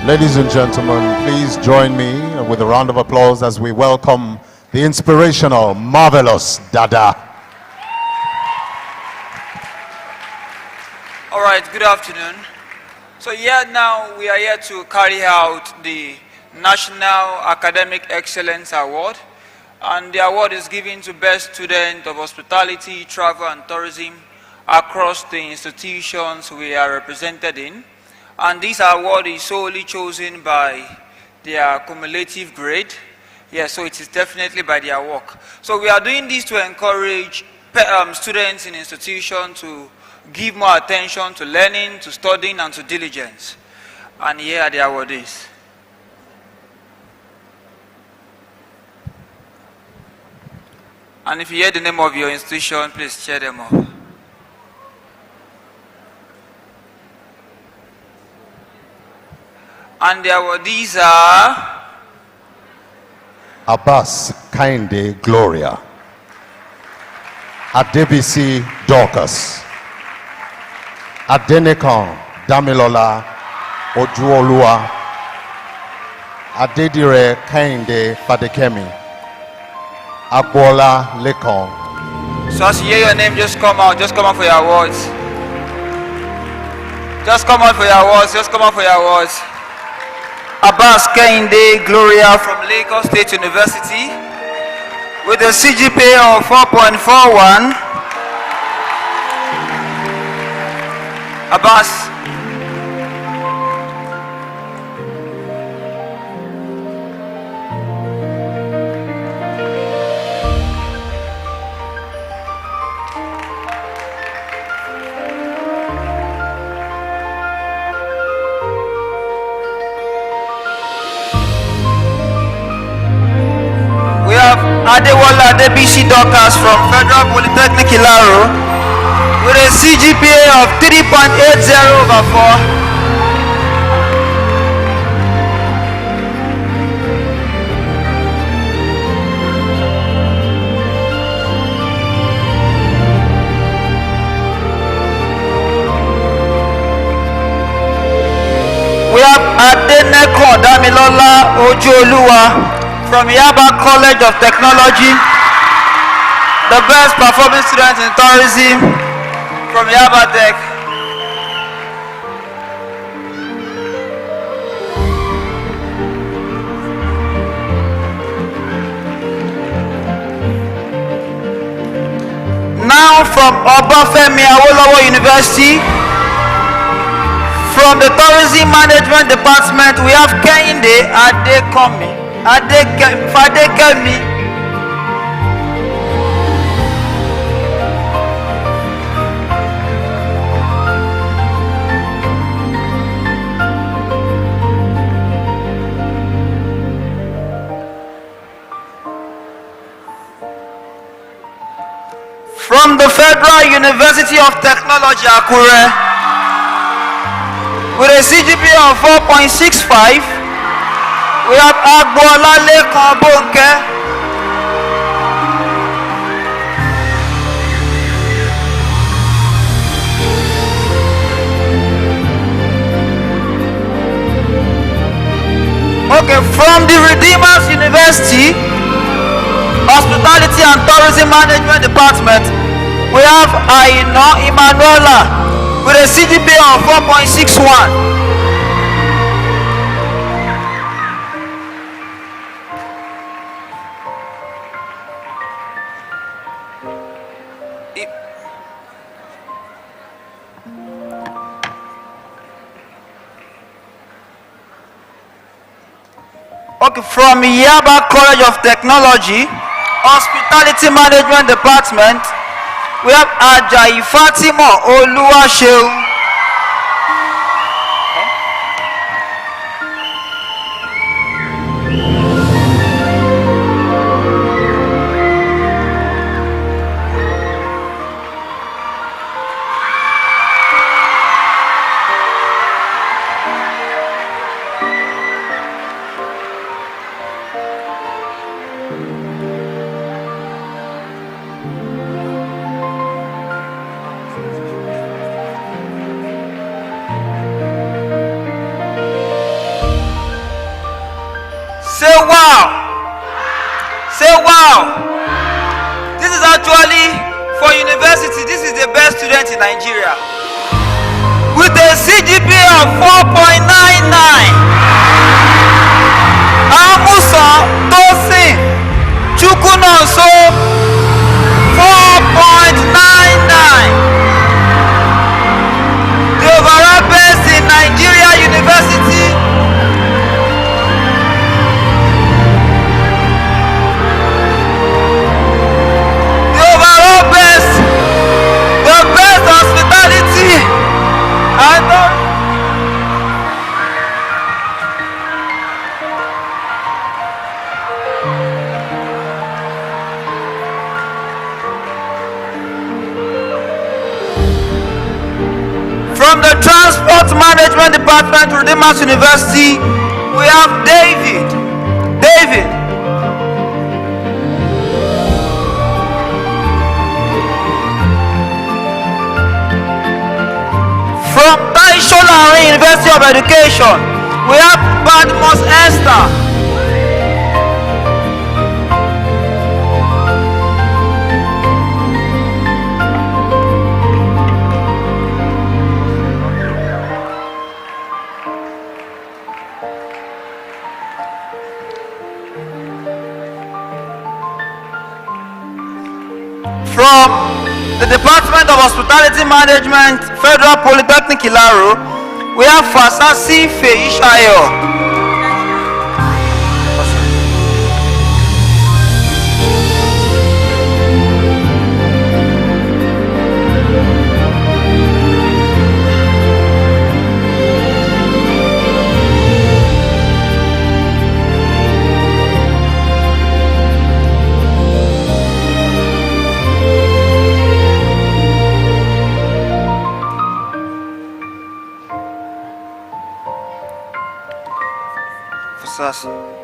Ladies and gentlemen, please join me with a round of applause as we welcome the inspirational, marvelous Dada. All right, good afternoon. So now we are here to carry out the National Academic Excellence Award. And the award is given to best student of hospitality, travel and tourism across the institutions we are represented in. And this award is solely chosen by their cumulative grade. Yes, so it is definitely by their work. So we are doing this to encourage students in institutions to give more attention to learning, to studying, and to diligence. And here are the awardees. And if you hear the name of your institution, please cheer them up. And these are Abbas Kainde Gloria, Adebisi Dorcas, Adenekan Damilola Ojuolua, Adedire Kainde Fadekemi, Agbola Lekon. So as you hear your name, just come out for your awards. Just come out for your awards, Abbas Kainde Gloria from Lagos State University with a CGPA of 4.41. Abbas. Adewala Adebisi Dorcas from Federal Polytechnic Ilaro with a CGPA of 3.80 over 4. We have Adeneko Damilola Ojuolua from Yaba College of Technology, the best performing student in tourism from Yaba Tech. Now from Obafemi Awolowo University, from the Tourism Management Department, we have Kehinde Adekomi. Fadekemi. From the Federal University of Technology, Akure, with a CGPA of 4.65. We have Agbola Lekon Bonke. Okay, from the Redeemers University, Hospitality and Tourism Management Department, we have Aino Emanuela with a CGPA of 4.61. Okay, from Yaba College of Technology, Hospitality Management Department, we have Ajayi Fatima Oluwaseun. Say wow! Say wow! This is actually for university. This is the best student in Nigeria with a CGPA of 4.99. Amusa Tosin Chukunonso 4.99. The overall best in Nigeria University. Management Department, Redeemers University, we have David. David. From Taisholari University of Education, we have Badmos Esther. From the Department of Hospitality Management, Federal Polytechnic Ilaro, we have Fasasi Feishayo.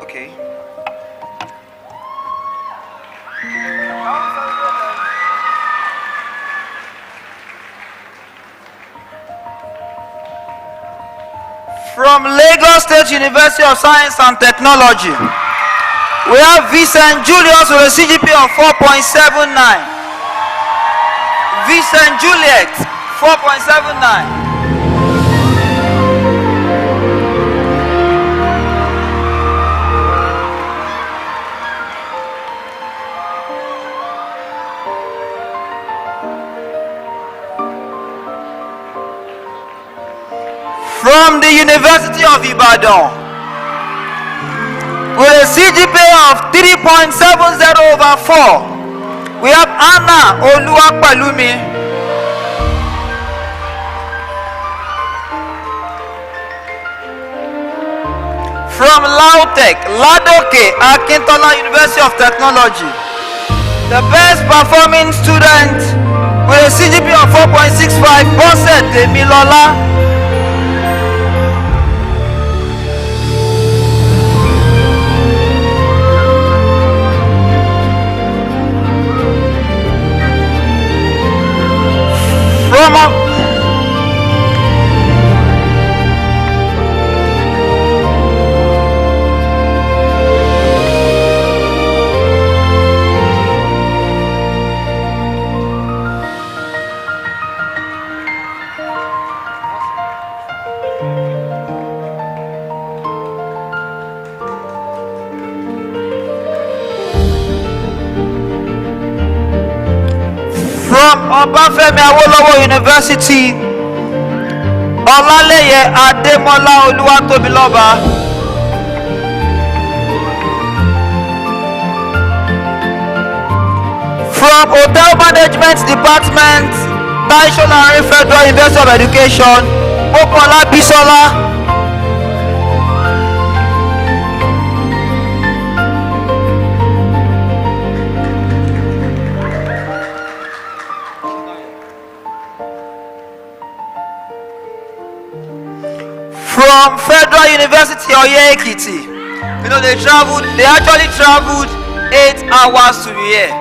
Okay. From Lagos State University of Science and Technology, we have Vincent Julius with a CGP of 4.79. Vincent Juliet, 4.79. From the University of Ibadan, with a CGPA of 3.70/4, we have Anna Oluwapalumi. From Lautech, Ladoke Akintola University of Technology, the best performing student with a CGPA of 4.65, Bose Demilola. From Obafemi Awolowo University, Olaleye Ademola Oluwatobiloba. From Hotel Management Department, Taisholari Federal University of Education, Okola Bisola. From Federal University of Ekiti, you know, they actually traveled 8 hours to be here.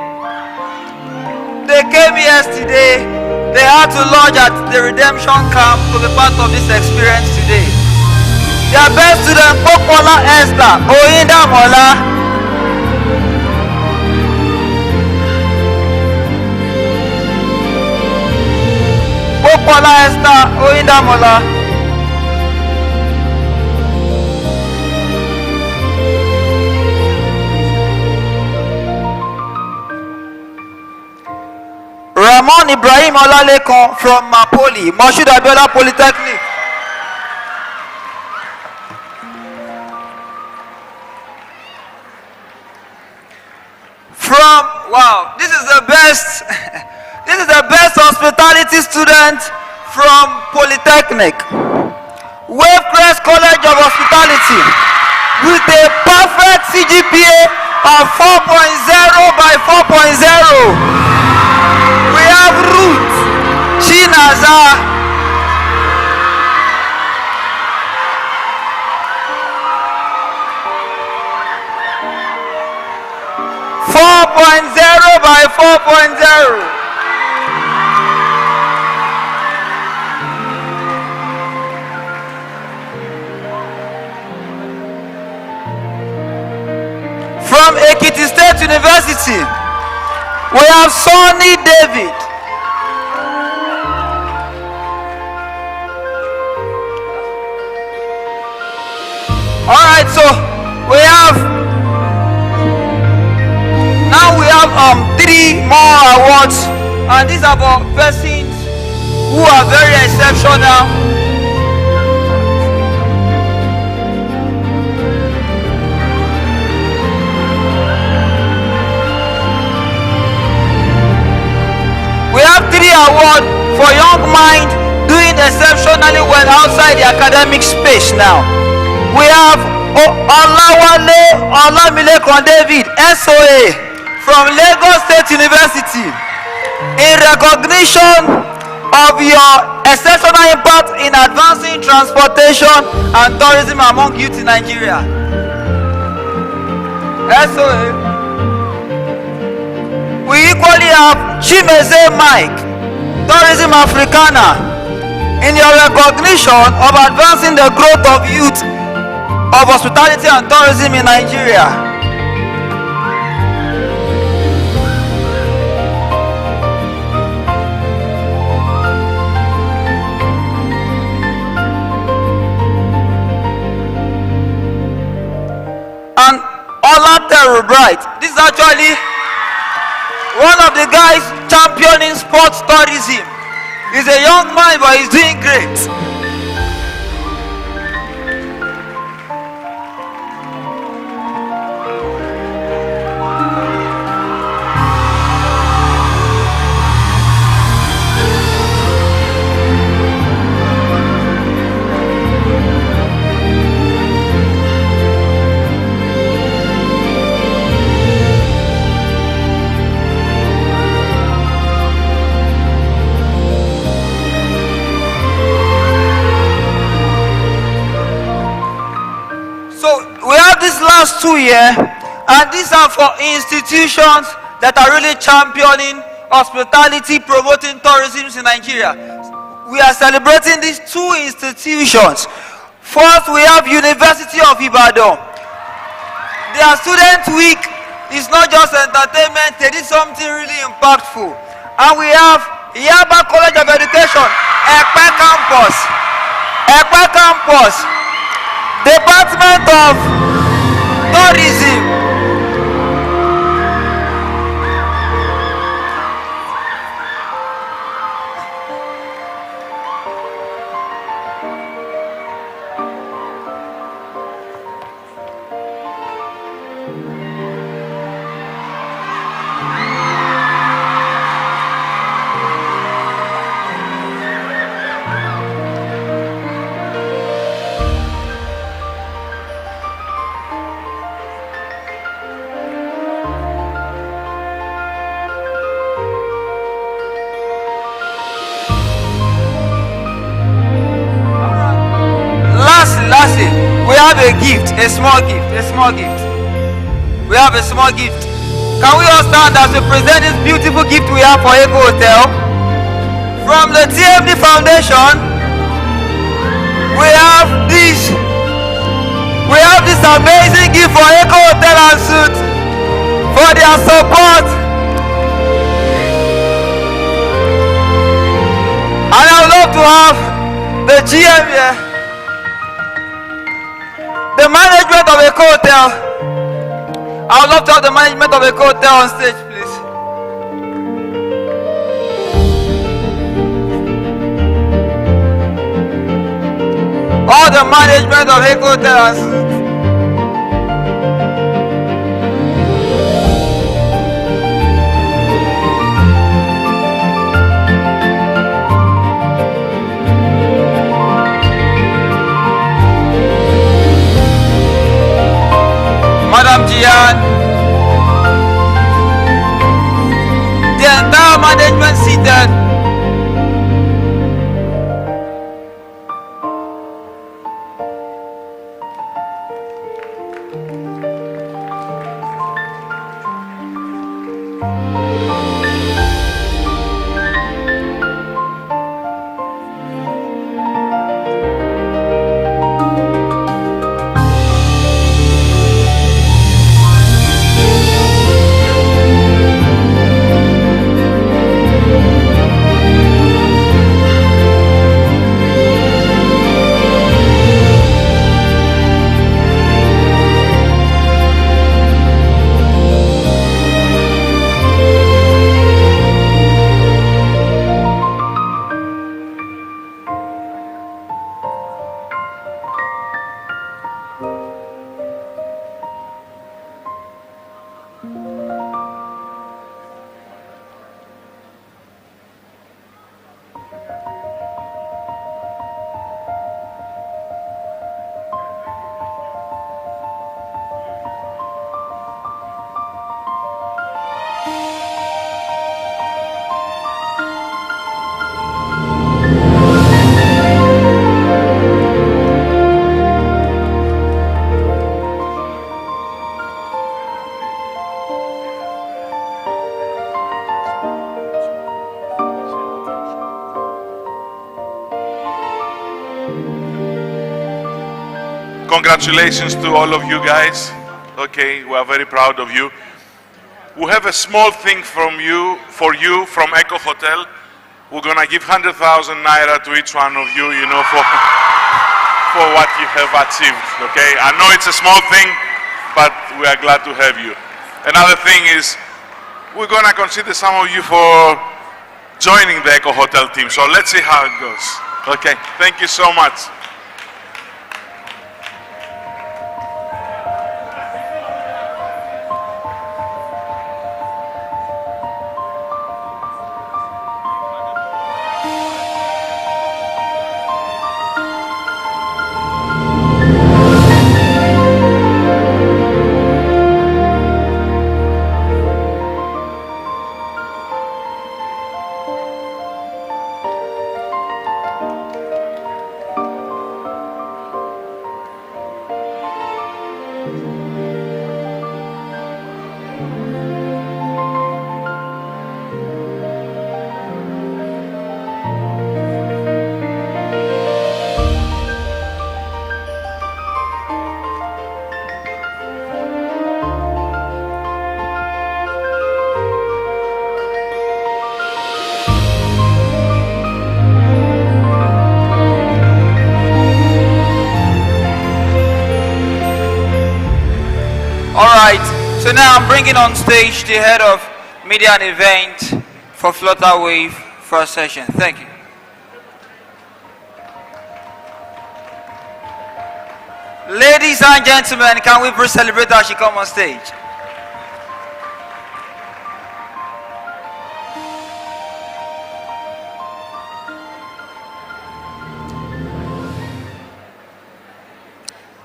They came yesterday, they had to lodge at the redemption camp to be part of this experience today. Their best student, Popola Esther Oyinda Mola. Popola Esther Oyinda Mola. Ramon Ibrahim Olalekon from Mapoli, Moshood Abiola Polytechnic. Wow, this is the best, this is the best hospitality student from Polytechnic. Wavecrest College of Hospitality with a perfect CGPA of 4.0/4.0. We have Ruth Chinaza. 4.0 by 4.0. From Ekiti State University, we have Sonny David. All right, so we have 3 more awards, and these are for persons who are very exceptional. We have 3 awards for young mind doing exceptionally well outside the academic space now. We have Olawale Olamilekon David, SOA, from Lagos State University, in recognition of your exceptional impact in advancing transportation and tourism among youth in Nigeria. SOA. We equally have Chimeze Mike, Tourism Africana, in your recognition of advancing the growth of youth of hospitality and tourism in Nigeria. And Olatero Bright, this is actually one of the guys championing sports tourism. He's a young man, but he's doing great. Last 2 years, and these are for institutions that are really championing hospitality, promoting tourism in Nigeria. We are celebrating these 2 institutions. First, we have University of Ibadan. Their student week is not just entertainment, they did something really impactful. And we have Yaba College of Education, Ekpe Campus, Department of Tourism. Lastly, we have a gift, a small gift. We have a small gift. Can we all stand as we present this beautiful gift we have for Eko Hotel? From the TMD Foundation, we have this amazing gift for Eko Hotel and Suites for their support. And I would love to have the GM here. The management of Eko Hotel. I would love to have the management of Eko Hotel on stage, please. All the management of Eko Hotel and Suites. Madam Gian, the entire management seated. Congratulations to all of you guys. Okay, we are very proud of you. We have a small thing for you from Eco Hotel. We're gonna give 100,000 naira to each one of you, you know, for what you have achieved. Okay, I know it's a small thing, but we are glad to have you. Another thing is, we're gonna consider some of you for joining the Eco Hotel team. So let's see how it goes. Okay, thank you so much. So now I'm bringing on stage the head of media and event for Flutterwave first session. Thank you. Ladies and gentlemen, can we please celebrate as she comes on stage?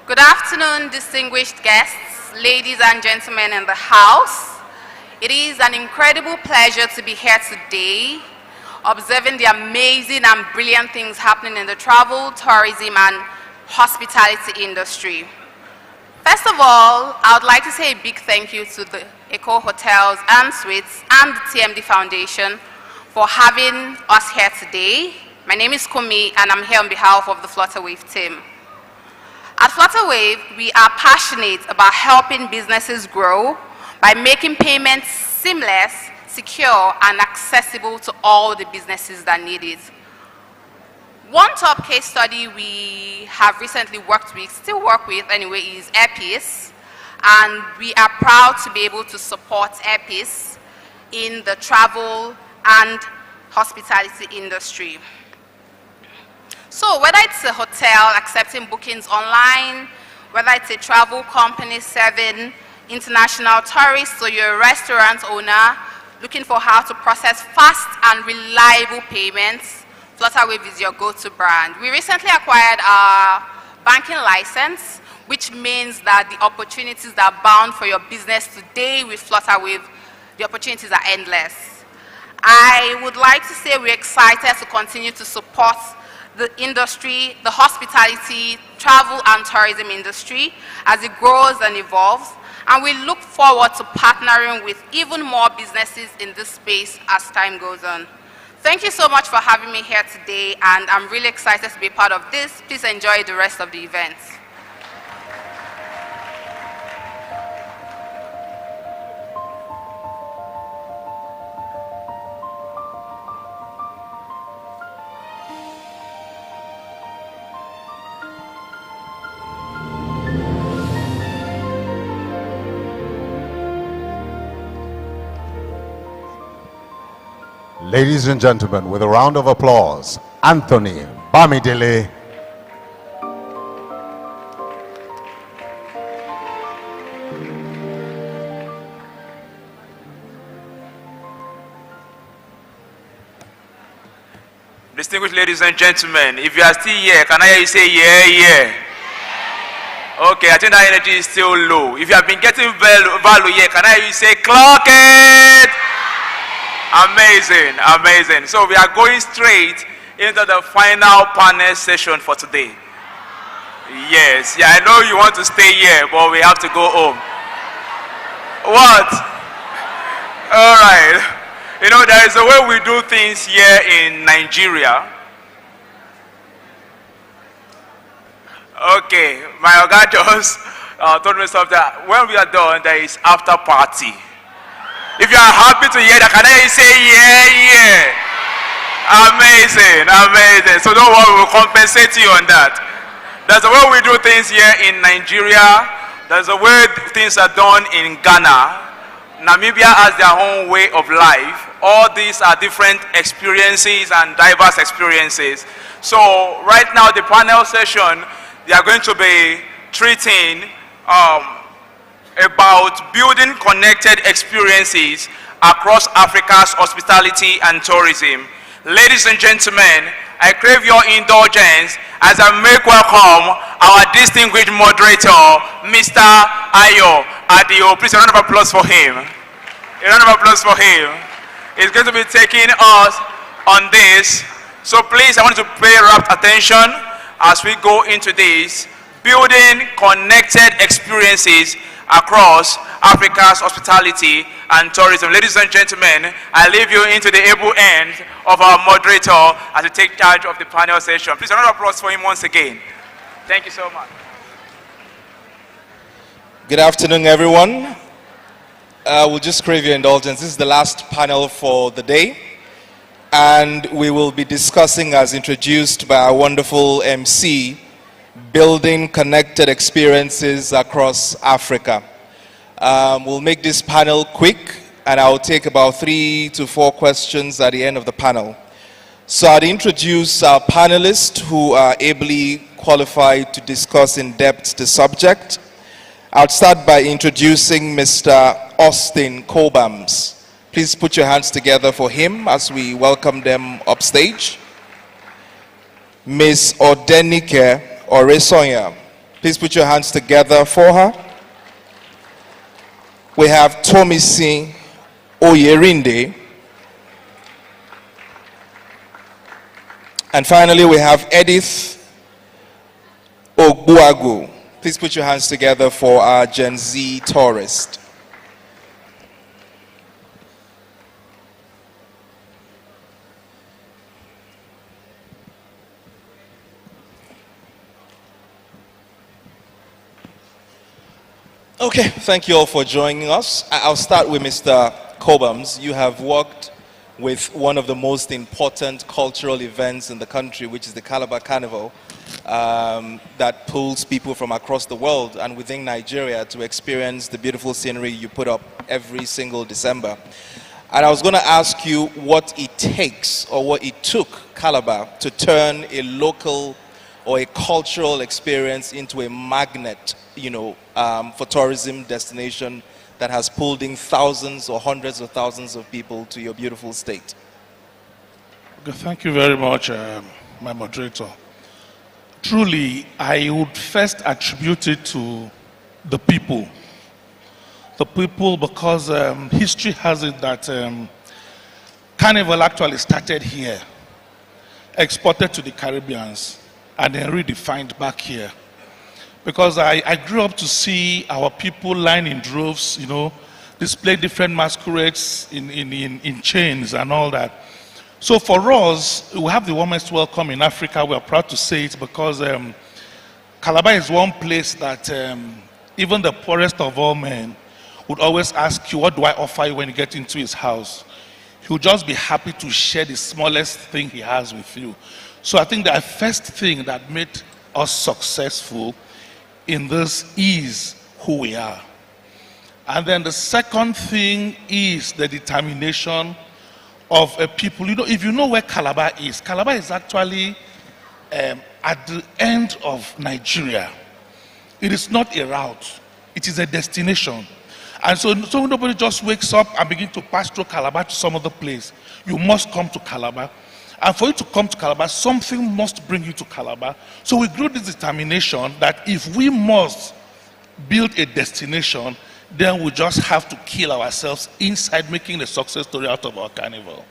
Good afternoon, distinguished guests, ladies and gentlemen in the house. It is an incredible pleasure to be here today, observing the amazing and brilliant things happening in the travel, tourism, and hospitality industry. First of all, I would like to say a big thank you to the Eco Hotels and Suites and the TMD Foundation for having us here today. My name is Kumi, and I'm here on behalf of the Flutterwave team. At Flutterwave, we are passionate about helping businesses grow by making payments seamless, secure, and accessible to all the businesses that need it. One top case study we have recently worked with, still work with anyway, is Airpeace, and we are proud to be able to support Airpeace in the travel and hospitality industry. So whether it's a hotel accepting bookings online, whether it's a travel company serving international tourists, or you're a restaurant owner looking for how to process fast and reliable payments, Flutterwave is your go-to brand. We recently acquired our banking license, which means that the opportunities that are bound for your business today with Flutterwave, the opportunities are endless. I would like to say we're excited to continue to support the industry, the hospitality, travel and tourism industry as it grows and evolves. And we look forward to partnering with even more businesses in this space as time goes on. Thank you so much for having me here today, and I'm really excited to be part of this. Please enjoy the rest of the event. Ladies and gentlemen, with a round of applause, Anthony Bamidele. Distinguished ladies and gentlemen, if you are still here, can I hear you say yeah, yeah? Okay, I think that energy is still low. If you have been getting value here, can I hear you say clock it? Amazing, amazing. So we are going straight into the final panel session for today. Yes, yeah, I know you want to stay here, but we have to go home. What? All right. You know, there is a way we do things here in Nigeria. Okay, my Oga just told me something. When we are done, there is after party. If you are happy to hear that, can I hear you say yeah, yeah? Amazing, amazing. So don't worry, we'll compensate you on that. That's the way we do things here in Nigeria. That's the way things are done in Ghana. Namibia has their own way of life. All these are different experiences and diverse experiences. So right now, the panel session, they are going to be treating about building connected experiences across Africa's hospitality and tourism. Ladies and gentlemen, I crave your indulgence as I make welcome our distinguished moderator, Mr. Ayo Adio. Please, a round of applause for him. A round of applause for him. He's going to be taking us on this. So please, I want you to pay rapt attention as we go into this. Building connected experiences across Africa's hospitality and tourism. Ladies and gentlemen, I leave you into the able hands of our moderator as we take charge of the panel session. Please, another applause for him once again. Thank you so much. Good afternoon, everyone. We'll just crave your indulgence. This is the last panel for the day, and we will be discussing, as introduced by our wonderful MC, building connected experiences across Africa. We'll make this panel quick, and I'll take about 3 to 4 questions at the end of the panel. So I'd introduce our panelists who are ably qualified to discuss in depth the subject. I'll start by introducing Mr. Austin Cobhams. Please put your hands together for him as we welcome them upstage. Ms. Odenike Oresonya. Please put your hands together for her. We have Tomisi Oyerinde. And finally, we have Edith Ogbuagu. Please put your hands together for our Gen Z tourist. Okay, thank you all for joining us. I'll start with Mr. Cobhams. You have worked with one of the most important cultural events in the country, which is the Calabar Carnival, that pulls people from across the world and within Nigeria to experience the beautiful scenery you put up every single December. And I was going to ask you what it takes, or what it took Calabar to turn a local or a cultural experience into a magnet, for tourism destination that has pulled in thousands or hundreds of thousands of people to your beautiful state. Okay, thank you very much, my moderator. Truly, I would first attribute it to the people. The people, because history has it that Carnival actually started here, exported to the Caribbeans, and then redefined back here. Because I grew up to see our people line in droves, you know, display different masquerades in chains and all that. So for us, we have the warmest welcome in Africa. We are proud to say it because Calabar is one place that even the poorest of all men would always ask you, what do I offer you when you get into his house? He would just be happy to share the smallest thing he has with you. So I think the first thing that made us successful in this is who we are. And then the second thing is the determination of a people. You know, if you know where Calabar is actually at the end of Nigeria. It is not a route, it is a destination. And so nobody just wakes up and begins to pass through Calabar to some other place. You must come to Calabar. And for you to come to Calabar, something must bring you to Calabar. So we grew this determination that if we must build a destination, then we just have to kill ourselves inside making a success story out of our carnival.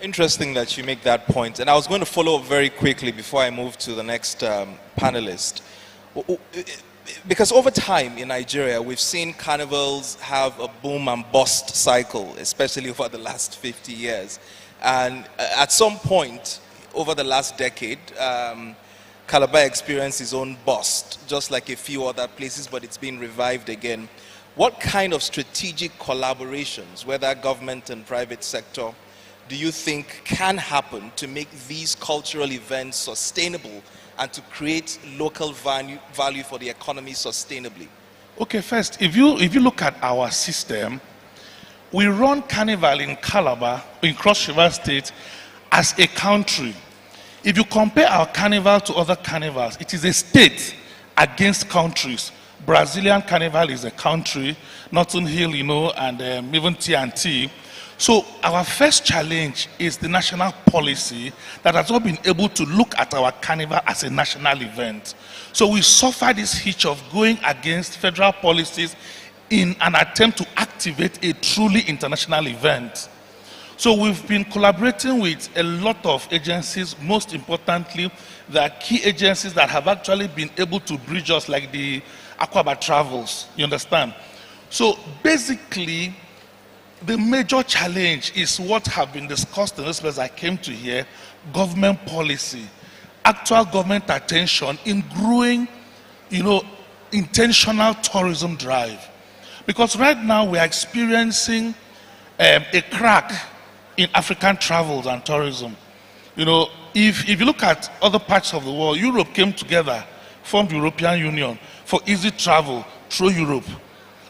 Interesting that you make that point. And I was going to follow up very quickly before I move to the next panelist. Because over time in Nigeria, we've seen carnivals have a boom and bust cycle, especially over the last 50 years. And at some point over the last decade, Calabar experienced its own bust, just like a few other places, but it's been revived again. What kind of strategic collaborations, whether government and private sector, do you think can happen to make these cultural events sustainable and to create local value for the economy sustainably? Okay, first, if you look at our system, we run carnival in Calabar, in Cross River State, as a country. If you compare our carnival to other carnivals, it is a state against countries. Brazilian carnival is a country, Notting Hill, you know, and even TNT. So our first challenge is the national policy that has not been able to look at our carnival as a national event. So we suffer this hitch of going against federal policies in an attempt to activate a truly international event. So we've been collaborating with a lot of agencies. Most importantly, there are key agencies that have actually been able to bridge us, like the Aquaba Travels, you understand? So basically, the major challenge is what have been discussed in this place I came to hear: government policy, actual government attention in growing, you know, intentional tourism drive. Because right now we are experiencing a crack in African travels and tourism. You know, if you look at other parts of the world, Europe came together, formed the European Union for easy travel through Europe.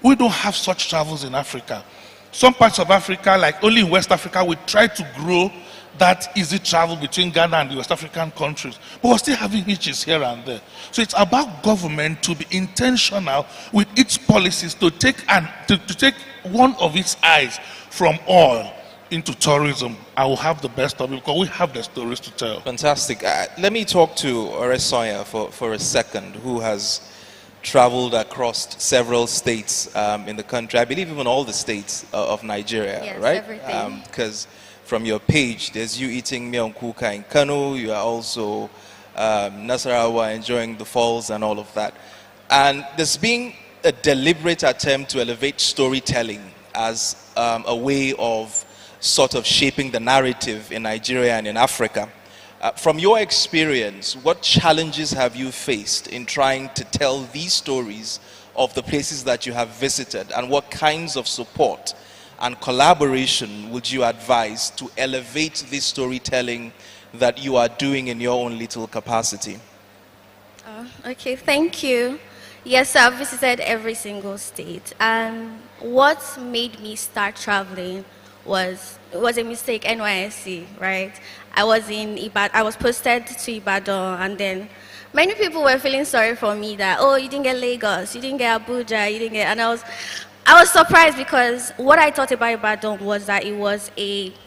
We don't have such travels in Africa. Some parts of Africa, like only in West Africa, we try to grow that easy travel between Ghana and the West African countries. But we're still having hitches here and there. So it's about government to be intentional with its policies to take one of its eyes from oil into tourism. I will have the best of it because we have the stories to tell. Fantastic. Let me talk to Oresonya for a second, who has traveled across several states in the country. I believe even all the states of Nigeria, yes, right? Everything. Because from your page, there's you eating miyan kuka in Kano. You are also Nasarawa, enjoying the falls and all of that. And there's been a deliberate attempt to elevate storytelling as a way of sort of shaping the narrative in Nigeria and in Africa. From your experience, what challenges have you faced in trying to tell these stories of the places that you have visited, and what kinds of support and collaboration would you advise to elevate this storytelling that you are doing in your own little capacity? Okay, thank you. Yes, I've visited every single state, and what made me start traveling was a mistake. NYSC, right? I was posted to Ibadan, and then many people were feeling sorry for me that, oh, you didn't get Lagos, you didn't get Abuja, you didn't get, and I was surprised because what I thought about Ibadan was that it was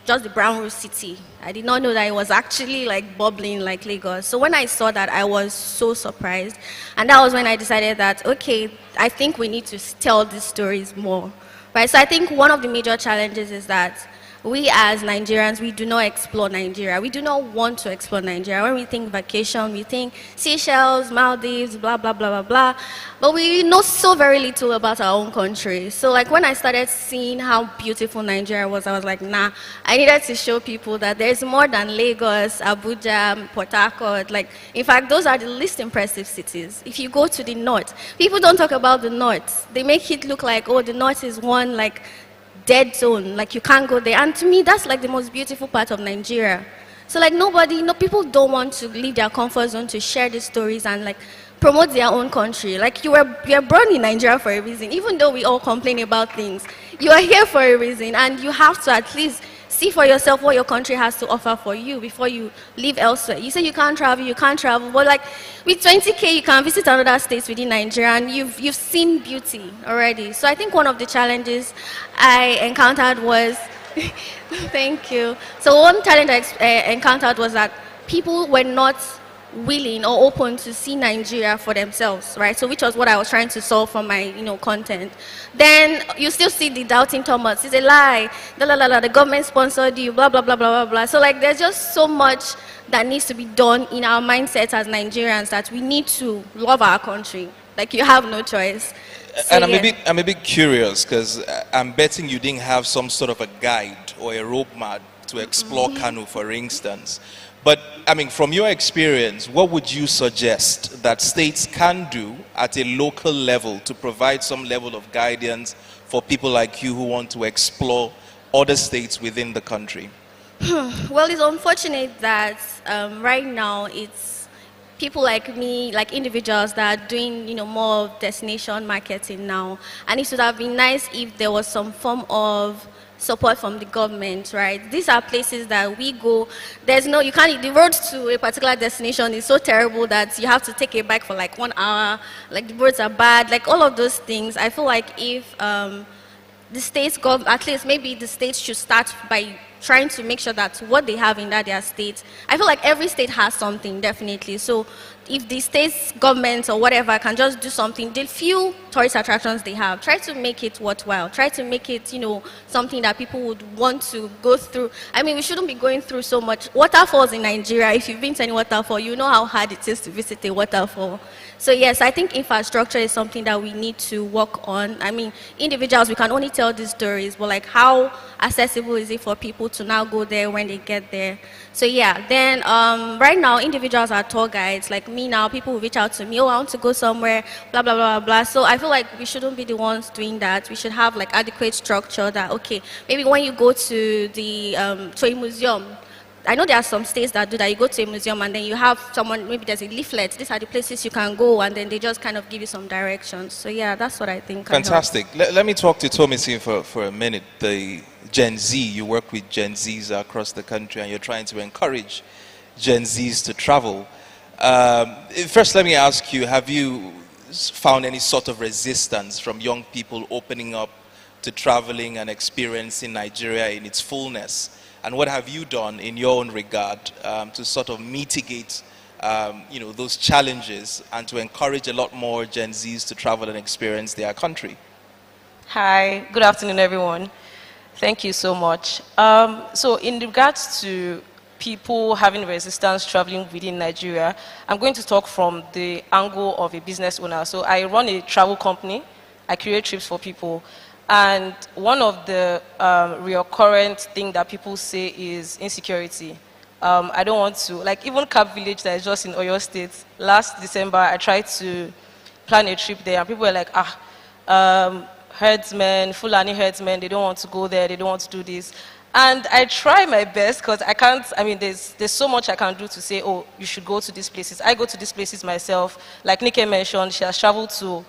just a brown roof city. I did not know that it was actually like bubbling like Lagos. So when I saw that, I was so surprised, and that was when I decided that, okay, I think we need to tell these stories more. Right, so I think one of the major challenges is that we as Nigerians, we do not explore Nigeria. We do not want to explore Nigeria. When we think vacation, we think Seychelles, Maldives, blah, blah, blah, blah, blah. But we know so very little about our own country. So like when I started seeing how beautiful Nigeria was, I was like, nah, I needed to show people that there's more than Lagos, Abuja, Port Harcourt. Like, in fact, those are the least impressive cities. If you go to the north, people don't talk about the north. They make it look like, oh, the north is one, like, dead zone, like you can't go there. And to me, that's like the most beautiful part of Nigeria. So like people don't want to leave their comfort zone to share these stories and like promote their own country. Like you are born in Nigeria for a reason. Even though we all complain about things, you are here for a reason, and you have to at least see for yourself what your country has to offer for you before you leave elsewhere. You say you can't travel, but like with 20K, you can visit another state within Nigeria, and you've seen beauty already. So I think one of the challenges I encountered was, thank you. So one challenge I encountered was that people were not willing or open to see Nigeria for themselves, right? So which was what I was trying to solve from my, content. Then you still see the doubting Thomas. It's a lie. The government sponsored you, blah, blah, blah, blah, blah, blah. So like there's just so much that needs to be done in our mindset as Nigerians that we need to love our country. Like you have no choice. So, And I'm a bit curious because I'm betting you didn't have some sort of a guide or a roadmap to explore Kano, for instance. But, I mean, from your experience, what would you suggest that states can do at a local level to provide some level of guidance for people like you who want to explore other states within the country? Well, it's unfortunate that right now it's people like me, like individuals that are doing, more destination marketing now. And it would have been nice if there was some form of support from the government, right? These are places that we go. The road to a particular destination is so terrible that you have to take a bike for like 1 hour. Like the roads are bad, like all of those things. I feel like if the states at least maybe the states should start by trying to make sure that what they have in their state, I feel like every state has something, definitely. So if the state's governments or whatever can just do something, the few tourist attractions they have, try to make it worthwhile. Try to make it, something that people would want to go through. I mean, we shouldn't be going through so much. Waterfalls in Nigeria, if you've been to any waterfall, you know how hard it is to visit a waterfall. So yes, I think infrastructure is something that we need to work on. I mean, individuals, we can only tell these stories, but like how accessible is it for people to now go there when they get there? So yeah, then right now, individuals are tour guides. Like me now, people will reach out to me, oh, I want to go somewhere, blah, blah, blah, blah. So I feel like we shouldn't be the ones doing that. We should have like adequate structure that, okay, maybe when you go to a museum, I know there are some states that do that. You go to a museum and then you have someone, maybe there's a leaflet. These are the places you can go, and then they just kind of give you some directions. So yeah, that's what I think. Fantastic. Let me talk to Tomisin for a minute. The Gen Z, you work with Gen Zs across the country and you're trying to encourage Gen Zs to travel. First, let me ask you, have you found any sort of resistance from young people opening up to traveling and experiencing Nigeria in its fullness? And what have you done in your own regard to sort of mitigate, those challenges and to encourage a lot more Gen Zs to travel and experience their country? Hi, good afternoon, everyone. Thank you so much. So in regards to people having resistance traveling within Nigeria, I'm going to talk from the angle of a business owner. So I run a travel company. I create trips for people. And one of the recurrent thing that people say is insecurity. I don't want to, like even Cap Village that is just in Oyo State, last December I tried to plan a trip there and people were like, herdsmen, Fulani herdsmen, they don't want to go there, they don't want to do this. And I try my best because I can't, I mean, there's so much I can do to say, oh, you should go to these places. I go to these places myself. Like Nike mentioned, she has traveled to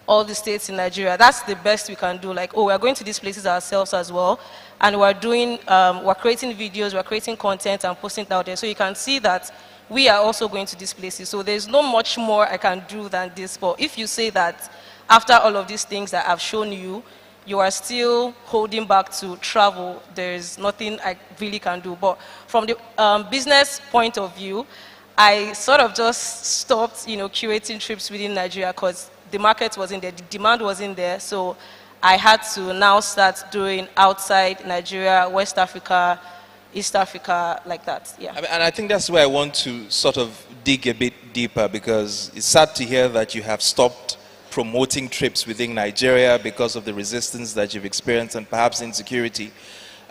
all the states in Nigeria. That's the best we can do. Like, oh, we're going to these places ourselves as well. And we're doing, we're creating videos, we're creating content and posting it out there. So you can see that we are also going to these places. So there's not much more I can do than this. But if you say that after all of these things that I've shown you, you are still holding back to travel, there's nothing I really can do. But from the business point of view, I sort of just stopped, curating trips within Nigeria because the market wasn't there, the demand wasn't there. So I had to now start doing outside Nigeria, West Africa, East Africa, like that. Yeah. And I think that's where I want to sort of dig a bit deeper, because it's sad to hear that you have stopped promoting trips within Nigeria because of the resistance that you've experienced and perhaps insecurity.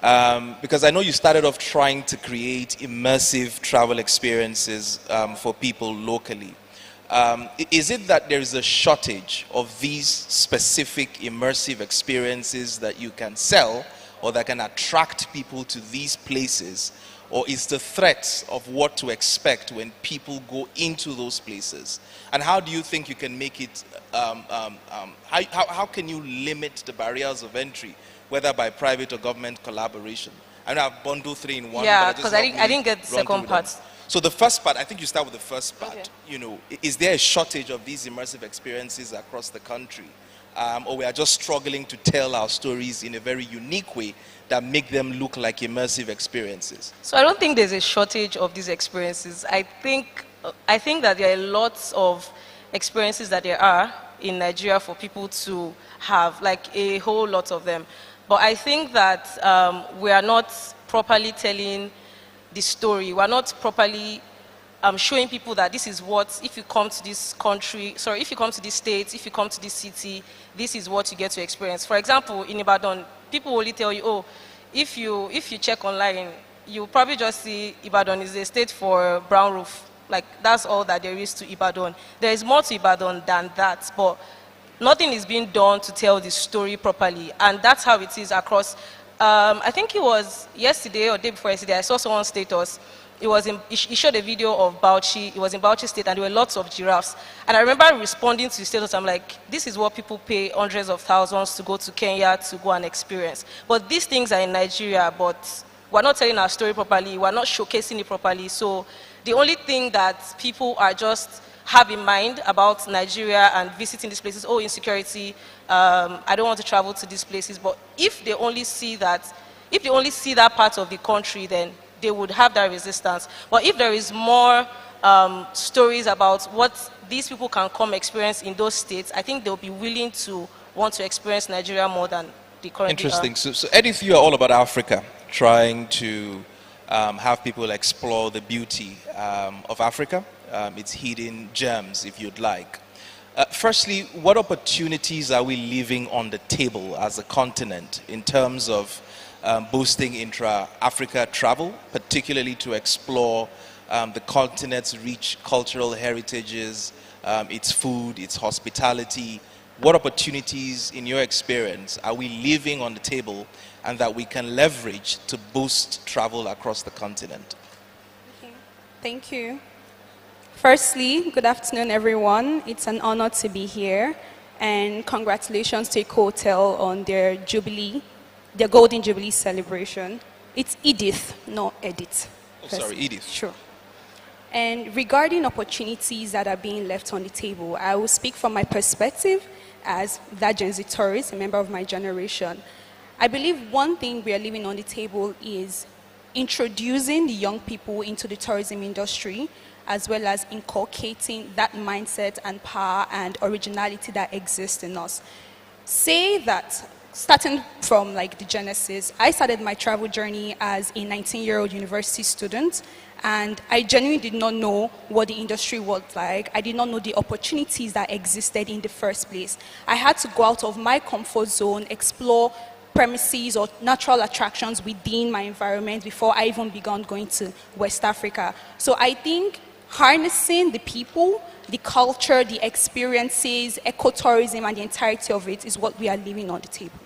Because I know you started off trying to create immersive travel experiences for people locally. Is it that there is a shortage of these specific immersive experiences that you can sell or that can attract people to these places? Or is the threat of what to expect when people go into those places? And how do you think you can make it, how can you limit the barriers of entry, whether by private or government collaboration? I know I've bundled 3 in 1. Yeah, because I didn't get the second part. So the first part, I think you start with the first part. Okay. You know, is there a shortage of these immersive experiences across the country? Or we are just struggling to tell our stories in a very unique way that make them look like immersive experiences? So I don't think there's a shortage of these experiences. I think that there are lots of experiences that there are in Nigeria for people to have, like a whole lot of them. But I think that we are not properly telling the story. We're not properly showing people that this is what, if you come to this country, sorry, if you come to this state, if you come to this city, this is what you get to experience. For example, in Ibadan, people only tell you, oh, if you check online, you probably just see Ibadan is a state for brown roof. Like, that's all that there is to Ibadan. There is more to Ibadan than that, but nothing is being done to tell the story properly. And that's how it is across. I think it was yesterday or day before yesterday, I saw someone's status. He showed a video of Bauchi. It was in Bauchi State, and there were lots of giraffes. And I remember responding to the status. I'm like, this is what people pay hundreds of thousands to go to Kenya to go and experience. But these things are in Nigeria, but we're not telling our story properly. We're not showcasing it properly. So the only thing that people are just have in mind about Nigeria and visiting these places, oh, insecurity, I don't want to travel to these places. But if they only see that part of the country, then they would have that resistance. But if there is more stories about what these people can come experience in those states, I think they'll be willing to want to experience Nigeria more than the current. Interesting. So Edith, you are all about Africa, trying to have people explore the beauty of Africa, its hidden gems, if you'd like. Firstly, what opportunities are we leaving on the table as a continent in terms of boosting intra-Africa travel, particularly to explore the continent's rich cultural heritages, its food, its hospitality? What opportunities, in your experience, are we leaving on the table and that we can leverage to boost travel across the continent? Okay. Thank you. Firstly, good afternoon, everyone. It's an honor to be here, and congratulations to Eco Hotel on their Jubilee, their Golden Jubilee celebration. It's Edith, not Edith. Oh, sorry, Edith. Sure. And regarding opportunities that are being left on the table, I will speak from my perspective as that Gen Z tourist, a member of my generation. I believe one thing we are leaving on the table is introducing the young people into the tourism industry, as well as inculcating that mindset and power and originality that exists in us. Say that, starting from like the genesis, I started my travel journey as a 19-year-old university student, and I genuinely did not know what the industry was like. I did not know the opportunities that existed in the first place. I had to go out of my comfort zone, explore premises or natural attractions within my environment before I even began going to West Africa. So I think harnessing the people, the culture, the experiences, ecotourism, and the entirety of it is what we are leaving on the table.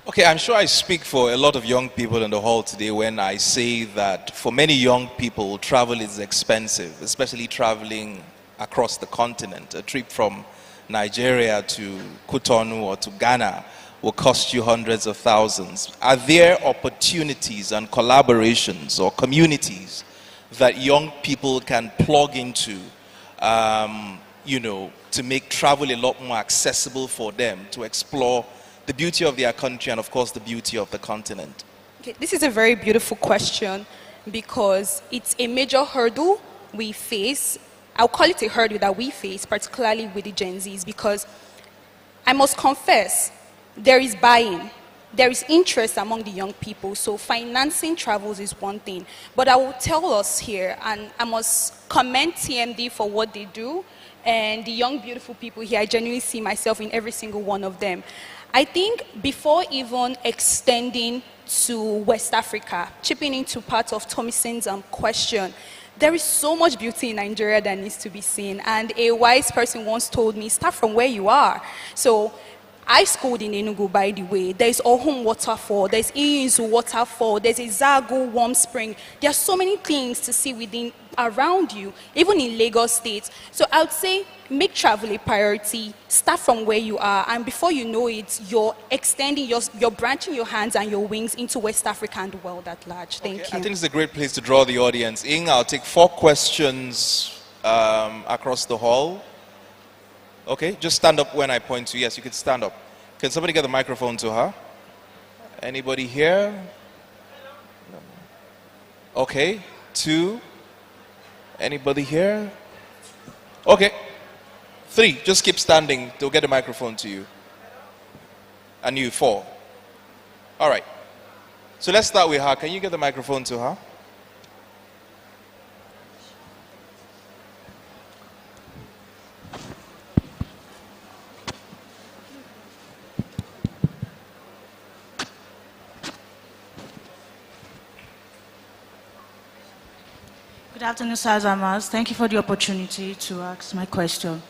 Okay, I'm sure I speak for a lot of young people in the hall today when I say that for many young people, travel is expensive, especially traveling across the continent. A trip from Nigeria to Cotonou or to Ghana will cost you hundreds of thousands. Are there opportunities and collaborations or communities that young people can plug into, to make travel a lot more accessible for them, to explore the beauty of their country and, of course, the beauty of the continent? Okay, this is a very beautiful question because it's a major hurdle we face. I'll call it a hurdle that we face, particularly with the Gen Zs, because I must confess, there is buying. There is interest among the young people, so financing travels is one thing. But I will tell us here, and I must commend TMD for what they do, and the young, beautiful people here, I genuinely see myself in every single one of them. I think before even extending to West Africa, chipping into part of Tomison's question, there is so much beauty in Nigeria that needs to be seen, and a wise person once told me, start from where you are. So I schooled in Enugu, by the way. There's Ohum Waterfall, there's Iyinzu Waterfall, there's Izagu Warm Spring. There are so many things to see within, around you, even in Lagos State. So I would say, make travel a priority, start from where you are, and before you know it, you're extending, you're branching your hands and your wings into West Africa and the world at large. Thank you. I think it's a great place to draw the audience in. I'll take 4 questions across the hall. Okay, just stand up when I point to. Yes, you can stand up. Can somebody get the microphone to her? Anybody here? Okay, 2. Anybody here? Okay, 3. Just keep standing. They'll get the microphone to you. And you, 4. All right. So let's start with her. Can you get the microphone to her? Good afternoon, Sir Zamas. Thank you for the opportunity to ask my question.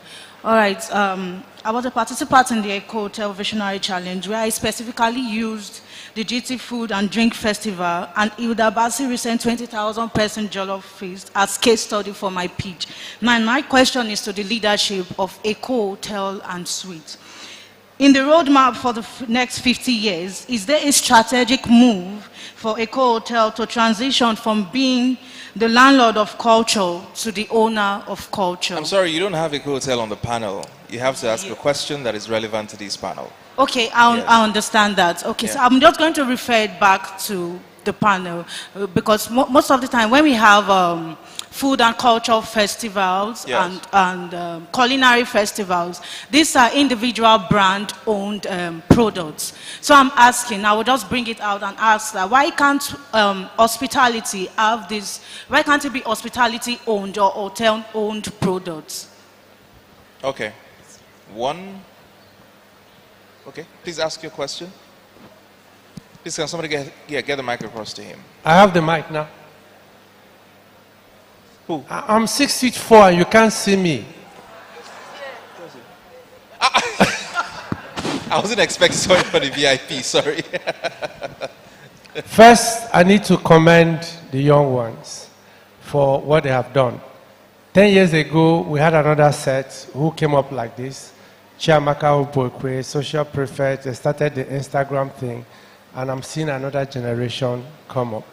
All right, I was a participant in the Eco Hotel Visionary Challenge where I specifically used the GT Food and Drink Festival and Hilda Basi recent 20,000 person Jollof Feast as case study for my pitch. My question is to the leadership of Eco Hotel and Suite. In the roadmap for the next 50 years, is there a strategic move for Eco Hotel to transition from being the landlord of culture to the owner of culture? I'm sorry, you don't have a hotel on the panel. You have to ask a question that is relevant to this panel. Okay, I understand that. Okay, so I'm just going to refer it back to the panel because most of the time when we have food and culture festivals and culinary festivals, these are individual brand owned products. So I'm asking, I will just bring it out and ask that why can't hospitality have this, why can't it be hospitality owned or hotel owned products? Okay, 1. Okay, please ask your question. Please can somebody get the mic across to him. I have the mic now. Who? I'm 6'4" and you can't see me. I wasn't expecting somebody for the VIP, sorry. First, I need to commend the young ones for what they have done. 10 years ago, we had another set who came up like this. Chiamaka Ubokwe, social prefect, they started the Instagram thing, and I'm seeing another generation come up.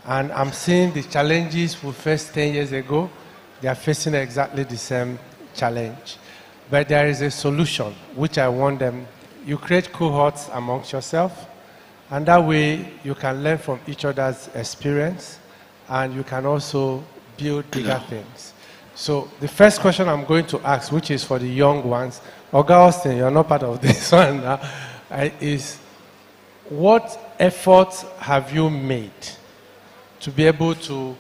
And I'm seeing the challenges we faced 10 years ago, they are facing exactly the same challenge. But there is a solution, which I want them. You create cohorts amongst yourself, and that way you can learn from each other's experience, and you can also build bigger things. So the first question I'm going to ask, which is for the young ones, Oga Austin, you're not part of this one now, is what efforts have you made to be able to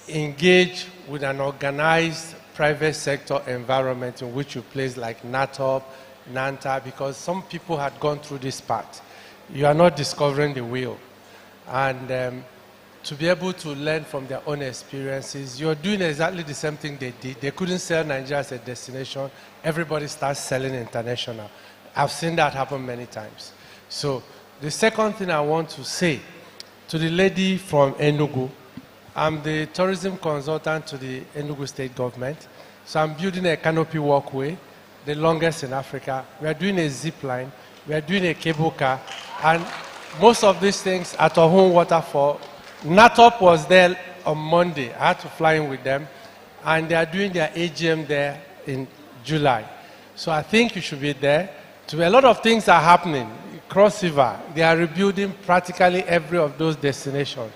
engage with an organized private sector environment in which you place like NATOP, NANTA, because some people had gone through this part. You are not discovering the wheel. And to be able to learn from their own experiences, you're doing exactly the same thing they did. They couldn't sell Nigeria as a destination. Everybody starts selling international. I've seen that happen many times. So the second thing I want to say to the lady from Enugu, I'm the tourism consultant to the Enugu state government. So I'm building a canopy walkway, the longest in Africa. We are doing a zip line. We are doing a cable car. And most of these things at Ohun Waterfall, NATOP was there on Monday. I had to fly in with them. And they are doing their AGM there in July. So I think you should be there. A lot of things are happening. Cross River, they are rebuilding practically every of those destinations.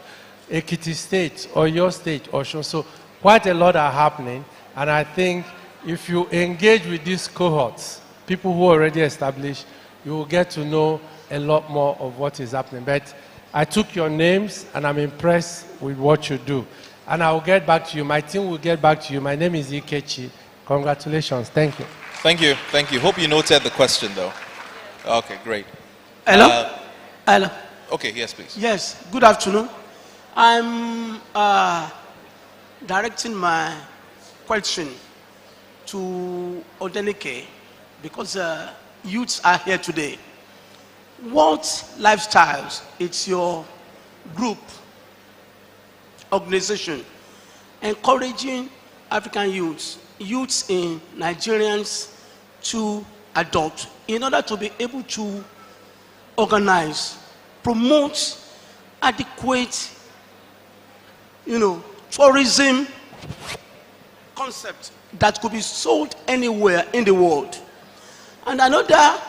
Ekiti State, or your state, Osun. So quite a lot are happening. And I think if you engage with these cohorts, people who are already established, you will get to know a lot more of what is happening. But I took your names, and I'm impressed with what you do. And I will get back to you. My team will get back to you. My name is Ikechi. Congratulations. Thank you. Thank you. Thank you. Hope you noted the question, though. Okay, great. Hello? Hello? Okay, yes, please. Yes, good afternoon. I'm directing my question to Odenike because youths are here today. What lifestyles is your group, organization, encouraging African youths in Nigerians to adopt in order to be able to organize, promote adequate, tourism concept that could be sold anywhere in the world? And another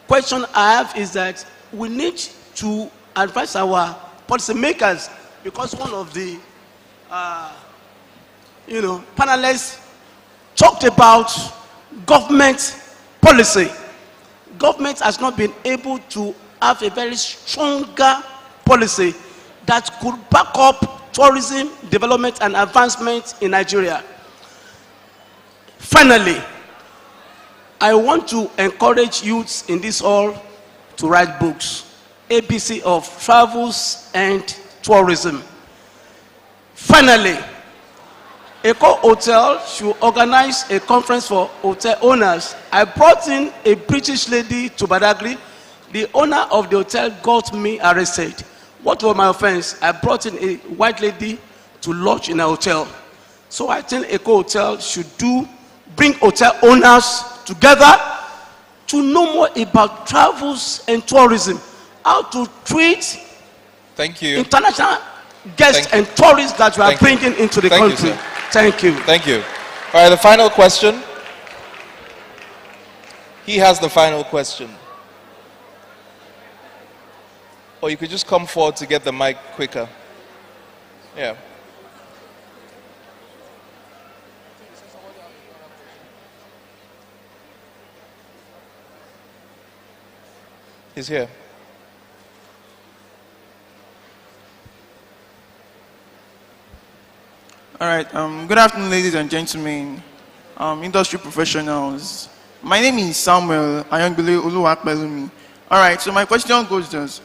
question I have is that we need to advise our policymakers, because one of the panelists talked about government policy. Government has not been able to have a very stronger policy that could back up tourism development and advancement in Nigeria. Finally, I want to encourage youths in this hall to write books. ABC of Travels and Tourism. Finally, Eco Hotel should organize a conference for hotel owners. I brought in a British lady to Badagry. The owner of the hotel got me arrested. What was my offense? I brought in a white lady to lodge in a hotel. So I think Eco Hotel should bring hotel owners together to know more about travels and tourism, how to treat international guests and tourists that we are bringing into the country. Thank you. Thank you. All right, the final question. He has the final question. Or you could just come forward to get the mic quicker. Yeah. He's here. All right. Good afternoon, ladies and gentlemen, industry professionals. My name is Samuel Ayangbele Oluwapelumi. All right. So my question goes this: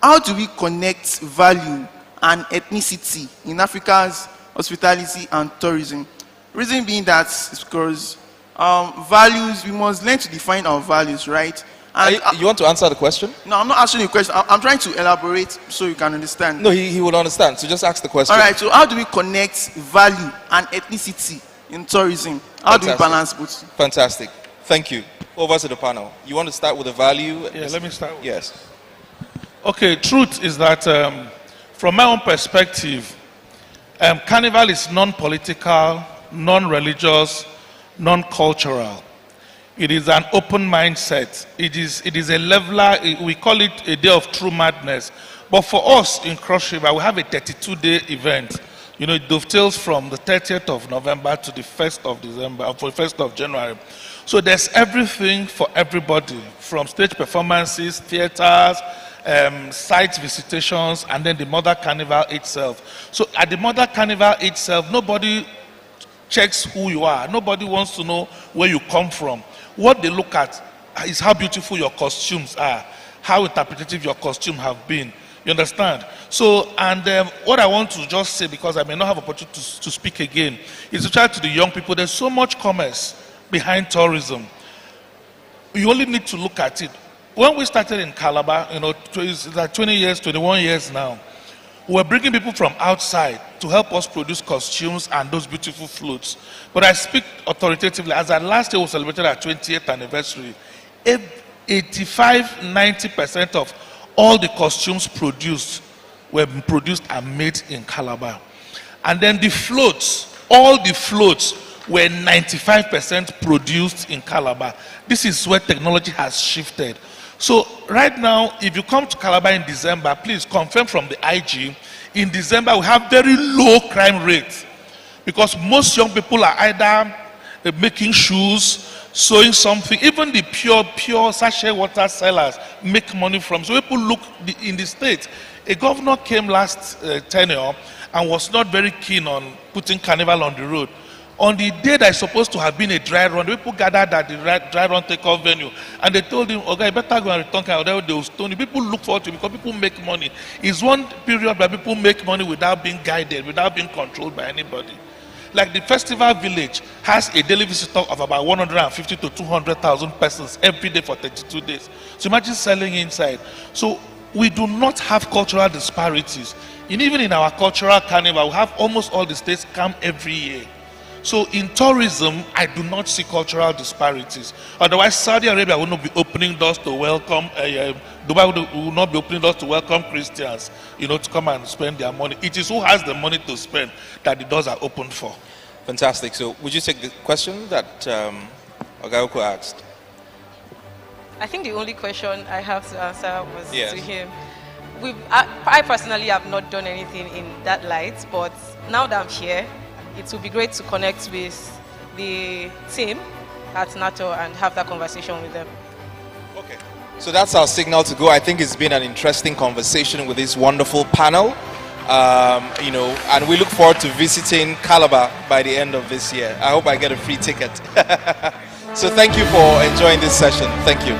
how do we connect value and ethnicity in Africa's hospitality and tourism? Reason being that is because values, we must learn to define our values, right? And you want to answer the question? No, I'm not answering the question. I'm trying to elaborate so you can understand. No, he would understand. So just ask the question. All right. So how do we connect value and ethnicity in tourism? How do we balance both? Fantastic. Thank you. Over to the panel. You want to start with the value? Yeah, let me start. Yes. Okay, truth is that from my own perspective, Carnival is non-political, non-religious, non-cultural. It is an open mindset. It is a leveler. We call it a day of true madness. But for us in Cross River, we have a 32-day event. You know, it dovetails from the 30th of November to the 1st of December, for the 1st of January. So there's everything for everybody, from stage performances, theaters, site visitations, and then the Mother Carnival itself. So at the Mother Carnival itself, nobody checks who you are. Nobody wants to know where you come from. What they look at is how beautiful your costumes are, how interpretative your costume have been. You understand? So, and what I want to just say, because I may not have opportunity to speak again, is to try to the young people, there's so much commerce behind tourism. You only need to look at it. When we started in Calabar, you know, it's like 20 years, 21 years now, we're bringing people from outside to help us produce costumes and those beautiful floats. But I speak authoritatively, as our last year was celebrated our 20th anniversary, 85–90% of all the costumes produced were produced and made in Calabar. And then the floats, all the floats were 95% produced in Calabar. This is where technology has shifted. So right now, if you come to Calabar in December, please confirm from the IG. In December, we have very low crime rates because most young people are either making shoes, sewing something. Even the pure sachet water sellers make money from. So people look in the state. A governor came last tenure and was not very keen on putting carnival on the road. On the day that is supposed to have been a dry run, the people gathered at the dry run takeoff venue and they told him, okay, you better go and return carnival, they will stone you. People look forward to it because people make money. It's one period where people make money without being guided, without being controlled by anybody. Like the festival village has a daily visitor of about 150 to 200,000 persons every day for 32 days. So imagine selling inside. So we do not have cultural disparities. And even in our cultural carnival, we have almost all the states come every year. So in tourism, I do not see cultural disparities. Otherwise, Saudi Arabia will not be opening doors to welcome, Dubai will not be opening doors to welcome Christians, to come and spend their money. It is who has the money to spend that the doors are open for. Fantastic. So would you take the question that Ogaoko asked? I think the only question I have to answer was Yes. to him. I personally have not done anything in that light, but now that I'm here, it will be great to connect with the team at NATO and have that conversation with them. Okay. So that's our signal to go. I think it's been an interesting conversation with this wonderful panel. And we look forward to visiting Calabar by the end of this year. I hope I get a free ticket. So thank you for enjoying this session. Thank you.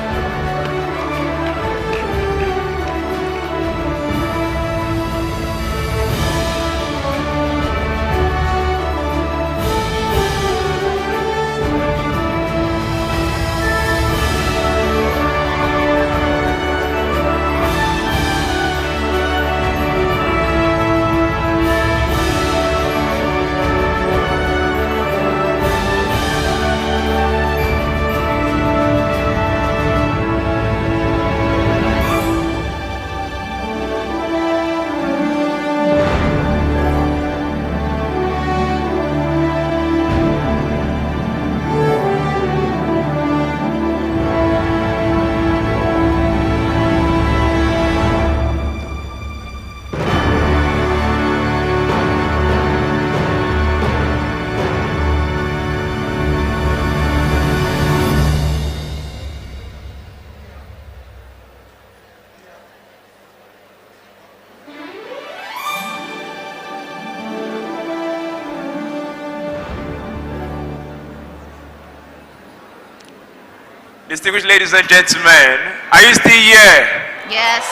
Distinguished ladies and gentlemen, are you still here? Yes.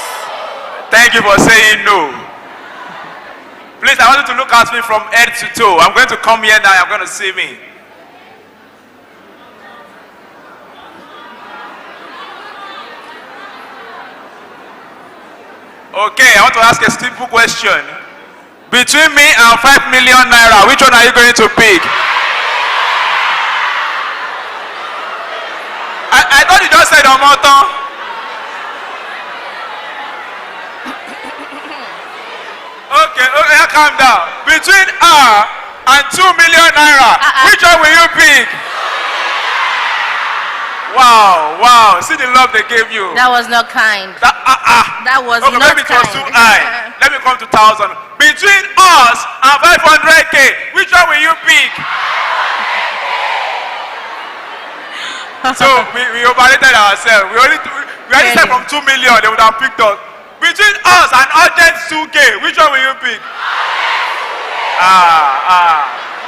Thank you for saying no. Please, I want you to look at me from head to toe. I'm going to come here now, you're going to see me. Okay, I want to ask a simple question. Between me and 5 million naira, which one are you going to pick? I thought you just said Omoto. Okay, calm down. Between her and 2 million naira, which one will you pick? Wow, see the love they gave you. That was not kind. That was okay, not maybe it was kind. too high. Let me come to 1,000. Between us and 500K, which one will you pick? So we overrated ourselves. We only said from 2 million, they would have picked us. Between us and urgent 2K, which one will you pick?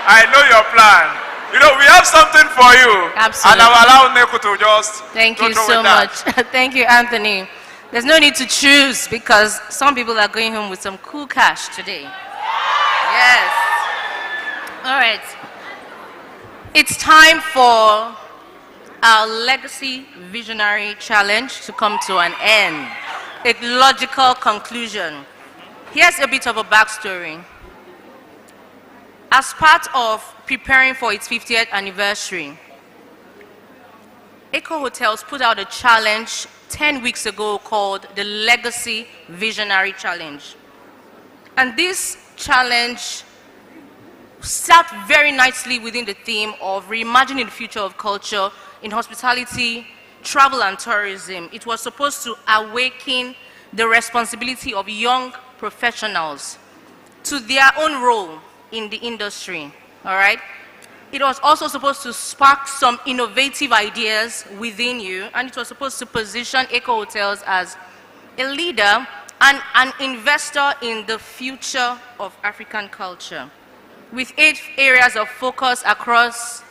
I know your plan. We have something for you. Absolutely. And I will allow Neko to just Thank go you through so with that. much. Thank you, Anthony. There's no need to choose because some people are going home with some cool cash today. Yes. All right. It's time for our Legacy Visionary Challenge to come to an end. A logical conclusion. Here's a bit of a backstory. As part of preparing for its 50th anniversary, Eco Hotels put out a challenge 10 weeks ago called the Legacy Visionary Challenge. And this challenge sat very nicely within the theme of reimagining the future of culture in hospitality, travel and tourism. It was supposed to awaken the responsibility of young professionals to their own role in the industry, all right? it was also supposed to spark some innovative ideas within you, and it was supposed to position Eco Hotels as a leader and an investor in the future of African culture, with 8 areas of focus across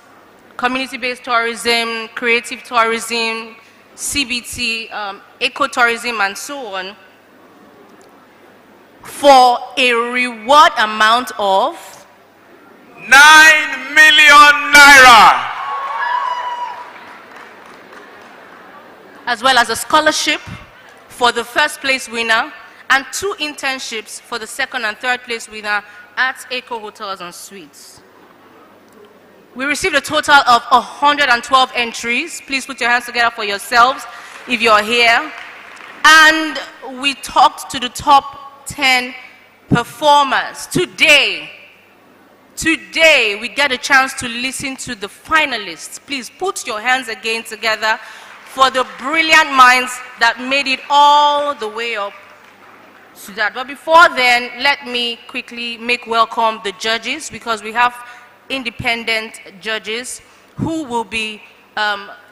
community-based tourism, creative tourism, CBT, ecotourism, and so on, for a reward amount of 9 million naira. As well as a scholarship for the first place winner and 2 internships for the second and third place winner at Eco Hotels and Suites. We received a total of 112 entries. Please put your hands together for yourselves if you're here. And we talked to the top 10 performers. Today, we get a chance to listen to the finalists. Please put your hands again together for the brilliant minds that made it all the way up to that. But before then, let me quickly make welcome the judges, because we have independent judges who will be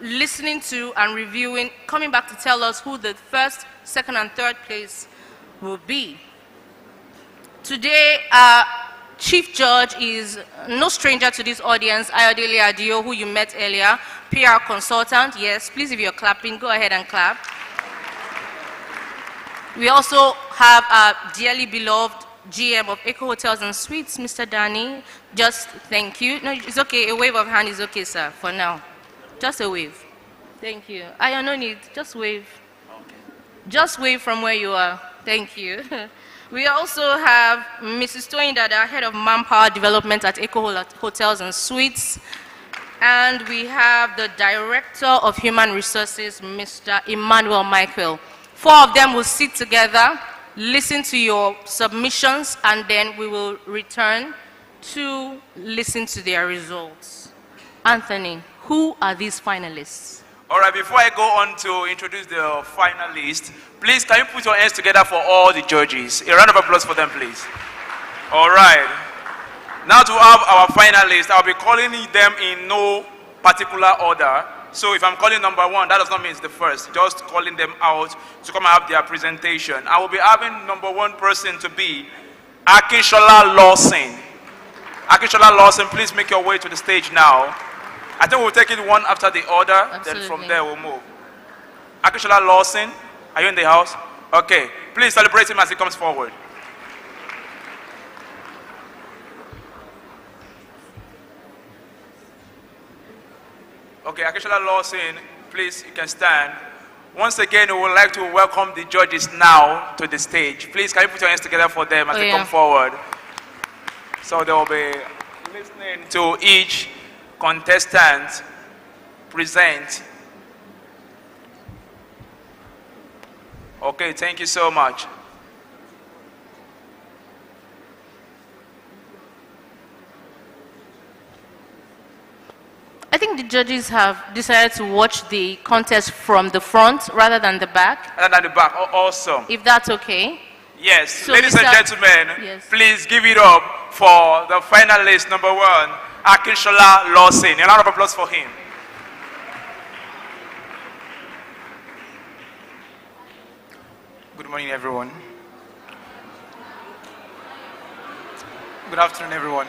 listening to and reviewing, coming back to tell us who the first, second, and third place will be. Today, Chief Judge is no stranger to this audience, Ayodele Adio, who you met earlier, PR consultant. Yes, please, if you're clapping, go ahead and clap. We also have our dearly beloved GM of Eco Hotels and Suites, Mr. Danny. Just thank you. No, it's okay. A wave of hand is okay, sir, for now. Just a wave. Thank you. I no need. Just wave. Just wave from where you are. Thank you. We also have Mrs. Toyindada, Head of Manpower Development at Eco Hotels and Suites. And we have the Director of Human Resources, Mr. Emmanuel Michael. 4 of them will sit together, listen to your submissions, and then we will return to listen to their results. Anthony, who are these finalists? All right, before I go on to introduce the finalists, please, can you put your hands together for all the judges? A round of applause for them, please. All right. Now to have our finalists, I'll be calling them in no particular order. So if I'm calling number 1, that does not mean it's the first. Just calling them out to come and have their presentation. I will be having number 1 person to be Akinshola Lawson. Akinshola Lawson, please make your way to the stage now. I think we'll take it one after the other. Absolutely. Then from there we'll move. Akinshola Lawson, are you in the house? Okay. Please celebrate him as he comes forward. Okay, Akinshola Lawson, please, you can stand. Once again, we would like to welcome the judges now to the stage. Please, can you put your hands together for them as they come forward? So they will be listening to each contestant present. Okay, thank you so much. I think the judges have decided to watch the contest from the front rather than the back. Rather than the back, awesome. If that's okay. Yes, So ladies and gentlemen, please give it up for the finalist number 1, Akinshola Lawson. A round of applause for him. Good morning, everyone. Good afternoon, everyone.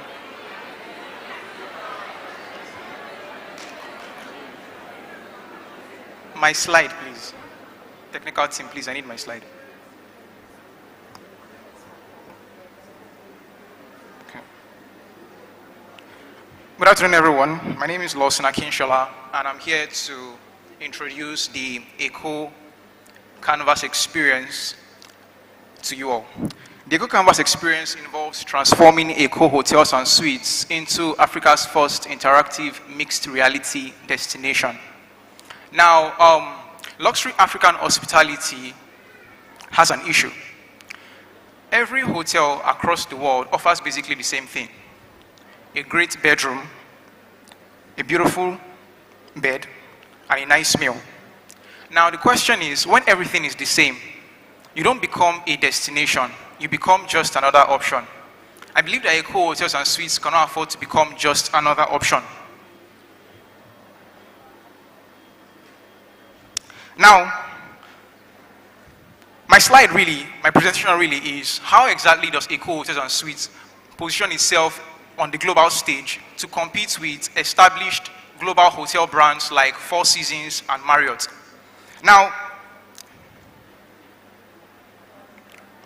My slide, please. Technical team, please, I need my slide. Okay. Good afternoon, everyone. My name is Lawson Akinshola, and I'm here to introduce the Eco Canvas experience to you all. The Eco Canvas experience involves transforming Eco Hotels and Suites into Africa's first interactive mixed reality destination. Now, luxury African hospitality has an issue. Every hotel across the world offers basically the same thing: a great bedroom, a beautiful bed, and a nice meal. Now, the question is, when everything is the same, you don't become a destination, you become just another option. I believe that Eco Hotels and Suites cannot afford to become just another option. Now, my slide really, my presentation really is how exactly does Eco Hotels and Suites position itself on the global stage to compete with established global hotel brands like Four Seasons and Marriott. Now,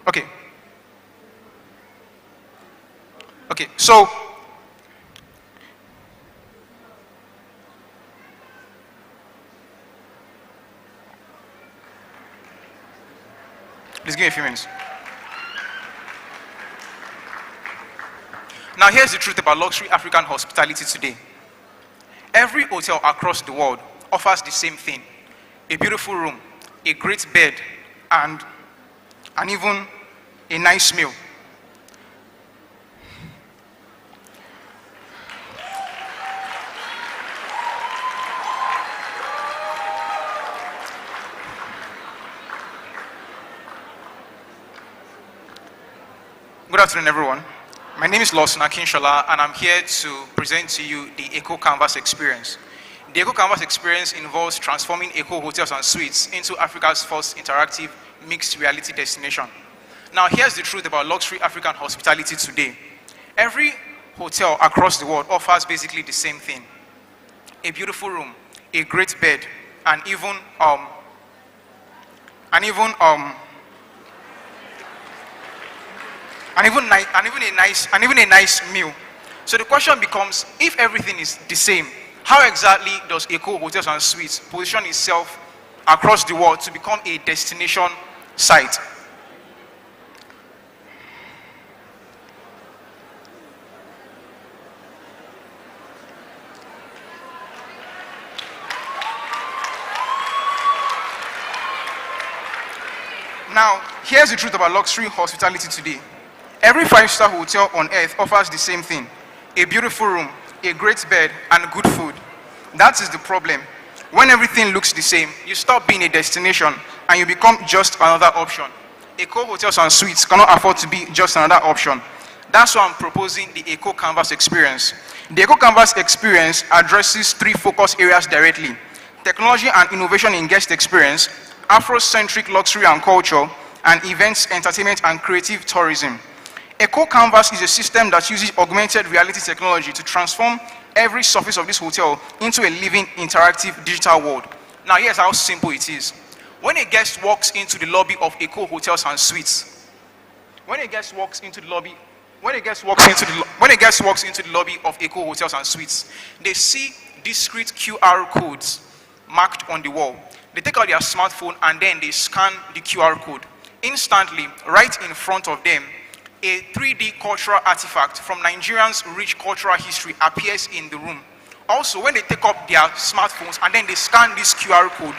okay, so please give me a few minutes. Now, here's the truth about luxury African hospitality today. Every hotel across the world offers the same thing: a beautiful room, a great bed, and even a nice meal. Good afternoon, everyone. My name is Lawson Akinshola, and I'm here to present to you the Eco Canvas experience. The Eco Canvas experience involves transforming Eco Hotels and Suites into Africa's first interactive mixed reality destination. Now, here's the truth about luxury African hospitality today. Every hotel across the world offers basically the same thing: a beautiful room, a great bed, and even a nice meal. So the question becomes, if everything is the same, how exactly does Eco Hotels and Suites position itself across the world to become a destination site? Now, here's the truth about luxury hospitality today. Every five-star hotel on earth offers the same thing: a beautiful room, a great bed, and good food. That is the problem. When everything looks the same, you stop being a destination and you become just another option. Eco Hotels and Suites cannot afford to be just another option. That's why I'm proposing the Eco Canvas experience. The Eco Canvas experience addresses three focus areas directly: technology and innovation in guest experience, Afrocentric luxury and culture, and events, entertainment, and creative tourism. Eco Canvas is a system that uses augmented reality technology to transform every surface of this hotel into a living, interactive digital world. Now, here's how simple it is. When a guest walks into the lobby of Eco Hotels and Suites, when a guest walks into the lobby of Eco Hotels and Suites, they see discrete QR codes marked on the wall. They take out their smartphone and then they scan the QR code. Instantly, right in front of them, a 3D cultural artifact from Nigerians' rich cultural history appears in the room. Also, when they take up their smartphones and then they scan this QR code,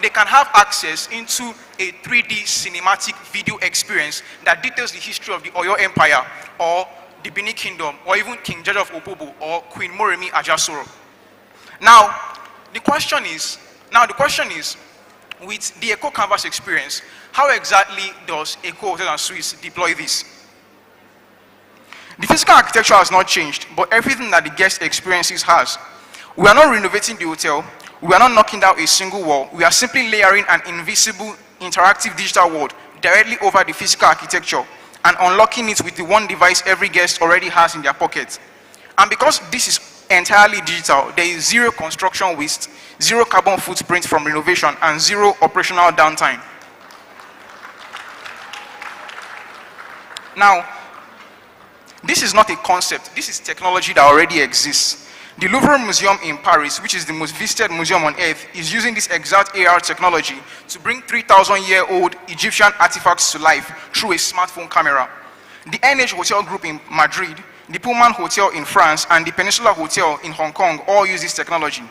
they can have access into a 3D cinematic video experience that details the history of the Oyo Empire, or the Benin Kingdom, or even King George of Opobo, or Queen Moremi Ajasoro. Now, the question is, with the Eco Canvas experience, how exactly does Eco Hotels and Suites deploy this? The physical architecture has not changed, but everything that the guest experiences has. We are not renovating the hotel. We are not knocking down a single wall. We are simply layering an invisible, interactive digital world directly over the physical architecture and unlocking it with the one device every guest already has in their pocket. And because this is entirely digital, there is zero construction waste, zero carbon footprint from renovation, and zero operational downtime. Now, this is not a concept. This is technology that already exists. The Louvre Museum in Paris, which is the most visited museum on earth, is using this exact AR technology to bring 3,000-year-old Egyptian artifacts to life through a smartphone camera. The NH Hotel Group in Madrid, the Pullman Hotel in France, and the Peninsula Hotel in Hong Kong all use this technology.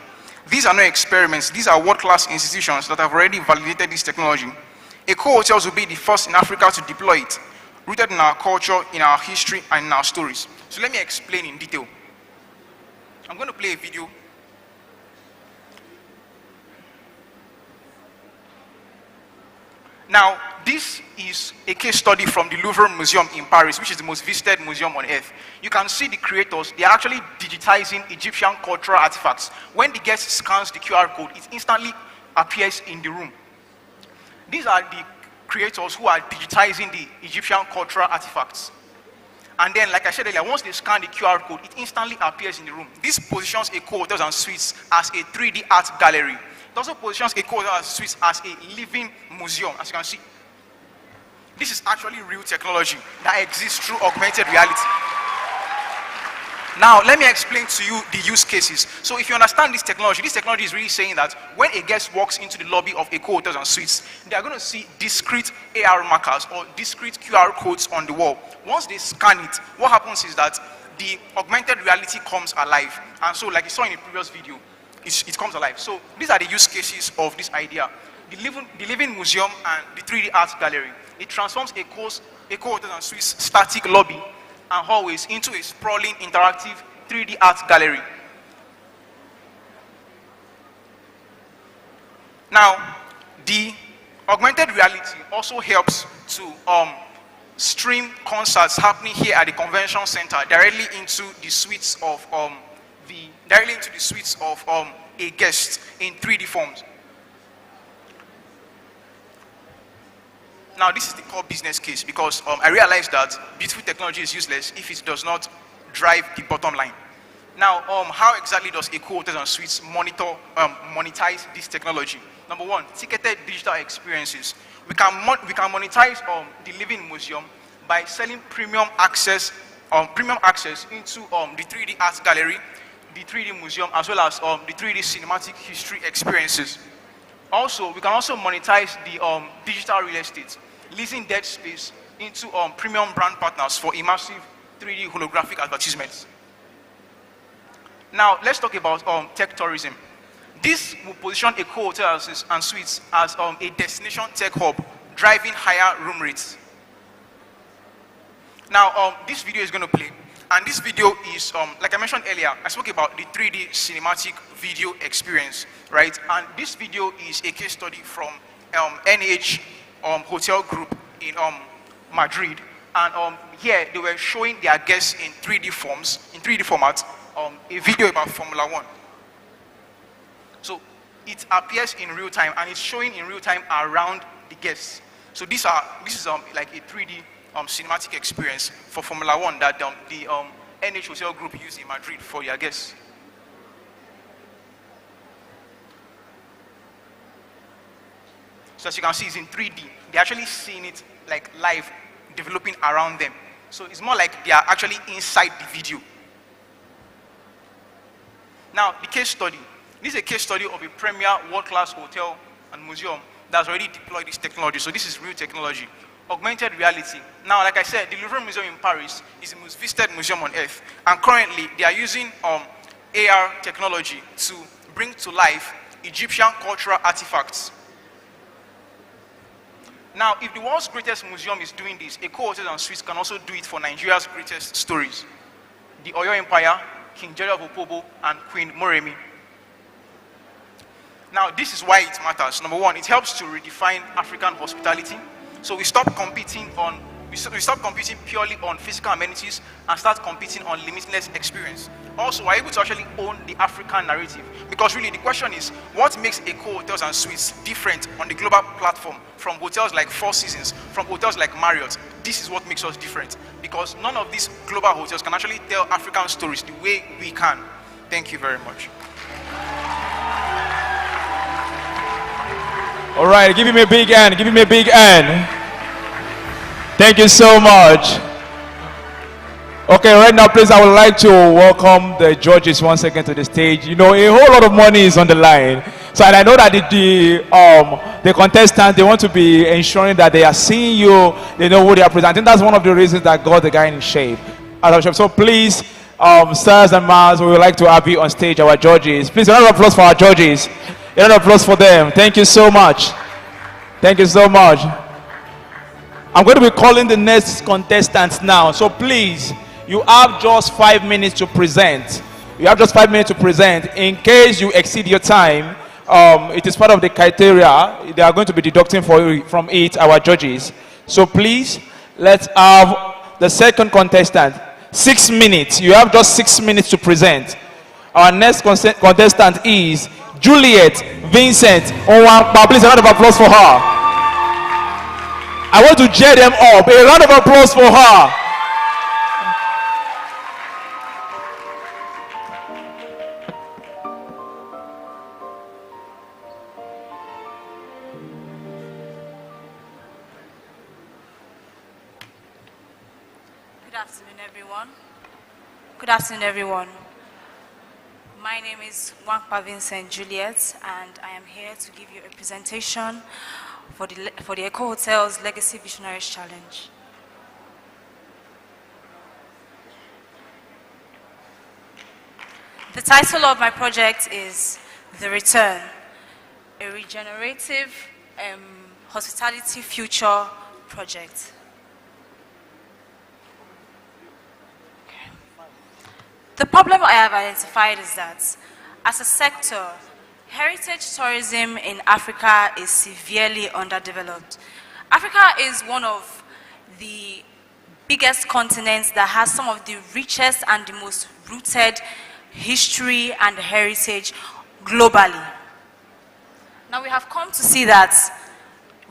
These are no experiments. These are world-class institutions that have already validated this technology. Eco Hotels will be the first in Africa to deploy it, rooted in our culture, in our history, and in our stories. So let me explain in detail. I'm going to play a video. Now, this is a case study from the Louvre Museum in Paris, which is the most visited museum on earth. You can see the creators, they are actually digitizing Egyptian cultural artifacts. When the guest scans the QR code, it instantly appears in the room. These are the creators who are digitizing the Egyptian cultural artifacts. And then, like I said earlier, once they scan the QR code, it instantly appears in the room. This positions Eco Hotels and Suites as a 3D art gallery. It also positions Eco Hotels and Suites as a living museum, as you can see. This is actually real technology that exists through augmented reality. Now, let me explain to you the use cases. So if you understand this technology is really saying that when a guest walks into the lobby of Eco Hotels and Suites, they are going to see discrete AR markers or discrete QR codes on the wall. Once they scan it, what happens is that the augmented reality comes alive. And so, like you saw in the previous video, it comes alive. So these are the use cases of this idea. The living museum and the 3D art gallery. It transforms Eco Hotels and Suites static lobby and hallways into a sprawling, interactive 3D art gallery. Now, the augmented reality also helps to stream concerts happening here at the convention center directly into the suites of a guest in 3D forms. Now, this is the core business case because I realized that beautiful technology is useless if it does not drive the bottom line. Now, how exactly does Eco Hotels and Suites monetize this technology? Number one, ticketed digital experiences. We can monetize the living museum by selling premium access into the 3D art gallery, the 3D museum, as well as the 3D cinematic history experiences. Also, we can also monetize the digital real estate, leasing dead space into premium brand partners for immersive 3D holographic advertisements. Now, let's talk about tech tourism. This will position Eco Hotels and Suites as a destination tech hub, driving higher room rates. Now, this video is going to play, and this video is, like I mentioned earlier, I spoke about the 3D cinematic video experience, right? And this video is a case study from NH Hotel Group in Madrid, and here they were showing their guests in 3D format, a video about Formula 1. So it appears in real time, and it's showing in real time around the guests. So this is like a 3D cinematic experience for Formula 1 that the NH Hotel Group used in Madrid for their guests. So as you can see, it's in 3D. They're actually seeing it like live, developing around them. So it's more like they are actually inside the video. Now, the case study. This is a case study of a premier world-class hotel and museum that's already deployed this technology. So this is real technology. Augmented reality. Now, like I said, the Louvre Museum in Paris is the most visited museum on earth. And currently, they are using AR technology to bring to life Egyptian cultural artifacts. Now, if the world's greatest museum is doing this, Eco Hotels and Suites can also do it for Nigeria's greatest stories. The Oyo Empire, King Jerry of Opobo, and Queen Moremi. Now, this is why it matters. Number one, it helps to redefine African hospitality. So we stop competing purely on physical amenities and start competing on limitless experience. Also, we're able to actually own the African narrative, because really the question is, what makes Eco Hotels and Suites different on the global platform from hotels like Four Seasons, from hotels like Marriott? This is what makes us different, because none of these global hotels can actually tell African stories the way we can. Thank you very much. All right, give him a big hand. Give him a big hand. Thank you so much. Okay, right now, please, I would like to welcome the judges once again to the stage. You know, a whole lot of money is on the line. So, and I know that the contestants, they want to be ensuring that they are seeing you, they know who they are presenting. That's one of the reasons that got the guy in shape. So please, sirs and ma'ams, we would like to have you on stage, our judges. Please, a round of applause for our judges. A round of applause for them. Thank you so much. Thank you so much. I'm going to be calling the next contestants now. So please, you have just 5 minutes to present. You have just 5 minutes to present. In case you exceed your time, it is part of the criteria. They are going to be deducting from it our judges. So please, let's have the second contestant. 6 minutes. You have just 6 minutes to present. Our next contestant is Juliet Vincent Onwakpa. Please, a round of applause for her. I want to cheer them up. A round of applause for her. Good afternoon, everyone. My name is Onwakpa Vincent Juliet, and I am here to give you a presentation for the Eco Hotels Legacy Visionaries Challenge. The title of my project is The Return, a regenerative hospitality future project. The problem I have identified is that, as a sector, heritage tourism in Africa is severely underdeveloped. Africa is one of the biggest continents that has some of the richest and the most rooted history and heritage globally. Now we have come to see that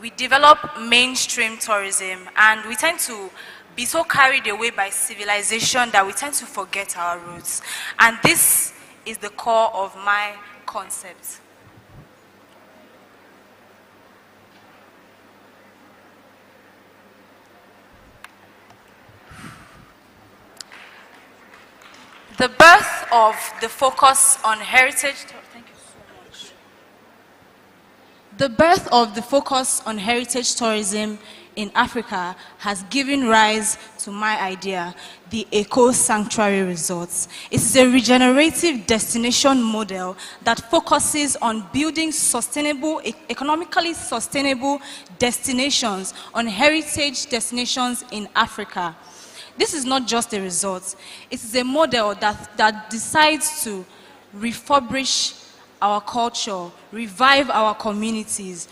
we develop mainstream tourism, and we tend to be so carried away by civilization that we tend to forget our roots. And this is the core of my concept. The birth of the focus on heritage. Thank you so much. The birth of the focus on heritage tourism in Africa has given rise to my idea, the Eco Sanctuary Resorts. It is a regenerative destination model that focuses on building sustainable, economically sustainable destinations, on heritage destinations in Africa. This is not just a resort. It is a model that decides to refurbish our culture, revive our communities,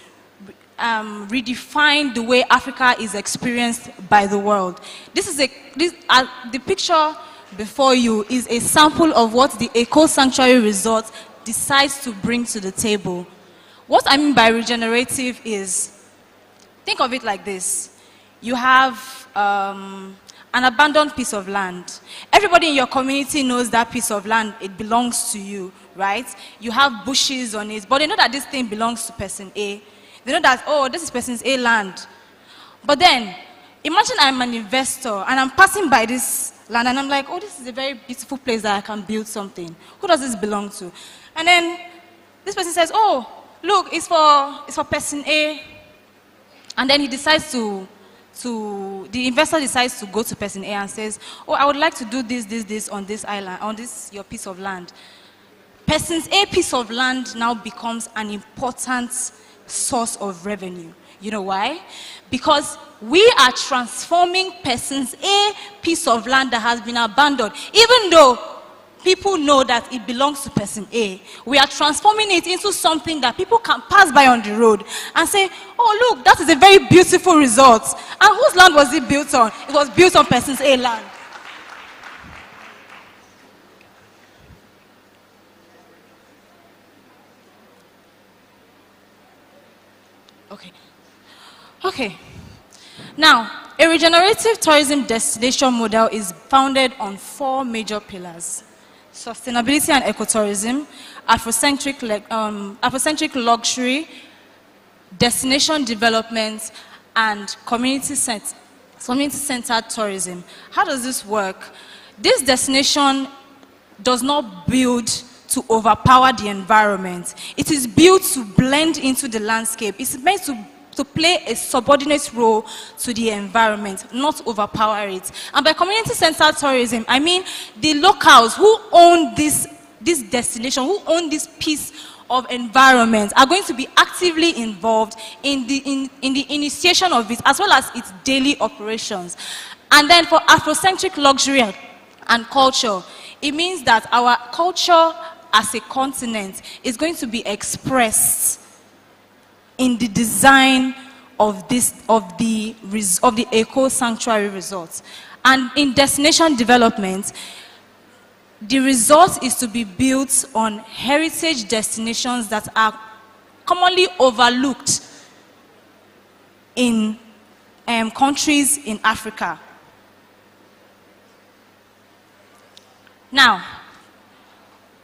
redefine the way Africa is experienced by the world. The picture before you is a sample of what the Eco Sanctuary Resort decides to bring to the table. What I mean by regenerative is, think of it like this. You have an abandoned piece of land. Everybody in your community knows that piece of land, it belongs to you, right? You have bushes on it, but they know that this thing belongs to person A. They know that, oh, this is person's A land. But then, imagine I'm an investor and I'm passing by this land and I'm like, oh, this is a very beautiful place that I can build something. Who does this belong to? And then this person says, oh, look, it's for person A. And then he decides the investor decides to go to person A and says, oh, I would like to do this on this island, on this your piece of land. Person's A piece of land now becomes an important source of revenue. You know why? Because we are transforming person's A piece of land that has been abandoned. Even though people know that it belongs to person A, we are transforming it into something that people can pass by on the road and say, oh, look, that is a very beautiful resort. And whose land was it built on? It was built on person's A land. Okay. Now, a regenerative tourism destination model is founded on 4 major pillars: sustainability and ecotourism, Afrocentric luxury, destination development, and community-centered tourism. How does this work? This destination does not build to overpower the environment. It is built to blend into the landscape. It's meant to play a subordinate role to the environment, not overpower it. And by community-centered tourism, I mean the locals who own this destination, who own this piece of environment, are going to be actively involved in the initiation of it, as well as its daily operations. And then for Afrocentric luxury and culture, it means that our culture as a continent is going to be expressed in the design of the eco sanctuary resorts. And in destination development, the resort is to be built on heritage destinations that are commonly overlooked in countries in Africa. Now,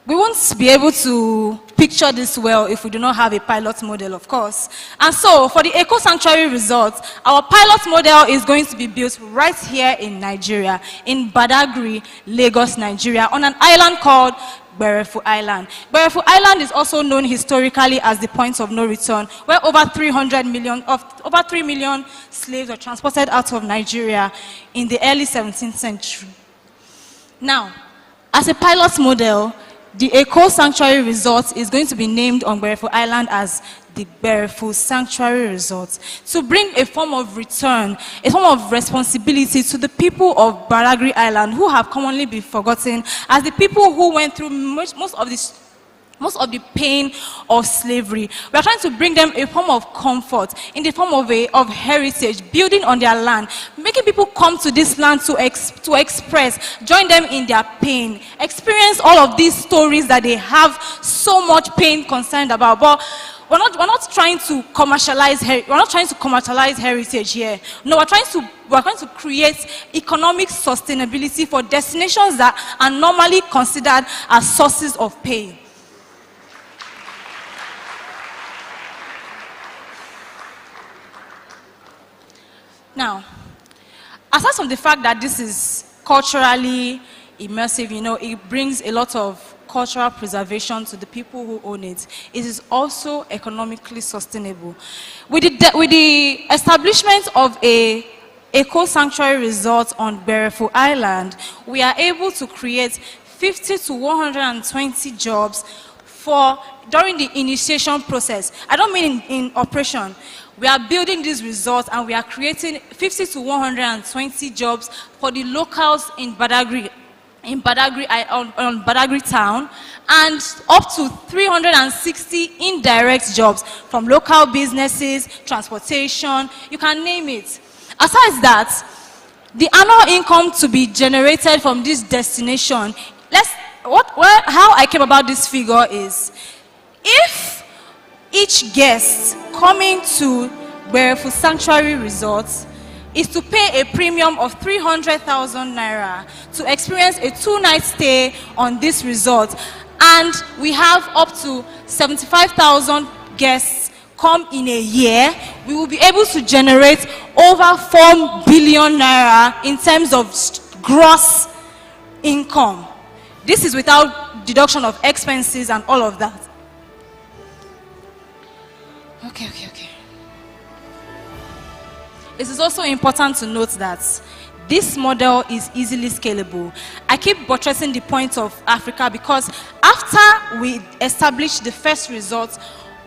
we won't be able to picture this well if we do not have a pilot model, of course. And so, for the Eco Sanctuary Resort, our pilot model is going to be built right here in Nigeria, in Badagry, Lagos, Nigeria, on an island called Berefu Island. Berefu Island is also known historically as the point of no return, where over 3 million slaves were transported out of Nigeria in the early 17th century. Now, as a pilot model, the Eco Sanctuary Resort is going to be named on Berefu Island as the Berefu Sanctuary Resort to bring a form of return, a form of responsibility to the people of Badagry Island who have commonly been forgotten as the people who went through most of the pain of slavery. We are trying to bring them a form of comfort in the form of heritage, building on their land, making people come to this land to express, join them in their pain, experience all of these stories that they have so much pain concerned about. But we're not trying to commercialize heritage here. No, we're trying to create economic sustainability for destinations that are normally considered as sources of pain. Now, aside from the fact that this is culturally immersive, it brings a lot of cultural preservation to the people who own it. It is also economically sustainable. With the establishment of a Eco Sanctuary Resort on Berefu Island, we are able to create 50 to 120 jobs during the initiation process. I don't mean in operation. We are building this resort and we are creating 50 to 120 jobs for the locals in Badagry, on Badagry town, and up to 360 indirect jobs from local businesses, transportation, you can name it. Aside that, the annual income to be generated from this destination, how I came about this figure is, if each guest coming to Berefu Sanctuary Resort is to pay a premium of 300,000 naira to experience a 2-night stay on this resort, and we have up to 75,000 guests come in a year, we will be able to generate over 4 billion naira in terms of gross income. This is without deduction of expenses and all of that. Okay. It is also important to note that this model is easily scalable. I keep buttressing the point of Africa because after we establish the first resort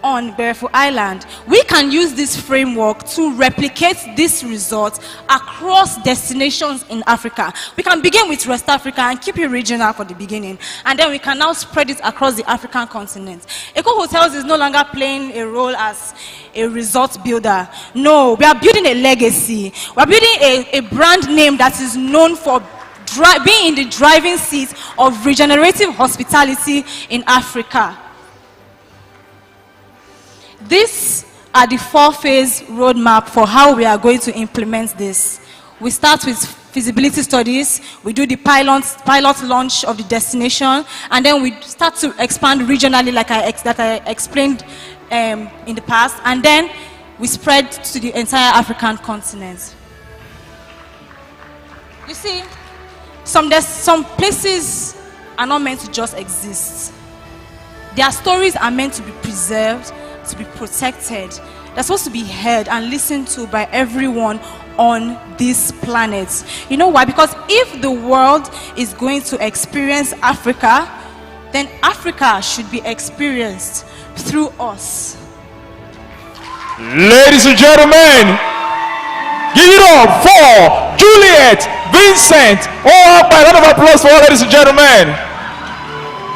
on Berefu Island, we can use this framework to replicate this resort across destinations in Africa. We can begin with West Africa and keep it regional for the beginning, and then we can now spread it across the African continent. Eco Hotels is no longer playing a role as a resort builder. No, we are building a legacy. We are building a brand name that is known for being in the driving seat of regenerative hospitality in Africa. These are the 4-phase roadmap for how we are going to implement this. We start with feasibility studies, we do the pilot launch of the destination, and then we start to expand regionally like I explained in the past, and then we spread to the entire African continent. You see, some places are not meant to just exist. Their stories are meant to be preserved, to be protected. They're supposed to be heard and listened to by everyone on this planet. You know why? Because if the world is going to experience Africa, then Africa should be experienced through us. Ladies and gentlemen, give it up for Juliet, Vincent. Oh, by a lot of applause for all, ladies and gentlemen.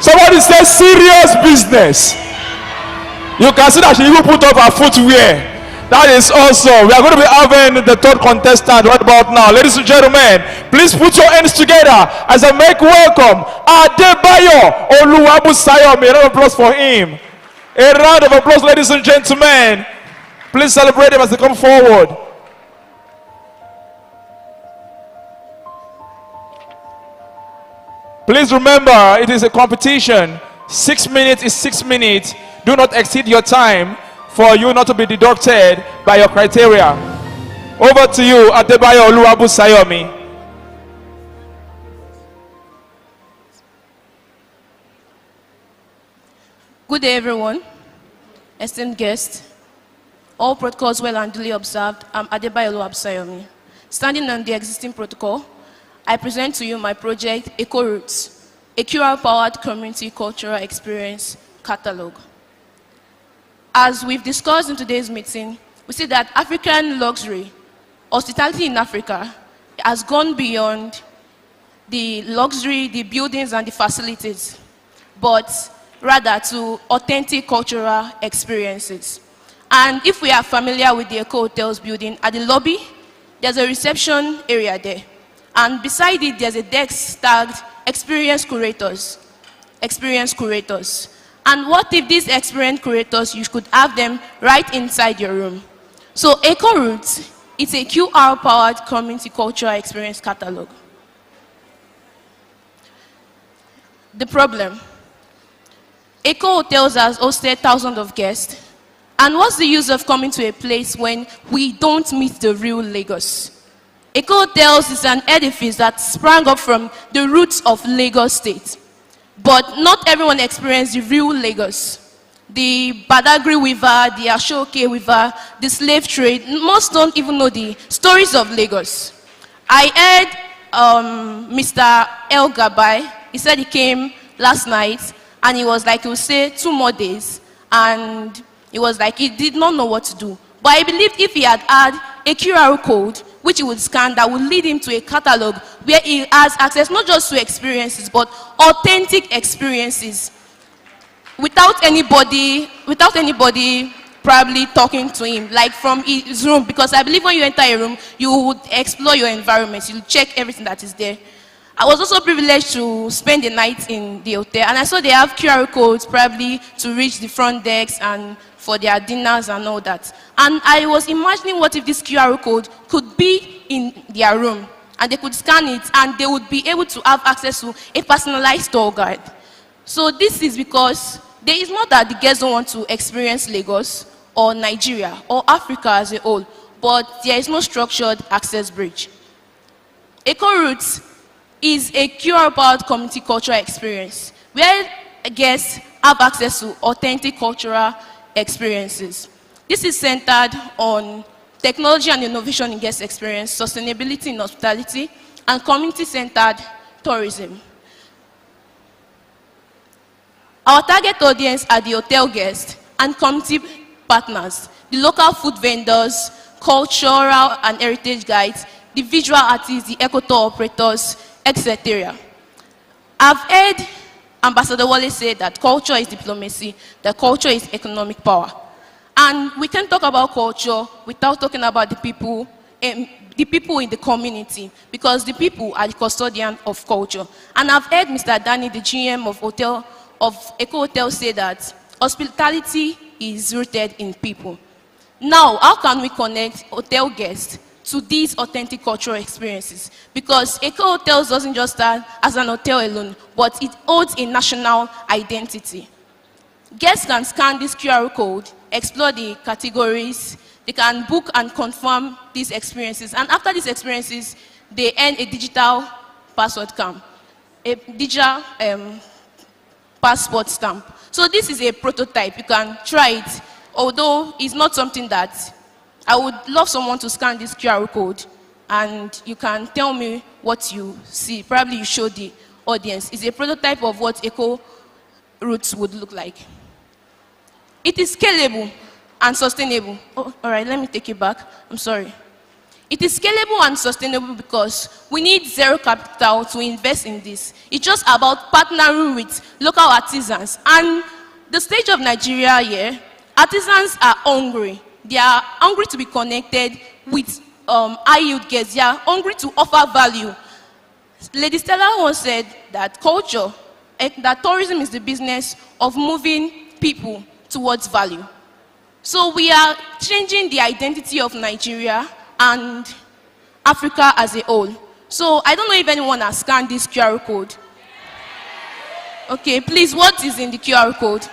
Somebody say serious business. You can see that she even put up her footwear. That is awesome. We are going to be having the third contestant right about now. Ladies and gentlemen, please put your hands together as I make welcome Adebayo Oluwabusayomi. A round of applause for him. A round of applause, ladies and gentlemen. Please celebrate him as they come forward. Please remember, it is a competition. 6 minutes is 6 minutes. Do not exceed your time for you not to be deducted by your criteria. Over to you, Adebayo Oluwabusayomi. Good day, everyone. Esteemed guests. All protocols well and duly observed. I'm Adebayo Oluwabusayomi. Standing on the existing protocol, I present to you my project, Eco Roots, a QR-powered community cultural experience catalog. As we've discussed in today's meeting, we see that African luxury, hospitality in Africa, has gone beyond the luxury, the buildings, and the facilities, but rather to authentic cultural experiences. And if we are familiar with the Eco Hotels building, at the lobby, there's a reception area there. And beside it, there's a desk tagged Experience Curators. Experience Curators. And what if these experience curators, you could have them right inside your room? So Eco Roots, it's a QR-powered community cultural experience catalog. The problem. Eco Hotels has hosted thousands of guests. And what's the use of coming to a place when we don't meet the real Lagos? Eco Hotels is an edifice that sprang up from the roots of Lagos State. But not everyone experienced the real Lagos. The Badagry Weaver, the Ashoke Weaver, the slave trade, most don't even know the stories of Lagos. I heard Mr. El Gabai, he said he came last night, and he was like, he would say 2 more days, and he was like, he did not know what to do. But I believe if he had a QR code, which he would scan, that would lead him to a catalog where he has access not just to experiences, but authentic experiences without anybody probably talking to him, like from his room. Because I believe when you enter a room, you would explore your environment, you check everything that is there. I was also privileged to spend the night in the hotel, and I saw they have QR codes probably to reach the front desks and for their dinners and all that. And I was imagining what if this QR code could be in their room, and they could scan it, and they would be able to have access to a personalized tour guide. So this is because there is not that the guests don't want to experience Lagos or Nigeria or Africa as a whole, but there is no structured access bridge. Eco Roots is a QR-powered community cultural experience where guests have access to authentic cultural experiences. This is centered on technology and innovation in guest experience, sustainability in hospitality, and community-centered tourism. Our target audience are the hotel guests and community partners, the local food vendors, cultural and heritage guides, the visual artists, the eco-tour operators, etc. I've heard Ambassador Wale say that culture is diplomacy, that culture is economic power. And we can't talk about culture without talking about the people in the community, because the people are the custodian of culture. And I've heard Mr. Danny, the GM of Eco Hotel, say that hospitality is rooted in people. Now, how can we connect hotel guests to these authentic cultural experiences? Because Eco Hotels doesn't just start as an hotel alone, but it holds a national identity. Guests can scan this QR code, explore the categories, they can book and confirm these experiences. And after these experiences, they earn a digital password stamp, a digital passport stamp. So this is a prototype. You can try it, although it's not something that I would love someone to scan this QR code and you can tell me what you see. Probably you show the audience. It's a prototype of what Eco Roots would look like. It is scalable and sustainable. Oh, all right, let me take it back. I'm sorry. It is scalable and sustainable because we need zero capital to invest in this. It's just about partnering with local artisans. And the stage of Nigeria here, artisans are hungry. They are hungry to be connected with high-yield guests. They are hungry to offer value. Lady Stella once said that culture, that tourism is the business of moving people towards value. So we are changing the identity of Nigeria and Africa as a whole. So I don't know if anyone has scanned this QR code. Okay, please, what is in the QR code?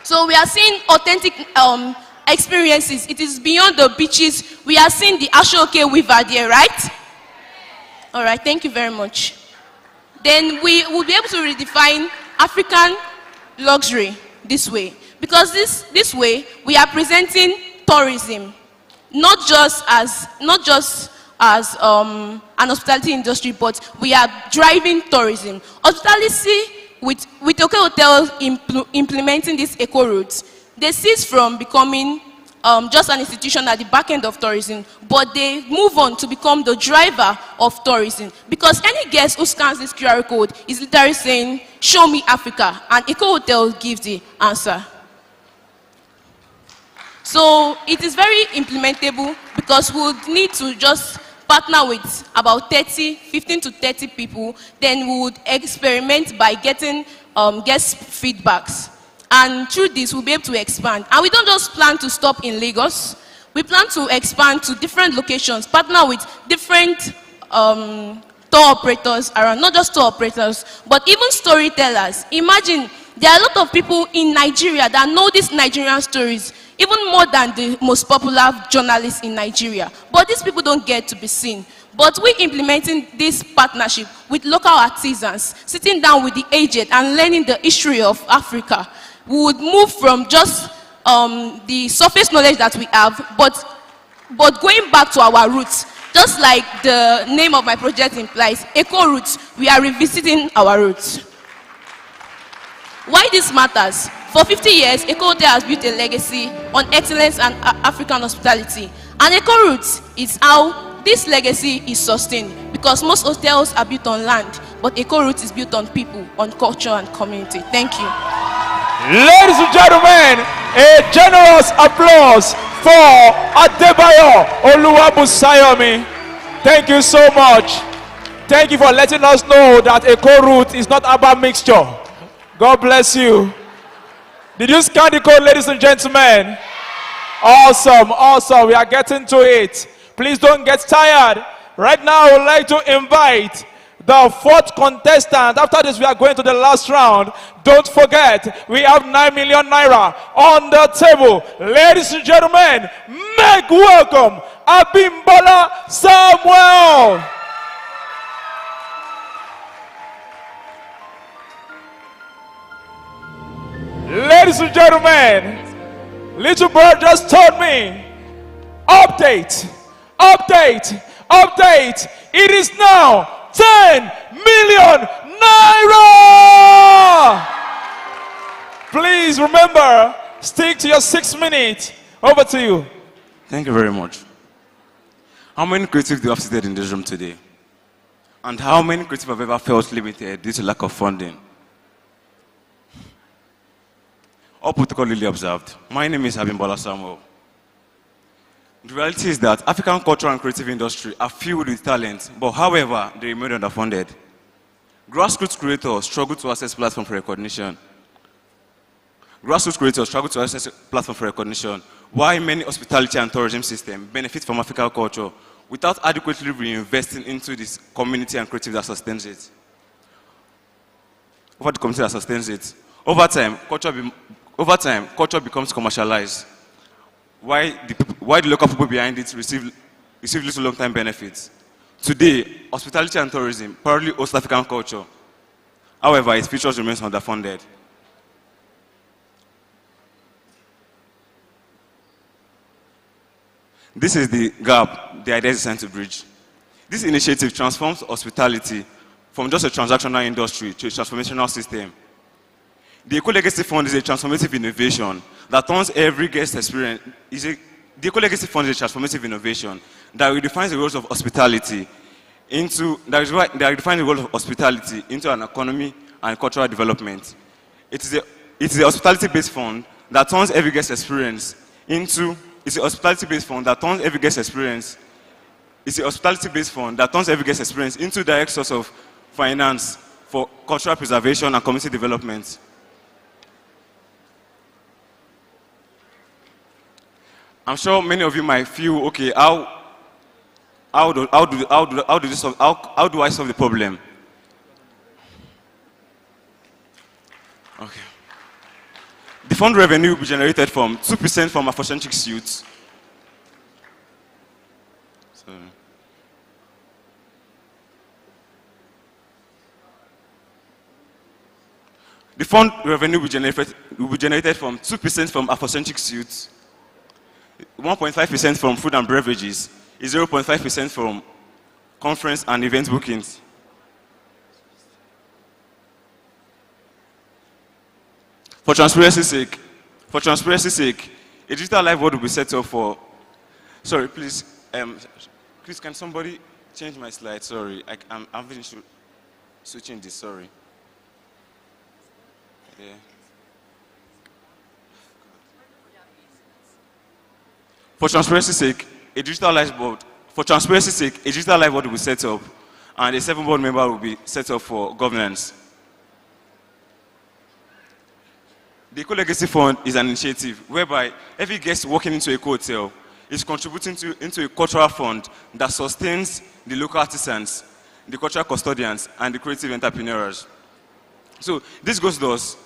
So we are seeing authentic experiences. It is beyond the beaches. We are seeing the Ashoke River there, right? All right, thank you very much. Then we will be able to redefine African luxury this way. Because this way, we are presenting tourism, not just as an hospitality industry, but we are driving tourism. Hospitality, with OK Hotels implementing these eco routes, they cease from becoming just an institution at the back end of tourism, but they move on to become the driver of tourism. Because any guest who scans this QR code is literally saying, "Show me Africa," and Eco Hotel gives the answer. So it is very implementable because we would need to just partner with about 15 to 30 people. Then we would experiment by getting guest feedbacks. And through this, we'll be able to expand. And we don't just plan to stop in Lagos. We plan to expand to different locations, partner with different tour operators around, not just tour operators, but even storytellers. Imagine, there are a lot of people in Nigeria that know these Nigerian stories, even more than the most popular journalists in Nigeria. But these people don't get to be seen. But we're implementing this partnership with local artisans, sitting down with the aged and learning the history of Africa. We would move from just the surface knowledge that we have, but going back to our roots. Just like the name of my project implies, Eco Roots, we are revisiting our roots. Why this matters? For 50 years, Eco Hotel has built a legacy on excellence and African hospitality. And Eco Roots is how this legacy is sustained, because most hotels are built on land, but Eco Roots is built on people, on culture and community. Thank you. Ladies and gentlemen, a generous applause for Adebayo Oluwabusayomi. Thank you so much. Thank you for letting us know that Eco Route is not about mixture. God bless you. Did you scan the code, ladies and gentlemen? Awesome, awesome. We are getting to it. Please don't get tired. Right now, I would like to invite the fourth contestant. After this, we are going to the last round. Don't forget, we have 9 million naira on the table. Ladies and gentlemen, make welcome Abimbola Samuel. Ladies and gentlemen, little bird just told me, update, update, update. It is now 10 million naira. Please remember, stick to your 6 minutes. Over to you. Thank you very much. How many creatives do you have seated in this room today? And how many creatives have ever felt limited due to lack of funding? All protocolly observed. My name is Abimbola Samuel. The reality is that African culture and creative industry are filled with talent, but however, they remain underfunded. Grassroots creators struggle to access platform for recognition. Grassroots creators struggle to access platform for recognition, while many hospitality and tourism systems benefit from African culture without adequately reinvesting into this community and creative that sustains it. Over time, culture becomes commercialized. Why the local people behind it receive little long-time benefits. Today, hospitality and tourism proudly host African culture. However, its features remain underfunded. This is the gap the idea is designed to bridge. This initiative transforms hospitality from just a transactional industry to a transformational system. The Eco Legacy Fund is a transformative innovation that turns every guest experience the Eco Legacy Fund is a transformative innovation that redefines the roles of hospitality that redefines the role of hospitality into an economy and cultural development. It is a hospitality-based fund that turns every guest experience into it's a hospitality-based fund that turns every guest experience. It's a hospitality-based fund that turns every guest experience into direct source of finance for cultural preservation and community development. I'm sure many of you might feel, okay, how do I solve the problem? Okay. The fund revenue will be generated from 2% from Afrocentric suits. The fund revenue will be generated from 2% from Afrocentric suits, 1.5% from food and beverages, 0.5% from conference and event bookings. For transparency's sake, a digital live board will be set up for. Sorry, please. Please, can somebody change my slide? Sorry, I'm finished switching this. Sorry. Yeah. For transparency's sake, a digital live board will be set up, and a 7 board member will be set up for governance. The Eco Legacy Fund is an initiative whereby every guest walking into a hotel is contributing into a cultural fund that sustains the local artisans, the cultural custodians, and the creative entrepreneurs. So this goes thus.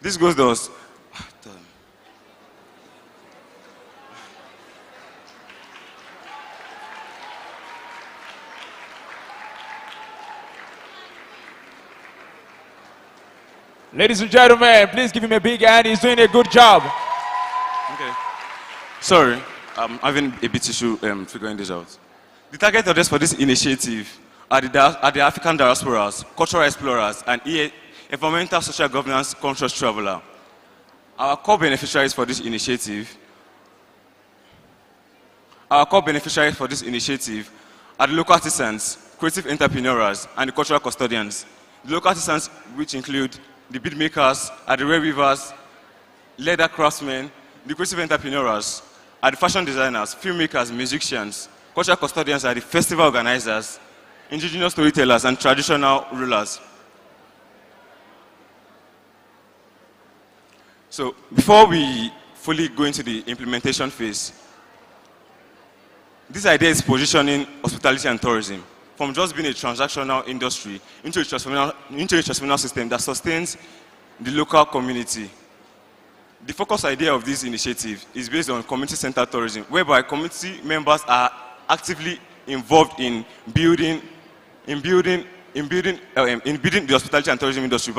This goes thus. Ladies and gentlemen, please give him a big hand. He's doing a good job. Okay. Sorry, I'm having a bit issue figuring this out. The target audience for this initiative are the African diasporas, cultural explorers, and environmental social governance conscious traveler. Our core beneficiaries for this initiative are the local artisans, creative entrepreneurs, and the cultural custodians. The local artisans, which include the bead makers, are the red weavers, leather craftsmen, the creative entrepreneurs, are the fashion designers, filmmakers, musicians. Cultural custodians are the festival organizers, indigenous storytellers, and traditional rulers. So before we fully go into the implementation phase, this idea is positioning hospitality and tourism from just being a transactional industry into a transformational system that sustains the local community. The focus idea of this initiative is based on community-centered tourism, whereby community members are actively involved in building the hospitality and tourism industry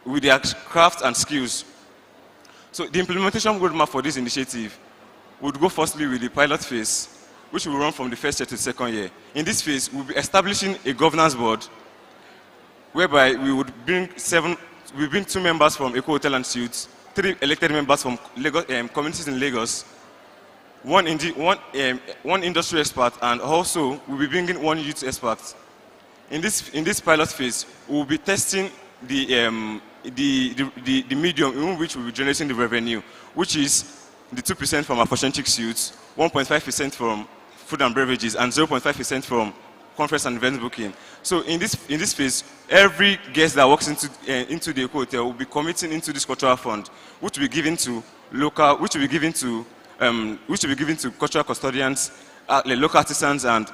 with their crafts and skills. So the implementation roadmap for this initiative would go firstly with the pilot phase, which will run from the first year to the second year. In this phase, we'll be establishing a governance board whereby we would bring 2 members from Eco Hotel and Suites, 3 elected members from Lagos, communities in Lagos, one industry expert, and also we'll be bringing 1 youth expert. In this pilot phase, we'll be testing the medium in which we'll be generating the revenue, which is the 2% from Afrocentric suits, 1.5% from food and beverages, and 0.5% from conference and event booking. So in this phase, every guest that walks into the Eco Hotel will be committing into this cultural fund, which will be given to cultural custodians, local artisans, and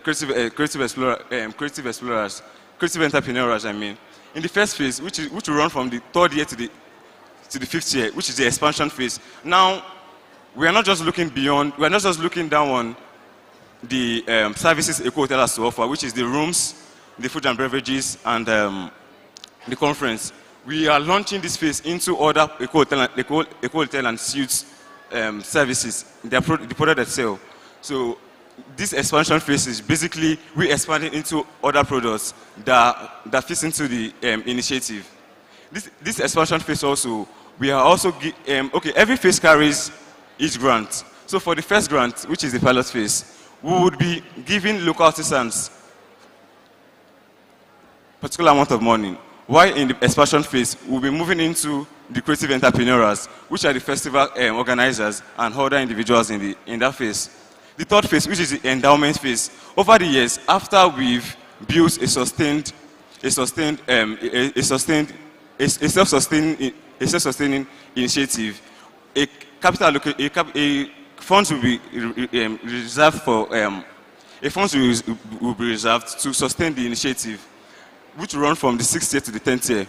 creative explorers, creative entrepreneurs. I mean, in the first phase, which will run from the 3rd year to the 5th year, which is the expansion phase. Now, we are not just looking beyond. We are not just looking down on the services Eco Hotel has to offer, which is the rooms, the food and beverages, and the conference. We are launching this phase into other Eco Hotel and Suites services, the product itself. So this expansion phase is basically we expanding into other products that fits into the initiative. This expansion phase also, we are also, okay, every phase carries each grant. So for the first grant, which is the pilot phase, we would be giving local artisans particular amount of money. While in the expansion phase, we'll be moving into the creative entrepreneurs, which are the festival organizers and other individuals in that phase. The third phase, which is the endowment phase. Over the years, after we've built a self-sustaining initiative, funds will be reserved for will be reserved to sustain the initiative, which will run from the 6th year to the 10th year.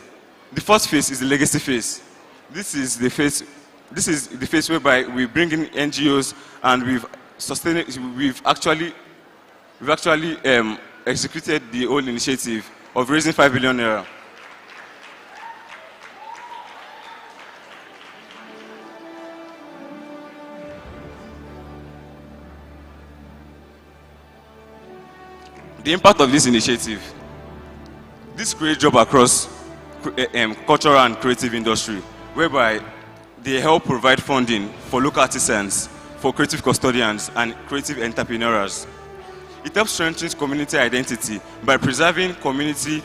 The first phase is the legacy phase. This is the phase whereby we bring in NGOs and we've actually executed the whole initiative of raising 5 billion naira. The impact of this initiative. This creates jobs across cultural and creative industry, whereby they help provide funding for local artisans, for creative custodians, and creative entrepreneurs. It helps strengthen community identity by preserving community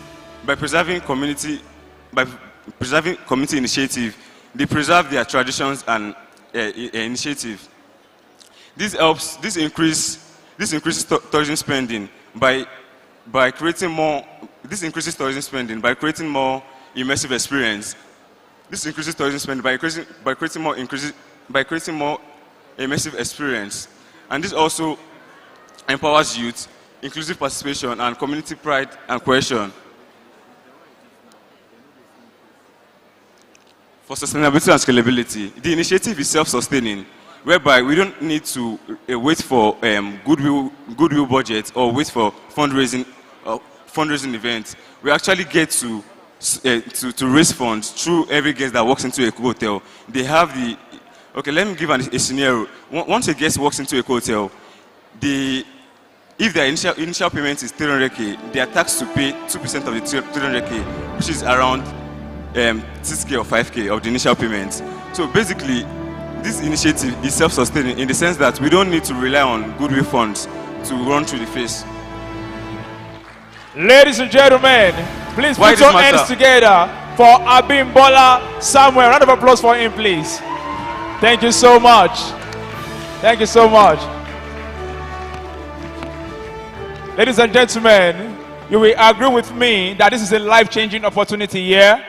initiative. They preserve their traditions and initiative. This increases tourism spending by creating more. This increases tourism spending by creating more immersive experience. This increases tourism spending by creating more immersive experience, and this also empowers youth, inclusive participation, and community pride and cohesion. For sustainability and scalability, the initiative is self-sustaining, whereby we don't need to wait for goodwill budget or wait for fundraising events. We actually get to raise funds through every guest that walks into a hotel. They have the, okay, let me give a scenario. Once a guest walks into a hotel, if their initial payment is 300K, they are taxed to pay 2% of the 300K, which is around 6K or 5K of the initial payment. So basically, this initiative is self-sustaining in the sense that we don't need to rely on goodwill funds to run through the phase. Ladies and gentlemen, please put your hands together for Abimbola Samuel. Round of applause for him, please. Thank you so much. Thank you so much. Ladies and gentlemen, you will agree with me that this is a life-changing opportunity here.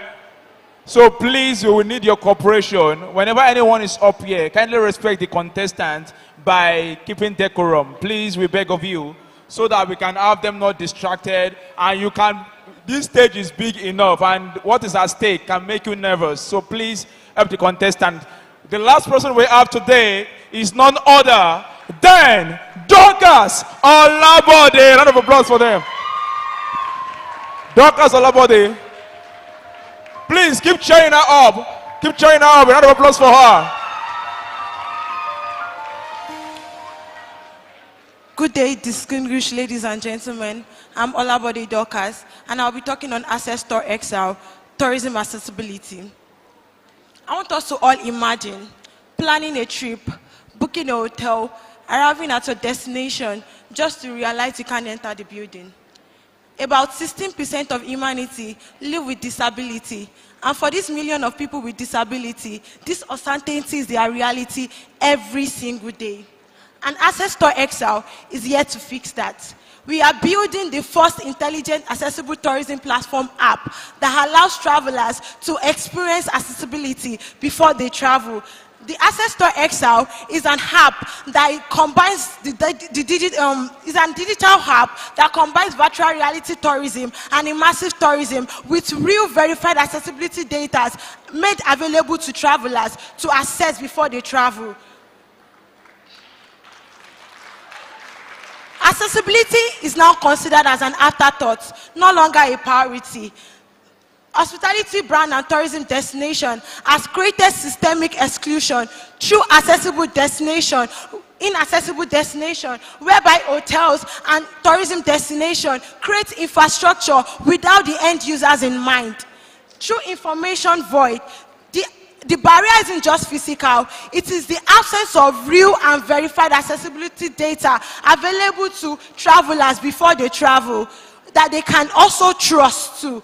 So please, we will need your cooperation. Whenever anyone is up here, kindly respect the contestant by keeping decorum. Please, we beg of you, so that we can have them not distracted, and you can, this stage is big enough, and what is at stake can make you nervous. So please help the contestant. The last person we have today is none other than Dorcas Olabode. Round of applause for them. Dorcas Olabode. Please keep cheering her up. Keep cheering her up. A round of applause for her. Good day, distinguished ladies and gentlemen. I'm Olabode Dorcas, and I'll be talking on Access Store XL, tourism accessibility. I want us to all imagine planning a trip, booking a hotel, arriving at your destination just to realize you can't enter the building. About 16% of humanity live with disability, and for this million of people with disability, this uncertainty is their reality every single day. And Access Store XL is here to fix that. We are building the first intelligent accessible tourism platform app that allows travelers to experience accessibility before they travel. The Access Store XL is an app that combines is a digital app that combines virtual reality tourism and immersive tourism with real verified accessibility data made available to travelers to access before they travel. Accessibility is now considered as an afterthought, no longer a priority. Hospitality brand and tourism destination has created systemic exclusion through accessible destination inaccessible destination, whereby hotels and tourism destination create infrastructure without the end users in mind. Through information void, the barrier isn't just physical, it is the absence of real and verified accessibility data available to travelers before they travel that they can also trust to.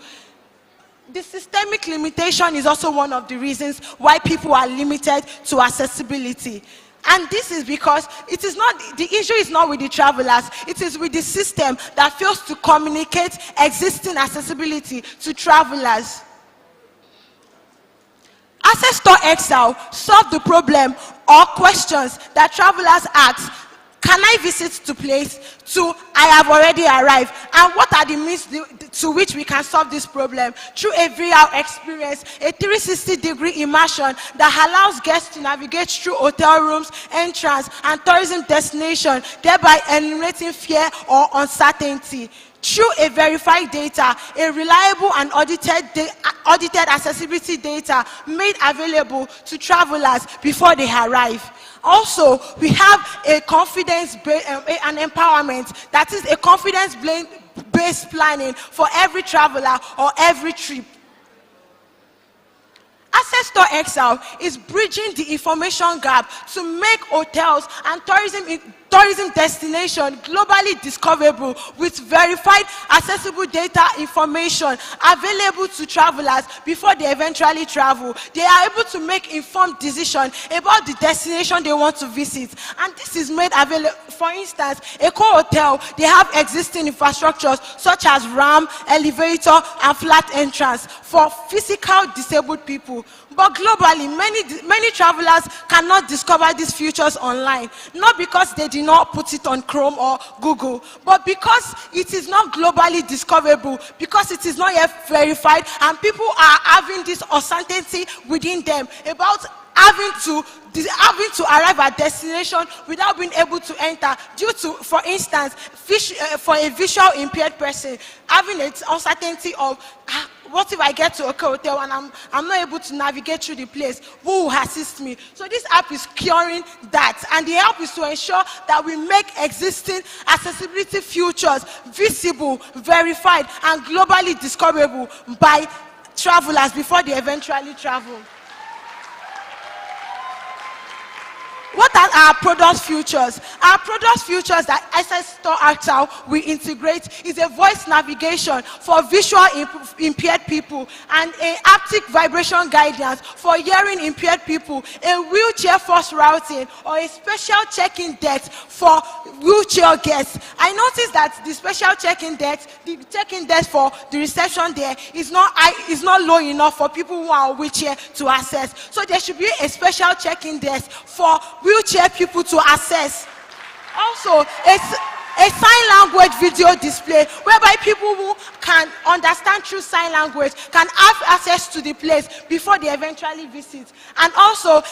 The systemic limitation is also one of the reasons why people are limited to accessibility. And this is because it is not, the issue is not with the travelers, it is with the system that fails to communicate existing accessibility to travelers. Access Store XL solve the problem or questions that travelers ask. Can I visit the place? To I have already arrived. And what are the means to which we can solve this problem? Through a VR experience, a 360-degree immersion that allows guests to navigate through hotel rooms, entrance, and tourism destination, thereby eliminating fear or uncertainty. Through a verified data, a reliable and audited accessibility data made available to travelers before they arrive. Also, we have a an empowerment, that is a confidence-based planning for every traveler or every trip. Access Store XL is bridging the information gap to make hotels and tourism destination globally discoverable with verified accessible data information available to travelers before they eventually travel. They are able to make informed decisions about the destination they want to visit, and this is made available. For instance, Eco Hotel, they have existing infrastructures such as ramp, elevator, and flat entrance for physical disabled people. But globally, many travelers cannot discover these features online, not because they did not put it on Chrome or Google, but because it is not globally discoverable, because it is not yet verified, and people are having this uncertainty within them about having to arrive at destination without being able to enter due to, for instance, for a visual impaired person, having an uncertainty of what if I get to a hotel and I'm not able to navigate through the place? Who will assist me? So this app is curing that, and the help is to ensure that we make existing accessibility features visible, verified, and globally discoverable by travelers before they eventually travel. What are our product features? Our product features that Access Store XL will integrate is a voice navigation for visual impaired people, and a haptic vibration guidance for hearing impaired people, a wheelchair first routing, or a special check-in desk for wheelchair guests. I noticed that the special check-in desk, the check-in desk for the reception there is not low enough for people who are wheelchair to access. So there should be a special check-in desk for wheelchair people to access. Also, a sign language video display whereby people who can understand through sign language can have access to the place before they eventually visit. And also,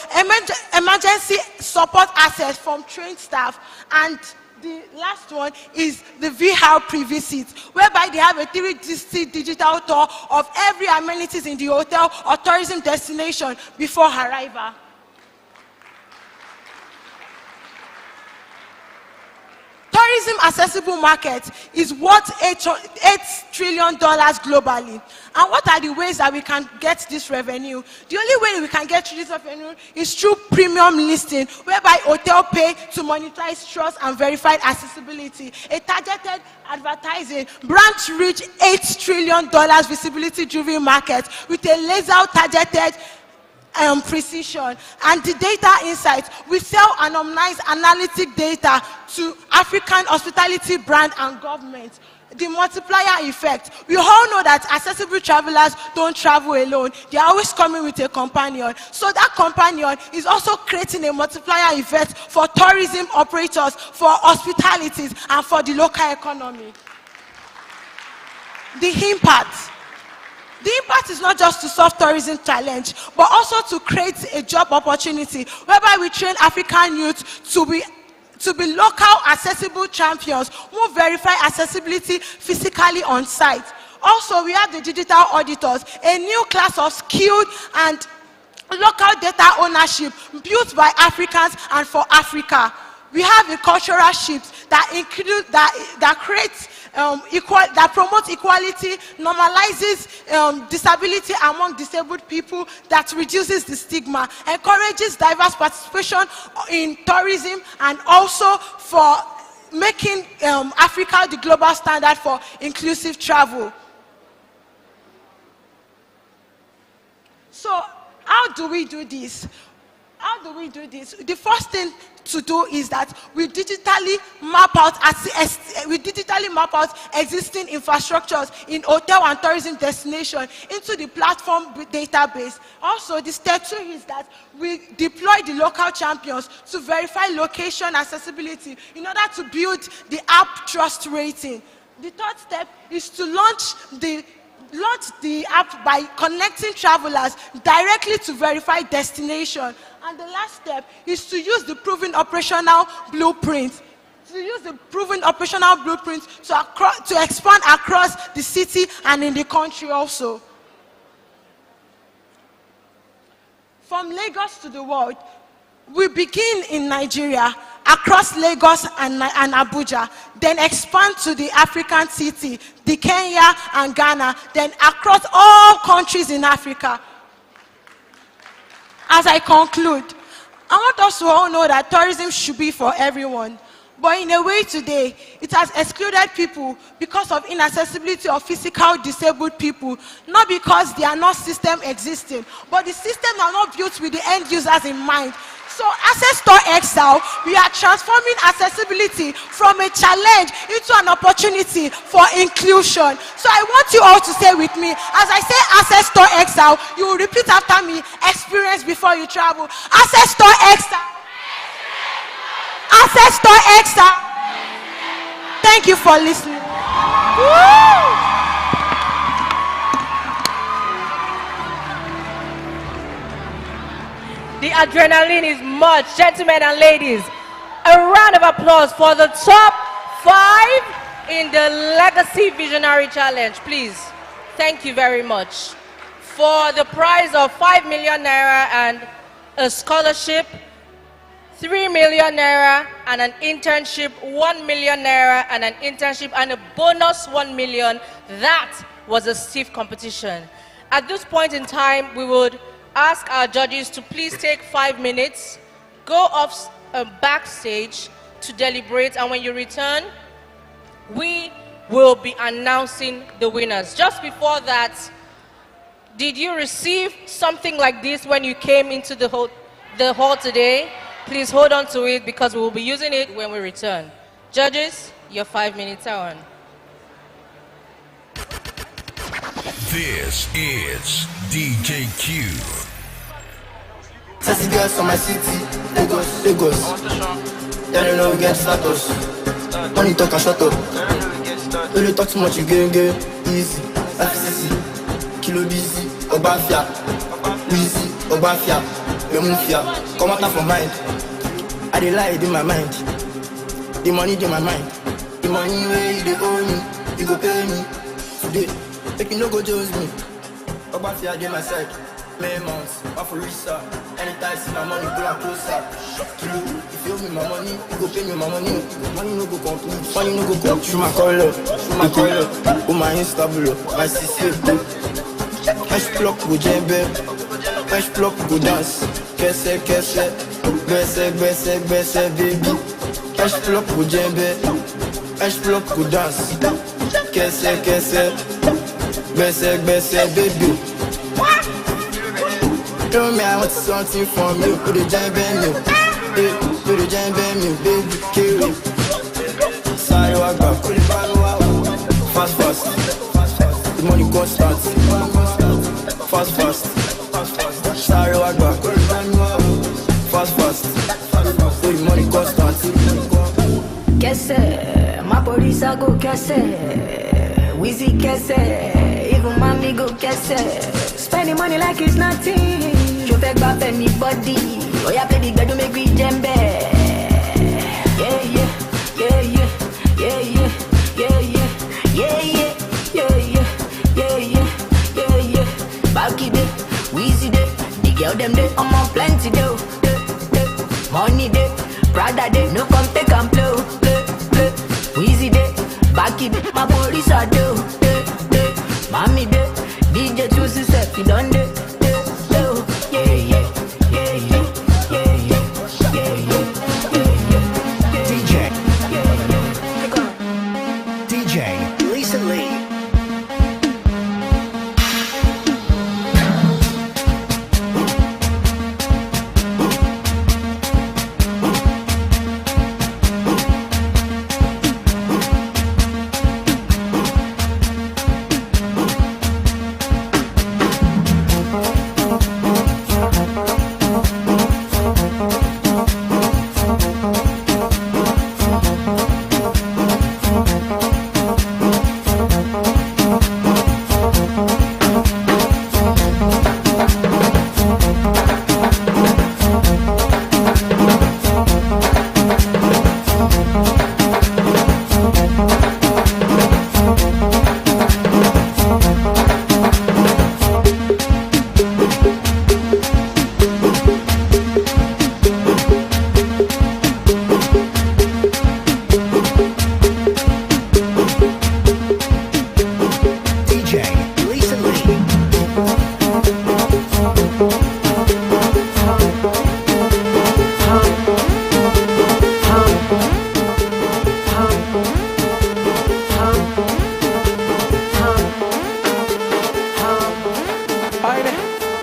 emergency support access from trained staff. And the last one is the VR pre-visit, whereby they have a 360 digital tour of every amenities in the hotel or tourism destination before arrival. Tourism accessible market is worth $8 trillion globally. And what are the ways that we can get this revenue? The only way we can get this revenue is through premium listing, whereby hotel pay to monetize trust and verified accessibility. A targeted advertising, brands reach $8 trillion visibility-driven market with a laser-targeted precision. And the data insights, we sell anonymized analytic data to African hospitality brand and government. The multiplier effect. We all know that accessible travelers don't travel alone. They are always coming with a companion. So that companion is also creating a multiplier effect for tourism operators, for hospitalities, and for the local economy. The impact. The impact is not just to solve tourism challenge, but also to create a job opportunity whereby we train African youth to be local accessible champions who verify accessibility physically on site. Also, we have the digital auditors, a new class of skilled and local data ownership built by Africans and for Africa. We have a cultural shift that include that creates that promotes equality, normalizes disability among disabled people, that reduces the stigma, encourages diverse participation in tourism, and also for making Africa the global standard for inclusive travel. So how do we do this? How do we do this? The first thing to do is that we digitally map out existing infrastructures in hotel and tourism destination into the platform database. Also, the step 2 is that we deploy the local champions to verify location accessibility in order to build the app trust rating. The third step is to launch the app by connecting travelers directly to verified destination. And the last step is to use the proven operational blueprint. To expand across the city and in the country also. From Lagos to the world, we begin in Nigeria, across Lagos and Abuja, then expand to the African city, the Kenya and Ghana, then across all countries in Africa. As I conclude, I want us to all know that tourism should be for everyone. But in a way today, it has excluded people because of inaccessibility of physical disabled people, not because there are not systems existing, but the systems are not built with the end users in mind. So Access Store XL, we are transforming accessibility from a challenge into an opportunity for inclusion. So I want you all to say with me, as I say Access Store XL, you will repeat after me, experience before you travel. Access Store XL. Access Store XL. Thank you for listening. Woo! The adrenaline is much. Gentlemen and ladies, a round of applause for the top 5 in the Legacy Visionary Challenge, please. Thank you very much. For the prize of 5 million naira and a scholarship, 3 million naira and an internship, 1 million naira and an internship, and a bonus 1 million. That was a stiff competition. At this point in time, we would ask our judges to please take 5 minutes, go off backstage to deliberate, and when you return, we will be announcing the winners. Just before that, did you receive something like this when you came into the hall today? Please hold on to it because we will be using it when we return. Judges, your 5 minutes are on. This is DJ Q. Sassy girls from my city, Lagos, Lagos. They don't know we get status. Money talk and shut up. When you talk too much, you get easy. FCC, Kilo busy, Obafia, Wheezy, Obafia, Memufia. Come out from mind. I dey lie in my mind. The money in my mind. The money where you dey owe me, you go pay me today. Make me no go judge me. Obafia dey my side. May months, Afurisa. Anytime see my money, go and closer. Kilo, if you owe me my money, you go pay me my money. Money no go complete. Money no go complete. Through my color, oh my Insta blow, my CC. Fresh block go jembe, fresh block go dance. Kese, kese, gbese, gbese, gbese, baby. Fresh block go jembe, fresh block go dance. Kese, kese, gbese, gbese, baby. Tell me I want something from you, put a jam band you. Put a jam band you, baby, kill it. Sorry, I got put it fast, fast. The money constant. Fast, fast. Sorry, I got put it fast, fast. The money constant. Kese, my police I go kese. Wheezy kese, even mommy go kese. Spending money like it's nothing. You fake back anybody. Oh yeah, play the guy to make me jembe. Yeah, yeah, yeah, yeah, yeah, yeah, yeah, yeah, yeah, yeah, yeah, yeah, yeah, yeah, yeah, yeah. Backy day, Wheezy day, the girl them day, I'm on plenty day. Money day, Brother day, no come take and blow. Wheezy day, back it, my police are do. Mommy day, DJ choose himself, he done day. Yeah, yeah, yeah, yeah, yeah, yeah, yeah, yeah. DJ. DJ, Lisa Lee.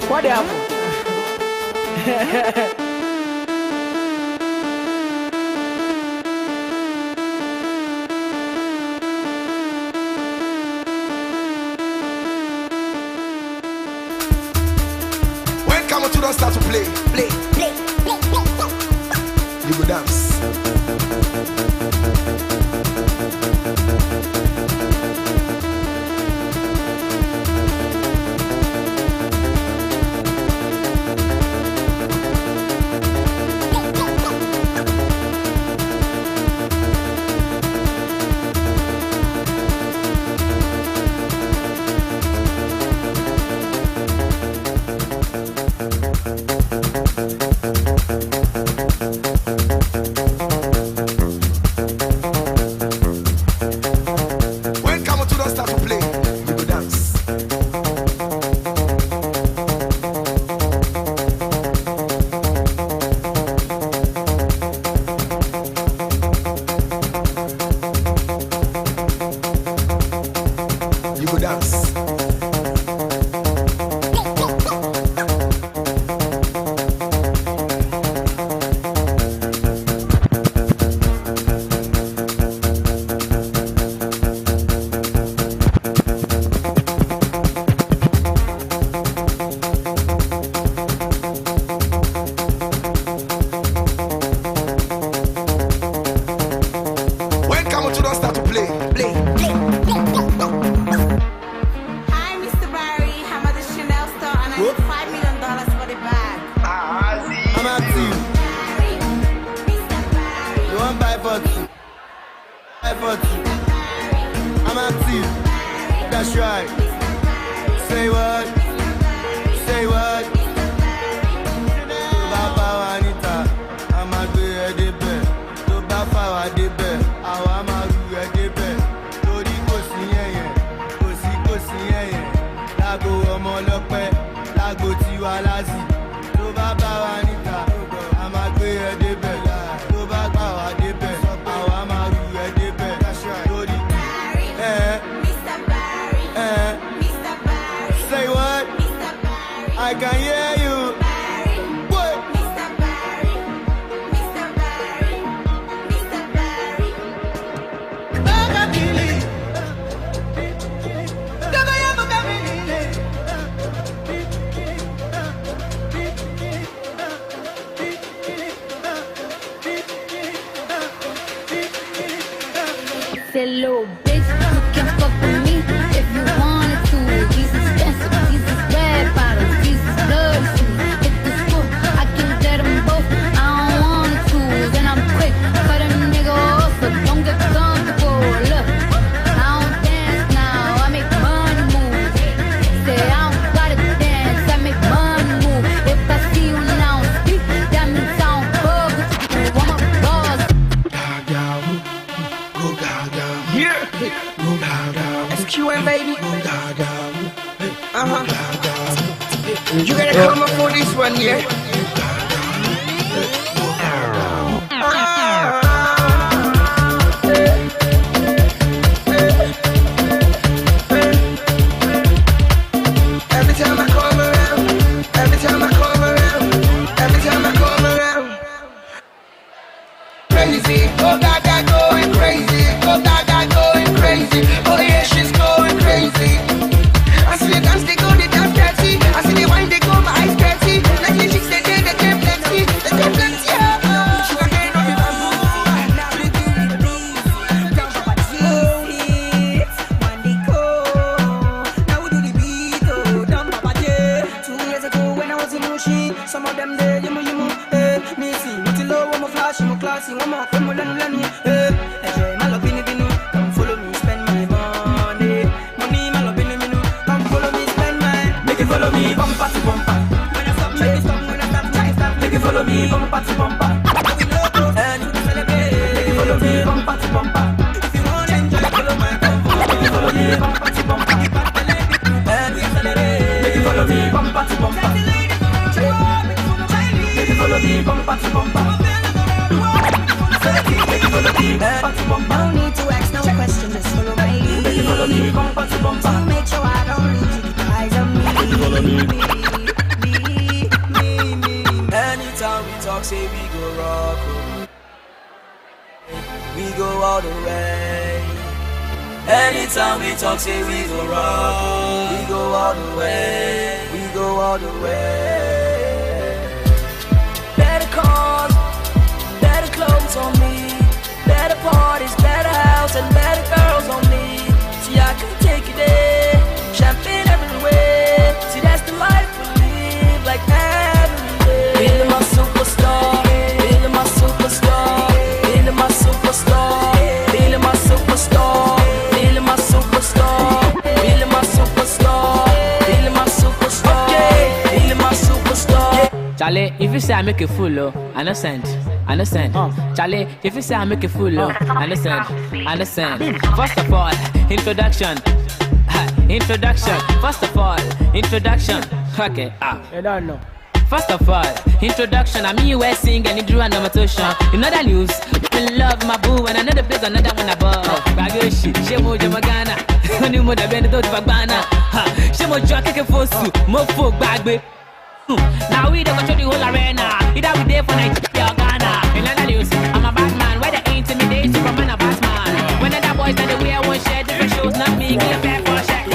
What happened? When come to don't start to play, you go dance. When come to don't start to play, you go dance. You go dance. When come to don't start to play. Hi, Mr. Barry. I'm at the Chanel store and I need $5 million for the bag. I'm active. You want buy for two? Buy for two. I'm active. That's right. Say what? Say what? Baba Wanita, I'm a good debate. To Baba debate, I'm a good debate. Tori kosi yeye, lago ọmọ lọ́pẹ́, lago tiwa lazi. To Baba Wanita, I'm a good debate. To Baba wa debate, I'm a good debate. Tori, Mr. Barry. Mr. Barry. Say what? Mr. Barry. I can hear you. What? Mr. Barry. Mr. Barry. Mr. Barry. Say, little bitch, you can fuck with me if you wanted to. These expensive, these is red bottles, these is good You gotta come up for this one, yeah? Every time I come around, every time I come around, every time I come around. Crazy, oh Gaga going crazy, oh Gaga going crazy, oh yeah, she's going crazy. I see the dance, they go, they dance dirty. I see the wine, they go, my eyes dirty. Like the chicks, they get plenty, they get plenty. Sugar cane on the bamboo. Some of them there, you know, me see, me low, I'm a flash, I'm a classy, I'm a from Lani, enjoy my love in it, come follow me, spend my money, my love in it, come follow me, spend my, make it follow me, bumper to bumper, when I stop, make it stop, when I stop, try stop, make it follow me, bumper to bumper, we love and you celebrate, make it follow me, bumper to bumper, if you want to enjoy, follow my convo, make it follow me, bumper to bumper, and we celebrate, make it follow me, bumper to bumper. Follow me, bumper to bumper. No need to ask no question, just follow me. Follow me, bumper to bumper. To make sure I don't lose you, keep eyes on me. Follow me. Anytime we talk, say we go rock. We go all the way. Anytime we talk, say we go rock. We go all the way. We go all the way. Cars, better clothes on me, better parties, better house, and better girls on me. See, I can take you there, champagne everywhere. See, that's the life we live, like every day. Feeling my superstar, feeling my superstar, feeling my superstar, feeling my superstar, feeling my superstar, feeling my superstar, feeling my superstar, feeling my superstar. Charlie, if you say I make a fool, I no send. Charlie, if you say I make a fool, I no send. First of all, introduction. First of all, introduction. Okay, I don't know. First of all, introduction. I mean you were sing and you drew an amateur. In other news, I love my boo and another place, another one above. Bagoshi, Shemo Jamagana, Honey Moda Benito Bagana, Shemo Jockey Fosu, Mofo Bagbe. Now we don't control the whole arena. Either we there for Nigeria or Ghana. In other news, I'm a bad man. Why they intimidate you from man a Batman? When other boys that they wear one shirt, different shows, not me, give a fair for a check.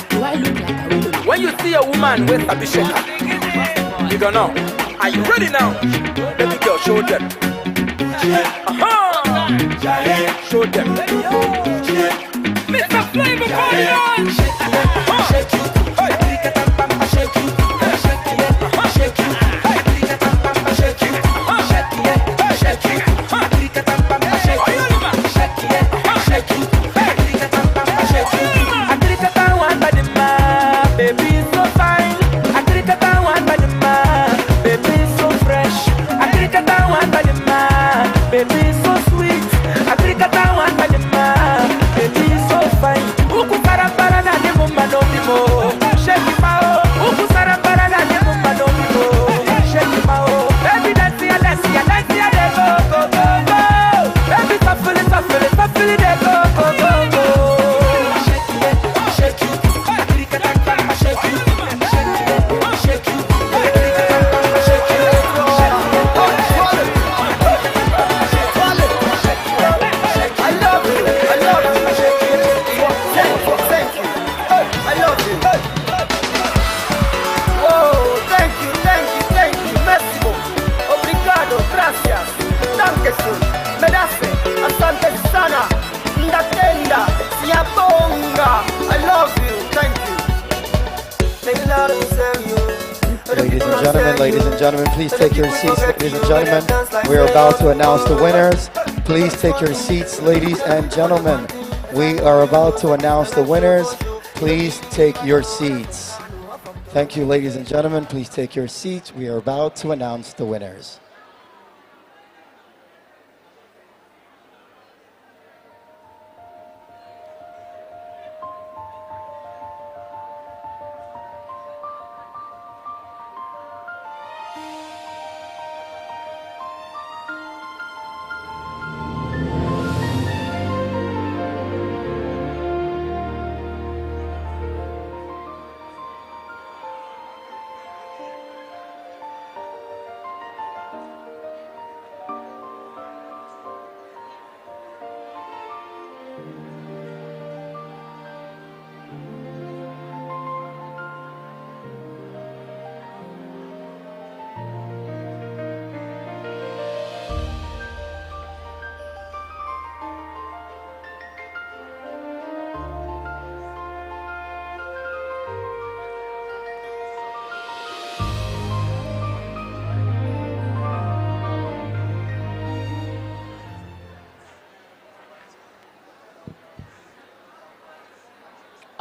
Do I look like a woman? When you see a woman with a shaker, you don't know. Are you ready now? Baby girl, show them. Show them. Mr. Flavor, shake you. Shake you. Shake you, shake you, shake you, shake you, I one by the man, baby so fine. I one by the man, baby so fresh. I one by the man, baby so sweet. I one by the man, baby so fine. Uku para na de mumba no bimo, shake it mao. Uku para na de mumba no bimo. Baby, let's see, they go. Baby, stop feeling, they go. Shake you, I love you. Whoa, thank you, merci. Obrigado, gracias, dankeschön, medase, asante sana, ndatenda, siyabonga. I love you, thank you. Take it out of Ladies and gentlemen, please take your seats. Ladies and gentlemen, we're about to announce the winners. Please take your seats, ladies and gentlemen. We are about to announce the winners. Please take your seats. Thank you, ladies and gentlemen. Please take your seats. We are about to announce the winners.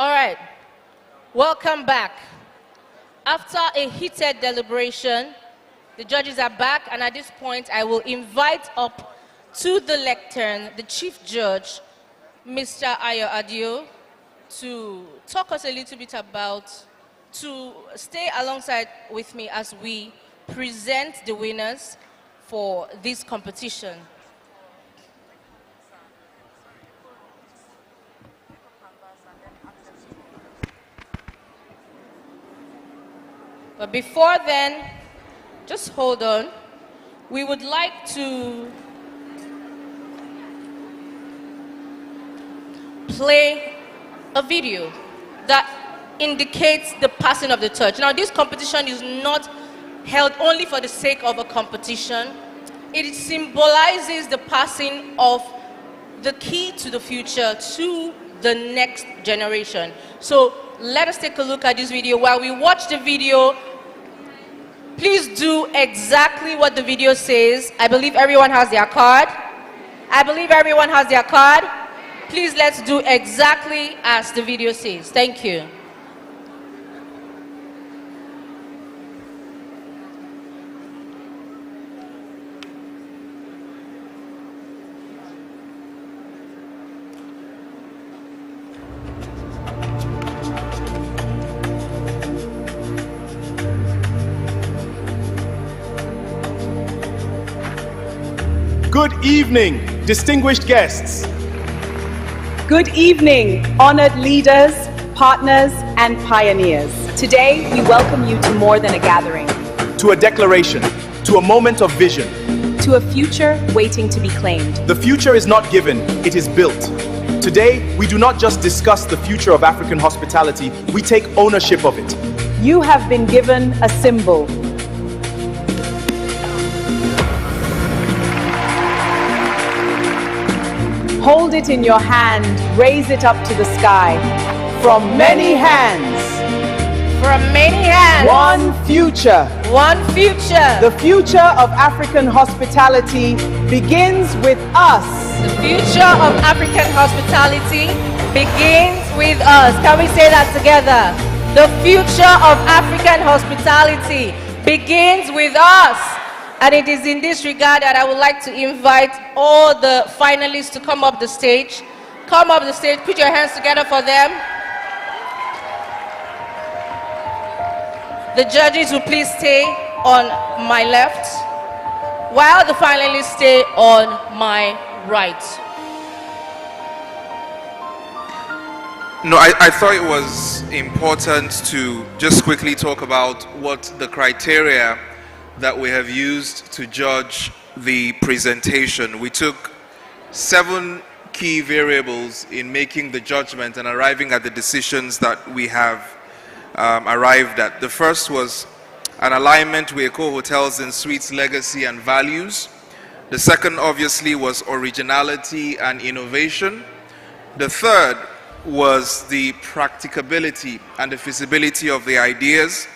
All right. Welcome back. After a heated deliberation, the judges are back, and at this point, I will invite up to the lectern the Chief Judge, Mr. Ayo Adio, to talk us a little bit about, to stay alongside with me as we present the winners for this competition. But before then, just hold on. We would like to play a video that indicates the passing of the torch. Now, this competition is not held only for the sake of a competition. It symbolizes the passing of the key to the future to the next generation. So let us take a look at this video. While we watch the video, please do exactly what the video says. I believe everyone has their card. I believe everyone has their card. Please let's do exactly as the video says. Thank you. Good evening, distinguished guests. Good evening, honored leaders, partners, and pioneers. Today, we welcome you to more than a gathering. To a declaration, to a moment of vision. To a future waiting to be claimed. The future is not given, it is built. Today, we do not just discuss the future of African hospitality, we take ownership of it. You have been given a symbol. Hold it in your hand, raise it up to the sky. From many hands. From many hands. One future. One future. The future of African hospitality begins with us. The future of African hospitality begins with us. Can we say that together? The future of African hospitality begins with us. And it is in this regard that I would like to invite all the finalists to come up the stage. Come up the stage, put your hands together for them. The judges will please stay on my left, while the finalists stay on my right. No, I thought it was important to just quickly talk about what the criteria that we have used to judge the presentation. We took 7 key variables in making the judgment and arriving at the decisions that we have arrived at. The first was an alignment with Eko Hotels and Suites legacy and values. The second, obviously, was originality and innovation. The third was the practicability and the feasibility of the ideas.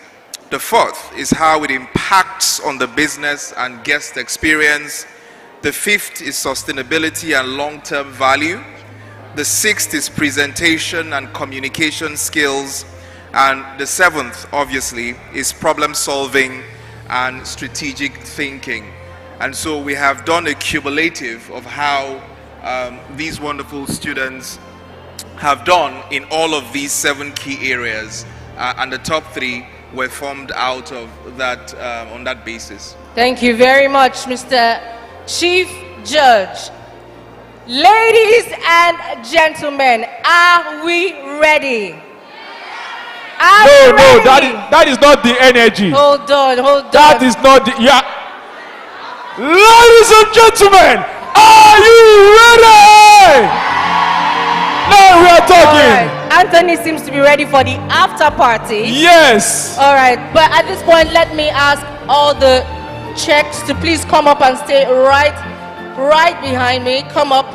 The fourth is how it impacts on the business and guest experience. The fifth is sustainability and long-term value. The sixth is presentation and communication skills. And the seventh, obviously, is problem solving and strategic thinking. And so we have done a cumulative of how these wonderful students have done in all of these 7 key areas. And the top 3 were formed out of that, on that basis. Thank you very much, Mr. Chief Judge. Ladies and gentlemen, are we ready? No, that is not the energy. Hold on. That is not the, yeah. Ladies and gentlemen, are you ready? Now we are talking. Right. Anthony seems to be ready for the after party. Yes. All right, but at this point, let me ask all the checks to please come up and stay right behind me. Come up.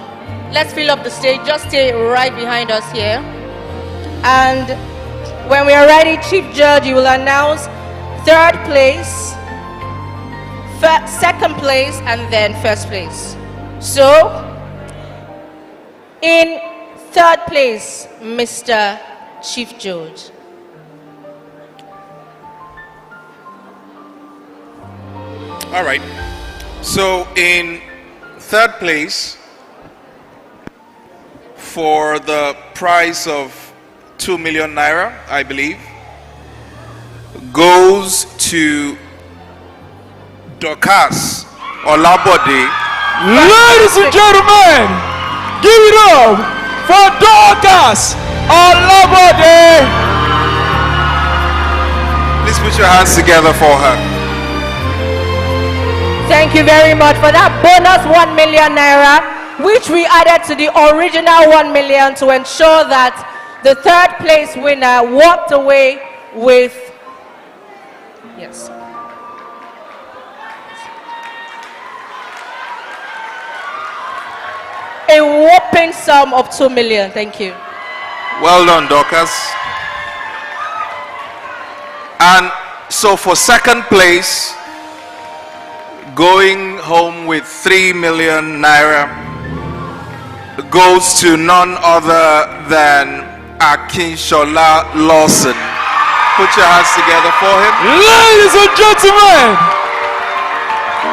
Let's fill up the stage. Just stay right behind us here. And when we are ready, Chief Judge, you will announce 3rd place, 2nd place, and then 1st place. So, in 3rd place, Mr. Chief George. All right. So in third place, for the price of 2 million naira, I believe, goes to Dorcas Olabode. Ladies and gentlemen, give it up for Dorcas Olabode. Please put your hands together for her. Thank you very much for that bonus 1 million naira, which we added to the original 1 million to ensure that the third place winner walked away with, yes, a whopping sum of 2 million. Thank you. Well done, Dorcas. And so for second place, going home with 3 million naira goes to none other than Akinshola Lawson. Put your hands together for him. Ladies and gentlemen,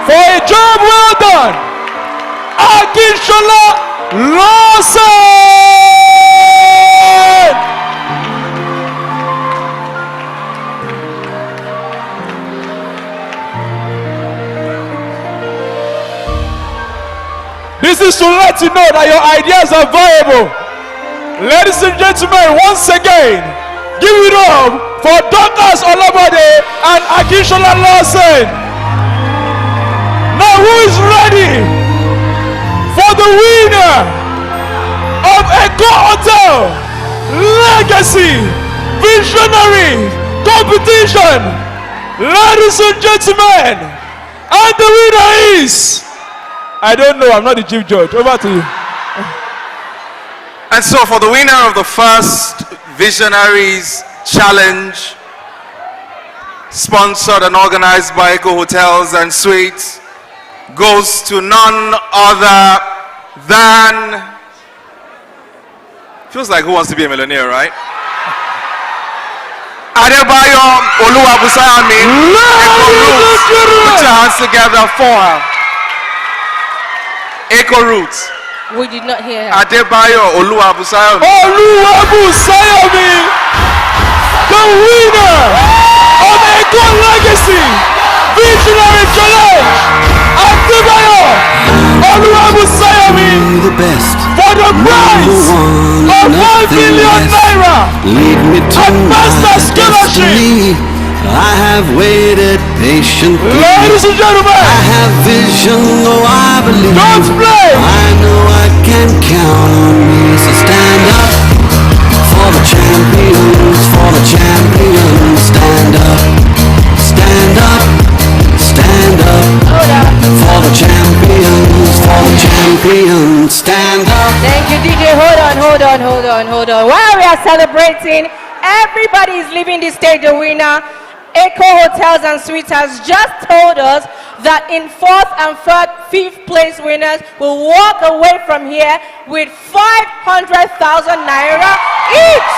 for a job well done, Akinshola Lawson! This is to let you know that your ideas are viable. Ladies and gentlemen, once again, give it up for Dorcas Olabode and Akinshola Lawson. Now, who is ready for the winner of Eco Hotel Legacy Visionary Competition? Ladies and gentlemen, and the winner is... I don't know, I'm not the chief judge. Over to you. And so for the winner of the first Visionaries Challenge, sponsored and organized by Eco Hotels and Suites, goes to none other than... Feels like Who Wants to Be a Millionaire, right? Adebayo Oluwabusayami. Put your hands together for her. Eco Roots. We did not hear her. Adebayo Oluwabusayami. Oluwabusayami, the winner of Eco Legacy Visionary Challenge. Adebayo Oluwabusayami, the best, for the prize of 1 million naira and master scholarship. I have waited patiently. Ladies and gentlemen, I have vision, oh I believe. Don't play. I know I can count on me. So stand up for the champions, for the champions. Stand up, stand up, stand up for the champions, for the champions. Stand up. Thank you, DJ. Hold on. While we are celebrating, everybody is leaving the stage the winner. Eco Hotels and Suites has just told us that in 4th and 5th place winners will walk away from here with 500,000 naira each.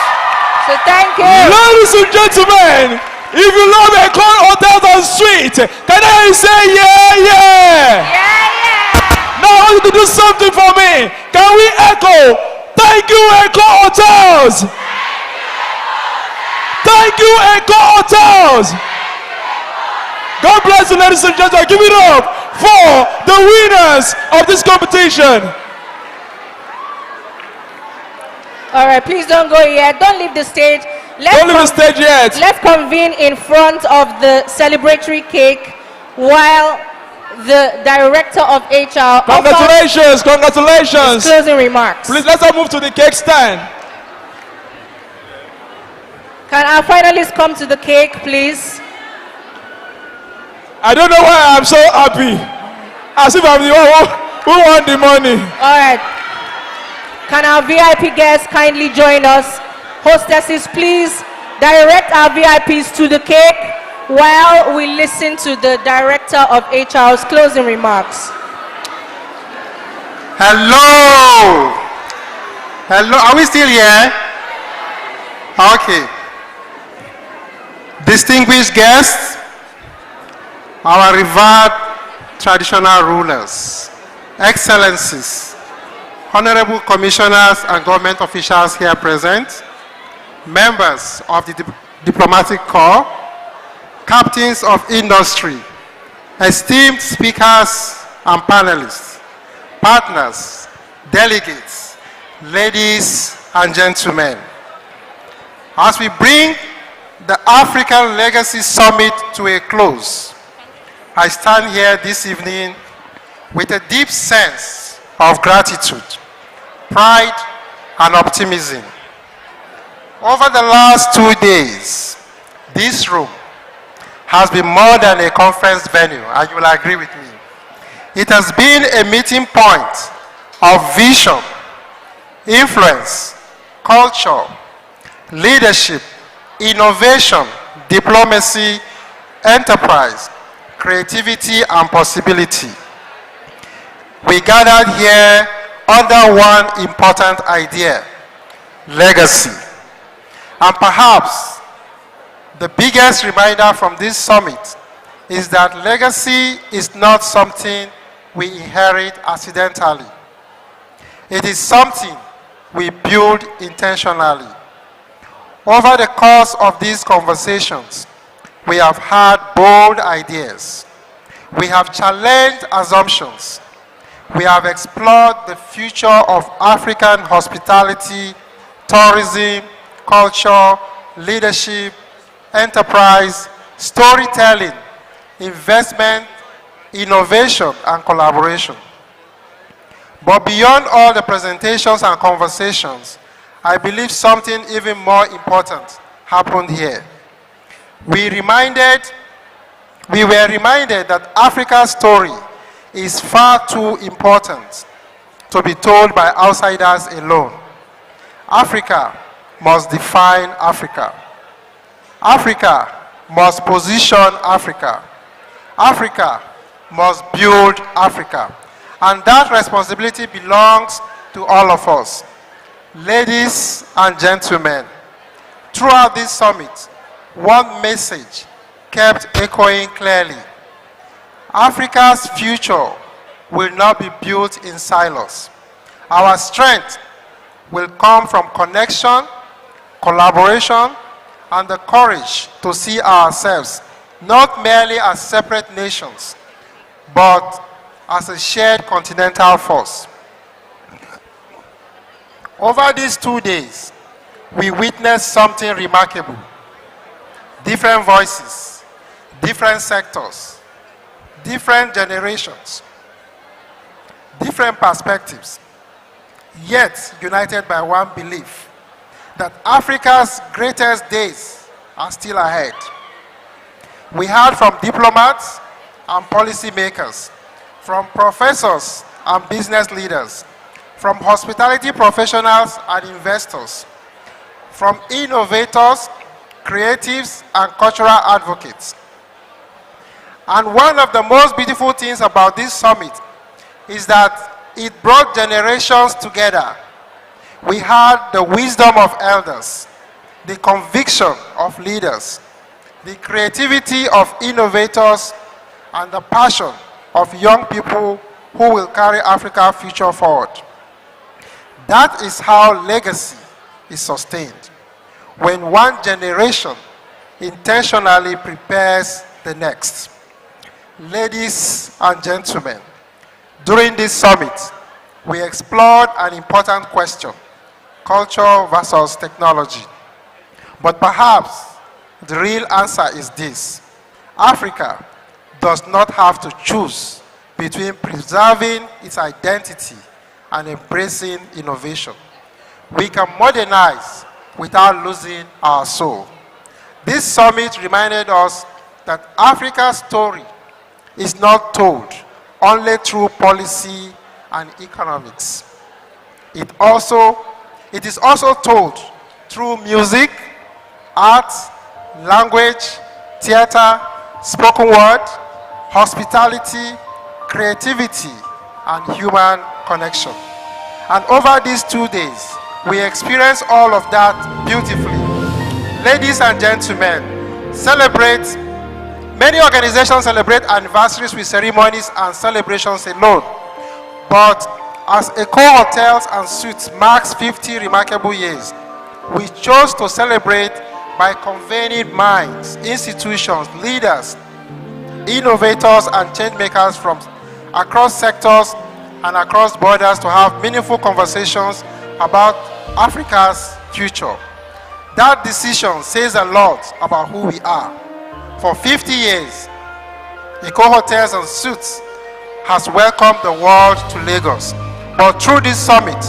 So thank you. Ladies and gentlemen, if you love Eco Hotels and Suites, can I say yeah, yeah? Yeah. Now I want you to do something for me. Can we echo? Thank you, Eco Hotels. Thank you, Eco Hotels. God bless you, ladies and gentlemen. Give it up for the winners of this competition. All right, please don't go yet. Don't leave the stage. Don't leave the stage yet. Let's convene in front of the celebratory cake while the director of HR. Congratulations, congratulations. Closing remarks. Please, let's all move to the cake stand. Can our finalists come to the cake, please? I don't know why I'm so happy. As if I'm the one who won the money. All right. Can our VIP guests kindly join us? Hostesses, please direct our VIPs to the cake while we listen to the director of HR's closing remarks. Hello. Hello. Are we still here? Okay. Distinguished guests, our revered traditional rulers, excellencies, honorable commissioners and government officials here present, members of the diplomatic corps, captains of industry, esteemed speakers and panelists, partners, delegates, ladies and gentlemen. As we bring the African Legacy Summit to a close, I stand here this evening with a deep sense of gratitude, pride, and optimism. Over the last 2 days, this room has been more than a conference venue, and you will agree with me. It has been a meeting point of vision, influence, culture, leadership, innovation, diplomacy, enterprise, creativity, and possibility. We gathered here under one important idea: legacy. And perhaps the biggest reminder from this summit is that legacy is not something we inherit accidentally. It is something we build intentionally. Over the course of these conversations, we have had bold ideas. We have challenged assumptions. We have explored the future of African hospitality, tourism, culture, leadership, enterprise, storytelling, investment, innovation, and collaboration. But beyond all the presentations and conversations, I believe something even more important happened here. We were reminded that Africa's story is far too important to be told by outsiders alone. Africa must define Africa. Africa must position Africa. Africa must build Africa. And that responsibility belongs to all of us. Ladies and gentlemen, throughout this summit, one message kept echoing clearly. Africa's future will not be built in silos. Our strength will come from connection, collaboration, and the courage to see ourselves not merely as separate nations, but as a shared continental force. Over these 2 days, we witnessed something remarkable. Different voices, different sectors, different generations, different perspectives, yet united by one belief: that Africa's greatest days are still ahead. We heard from diplomats and policymakers, from professors and business leaders, from hospitality professionals and investors, from innovators, creatives, and cultural advocates. And one of the most beautiful things about this summit is that it brought generations together. We had the wisdom of elders, the conviction of leaders, the creativity of innovators, and the passion of young people who will carry Africa's future forward. That is how legacy is sustained, when one generation intentionally prepares the next. Ladies and gentlemen, during this summit, we explored an important question: culture versus technology. But perhaps the real answer is this: Africa does not have to choose between preserving its identity and embracing innovation. We can modernize without losing our soul. This summit reminded us that Africa's story is not told only through policy and economics. It is also told through music, art, language, theater, spoken word, hospitality, creativity, and human connection. And over these 2 days, we experienced all of that beautifully Ladies and gentlemen, many organizations celebrate anniversaries with ceremonies and celebrations alone. But as Eco Hotels and Suites marks 50 remarkable years, we chose to celebrate by convening minds, institutions, leaders, innovators, and change makers from across sectors and across borders to have meaningful conversations about Africa's future. That decision says a lot about who we are. For 50 years, Eco Hotels and Suites has welcomed the world to Lagos. But through this summit,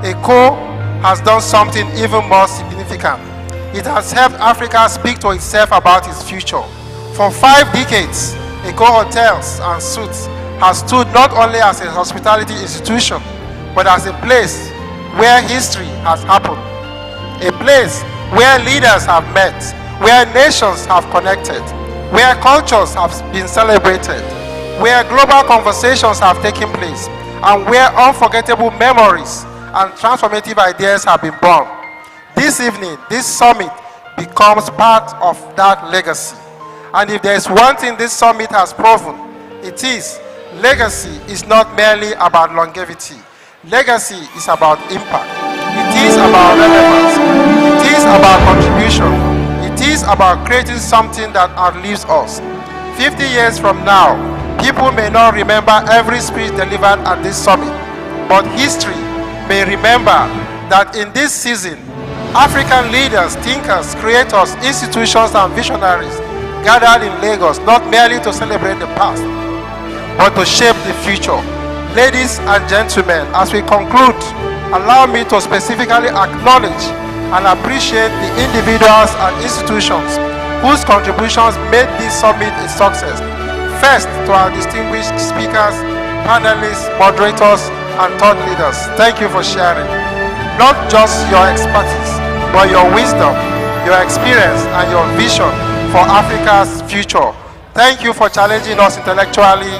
Eco has done something even more significant. It has helped Africa speak to itself about its future. For 5 decades, Eco Hotels and Suites has stood not only as a hospitality institution, but as a place where history has happened. A place where leaders have met, where nations have connected, where cultures have been celebrated, where global conversations have taken place, and where unforgettable memories and transformative ideas have been born. This evening, this summit becomes part of that legacy. And if there is one thing this summit has proven, it is legacy is not merely about longevity. Legacy is about impact. It is about relevance. It is about contribution. It is about creating something that outlives us. 50 years from now, people may not remember every speech delivered at this summit, but history may remember that in this season, African leaders, thinkers, creators, institutions, and visionaries gathered in Lagos not merely to celebrate the past, but to shape the future. Ladies and gentlemen, as we conclude, allow me to specifically acknowledge and appreciate the individuals and institutions whose contributions made this summit a success. First, to our distinguished speakers, panelists, moderators, and thought leaders, thank you for sharing not just your expertise, but your wisdom, your experience, and your vision for Africa's future. Thank you for challenging us intellectually,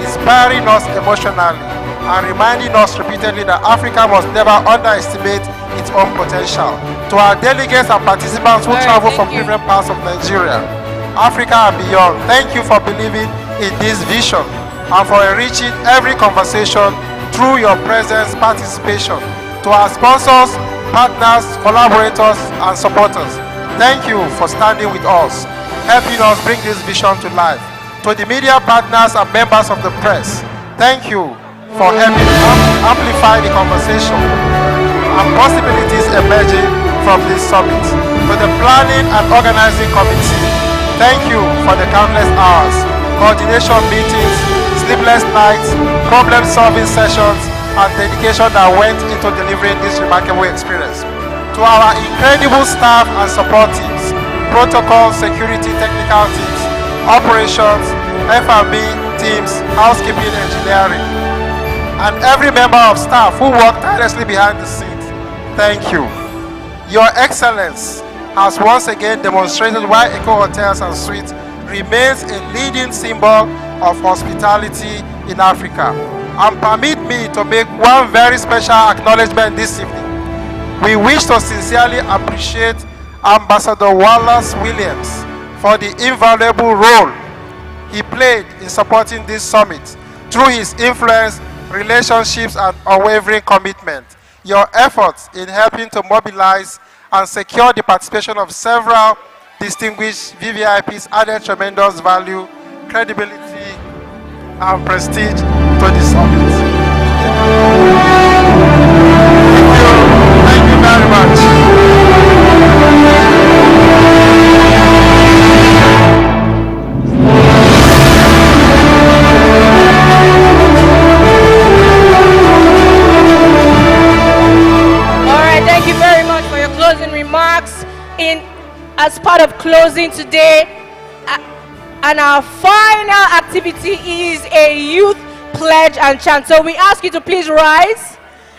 inspiring us emotionally, and reminding us repeatedly that Africa must never underestimate its own potential. To our delegates and participants who travel from different parts of Nigeria, Africa and beyond, thank you for believing in this vision and for enriching every conversation through your presence, participation. To our sponsors, partners, collaborators, and supporters, thank you for standing with us, helping us bring this vision to life. To the media partners and members of the press, thank you for helping amplify the conversation and possibilities emerging from this summit. To the planning and organizing committee, thank you for the countless hours, coordination meetings, sleepless nights, problem-solving sessions, and dedication that went into delivering this remarkable experience. To our incredible staff and support teams, protocol, security, technical teams, operations, F&B teams, housekeeping, engineering, and every member of staff who worked tirelessly behind the scenes, thank you. Your excellence has once again demonstrated why Eco Hotels and Suites remains a leading symbol of hospitality in Africa. And permit me to make one very special acknowledgement this evening. We wish to sincerely appreciate Ambassador Wallace Williams for the invaluable role he played in supporting this summit through his influence, relationships, and unwavering commitment. Your efforts in helping to mobilize and secure the participation of several distinguished VVIPs added tremendous value, credibility, and prestige to the summit. Thank you very much. All right, thank you very much for your closing remarks. As part of closing today, and our final activity is a youth pledge and chant. So we ask you to please rise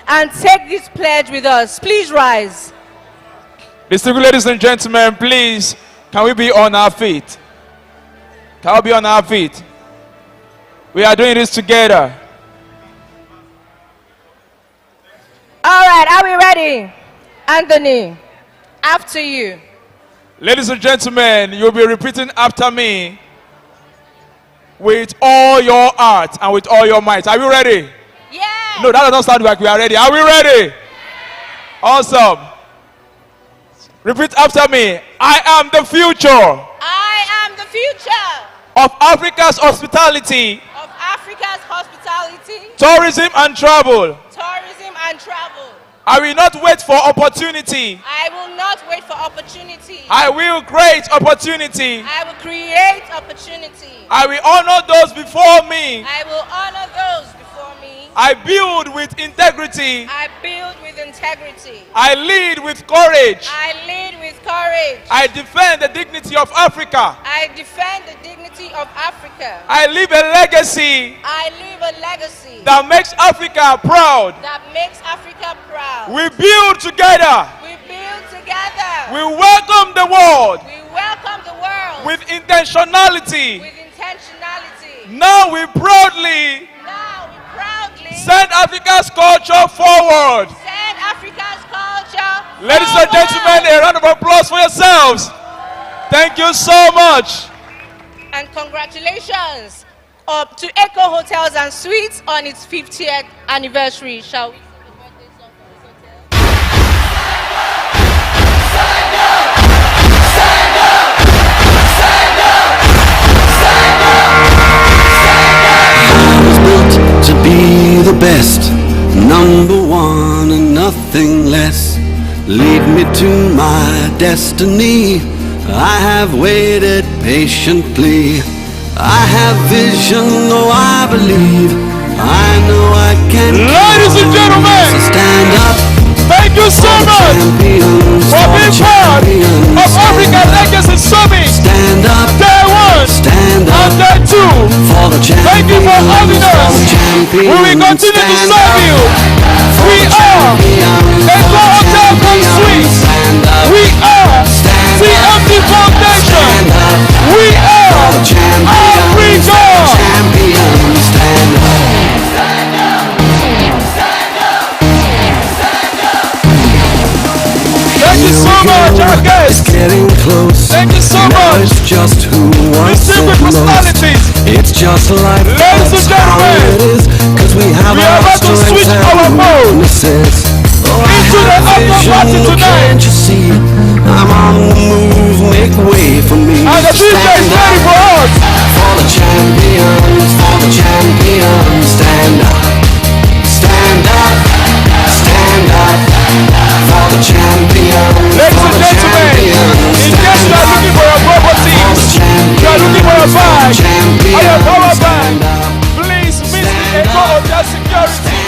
and take this pledge with us. Please rise. Distinguished ladies and gentlemen, please, can we be on our feet? Can we be on our feet? We are doing this together. All right, are we ready? Anthony, after you. Ladies and gentlemen, you'll be repeating after me with all your heart and with all your might. Are you ready? Yeah. No, that does not sound like we are ready. Are we ready? Awesome. Repeat after me. I am the future I am the future of Africa's hospitality, of Africa's hospitality, tourism and travel. tourism and travel. I will not wait for opportunity. I will not wait for opportunity. I will create opportunity. I will create opportunity. I will honor those before me. I will honor those before me. I build with integrity. I build with integrity. I lead with courage. I lead with courage. I defend the dignity of Africa. I defend the dignity of Africa. I leave a legacy I leave a legacy that makes Africa proud. that makes Africa proud. We build together. We build together. We welcome the world We welcome the world with intentionality. with intentionality. Now we proudly Now we proudly send Africa's culture forward. send Africa's culture Ladies and gentlemen, a round of applause for yourselves. Thank you so much. and congratulations up to Echo Hotels and Suites on its 50th anniversary. Shall we? To be the best, number one and nothing less. Lead me to my destiny. I have waited patiently. I have vision, though I believe. I know I can. Ladies and gentlemen, so stand up. Thank you so much for being part of Africa Legacy Summit. Stand up. Day one. Stand up. And day two. For the Thank you for having us. We will continue to serve you. We are Echo Hotel and Suites. We are TMD Foundation. We are Africa. Stand up. Thank you so much, our guests. Getting close. Thank you so Now much. it's just who wants it Secret most. personalities. It's just like Ladies and gentlemen, cause we have we are about to switch our mode into the after party tonight. Can't you see? I'm on the move, make way for me. And the DJ is ready for us. For the champions, for the champions, stand up, stand up, stand up. For the champions, ladies and gentlemen, in case you are looking for your properties, you are looking for your bag or your power bank, please meet the Echo Hotel Security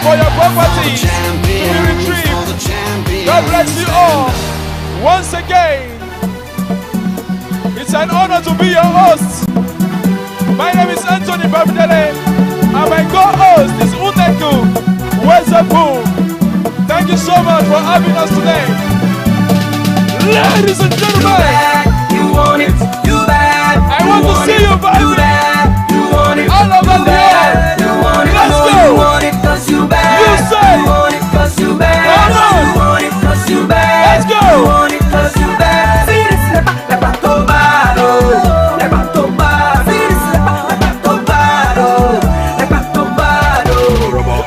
for your properties to be retrieved. God bless you all. Once again, it's an honor to be your host. My name is Anthony Babidele, and my co-host is Uneku Wezepu. Thank you so much for having us today. Ladies and gentlemen, you want it, you bad. I want to see you vibing all over the earth. Let's go. You want it 'cause you bad. You say. You want it 'cause you bad. Come on. You want it 'cause you bad. Let's go. You want it 'cause you bad. See this lepa tobado, lepa tobado. See this lepa tobado, lepa tobado,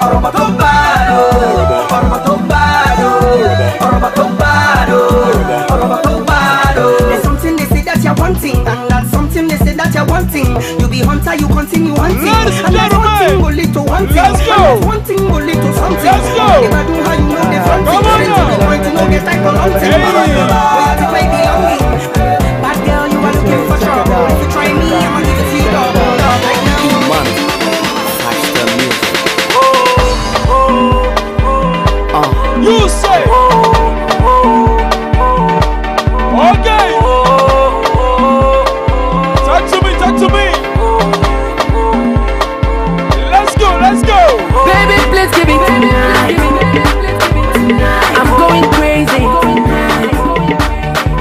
oroba tobado, oroba tobado, oroba tobado, oroba tobado. There's something they say that you're wanting, and that's something they say that you're wanting. You be hunter, you continue hunting. Ladies and And that's one thing gentlemen, will lead to one thing. let's go. And that's one thing will lead to something. Let's go. If I do how you know the front Come on thing, now. the point to know get like a long thing. Hey. We have to play belonging. Bad girl, you are looking for trouble. If you try me, I'ma give it to you double. Right now. Man, touch the music. You say. Okay. Talk to me, talk to me. Let's go, let's go. Baby, please give it to me. I'm going crazy.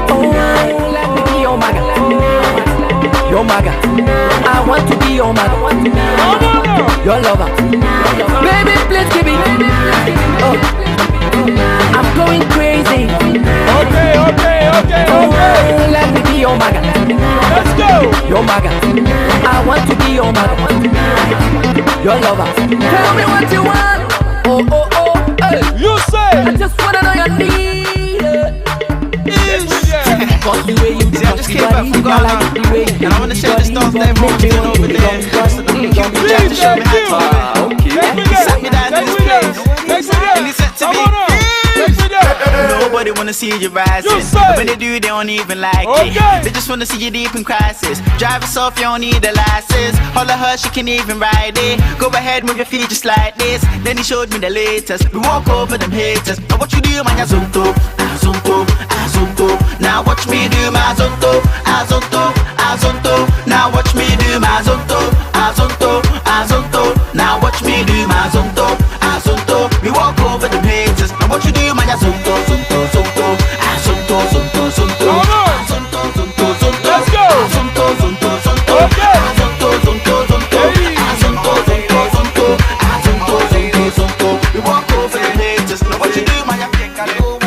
Oh, let me be your maga. Your maga. I want to be your maga. Your lover. Baby, please give it. Oh. I'm going crazy. Okay, Okay. Let me be your maga. Let's go. Your maga. I want to be your maga. Your lover. Tell me what you want. Oh. Hey. You say. I just wanna know your need. Cause the way you just came back from Ghana, and I wanna share the stuff that everyone's doing over there. He sat me down in this place, and he said to me, nobody wanna see you rising. When they do, they don't even like it. They just wanna see you deep in crisis. Drive yourself, you don't need a license. All of her, she can even ride it. Go ahead, move your feet just like this. Then he showed me the latest. We walk over them haters. Now what you do, man, you zonto. Now watch me do my zonto. Now watch me do my zonto. Now watch me do my zonto. We walk over them haters. Now what you do, man, you zonto. Let's go. We walk over them haters. Now what you do, man, you pick a low.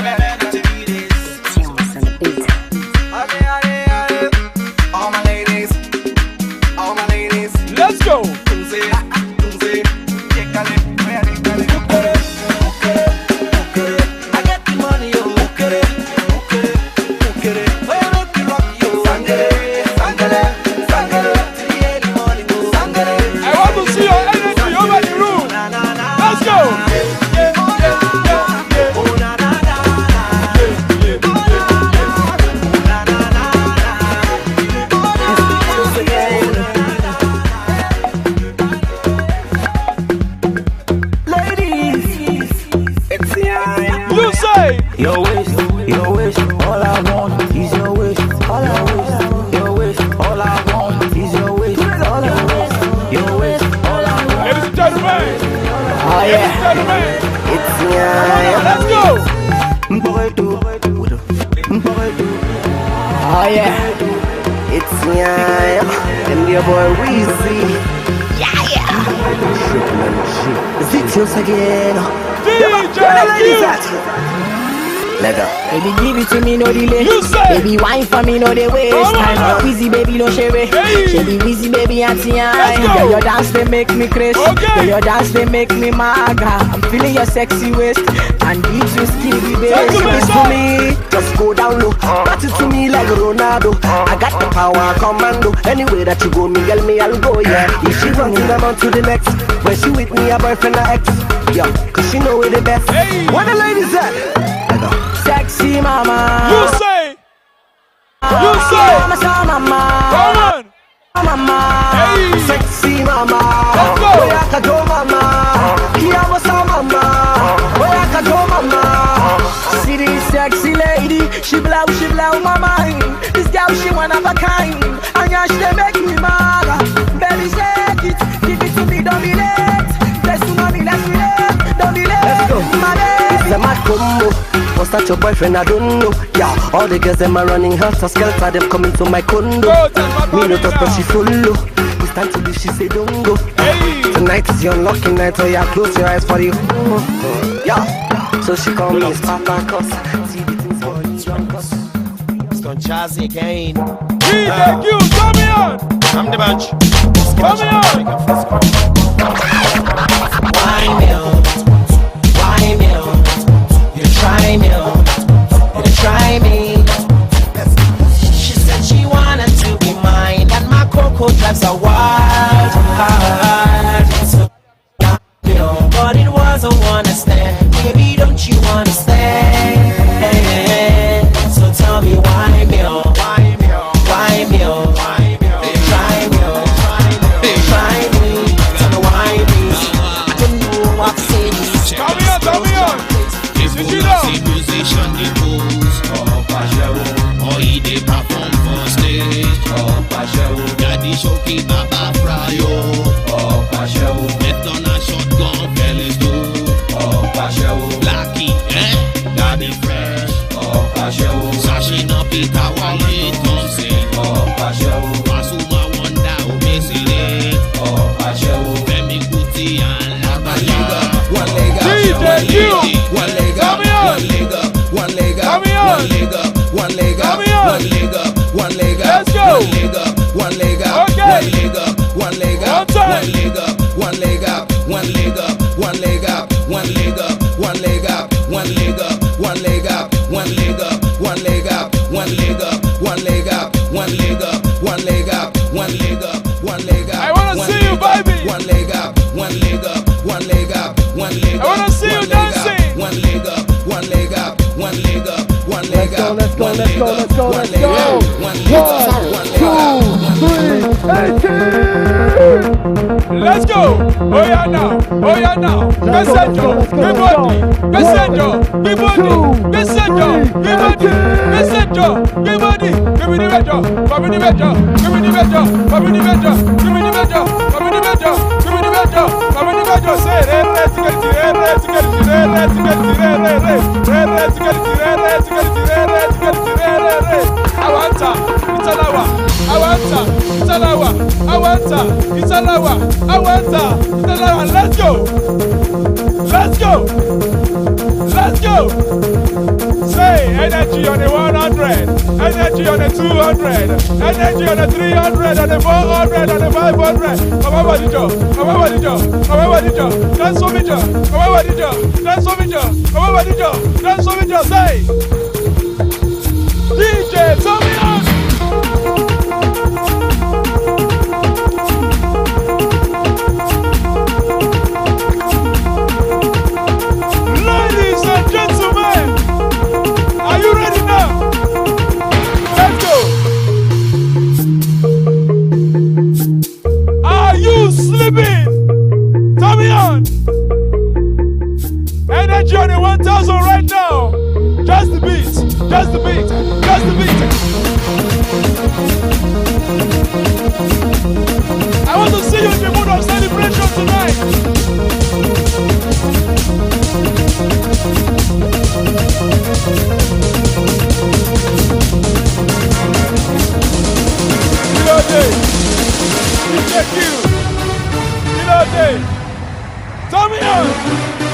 Let's go. Your wish, all I want is your wish, all I wish. Your wish, all I want is your wish, all I wish. Your wish, all I want. Ladies and gentlemen. Oh yeah. It's Let's go. Oh yeah. It's and your boy Weezy. Yeah. Zitos again. Baby, give it to me, no delay. Baby, wine for me, no they waste time. Wheezy, baby, no share it. Baby, Wheezy, baby, auntie. Yeah, your dance, they make me crazy. Yeah, your dance, they make me maga. I'm feeling your sexy waist. And beat you skinny, baby. Give it to me, just go down low. Pass it to me like Ronaldo. I got the power, commando. Anywhere that you go, Miguel, me, I'll go, yeah. If she running, I'm on to the next. When she with me, a boyfriend, or ex. Yeah, cause she know we're the best. Where the ladies at? Sexy mama. You say. Mama. Come on. Mama. Hey. Sexy mama. Let's go. Where I can go, mama. Here was mama. Where I can go, mama. See this sexy lady. She blow my mind. This girl, she one of a kind. And yeah, she make me mad. Baby, shake it. Give it to me, don't be late. Let's do money, let's relate. Don't be late. Let's go. My baby. It's a mad combo. Was that your boyfriend? I don't know. Yeah, all the girls them are running helter skelter. Them coming to my condo. Me no touch, but she follow. It's time to leave. She say don't go. Tonight is your unlucky night. So yeah, close your eyes for you. Yeah. So she call me Papa Cos. See the things for you and Cos. Stone Chazzy again. Thank you. Come on. I'm the bunch. Come on. Why me? You try me. She said she wanted to be mine, and my cocoa drives her wild. So, but it wasn't wanna stand. Baby, don't you understand? So tell me why me? Tell me why me? I don't know what to say. Tell me on. If you see musician, they pose. Or he they perform for stage. Daddy Shoki Baba Fryo. Left on a shotgun, fellas do. Blackie, Daddy Fresh. Sashina Peter Wale, Thompson. Pasuma Wanda, Obesile. Femi Kuti and Labaliga. One leg up, one leg up, one leg up, one leg up, one leg up, One leg up, one leg up, one leg up, one leg up, one leg up, one leg up, one leg up, one leg up, one leg up, one leg up, one leg up, one leg up, one leg up, one leg up, one leg up, one leg up, one leg up, one leg up, one leg up, one leg up. I wanna see you, baby. One leg up, one leg up, one leg up, one leg up. I wanna see you dancing. One leg up, one leg up, one leg up, one leg up. Let's go, let's go, let's go, let's go, let's go. 1, 2, 3, let's go. Oh yeah now, oh yeah now. Messenger, give body, messenger, give body, messenger, give body, messenger, give body. Give me the measure, give me the measure, give me the measure, give me the measure, give me the measure, give me the measure, give me the measure, give me the measure. Say let's get it, let's get it, let's get it, let's get it, let's get it. I want her, it's an hour. I want her, it's an hour. I want her, it's an hour. I want her, it's an hour. Let's go, let's go, let's go. Say energy on the 100, energy on the 200, energy on the 300, on the 400, on the 500. Come on, Joe. Come on, Joe. Come on, Joe. Dance for me, Joe. Come on, Joe. Dance for me, Joe. Come on, Joe. Dance for me, Joe. Say, DJ, tell me on. Ladies and gentlemen, are you ready now? Let's go. Are you sleeping? Tell me on. Energy on the 1000 right now. Just the beat, just the beat, just the beat. I want to see you in the mood of celebration tonight. DJ Q, Tommy on.